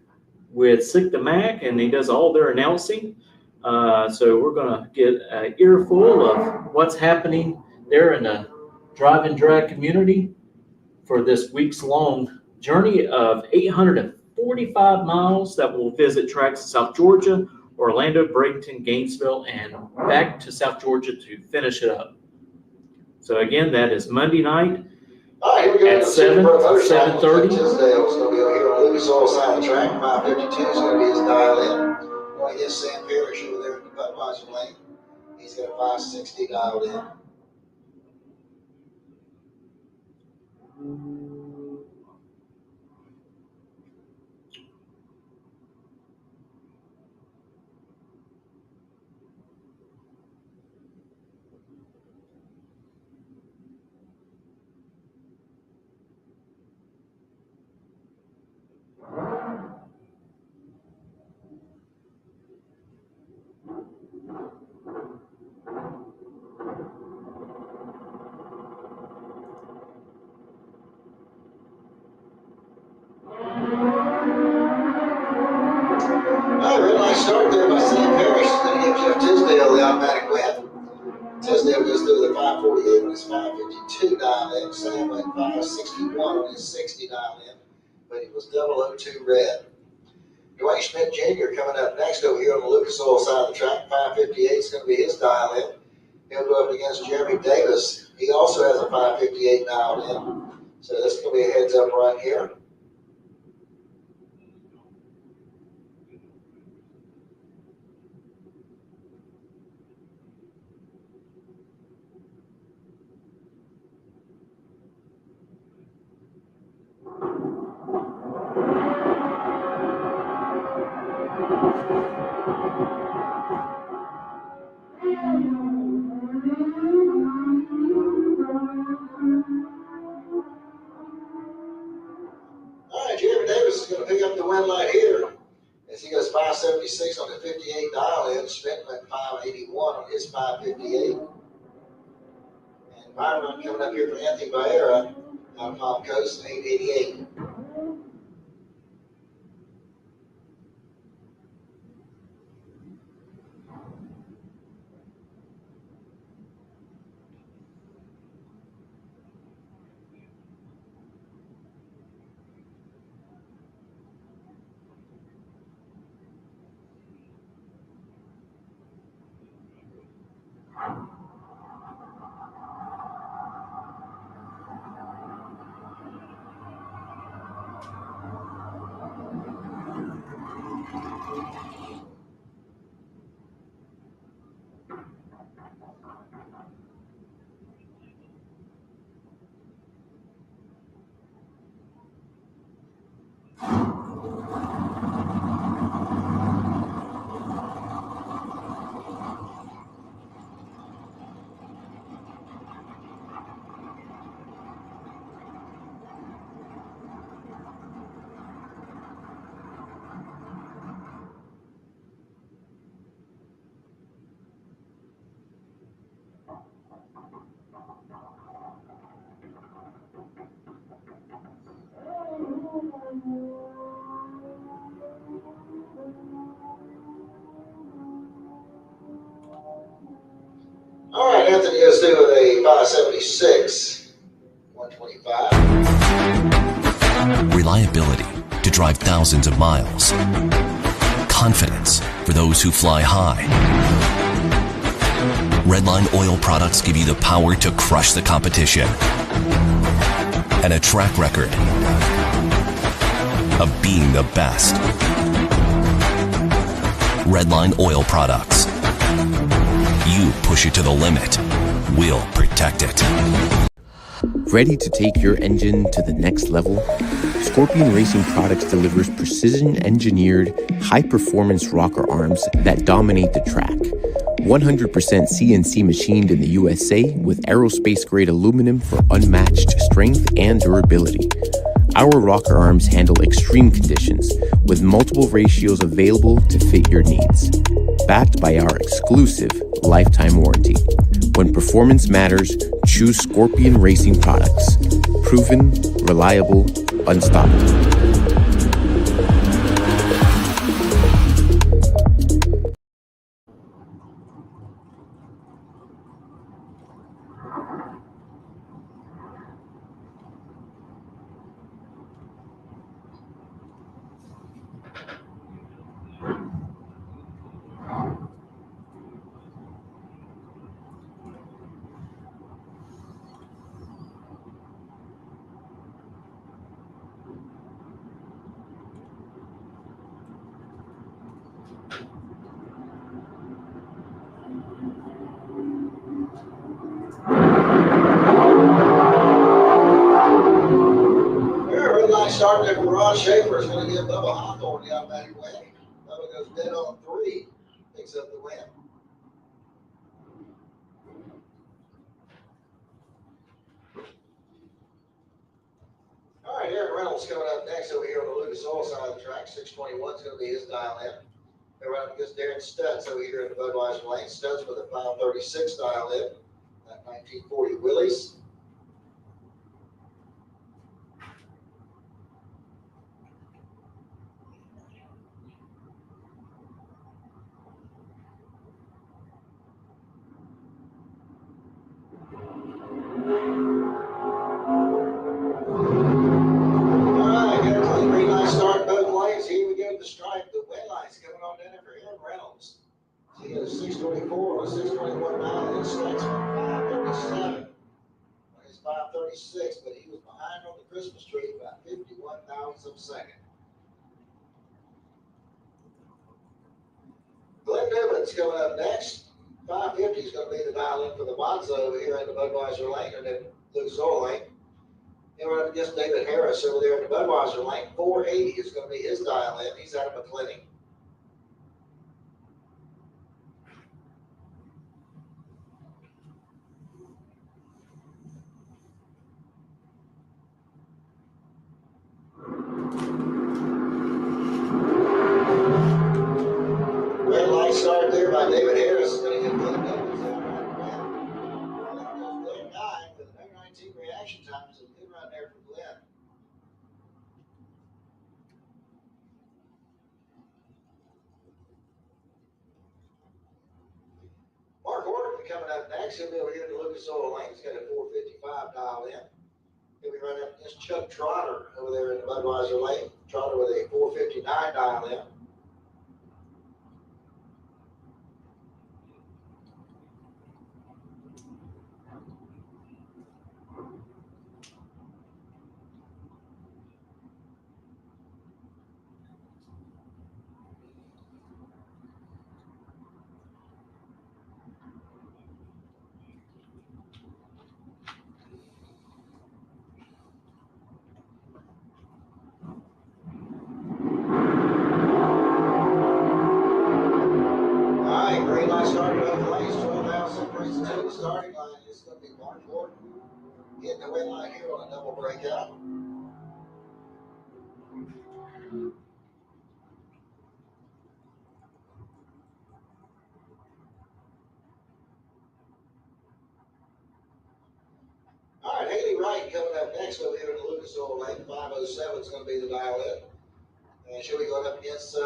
with Sick the Mac, and he does all their announcing. So we're going to get an earful of what's happening there in the drive and drag community for this week's long journey of 845 miles that will visit tracks in South Georgia, Orlando, Bradenton, Gainesville, and back to South Georgia to finish it up. So again, that is Monday night All right, here we go. at 7:30. Tisdale is going to be over here on Lucas Oil side of the track. 552 is going to be his dial in. Going against Sam Parrish over there in the Budweiser lane. He's got a 560 dialed in. All right, real nice start there by Sam Parrish. He's going to give Jeff Tisdale the automatic win. Tisdale goes through the 548 on his 552 dial in. Sam went 561 on his 60 dial in, but he was 002 red. Dwayne Schmidt Jr. coming up next over here on the Lucas Oil side of the track. 558 is going to be his dial in. He'll go up against Jeremy Davis. He also has a 558 dialed in. So this is going to be a heads up right here. All right, Jeremy Davis is going to pick up the win light here as he goes 576 on the 58 dial in. Schmidt went 581 on his 558. And Byron coming up here for Anthony Vieira out of Palm Coast, 888. All right, Anthony goes through with a 576, 125. Reliability to drive thousands of miles. Confidence for those who fly high. Redline oil products give you the power to crush the competition. And a track record of being the best. Redline oil products. You push it to the limit, we'll protect it. Ready to take your engine to the next level? Scorpion Racing Products delivers precision-engineered, high-performance rocker arms that dominate the track. 100% CNC machined in the USA with aerospace-grade aluminum for unmatched strength and durability. Our rocker arms handle extreme conditions with multiple ratios available to fit your needs. Backed by our exclusive lifetime warranty. When performance matters, choose Scorpion Racing products. Proven, reliable, unstoppable. Red light starting there for Ron Schaefer is going to give Bubba Hawthorne the automatic win. Bubba goes dead on 3, picks up the win. All right, Aaron Reynolds coming up next over here on the Lucas Oil side of the track. 621 is going to be his dial in. They're running against Darren Stutz over here in the Budweiser lane. Stutz with a 536 dial in. That 1940 Willys. Stripe, the wet lights coming on down there for Aaron Reynolds. So he goes 624 on a 621 mile and strikes on 537. It's 536, but he was behind on the Christmas tree by 51 thousandths of a second. Glenn Newman's coming up next. 550 is going to be the dial in for the Monza over here in the Budweiser lane and then Lucas Oil lane. Then we're up against David Harris over there in the Budweiser lane. 480 is going to be his dial in. He's out of McClenny. Red light start there by David Harris is going to get Glenn Newman's out right now. Glenn 9 with an 19 reaction time. So good run there for Glenn. Mark Orton coming up next. He'll be over here in the Lucas Oil lane. He's got a 455 dial in. He'll be running up against Chuck Trotter over there in the Budweiser lane. Trotter with a 459 dial in. Green light starting both lanes, 12,000 separates the two. Starting line is going to be Mark Orton getting the win line here on a double breakout. All right, Haley Wright coming up next over here in the Lucas Oil lane. 507 is going to be the dial in. And she'll be going up against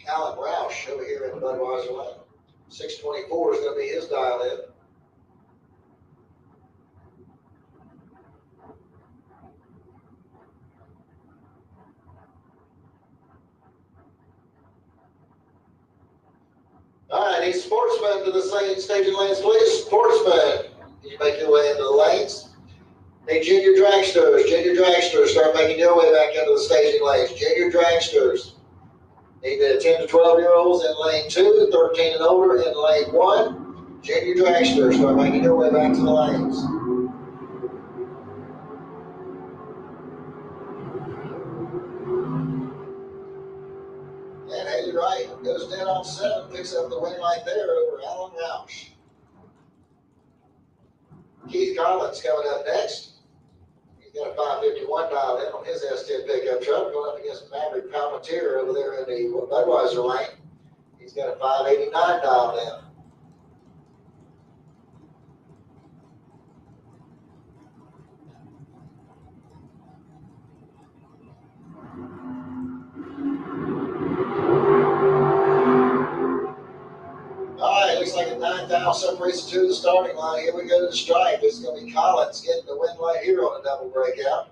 Alan Roush over here in the Budweiser lane. 624 is going to be his dial in. All right, need Sportsman to the staging lanes, please. Sportsman, can you make your way into the lanes? Need Junior Dragsters. Junior Dragsters, start making your way back into the staging lanes. Junior Dragsters. Need the 10 to 12-year-olds in lane 2, 13 and older in lane 1. Junior Dragsters, start making your way back to the lanes. And Haley Wright Goes dead on 7, picks up the win right there over Alan Roush. Keith Collins coming up next. He's got a 551 dialed in on his S10 pickup truck, going up against Maverick Palmetier over there in the Budweiser lane. He's got a 589 dialed in. All right, looks like a 9,000 separates to the starting line. Here we go to the stripe. It's going to be Collins getting the win right here on a double breakout.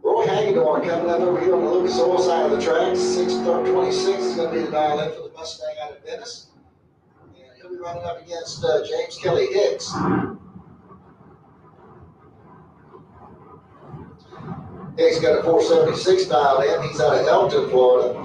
Roy Hagedorn coming up over here on the Lucas Oil side of the track. 6:26 is going to be the dial in for the Mustang out of Venice. And he'll be running up against James Kelly Hicks. Hicks got a 476 dialed in. He's out of Elton, Florida.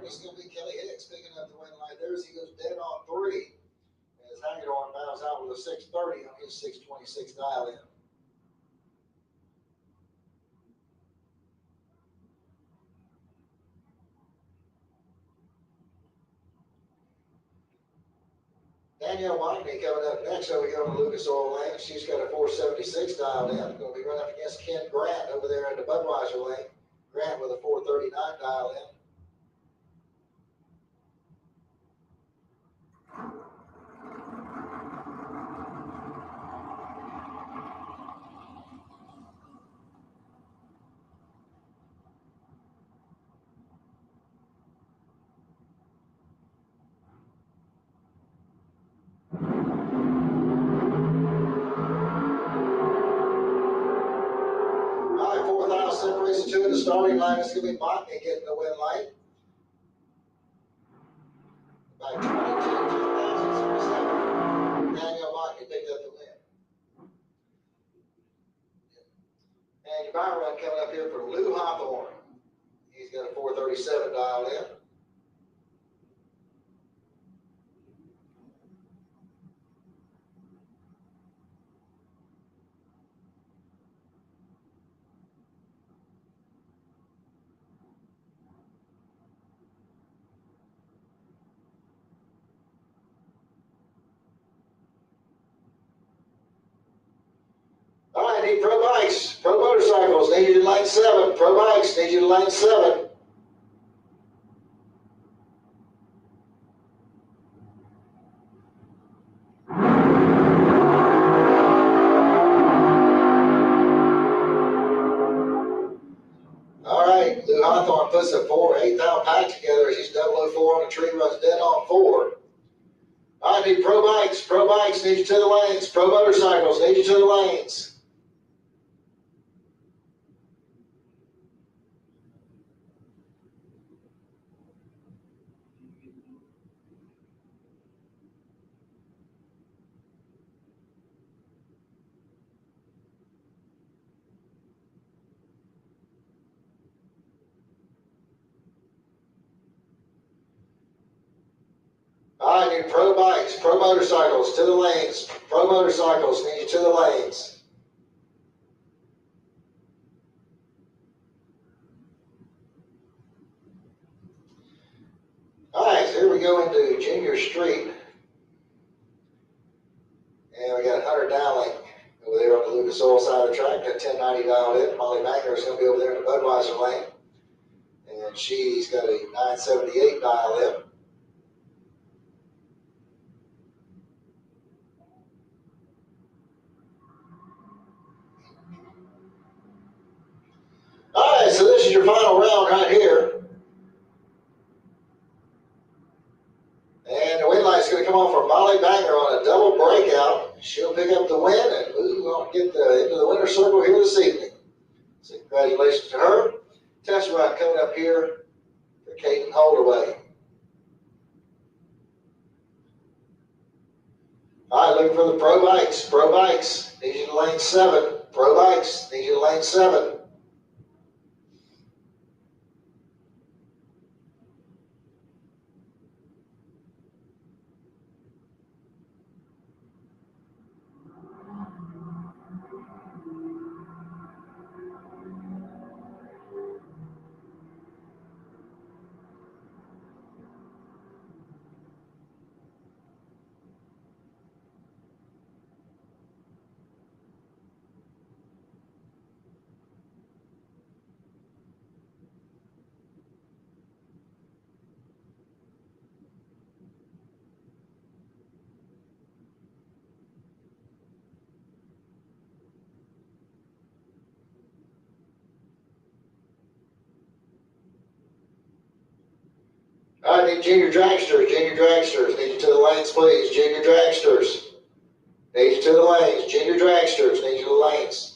It's going to be Kelly Hicks picking up the win right there as he goes dead on 3. As Hagedorn bows out with a 630 on his 626 dial in. Danielle Mockney coming up next over here on the Lucas Oil lane. She's got a 476 dialed in. Going to be running up against Ken Grant over there in the Budweiser lane. Grant with a 439 dialed in. Separates the two in the starting line. It's going to be Mockney getting the win light. By 22, 2007. Daniel Mockney picked up the win. And your buy run coming up here for Lou Hawthorne. He's got a 437 dialed in. All right, need Pro Bikes, Pro Motorcycles, need you to lane 7. Pro Bikes, need you to lane 7. All right, Lou Hawthorne puts a 8-pound pack together as he's 004 on the tree, runs dead on 4. I need Pro Bikes, need you to the lanes. Pro Motorcycles, need you to the lanes. I need Pro Bikes, Pro Motorcycles to the lanes. Pro Motorcycles, need you to the lanes. All right, so here we go into Junior Street. And we got Hunter Dowling over there on the Lucas Oil side of the track. Got 1090 dialed in. Molly Magner is going to be over there in the Budweiser lane. And And she's got a 978 dial in. All right, so this is your final round right here. And the win light's going to come off for Molly Banger on a double breakout. She'll pick up the win and move on, get into the winner's circle here this evening. So congratulations to her. Test run coming up here for Caden Holdaway. All right, looking for the Pro Bikes. Pro Bikes, need you to lane 7. Pro Bikes, need you to lane 7. All right, need junior dragsters. Junior dragsters, need you to the lanes, please. Junior dragsters, need you to the lanes. Junior dragsters, need you to the lanes.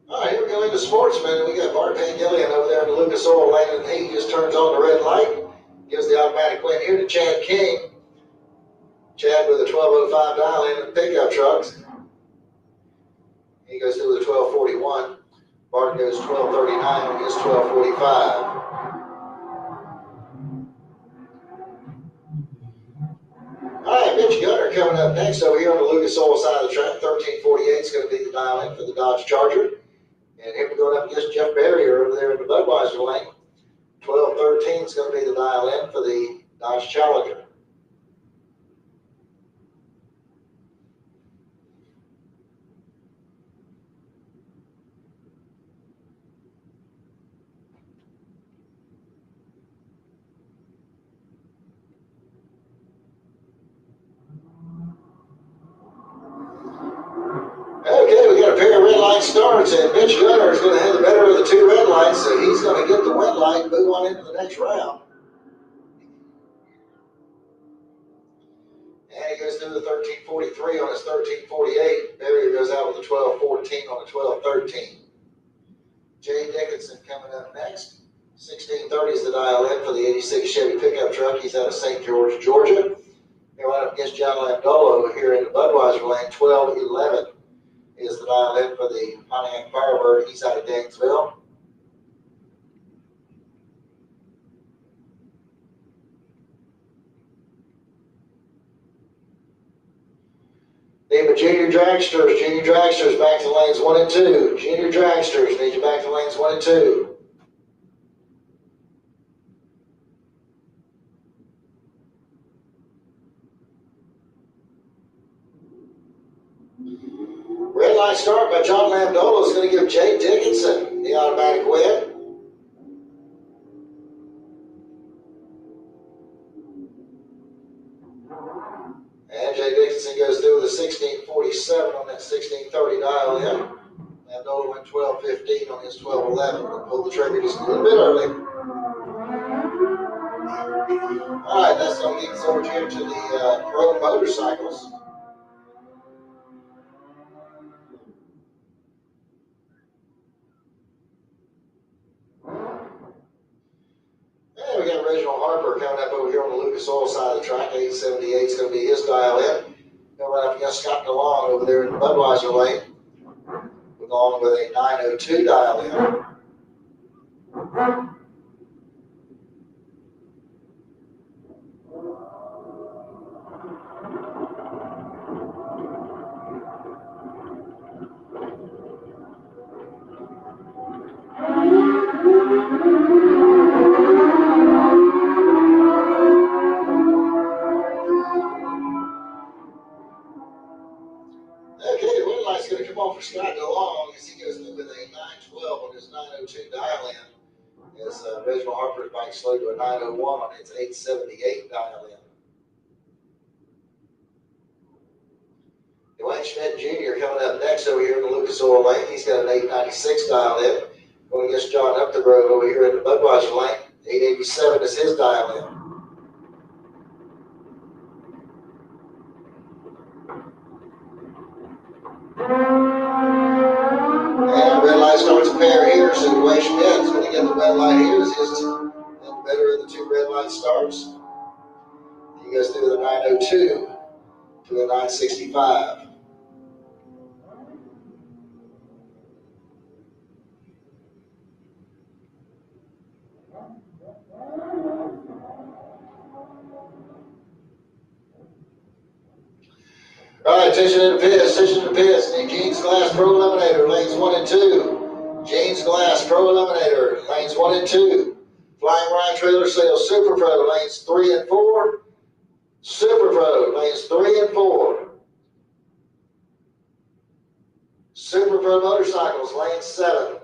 All right, here we go into Sportsman. We got Bart Van Gillian over there in the Lucas Oil lane, and he just turns on the red light. Gives the automatic win here to Chad King. Chad with a 1205 dial in the pickup trucks. He goes through with a 1241. Bart goes 1239 and gets 1245. All right, Mitch Gunner coming up next over here on the Lucas Oil side of the track. 1348 is going to be the dial in for the Dodge Charger. And here we're going up against Jeff Barrier over there in the Budweiser lane. 1213 is going to be the dial in for the Dodge Challenger. Okay, we got a pair of red light starts, and Mitch Gunner is going to have the better of the two red lights, so he's going to get the win light and move on into the next round. And he goes through the 13:43 on his 13:48. Barrier goes out with a 12:14 on the 12:13. Jay Dickinson coming up next. 16:30 is the dial in for the 86 Chevy pickup truck. He's out of St. George, Georgia. They went up against John Landolo here in the Budweiser lane. 12:11 is the dial in for the Pontiac Firebird. He's out of Gainesville. Need my junior dragsters. Junior dragsters back to lanes 1 and 2. Junior dragsters need you back to lanes 1 and 2. Red light start by John Landolo is going to give Jay Dickinson the automatic win. And Jay Dickinson goes through with a 16:47 on that 16:30 dial in. Landolo went 12:15 on his 12:11, but pulled the trigger just a little bit early. All right, that's going to lead us over here to the Pro Motorcycles. And we got Reginald Harper coming up over here on the Lucas Oil side of the track. 878 is going to be his dial in. He'll run up against Scott DeLong over there in the Budweiser lane. Along with a 902 dial in. Okay, the red light's going to come on for Scott DeLong as he goes through with a 912 on his 902 dial in. As Reginald Harper's bike slowed to a 901 on its 878 dial in. Dwayne Schmidt Jr. coming up next over here in the Lucas Oil lane. He's got an 896 dial in. Going against John Upthegrove over here in the Budweiser lane. 887 is his dial in. And red light starts a pair here, so Dwayne Schmidt is going to get the red light here as his better of the two red light starts. He goes through the 902 to the 965. All right, attention to the pits, attention to the pits. Need Jeans Glass Pro Eliminator, lanes 1 and 2. Jeans Glass Pro Eliminator, lanes 1 and 2. Flying Ryan Trailer Sales Super Pro, lanes 3 and 4. Super Pro, lanes 3 and 4. Super Pro Motorcycles, lane 7.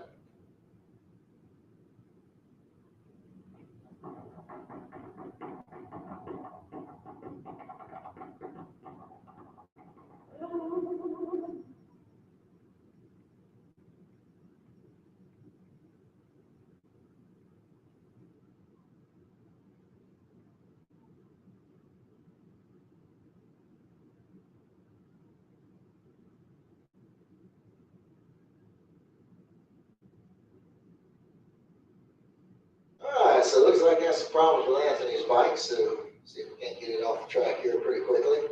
Alright, so it looks like I have some problems with Anthony's bike, so see if we can't get it off the track here pretty quickly.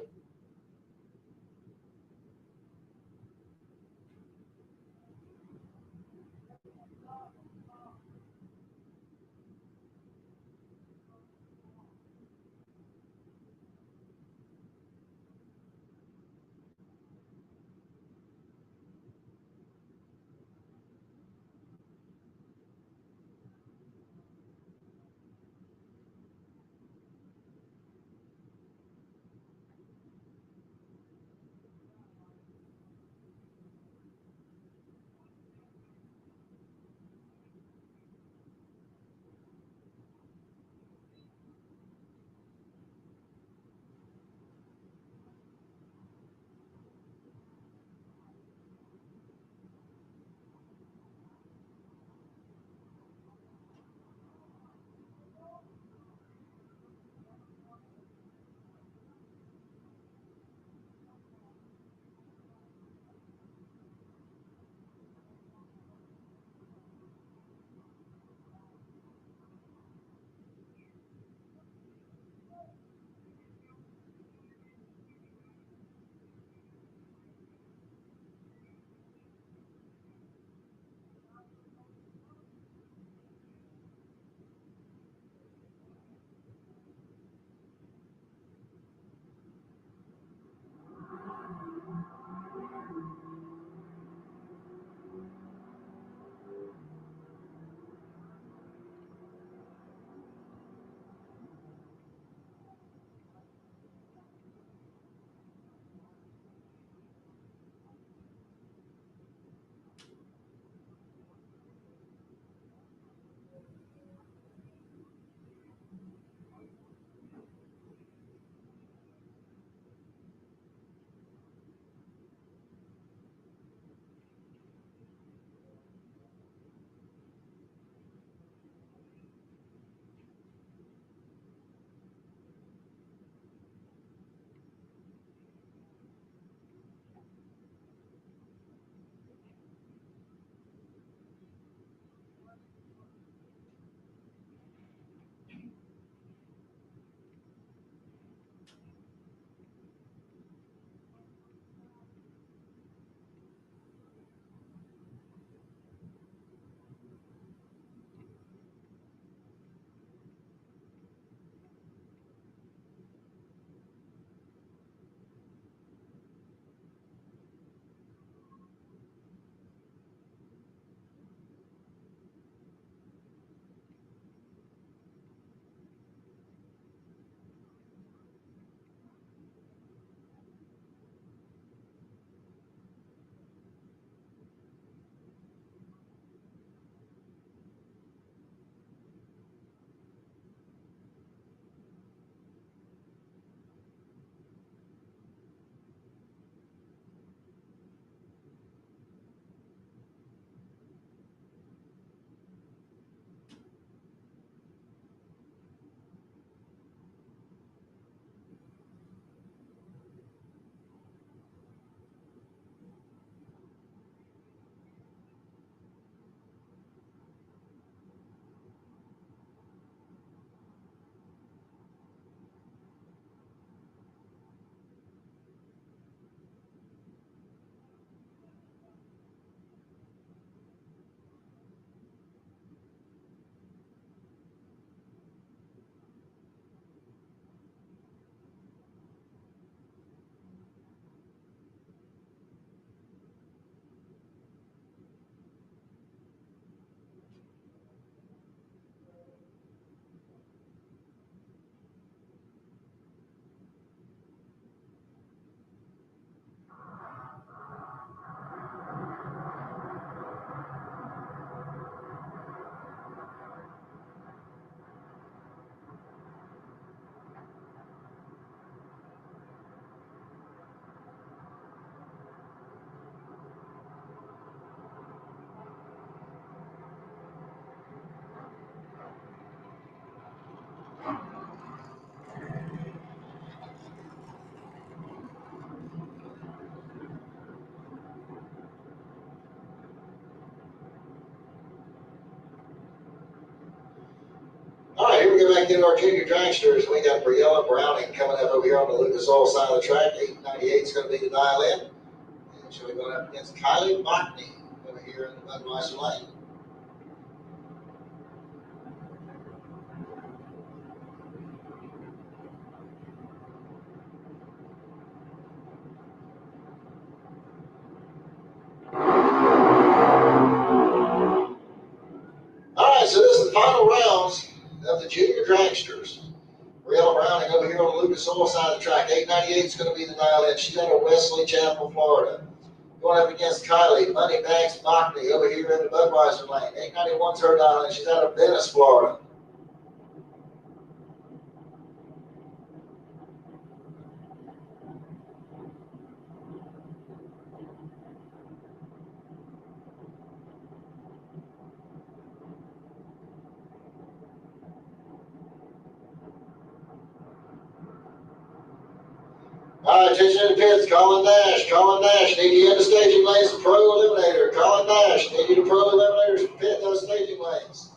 All right, here we go back into our junior dragsters. We got Briella Browning coming up over here on the Lucas Oil side of the track. 898 is going to be the dial in. And she'll be going up against Kylie Botany over here in the Budweiser lane. All right, so this is the final rounds of the junior dragsters. Briella Browning over here on the Lucas Oil side of the track. 898 is going to be the dial in. She's out of Wesley Chapel, Florida. Going up against Kylie Moneybags Botany over here in the Budweiser lane. 891 is her dial in. She's out of Venice, Florida. All right, attention to the pits. Colin Nash, need you in the staging lanes for Pro Eliminator. Colin Nash, need you to Pro Eliminators pit those staging lanes.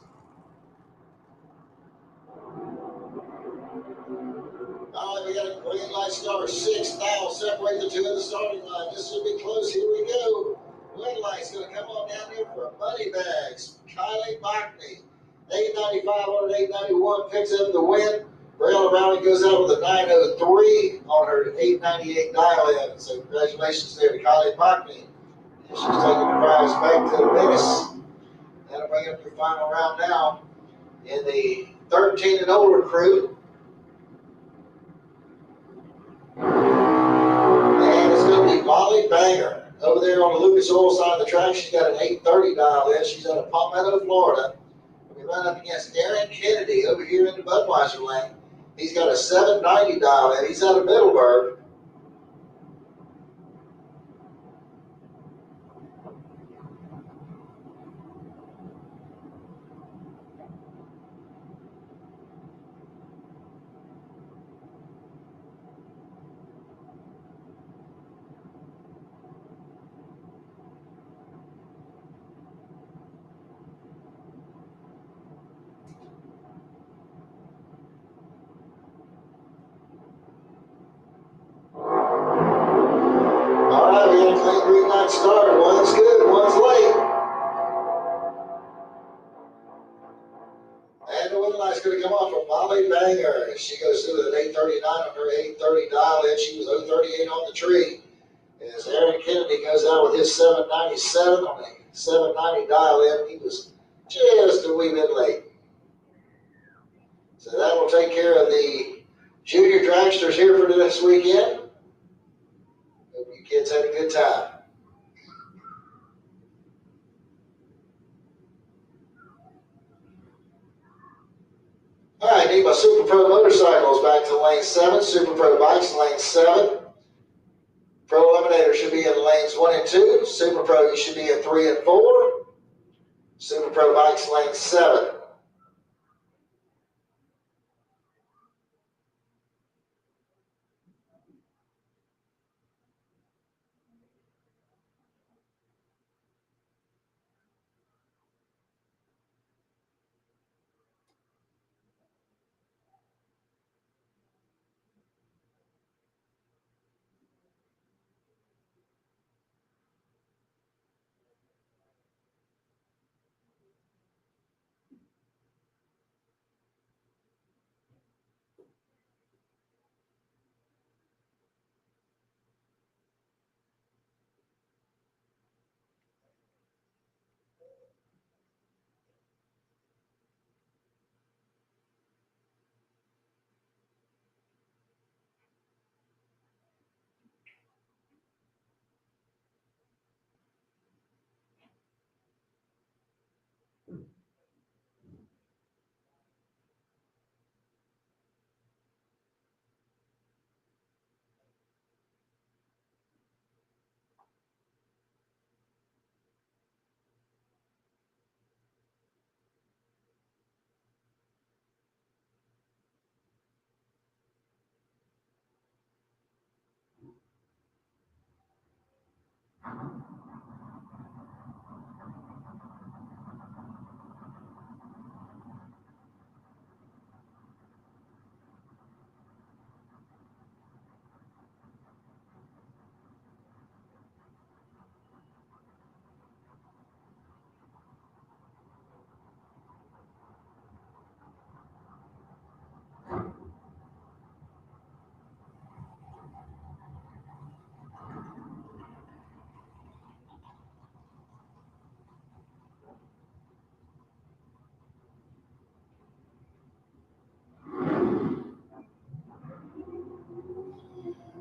All right, we got a green light start. 6 now, separate the two in the starting line. This should be close. Here we go. Red light's going to come on down here for Moneybags. Kylie Botany, 895 on an 891, picks up the win. Briella Browning goes out with a 903 on her 898 dial-in. So congratulations there to Kylie Botany. She's taking the prize back to Venice. That'll bring up your final round now in the 13 and older crew. And it's going to be Molly Banger over there on the Lucas Oil side of the track. She's got an 830 dial-in. She's out of Palmetto, Florida. We run up against Aaron Kennedy over here in the Budweiser lane. He's got a 790 dial-in. He's out of Middleburg. All right, we got a clean green light start. One's good, one's late. And the winning light's going to come off from Molly Banger. She goes through with an 839 on her 830 dial-in. She was 038 on the tree. As Aaron Kennedy goes out with his 797 on a 790 dial-in, he was just a wee bit late. So that will take care of the junior dragsters here for this weekend. Hope you kids had a good time. All right, need my Super Pro motorcycles back to lane 7. Super Pro bikes, lane 7. Pro Eliminator should be in lanes 1 and 2. Super Pro, you should be in 3 and 4. Super Pro bikes, lane 7.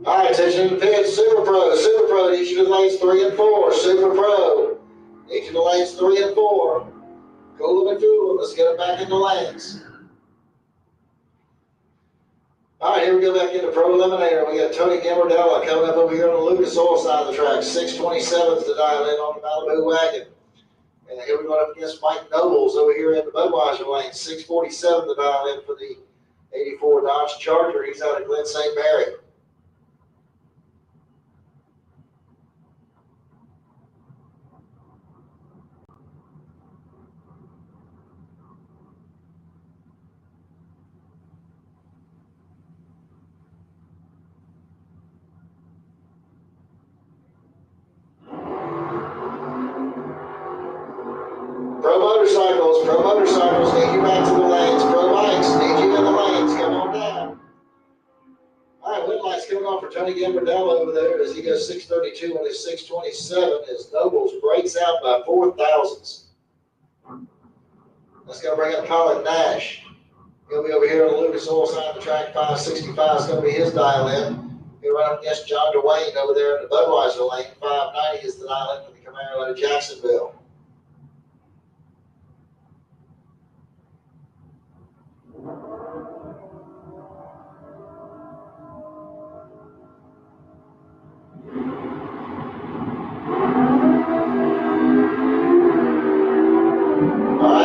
All right, attention to the pit. Super Pro. Super Pro needs you to the lanes 3 and 4. Super Pro needs you to the lanes 3 and 4. Cool and cool. Let's get it back in the lanes. All right, here we go back into Pro Eliminator. We got Tony Gambardella coming up over here on the Lucas Oil side of the track. 627's to dial in on the Malibu wagon. And here we're going up against Mike Nobles over here in the Budweiser lane. 647 to dial in for the 84 Dodge Charger. He's out of Glen St. Mary. Pro Motorcycles, need you back to the lanes. Pro Bikes, need you in the lanes. Come on down. All right, win lights coming on for Tony Gambardella over there as he goes 632 on his 627 as Nobles breaks out by 4 thousandths. That's going to bring up Colin Nash. He'll be over here on the Lucas Oil side of the track. 565 is going to be his dial in. He'll run up against John DeWayne over there in the Budweiser lane. 590 is the dial in for the Camaro out of Jacksonville.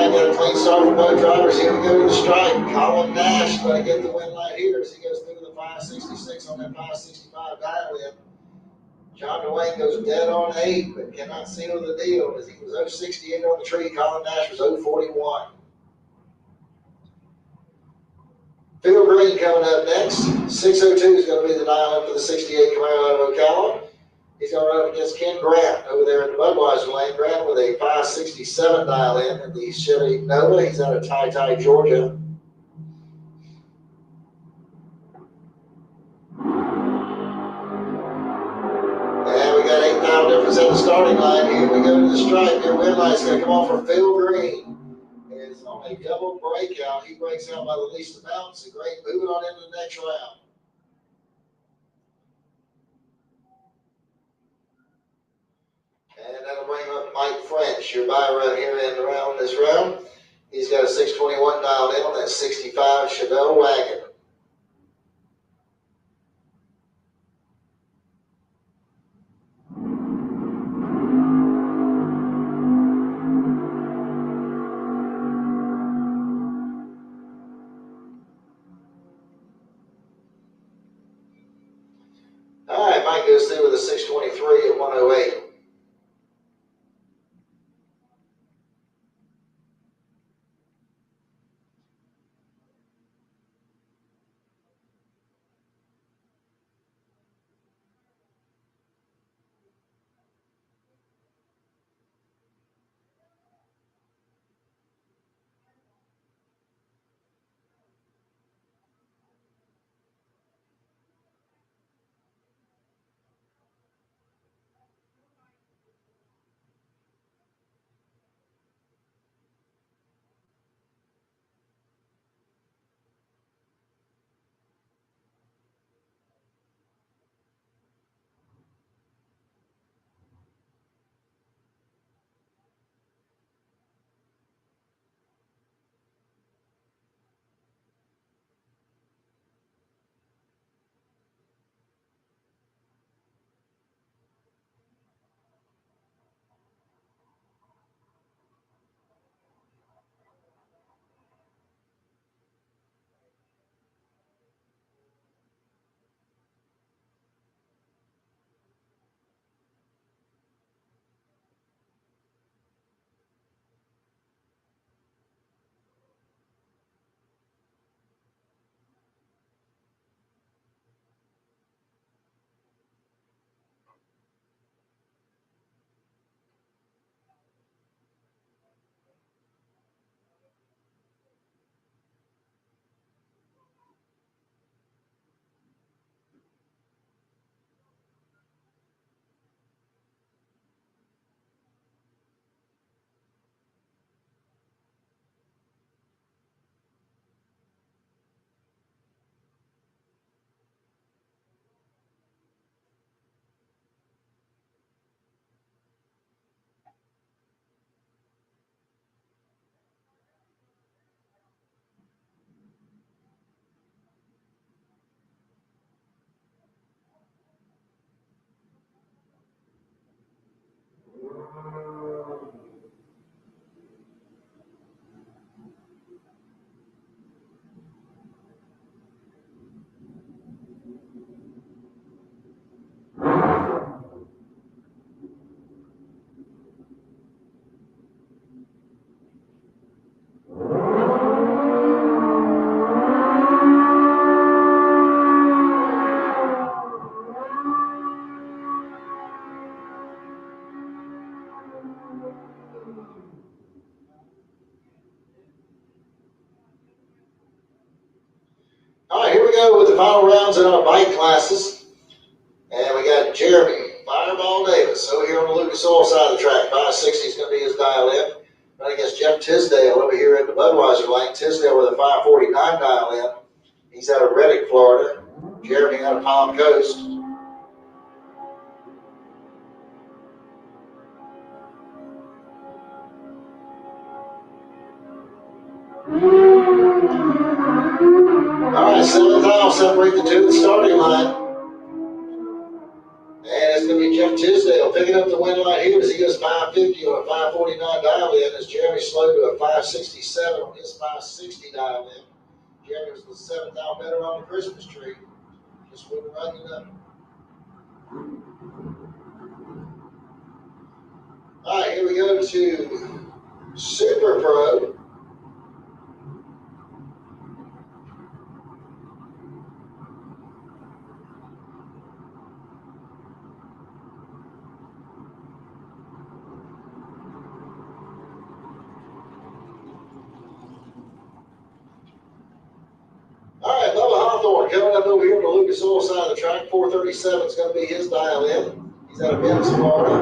Got a clean start for both drivers. Here we go to the stripe. Colin Nash going to get the win light here as he goes through the 566 on that 565 dial in. John DeWayne goes dead on 8, but cannot seal the deal as he was 068 on the tree. Colin Nash was 041. Phil Green coming up next. 602 is going to be the dial in for the 68 Camaro out of Ocala. He's going to run up against Ken Grant over there in the Budweiser lane. Grant with a 567 dial in the Chevy Nova. He's out of Ty, Georgia. And we got 8,000 difference at the starting line. Here we go to the stripe. Your win light's going to come off for Phil Green. It's on a double breakout. He breaks out by the least amount. So great moving on into the next round. And that'll bring up Mike French, your buy run here in around this round. He's got a 621 dialed in on that 65 Chevelle wagon. All right, Mike goes through with a 623 at 108. final rounds in our bike classes. And we got Jeremy Fireball Davis over here on the Lucas Oil side of the track. 560 is going to be his dial in. Running against Jeff Tisdale over here in the Budweiser lane. Tisdale with a 549 dial in. He's out of Reddick, Florida. Jeremy out of Palm Coast. All right, 7th aisle separate the two at the starting line. And it's going to be Jeff Tisdale picking up the win line here as he goes 550 on a 549 dial in, as Jeremy slowed to a 567 on his 560 dial in. Jeremy was the 7th out better on the Christmas tree. Just wouldn't run it up. All right, here we go to Super Pro. All right, Bubba Hawthorne coming up over here on the Lucas Oil side of the track. 437 is going to be his dial in. He's out of Venice, Florida.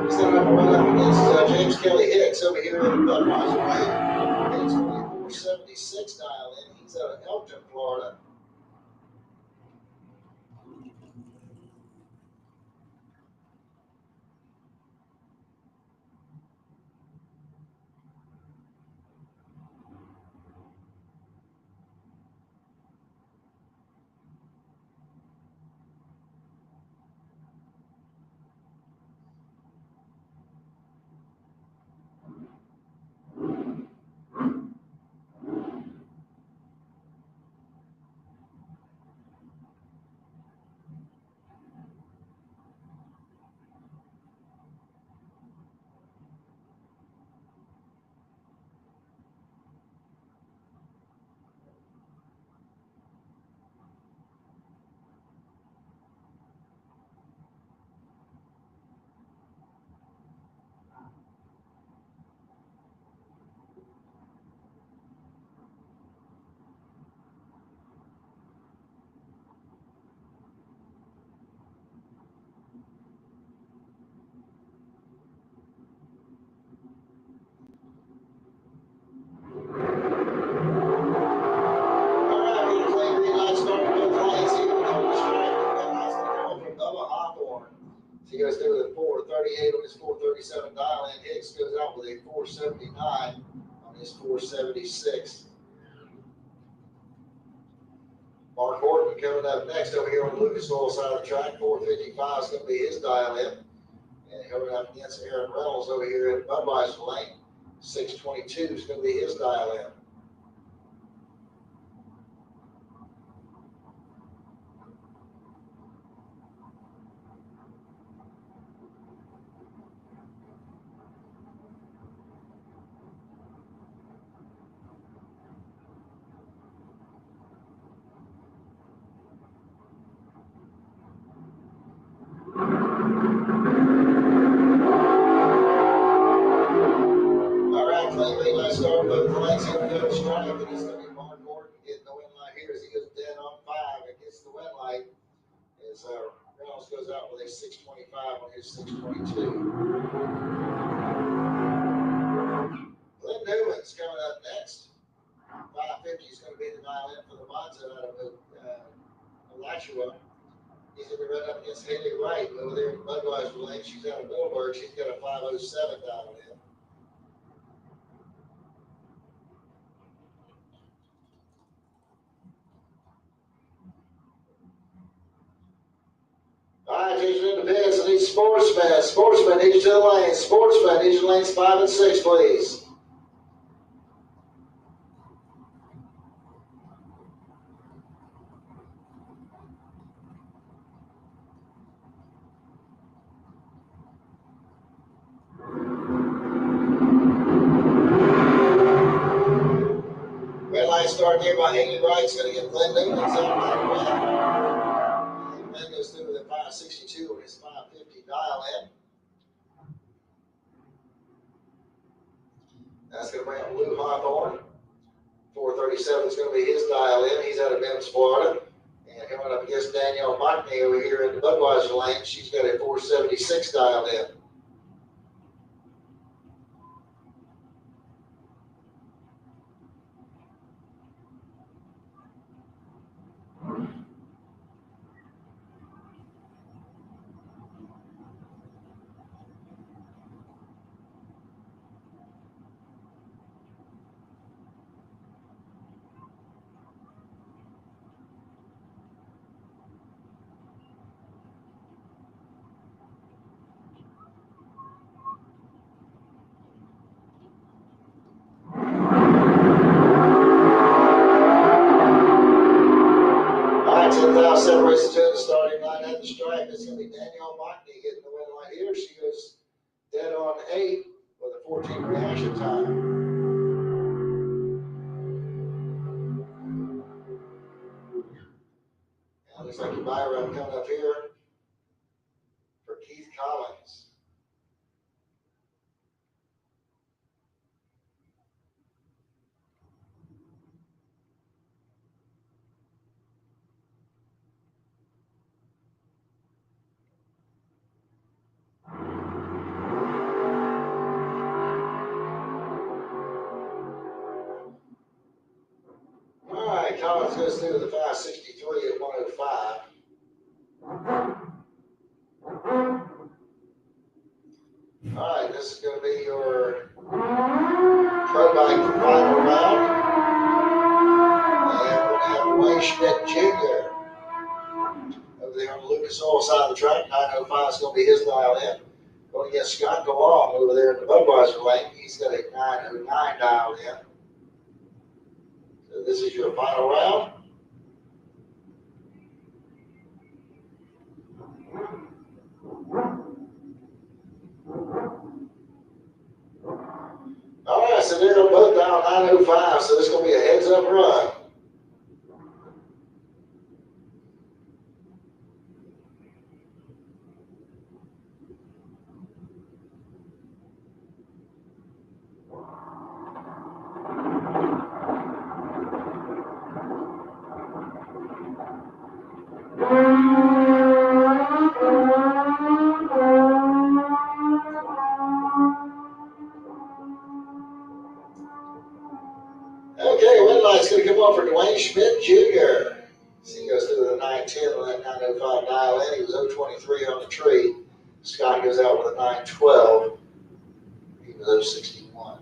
He's going to have to run up against James Kelly Hicks over here in Budweiser lane. Hicks only 476 dial in. He's out of Elkton, Florida. He goes through with a 438 on his 437 dial in. Hicks goes out with a 479 on his 476. Mark Horton coming up next over here on the Lucas Oil side of the track. 455 is going to be his dial in. And coming up against Aaron Reynolds over here at Budweiser lane. 622 is going to be his dial in. Let's start both lanes here. We go to stripe, and it's going to be Mark Gordon getting the win light here as he goes dead on 5 and gets the win light. As Reynolds goes out with a 625 on his 622. Glenn Newman's coming up next. 550 is going to be the dial in for the Monza out of Alachua. He's going to be running up against Haley Wright over there in Budweiser lane. She's out of Middleburg. She's got a 507 dial in. All right, attention in the pits. I need Sportsman. Sportsman, need you to the lane. Sportsman, need you lanes 5 and 6, please. Red light starting here by Haley Wright. It's going to get Glenn Newman. Glenn goes through with a 562 on his 550 dial in. That's going to bring up Lou Hawthorne. 437 is going to be his dial in. He's out of Memphis, Florida. Miss Danielle Mockney over here in the Budweiser lane. She's got a 476 dialed in. All right, 10,000 separates the two in the starting line at the stripe. It's going to be Danielle Mockney getting the win right here. She goes dead on 8 with a 14 reaction time. And looks like your buy run coming up here for Keith Collins. All right, Collins goes through the 563 at 105. All right, this is going to be your pro bike final round. And we're going to have Wayne Schmidt Jr. over there on the Lucas Oil side of the track. 905 is going to be his dial in. Going to get Scott DeLong over there in the Budweiser lane. He's got a 909 dialed in. So this is your final round. All right, so they're both down 905, so this is going to be a heads-up run. Okay, win light's going to come on for Dwayne Schmidt Jr. He goes through the 910 on that 905 dial in. He was 023 on the tree. Scott goes out with a 912. He was 061.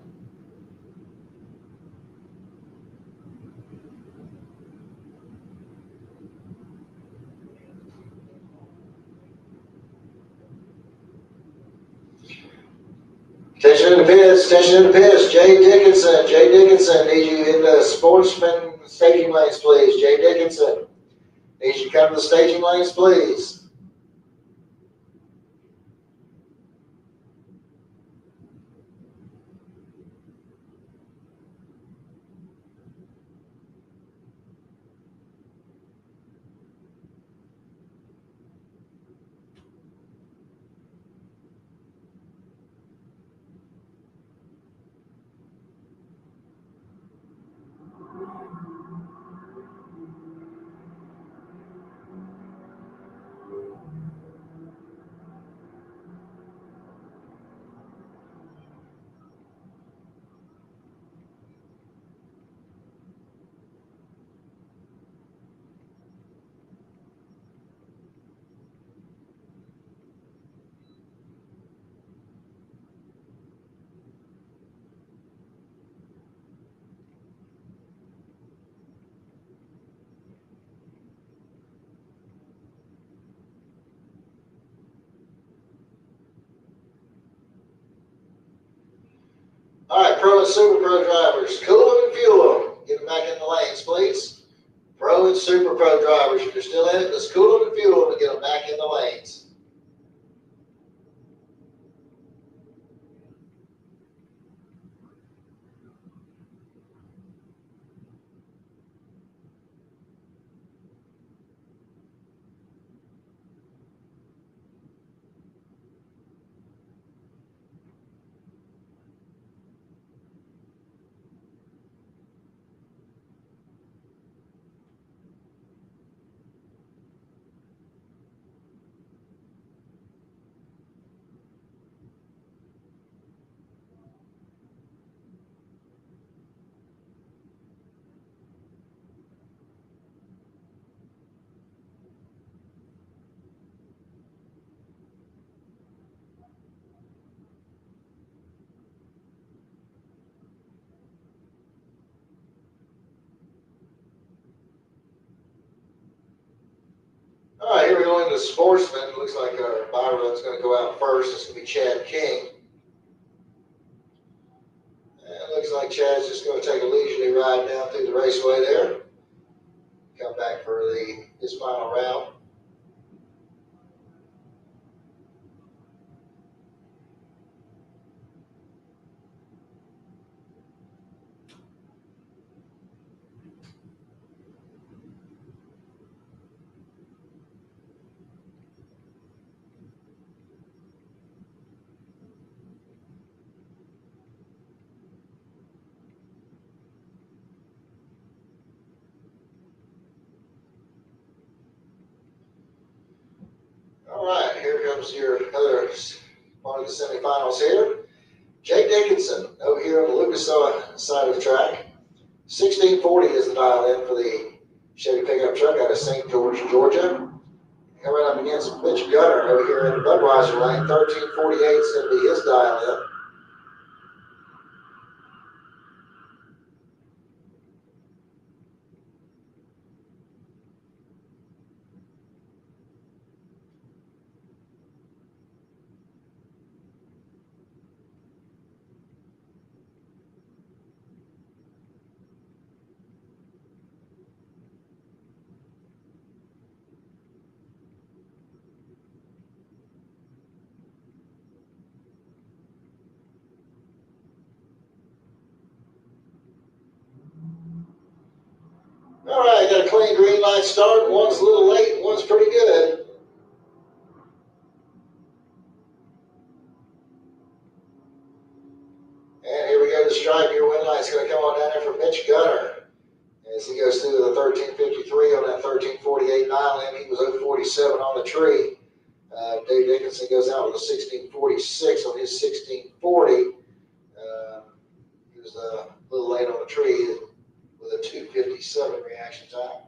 Attention in the pits, attention in the pits. Jay Dickinson, need you in the sportsman staging lanes, please. Jay Dickinson, need you to come to the staging lanes, please. All right, Pro and Super Pro drivers, cool them and fuel them. Get them back in the lanes, please. Pro and Super Pro drivers, if you're still in it, just cool them and fuel them and get them back in the lanes. Pro and Sportsman. It looks like our buy run's going to go out first. It's going to be Chad King. And it looks like Chad's just going to take a leisurely ride down through the raceway there. Come back for his final round. All right, here comes your other part of the semifinals here. Jake Dickinson over here on the Lucas side of the track. 1640 is the dial in for the Chevy pickup truck out of St. George, Georgia. Coming up against Mitch Gunner over here in the Budweiser lane. 1348 is going to be his dial in. All right, got a clean green light start. One's a little late, one's pretty good. And here we go to stripe. Your win light's going to come on down there for Mitch Gunner. As he goes through the 1353 on that 1348 dial in, he was 047 on the tree. Dave Dickinson goes out with a 1646 on his 1640. He was a little late on the tree with a 257 reaction time.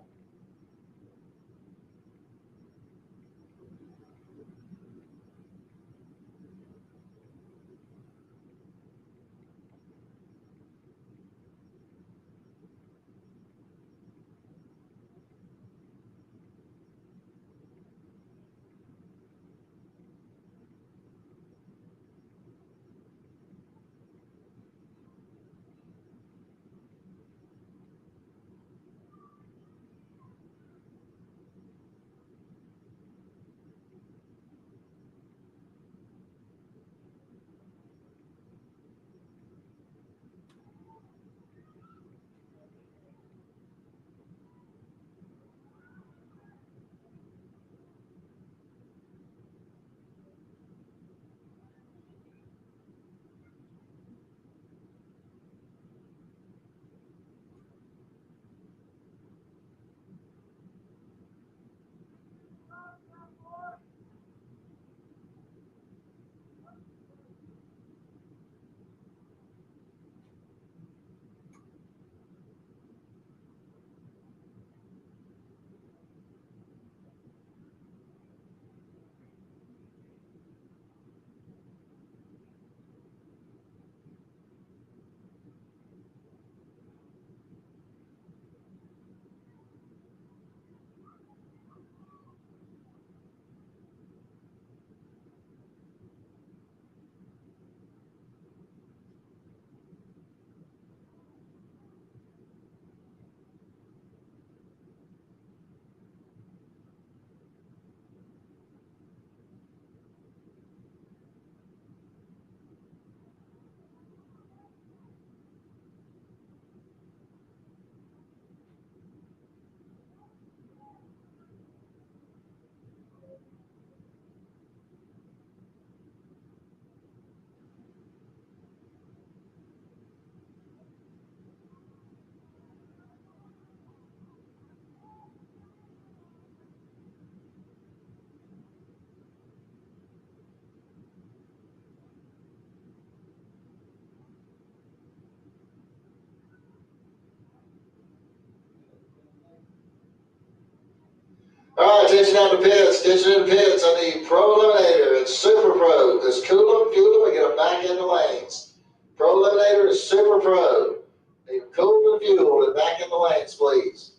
All right, attention down to pits. Attention in pits on the Pro Eliminator and Super Pro. This cool them, we get them back in the lanes. Pro Eliminator is Super Pro. Need cool and fuel and back in the lanes, please.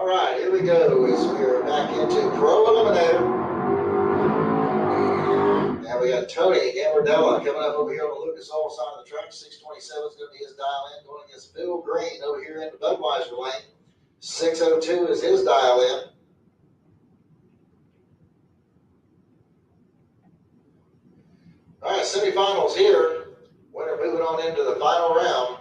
All right, here we go as we're back into Pro Eliminator. Now we got Tony Gambardella coming up over here on the Lucas Oil side of the track. 627 is going to be his dial in, going against Phil Green over here in the Budweiser lane. 602 is his dial in. All right, semifinals here. Winner moving on into the final round.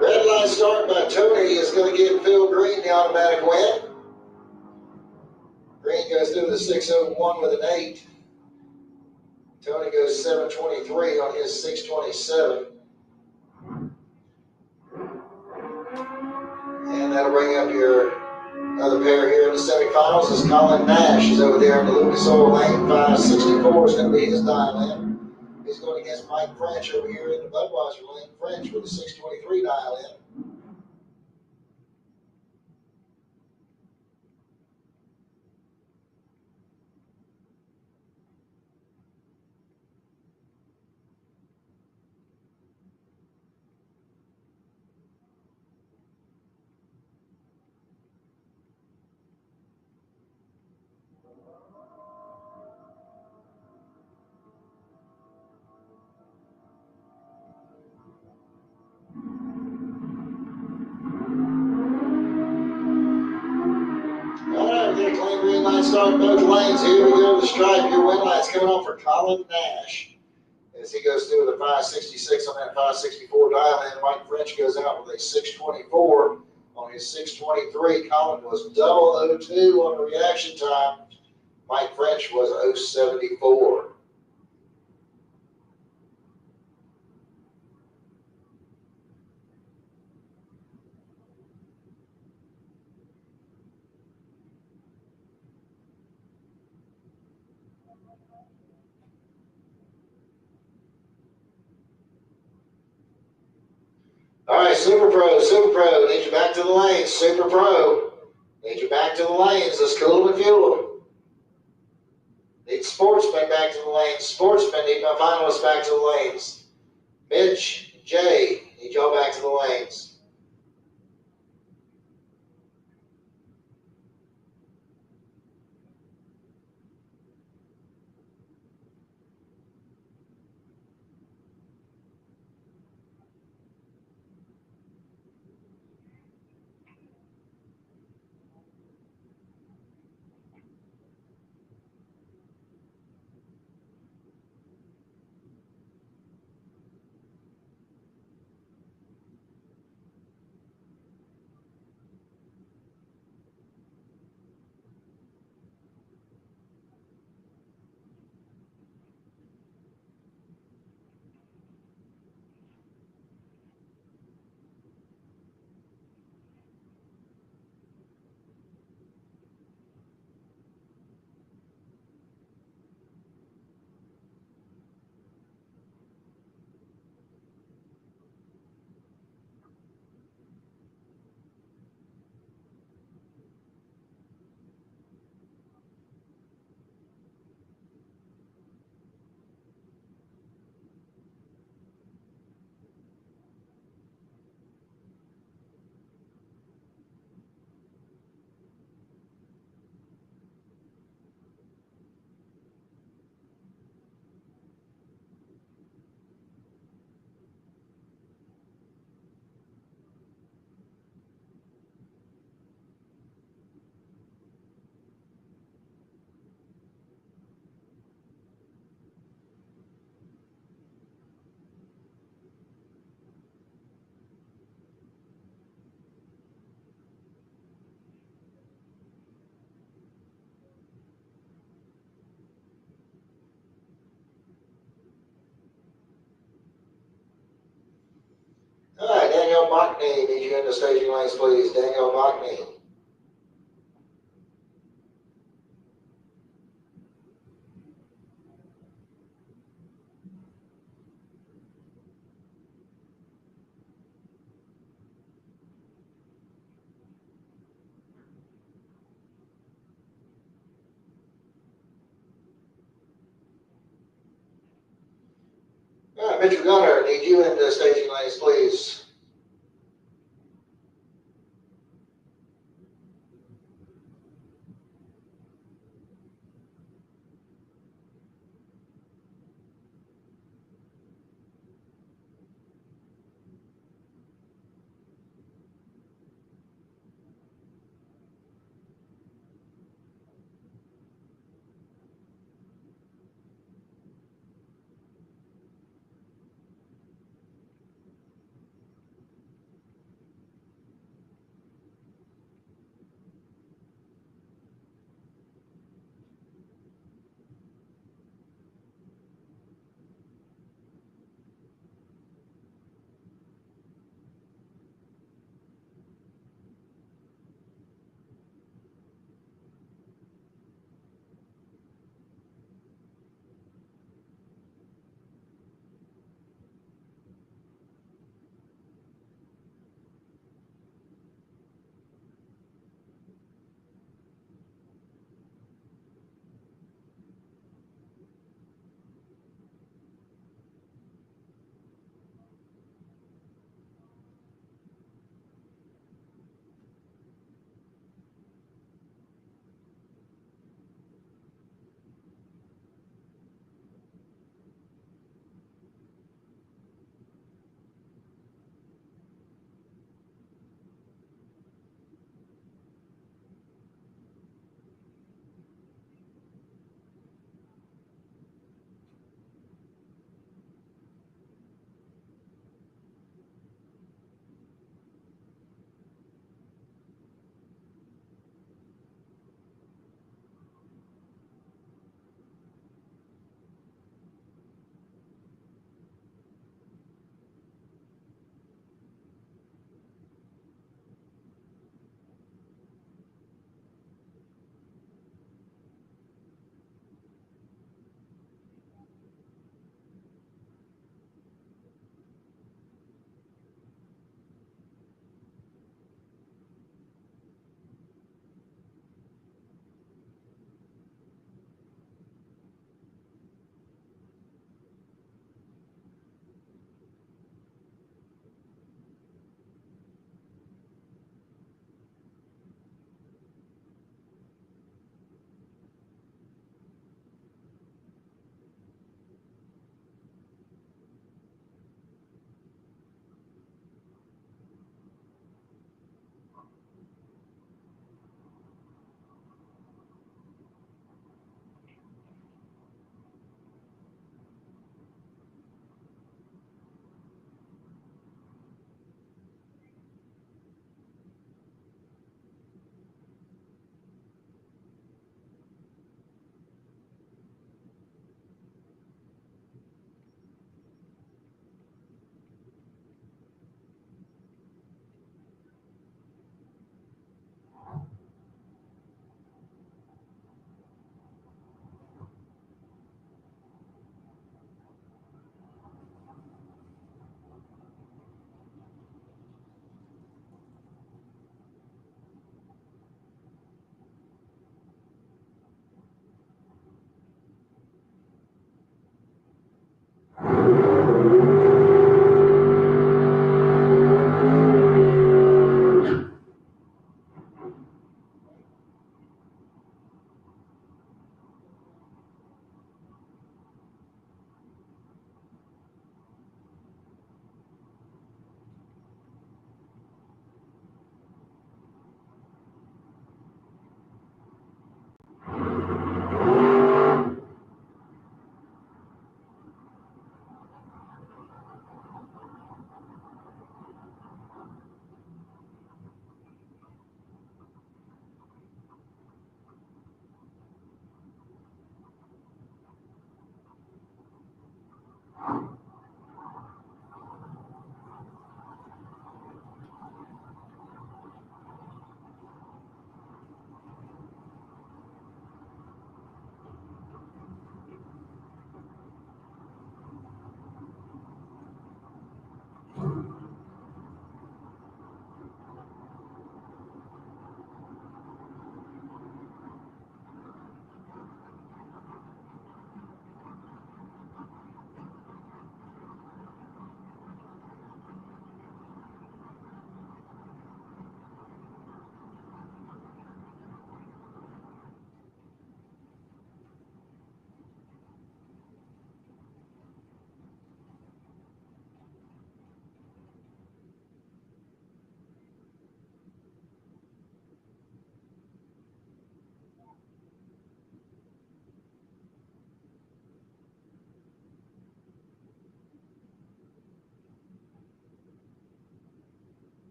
Red line start by Tony is going to give Phil Green the automatic win. Green goes through the 601 with an 8. Tony goes 723 on his 627. And that'll bring up your other pair here in the semifinals. Is Colin Nash is over there in the Lucas Oil lane. 564 is going to be his dial in. He's going against Mike French over here in the Budweiser lane. French with a 623 dial in. Alright, we got a clean green light start both lanes. Here we go to the stripe. Your win line's coming on for Colin Nash. As he goes through with a 566 on that 564 dial in. Mike French goes out with a 624 on his 623. Colin was 002 on the reaction time. Mike French was 074. All right, Super Pro, need you back to the lanes. Super Pro, need you back to the lanes. Let's cool them and fuel them. Need Sportsman back to the lanes. Sportsman, need my finalists back to the lanes. Mitch, Jay, need y'all back to the lanes. All right, Daniel Bachny, need you in the staging lanes, please. Daniel Bachny. Richard Gunner, need you into staging lanes, please.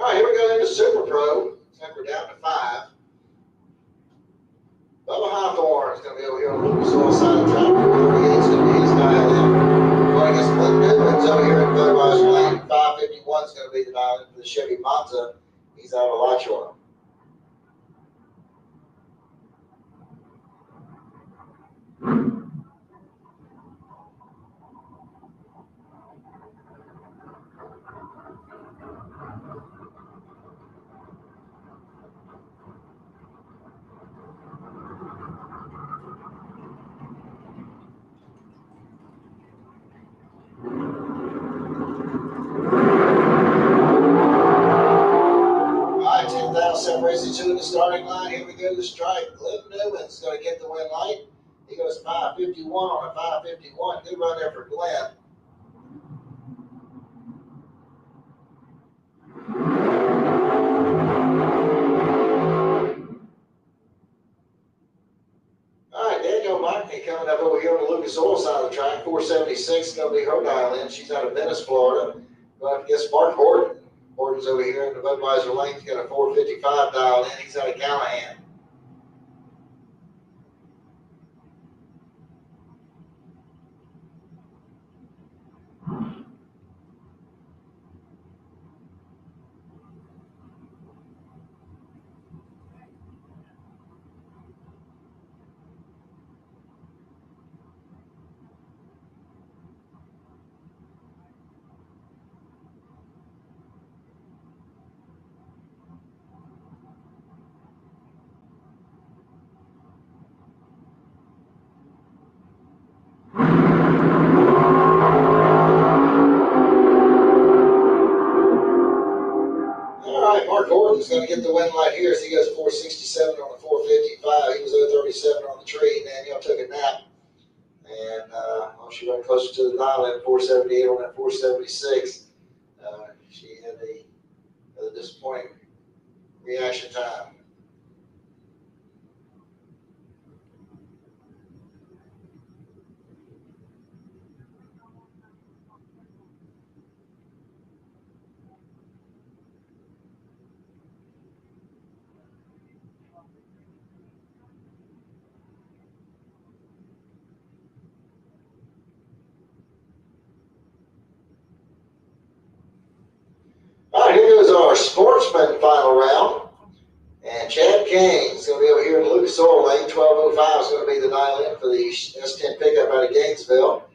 All right, here we go into Super Pro. Looks like we're down to 5. Bubba Hawthorne is going to be over here on the Lucas Oil side of the track. It's going to be his dial in. Going against Clint Newman's over here in Budweiser Lane. 551 is going to be the dial in for the Chevy Monza. He's out of Alachua. Racing to the starting line. Here we go to the strike. Clint Newman's going to get the win light. He goes 551 on a 551. Good run there for Glenn. All right, Danielle Mockney coming up over here on the Lucas Oil side of the track. 476 is going to be her dial in. She's out of Venice, Florida. Going up against Mark Horton. Horton's over here in the Budweiser lane. He's got a 455 dial in. He's out of Callahan. Mark Horton's going to get the win light here as he goes 467 on the 455. He was 037 on the tree. Danielle took a nap. And she ran closer to the dial at 478 on that 476. She had a disappointing reaction time. All right, here goes our Sportsman final round. And Chad King's going to be over here in the Lucas Oil lane. 1205 is going to be the dial in for the S10 pickup out of Gainesville.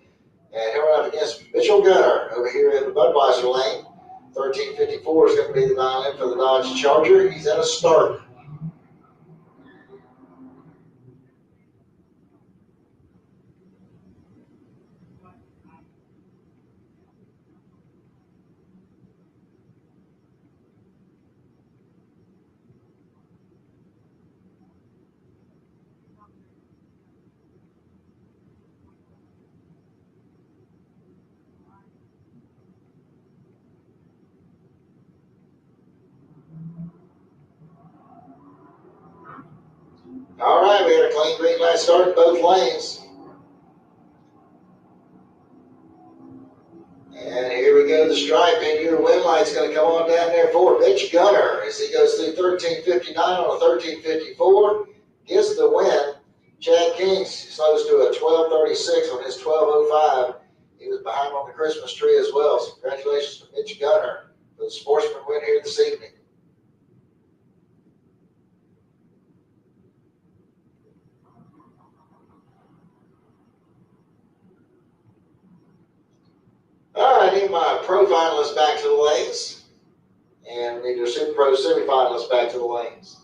And he'll run up against Mitchell Gunner over here in the Budweiser lane. 1354 is going to be the dial in for the Dodge Charger. He's at a start. All right, we had a clean green light start in both lanes. And here we go, the stripe, and your win light's going to come on down there for Mitch Gunner as he goes through 1359 on a 1354, gets the win. Chad King slows to a 1236 on his 1205. He was behind on the Christmas tree as well. So congratulations to Mitch Gunner for the Sportsman win here this evening. All right, I need my Pro finalists back to the lanes. And we need your Super Pro semifinalists back to the lanes.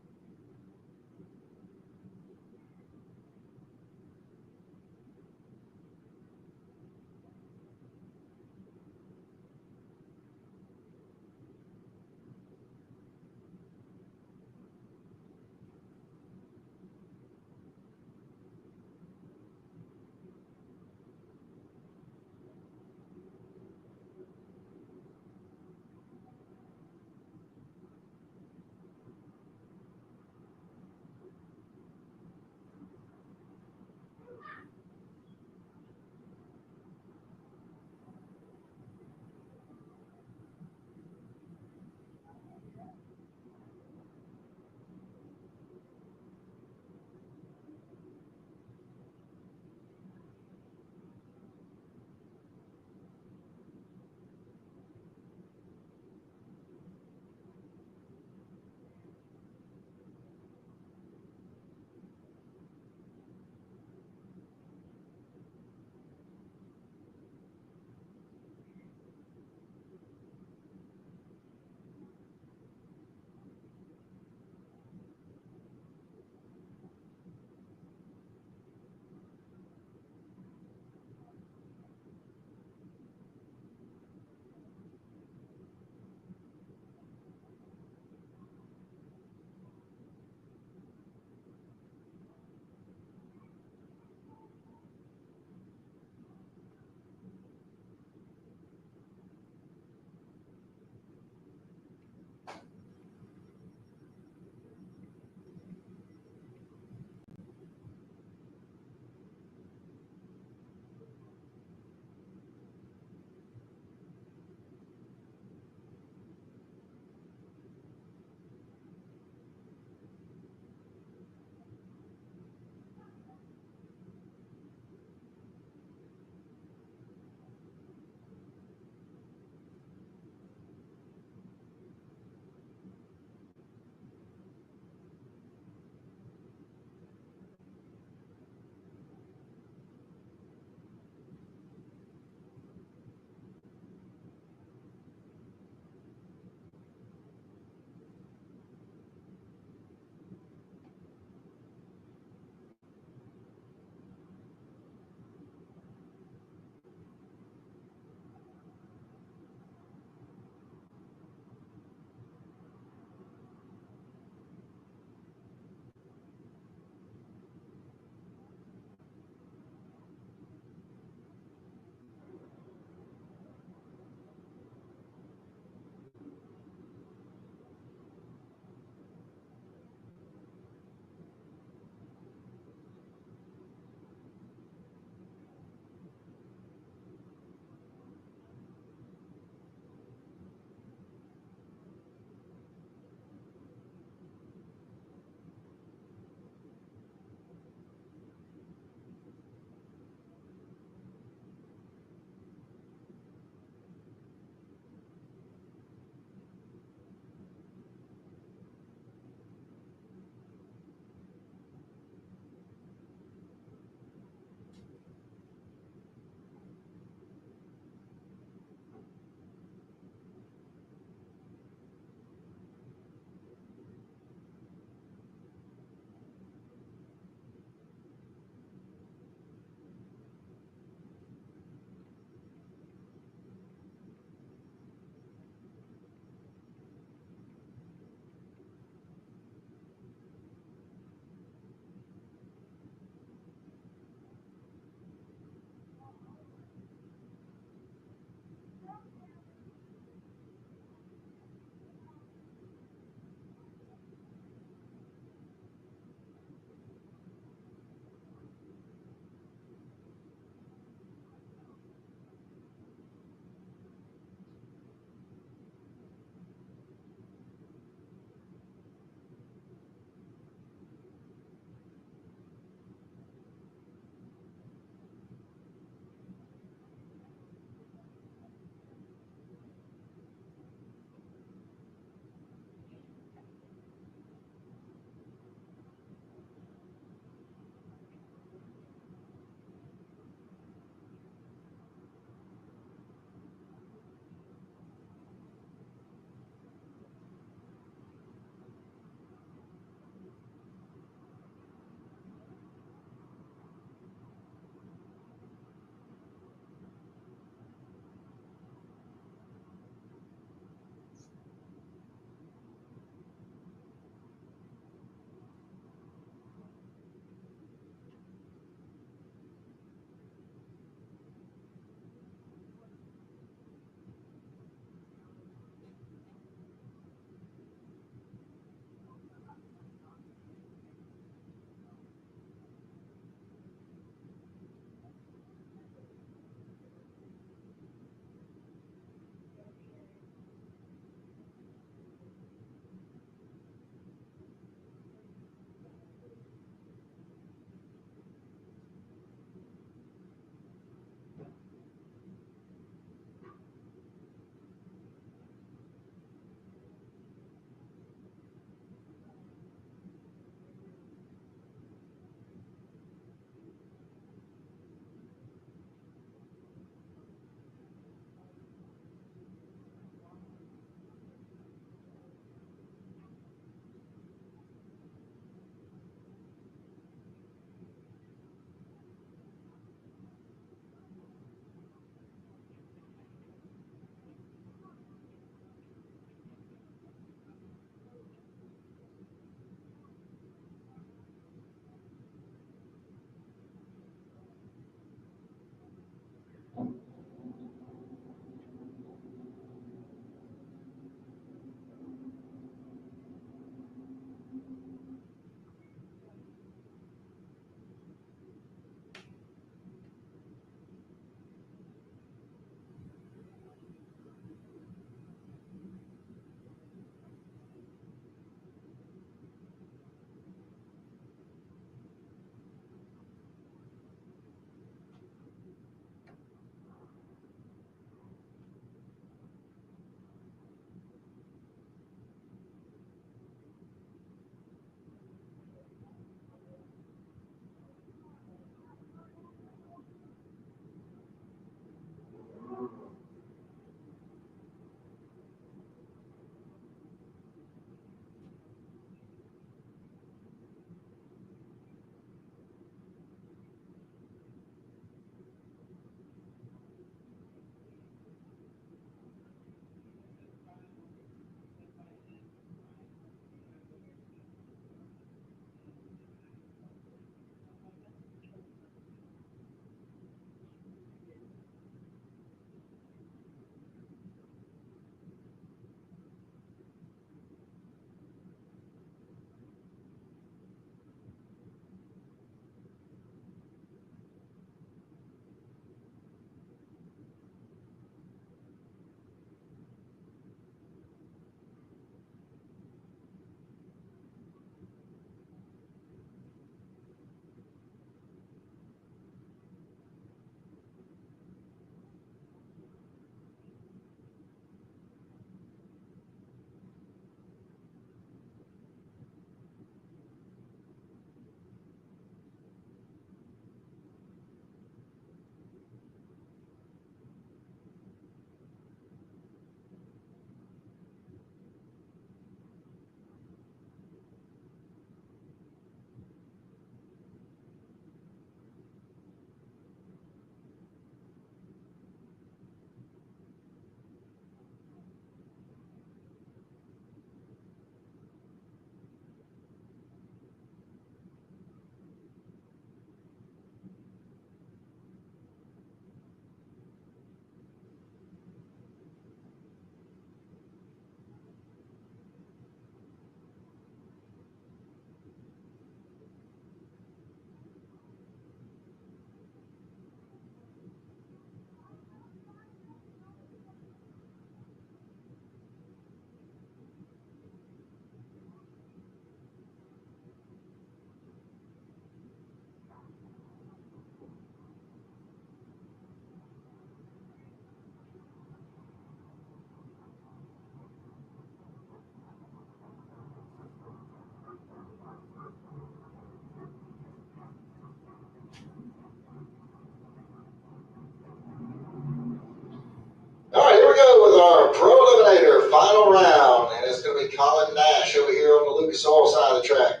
our final round, and it's going to be Colin Nash over here on the Lucas Oil side of the track.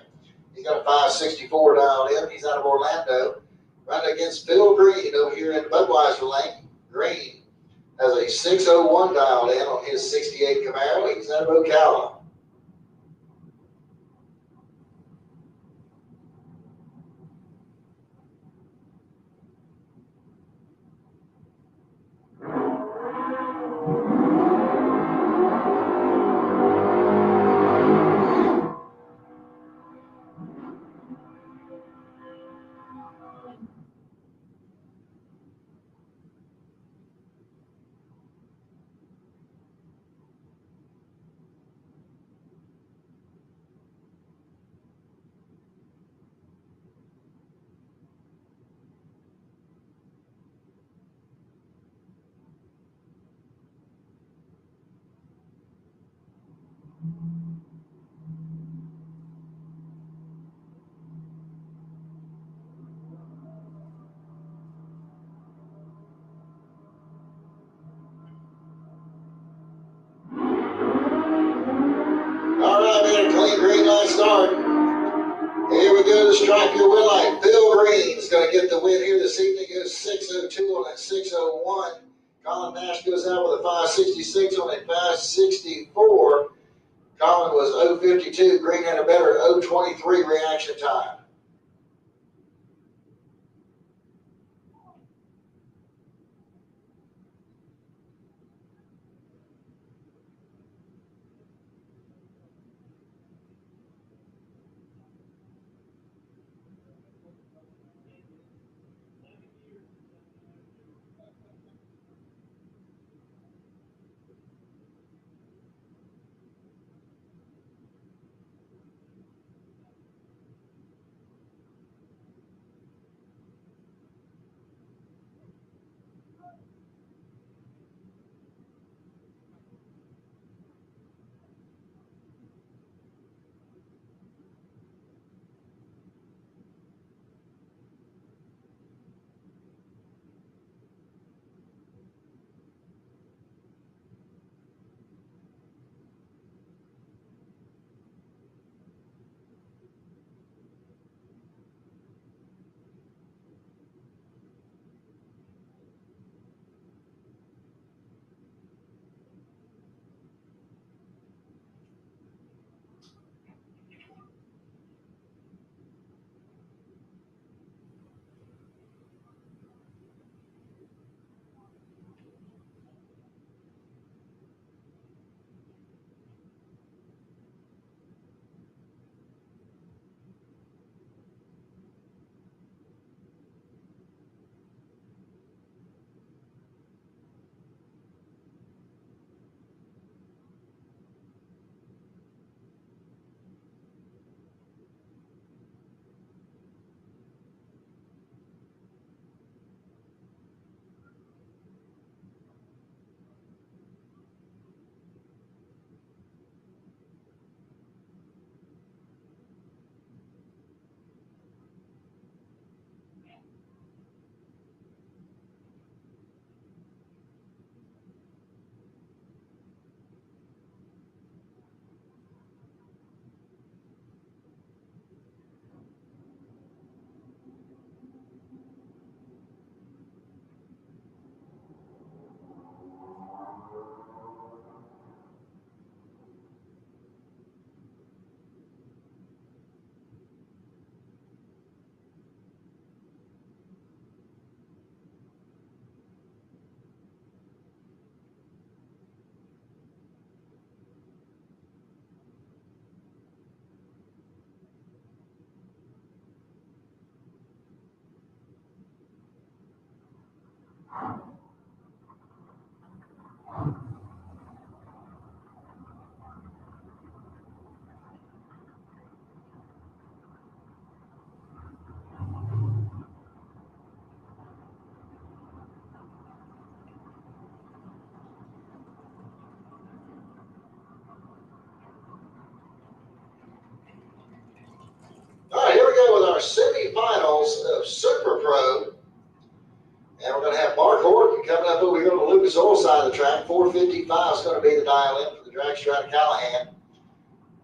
He's got a 564 dialed in. He's out of Orlando. Right against Phil Green over here in Budweiser Lane. Green has a 601 dialed in on his 68 Camaro. He's out of Ocala. All right, man, clean green light start. Here we go to strike your win light. Phil Green's going to get the win here this evening. Goes 602 on that 601. Colin Nash goes out with a 566 on a 564. Colin was 052. Green had a better 023 reaction time. All right, here we go with our semifinals of Super Pro. And we're going to have Mark Horton coming up over here on the Lucas Oil side of the track. 455 is going to be the dial in for the dragster out of Callahan.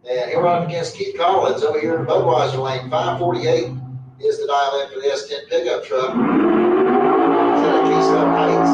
And he'll run up against Keith Collins over here in Budweiser lane. 548 is the dial in for the S10 pickup truck. He's out of Keystone Heights.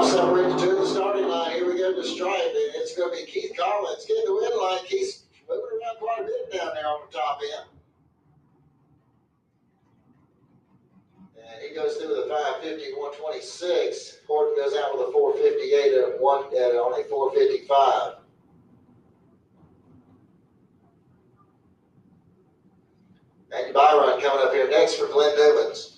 Separated to the starting line. Here we go to stripe, and it's going to be Keith Collins getting the win line. Keith's moving around quite a bit down there on the top end. And he goes through with a 550, 126. Horton goes out with a 458 on a 455. And Byron coming up here next for Glenn Newmans.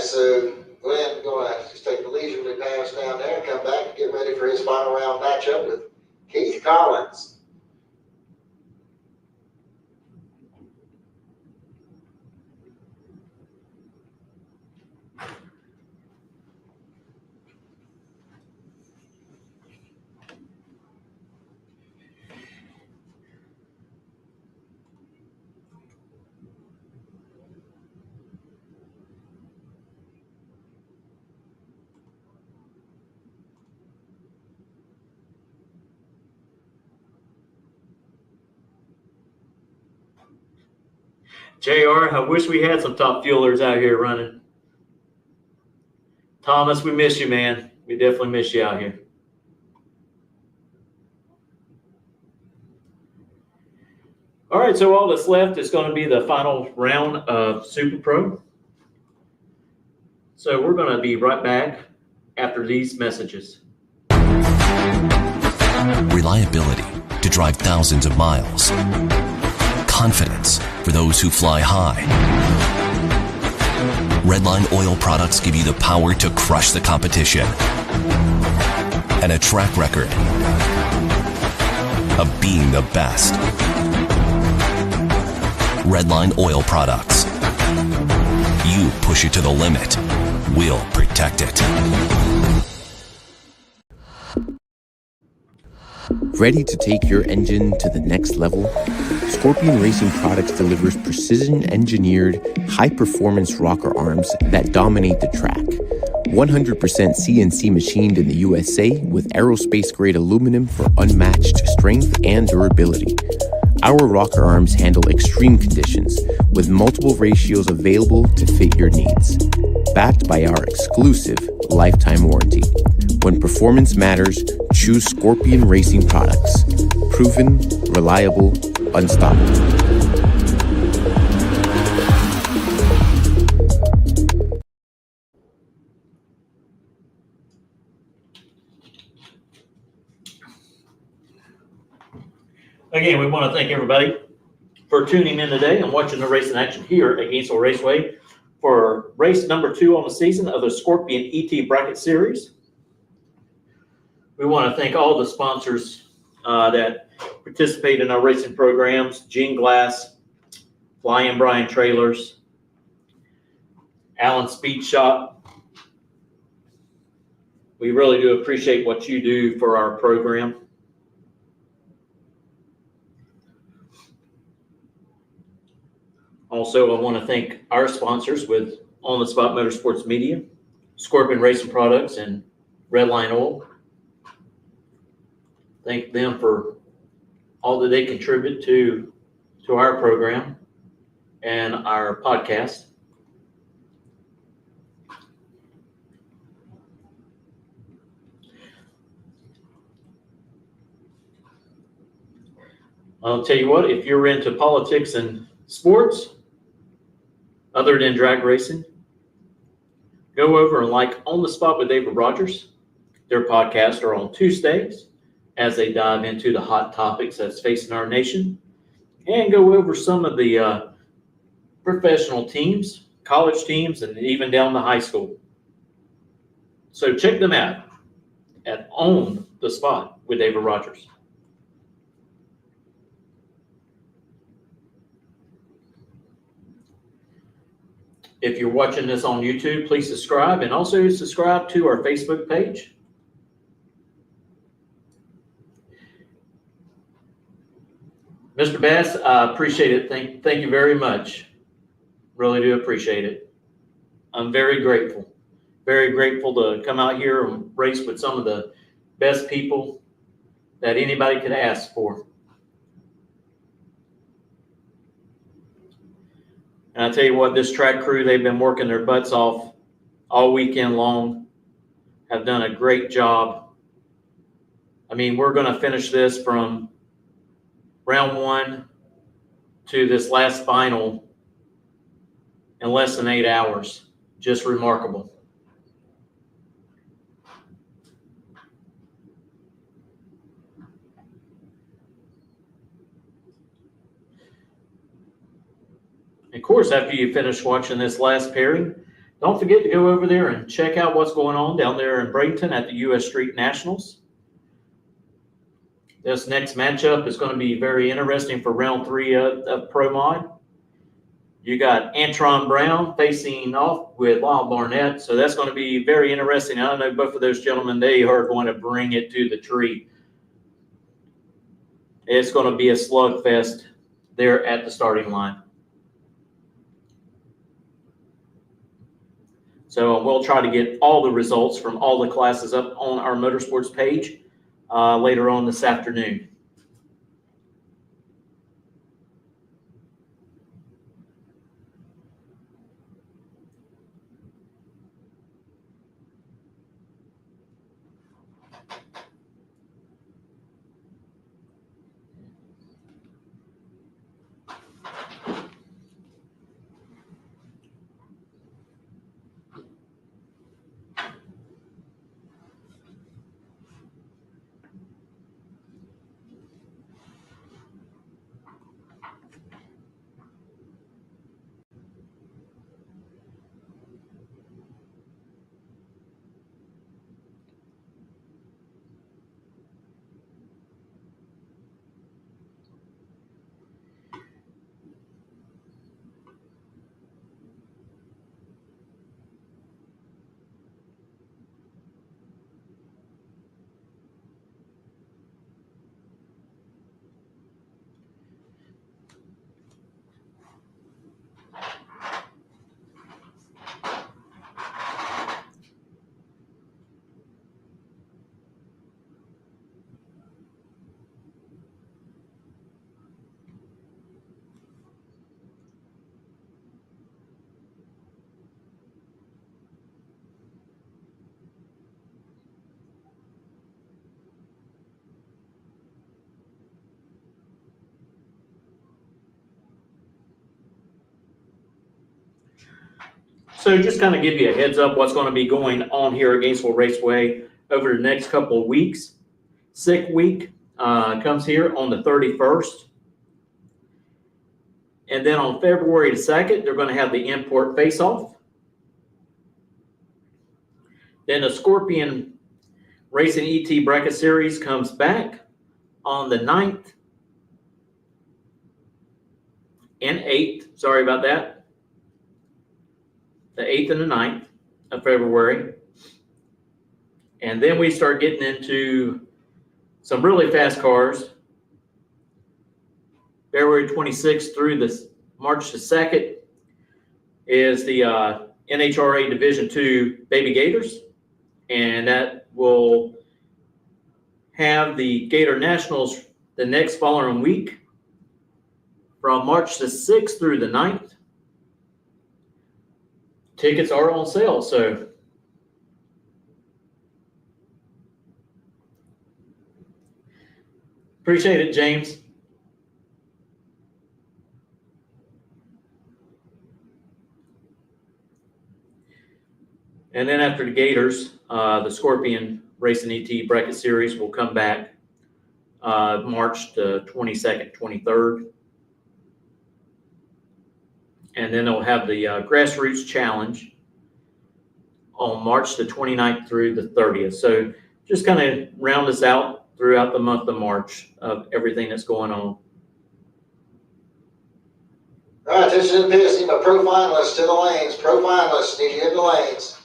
So Glenn going to just take the leisurely pass down there and come back and get ready for his final round matchup with Keith Collins. JR, I wish we had some top fuelers out here running. Thomas, we miss you, man. We definitely miss you out here. All right, so all that's left is going to be the final round of Super Pro. So we're going to be right back after these messages. Reliability to drive thousands of miles. Confidence for those who fly high. Redline oil products give you the power to crush the competition. And a track record of being the best. Redline oil products. You push it to the limit, we'll protect it. Ready to take your engine to the next level? Scorpion Racing Products delivers precision-engineered, high-performance rocker arms that dominate the track. 100% CNC machined in the USA with aerospace-grade aluminum for unmatched strength and durability. Our rocker arms handle extreme conditions with multiple ratios available to fit your needs. Backed by our exclusive lifetime warranty. When performance matters, choose Scorpion Racing Products. Proven, reliable, unstoppable. Again, we want to thank everybody for tuning in today and watching the racing action here at Gainesville Raceway for race number 2 on the season of the Scorpion ET Bracket Series. We want to thank all the sponsors that participate in our racing programs: Gene Glass, Flying Brian Trailers, Allen Speed Shop. We really do appreciate what you do for our program. Also, I want to thank our sponsors with On the Spot Motorsports Media, Scorpion Racing Products, and Redline Oil. Thank them for all that they contribute to our program and our podcast. I'll tell you what, if you're into politics and sports, other than drag racing, go over and like On the Spot with David Rogers. Their podcasts are on Tuesdays as they dive into the hot topics that's facing our nation, and go over some of the professional teams, college teams, and even down to high school. So check them out at On the Spot with David Rogers. If you're watching this on YouTube, please subscribe, and also subscribe to our Facebook page. Mr. Bass, I appreciate it. Thank you very much. Really do appreciate it. I'm very grateful to come out here and race with some of the best people that anybody could ask for. And I tell you what, this track crew, they've been working their butts off all weekend long, have done a great job. I mean, we're going to finish this from round one to this last final in less than 8 hours. Just remarkable. Of course, after you finish watching this last pairing, don't forget to go over there and check out what's going on down there in Bradenton at the U.S. Street Nationals. This next matchup is going to be very interesting for round 3 of Pro Mod. You got Antron Brown facing off with Lyle Barnett, so that's going to be very interesting. I know both of those gentlemen, they are going to bring it to the tree. It's going to be a slugfest there at the starting line. So we'll try to get all the results from all the classes up on our motorsports page later on this afternoon. So just kind of give you a heads up what's going to be going on here at Gainesville Raceway over the next couple of weeks. Sick week comes here on the 31st. And then on February the 2nd, they're going to have the import face-off. Then the Scorpion Racing ET Bracket Series comes back on the 9th and 8th. Sorry about that. The 8th and the 9th of February. And then we start getting into some really fast cars. February 26th through the March the 2nd is the NHRA Division II Baby Gators, and that will have the Gator Nationals the next following week from March the 6th through the 9th. Tickets are on sale, so appreciate it, James. And then after the Gators, the Scorpion Racing ET Bracket Series will come back March the 22nd, 23rd. And then they'll have the Grassroots Challenge on March the 29th through the 30th. So just kind of round us out throughout the month of March of everything that's going on. All right, attention to the pits. Need my pro finalists to the lanes. Pro finalists, need you in the lanes.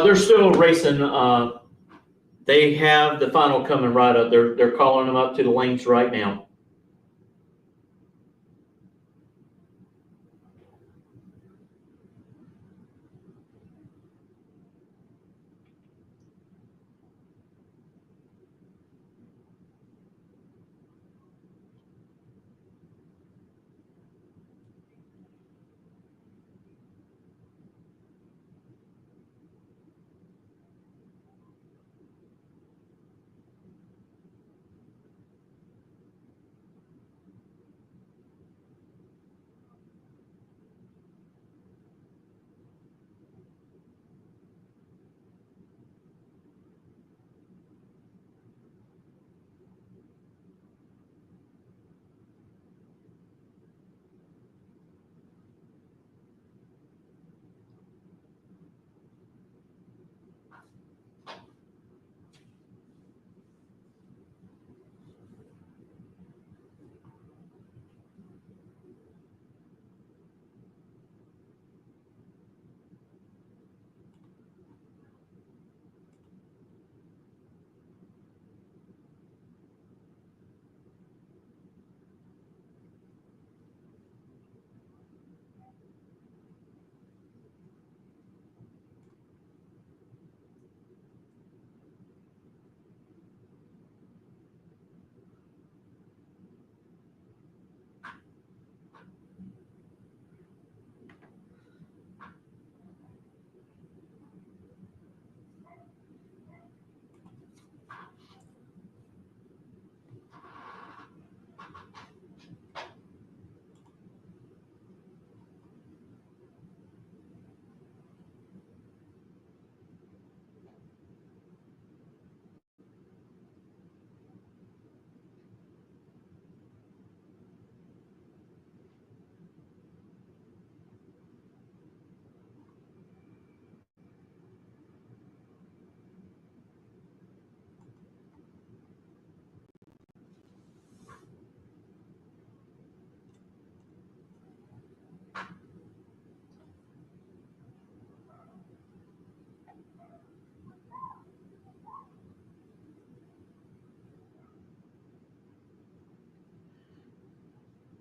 They're still racing. They have the final coming right up. They're calling them up to the lanes right now.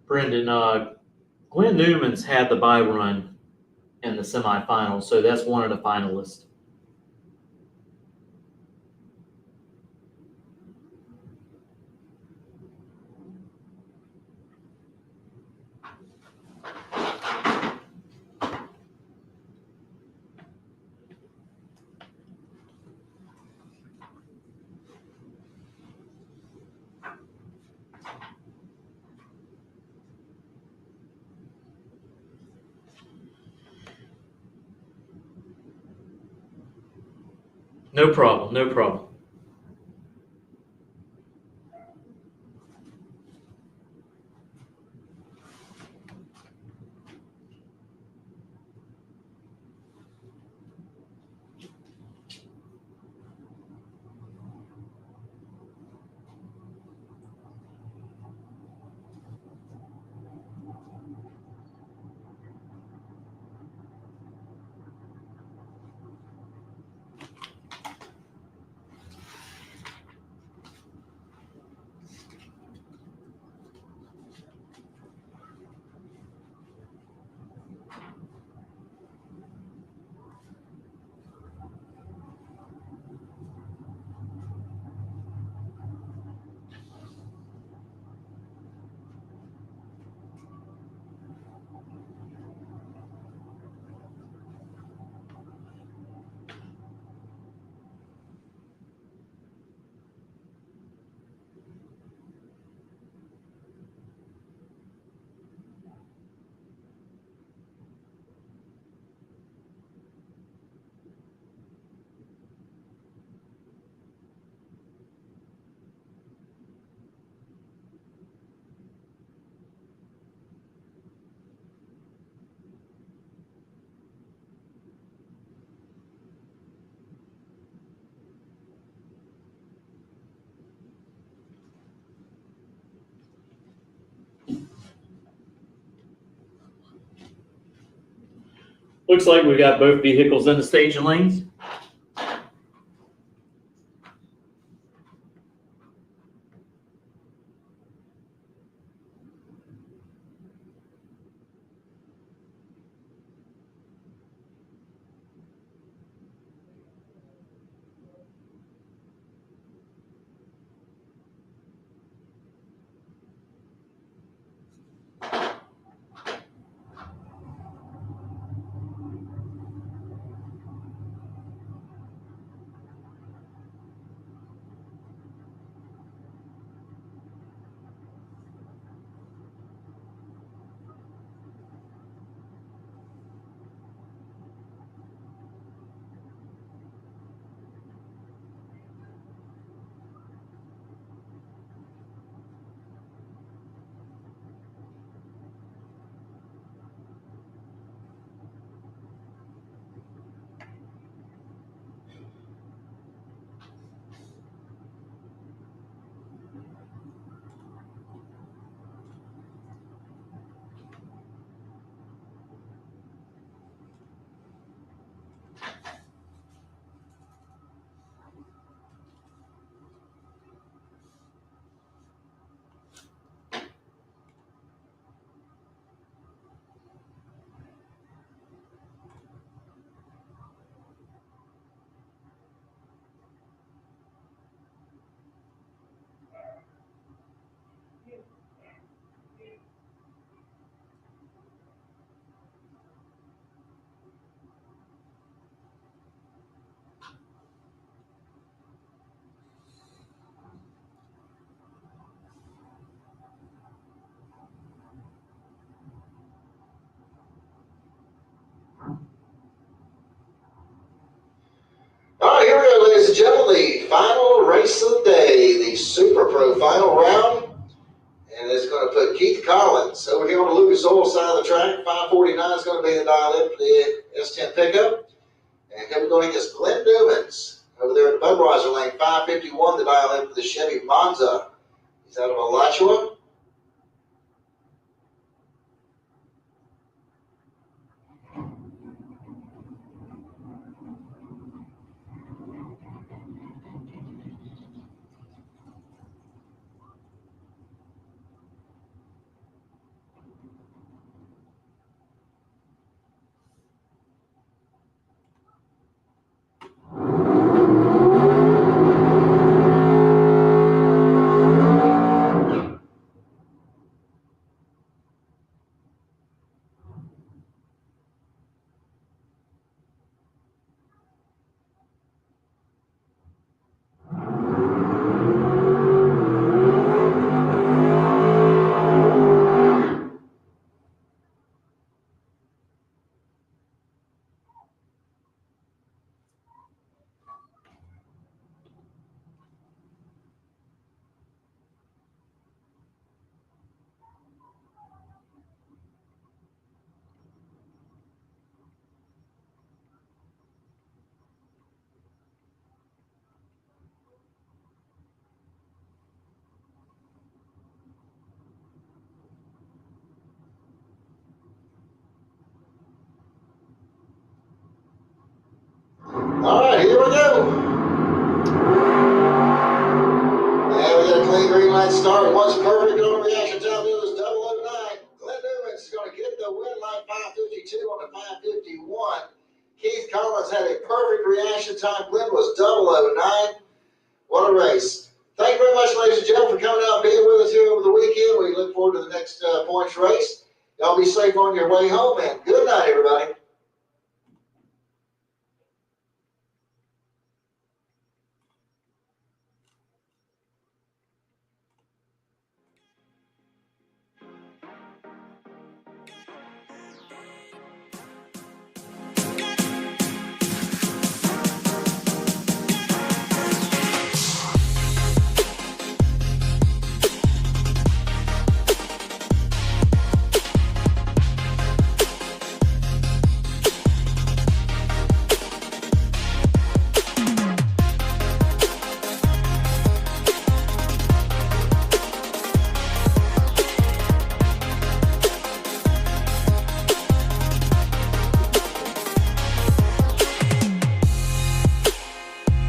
Brendan, Glenn Newman's had the bye run in the semifinals, so that's one of the finalists. No problem, no problem. Looks like we got both vehicles in the staging lanes. All right, here we go, ladies and gentlemen, the final race of the day, the Super Pro final round. And it's going to put Keith Collins over here on the Lucas Oil side of the track. 549 is going to be the dial in for the S10 pickup. And he'll be going against Glenn Newmans over there at Budweiser lane. 551 the dial in for the Chevy Monza. He's out of Alachua. All right, was perfect on the reaction time. It was 009. Glenn Newman's going to get the win like 5:52 on the 5:51. Keith Collins had a perfect reaction time. Glenn was 009. What a race. Thank you very much, ladies and gentlemen, for coming out and being with us here over the weekend. We look forward to the next points race. Y'all be safe on your way home, and good night, everybody.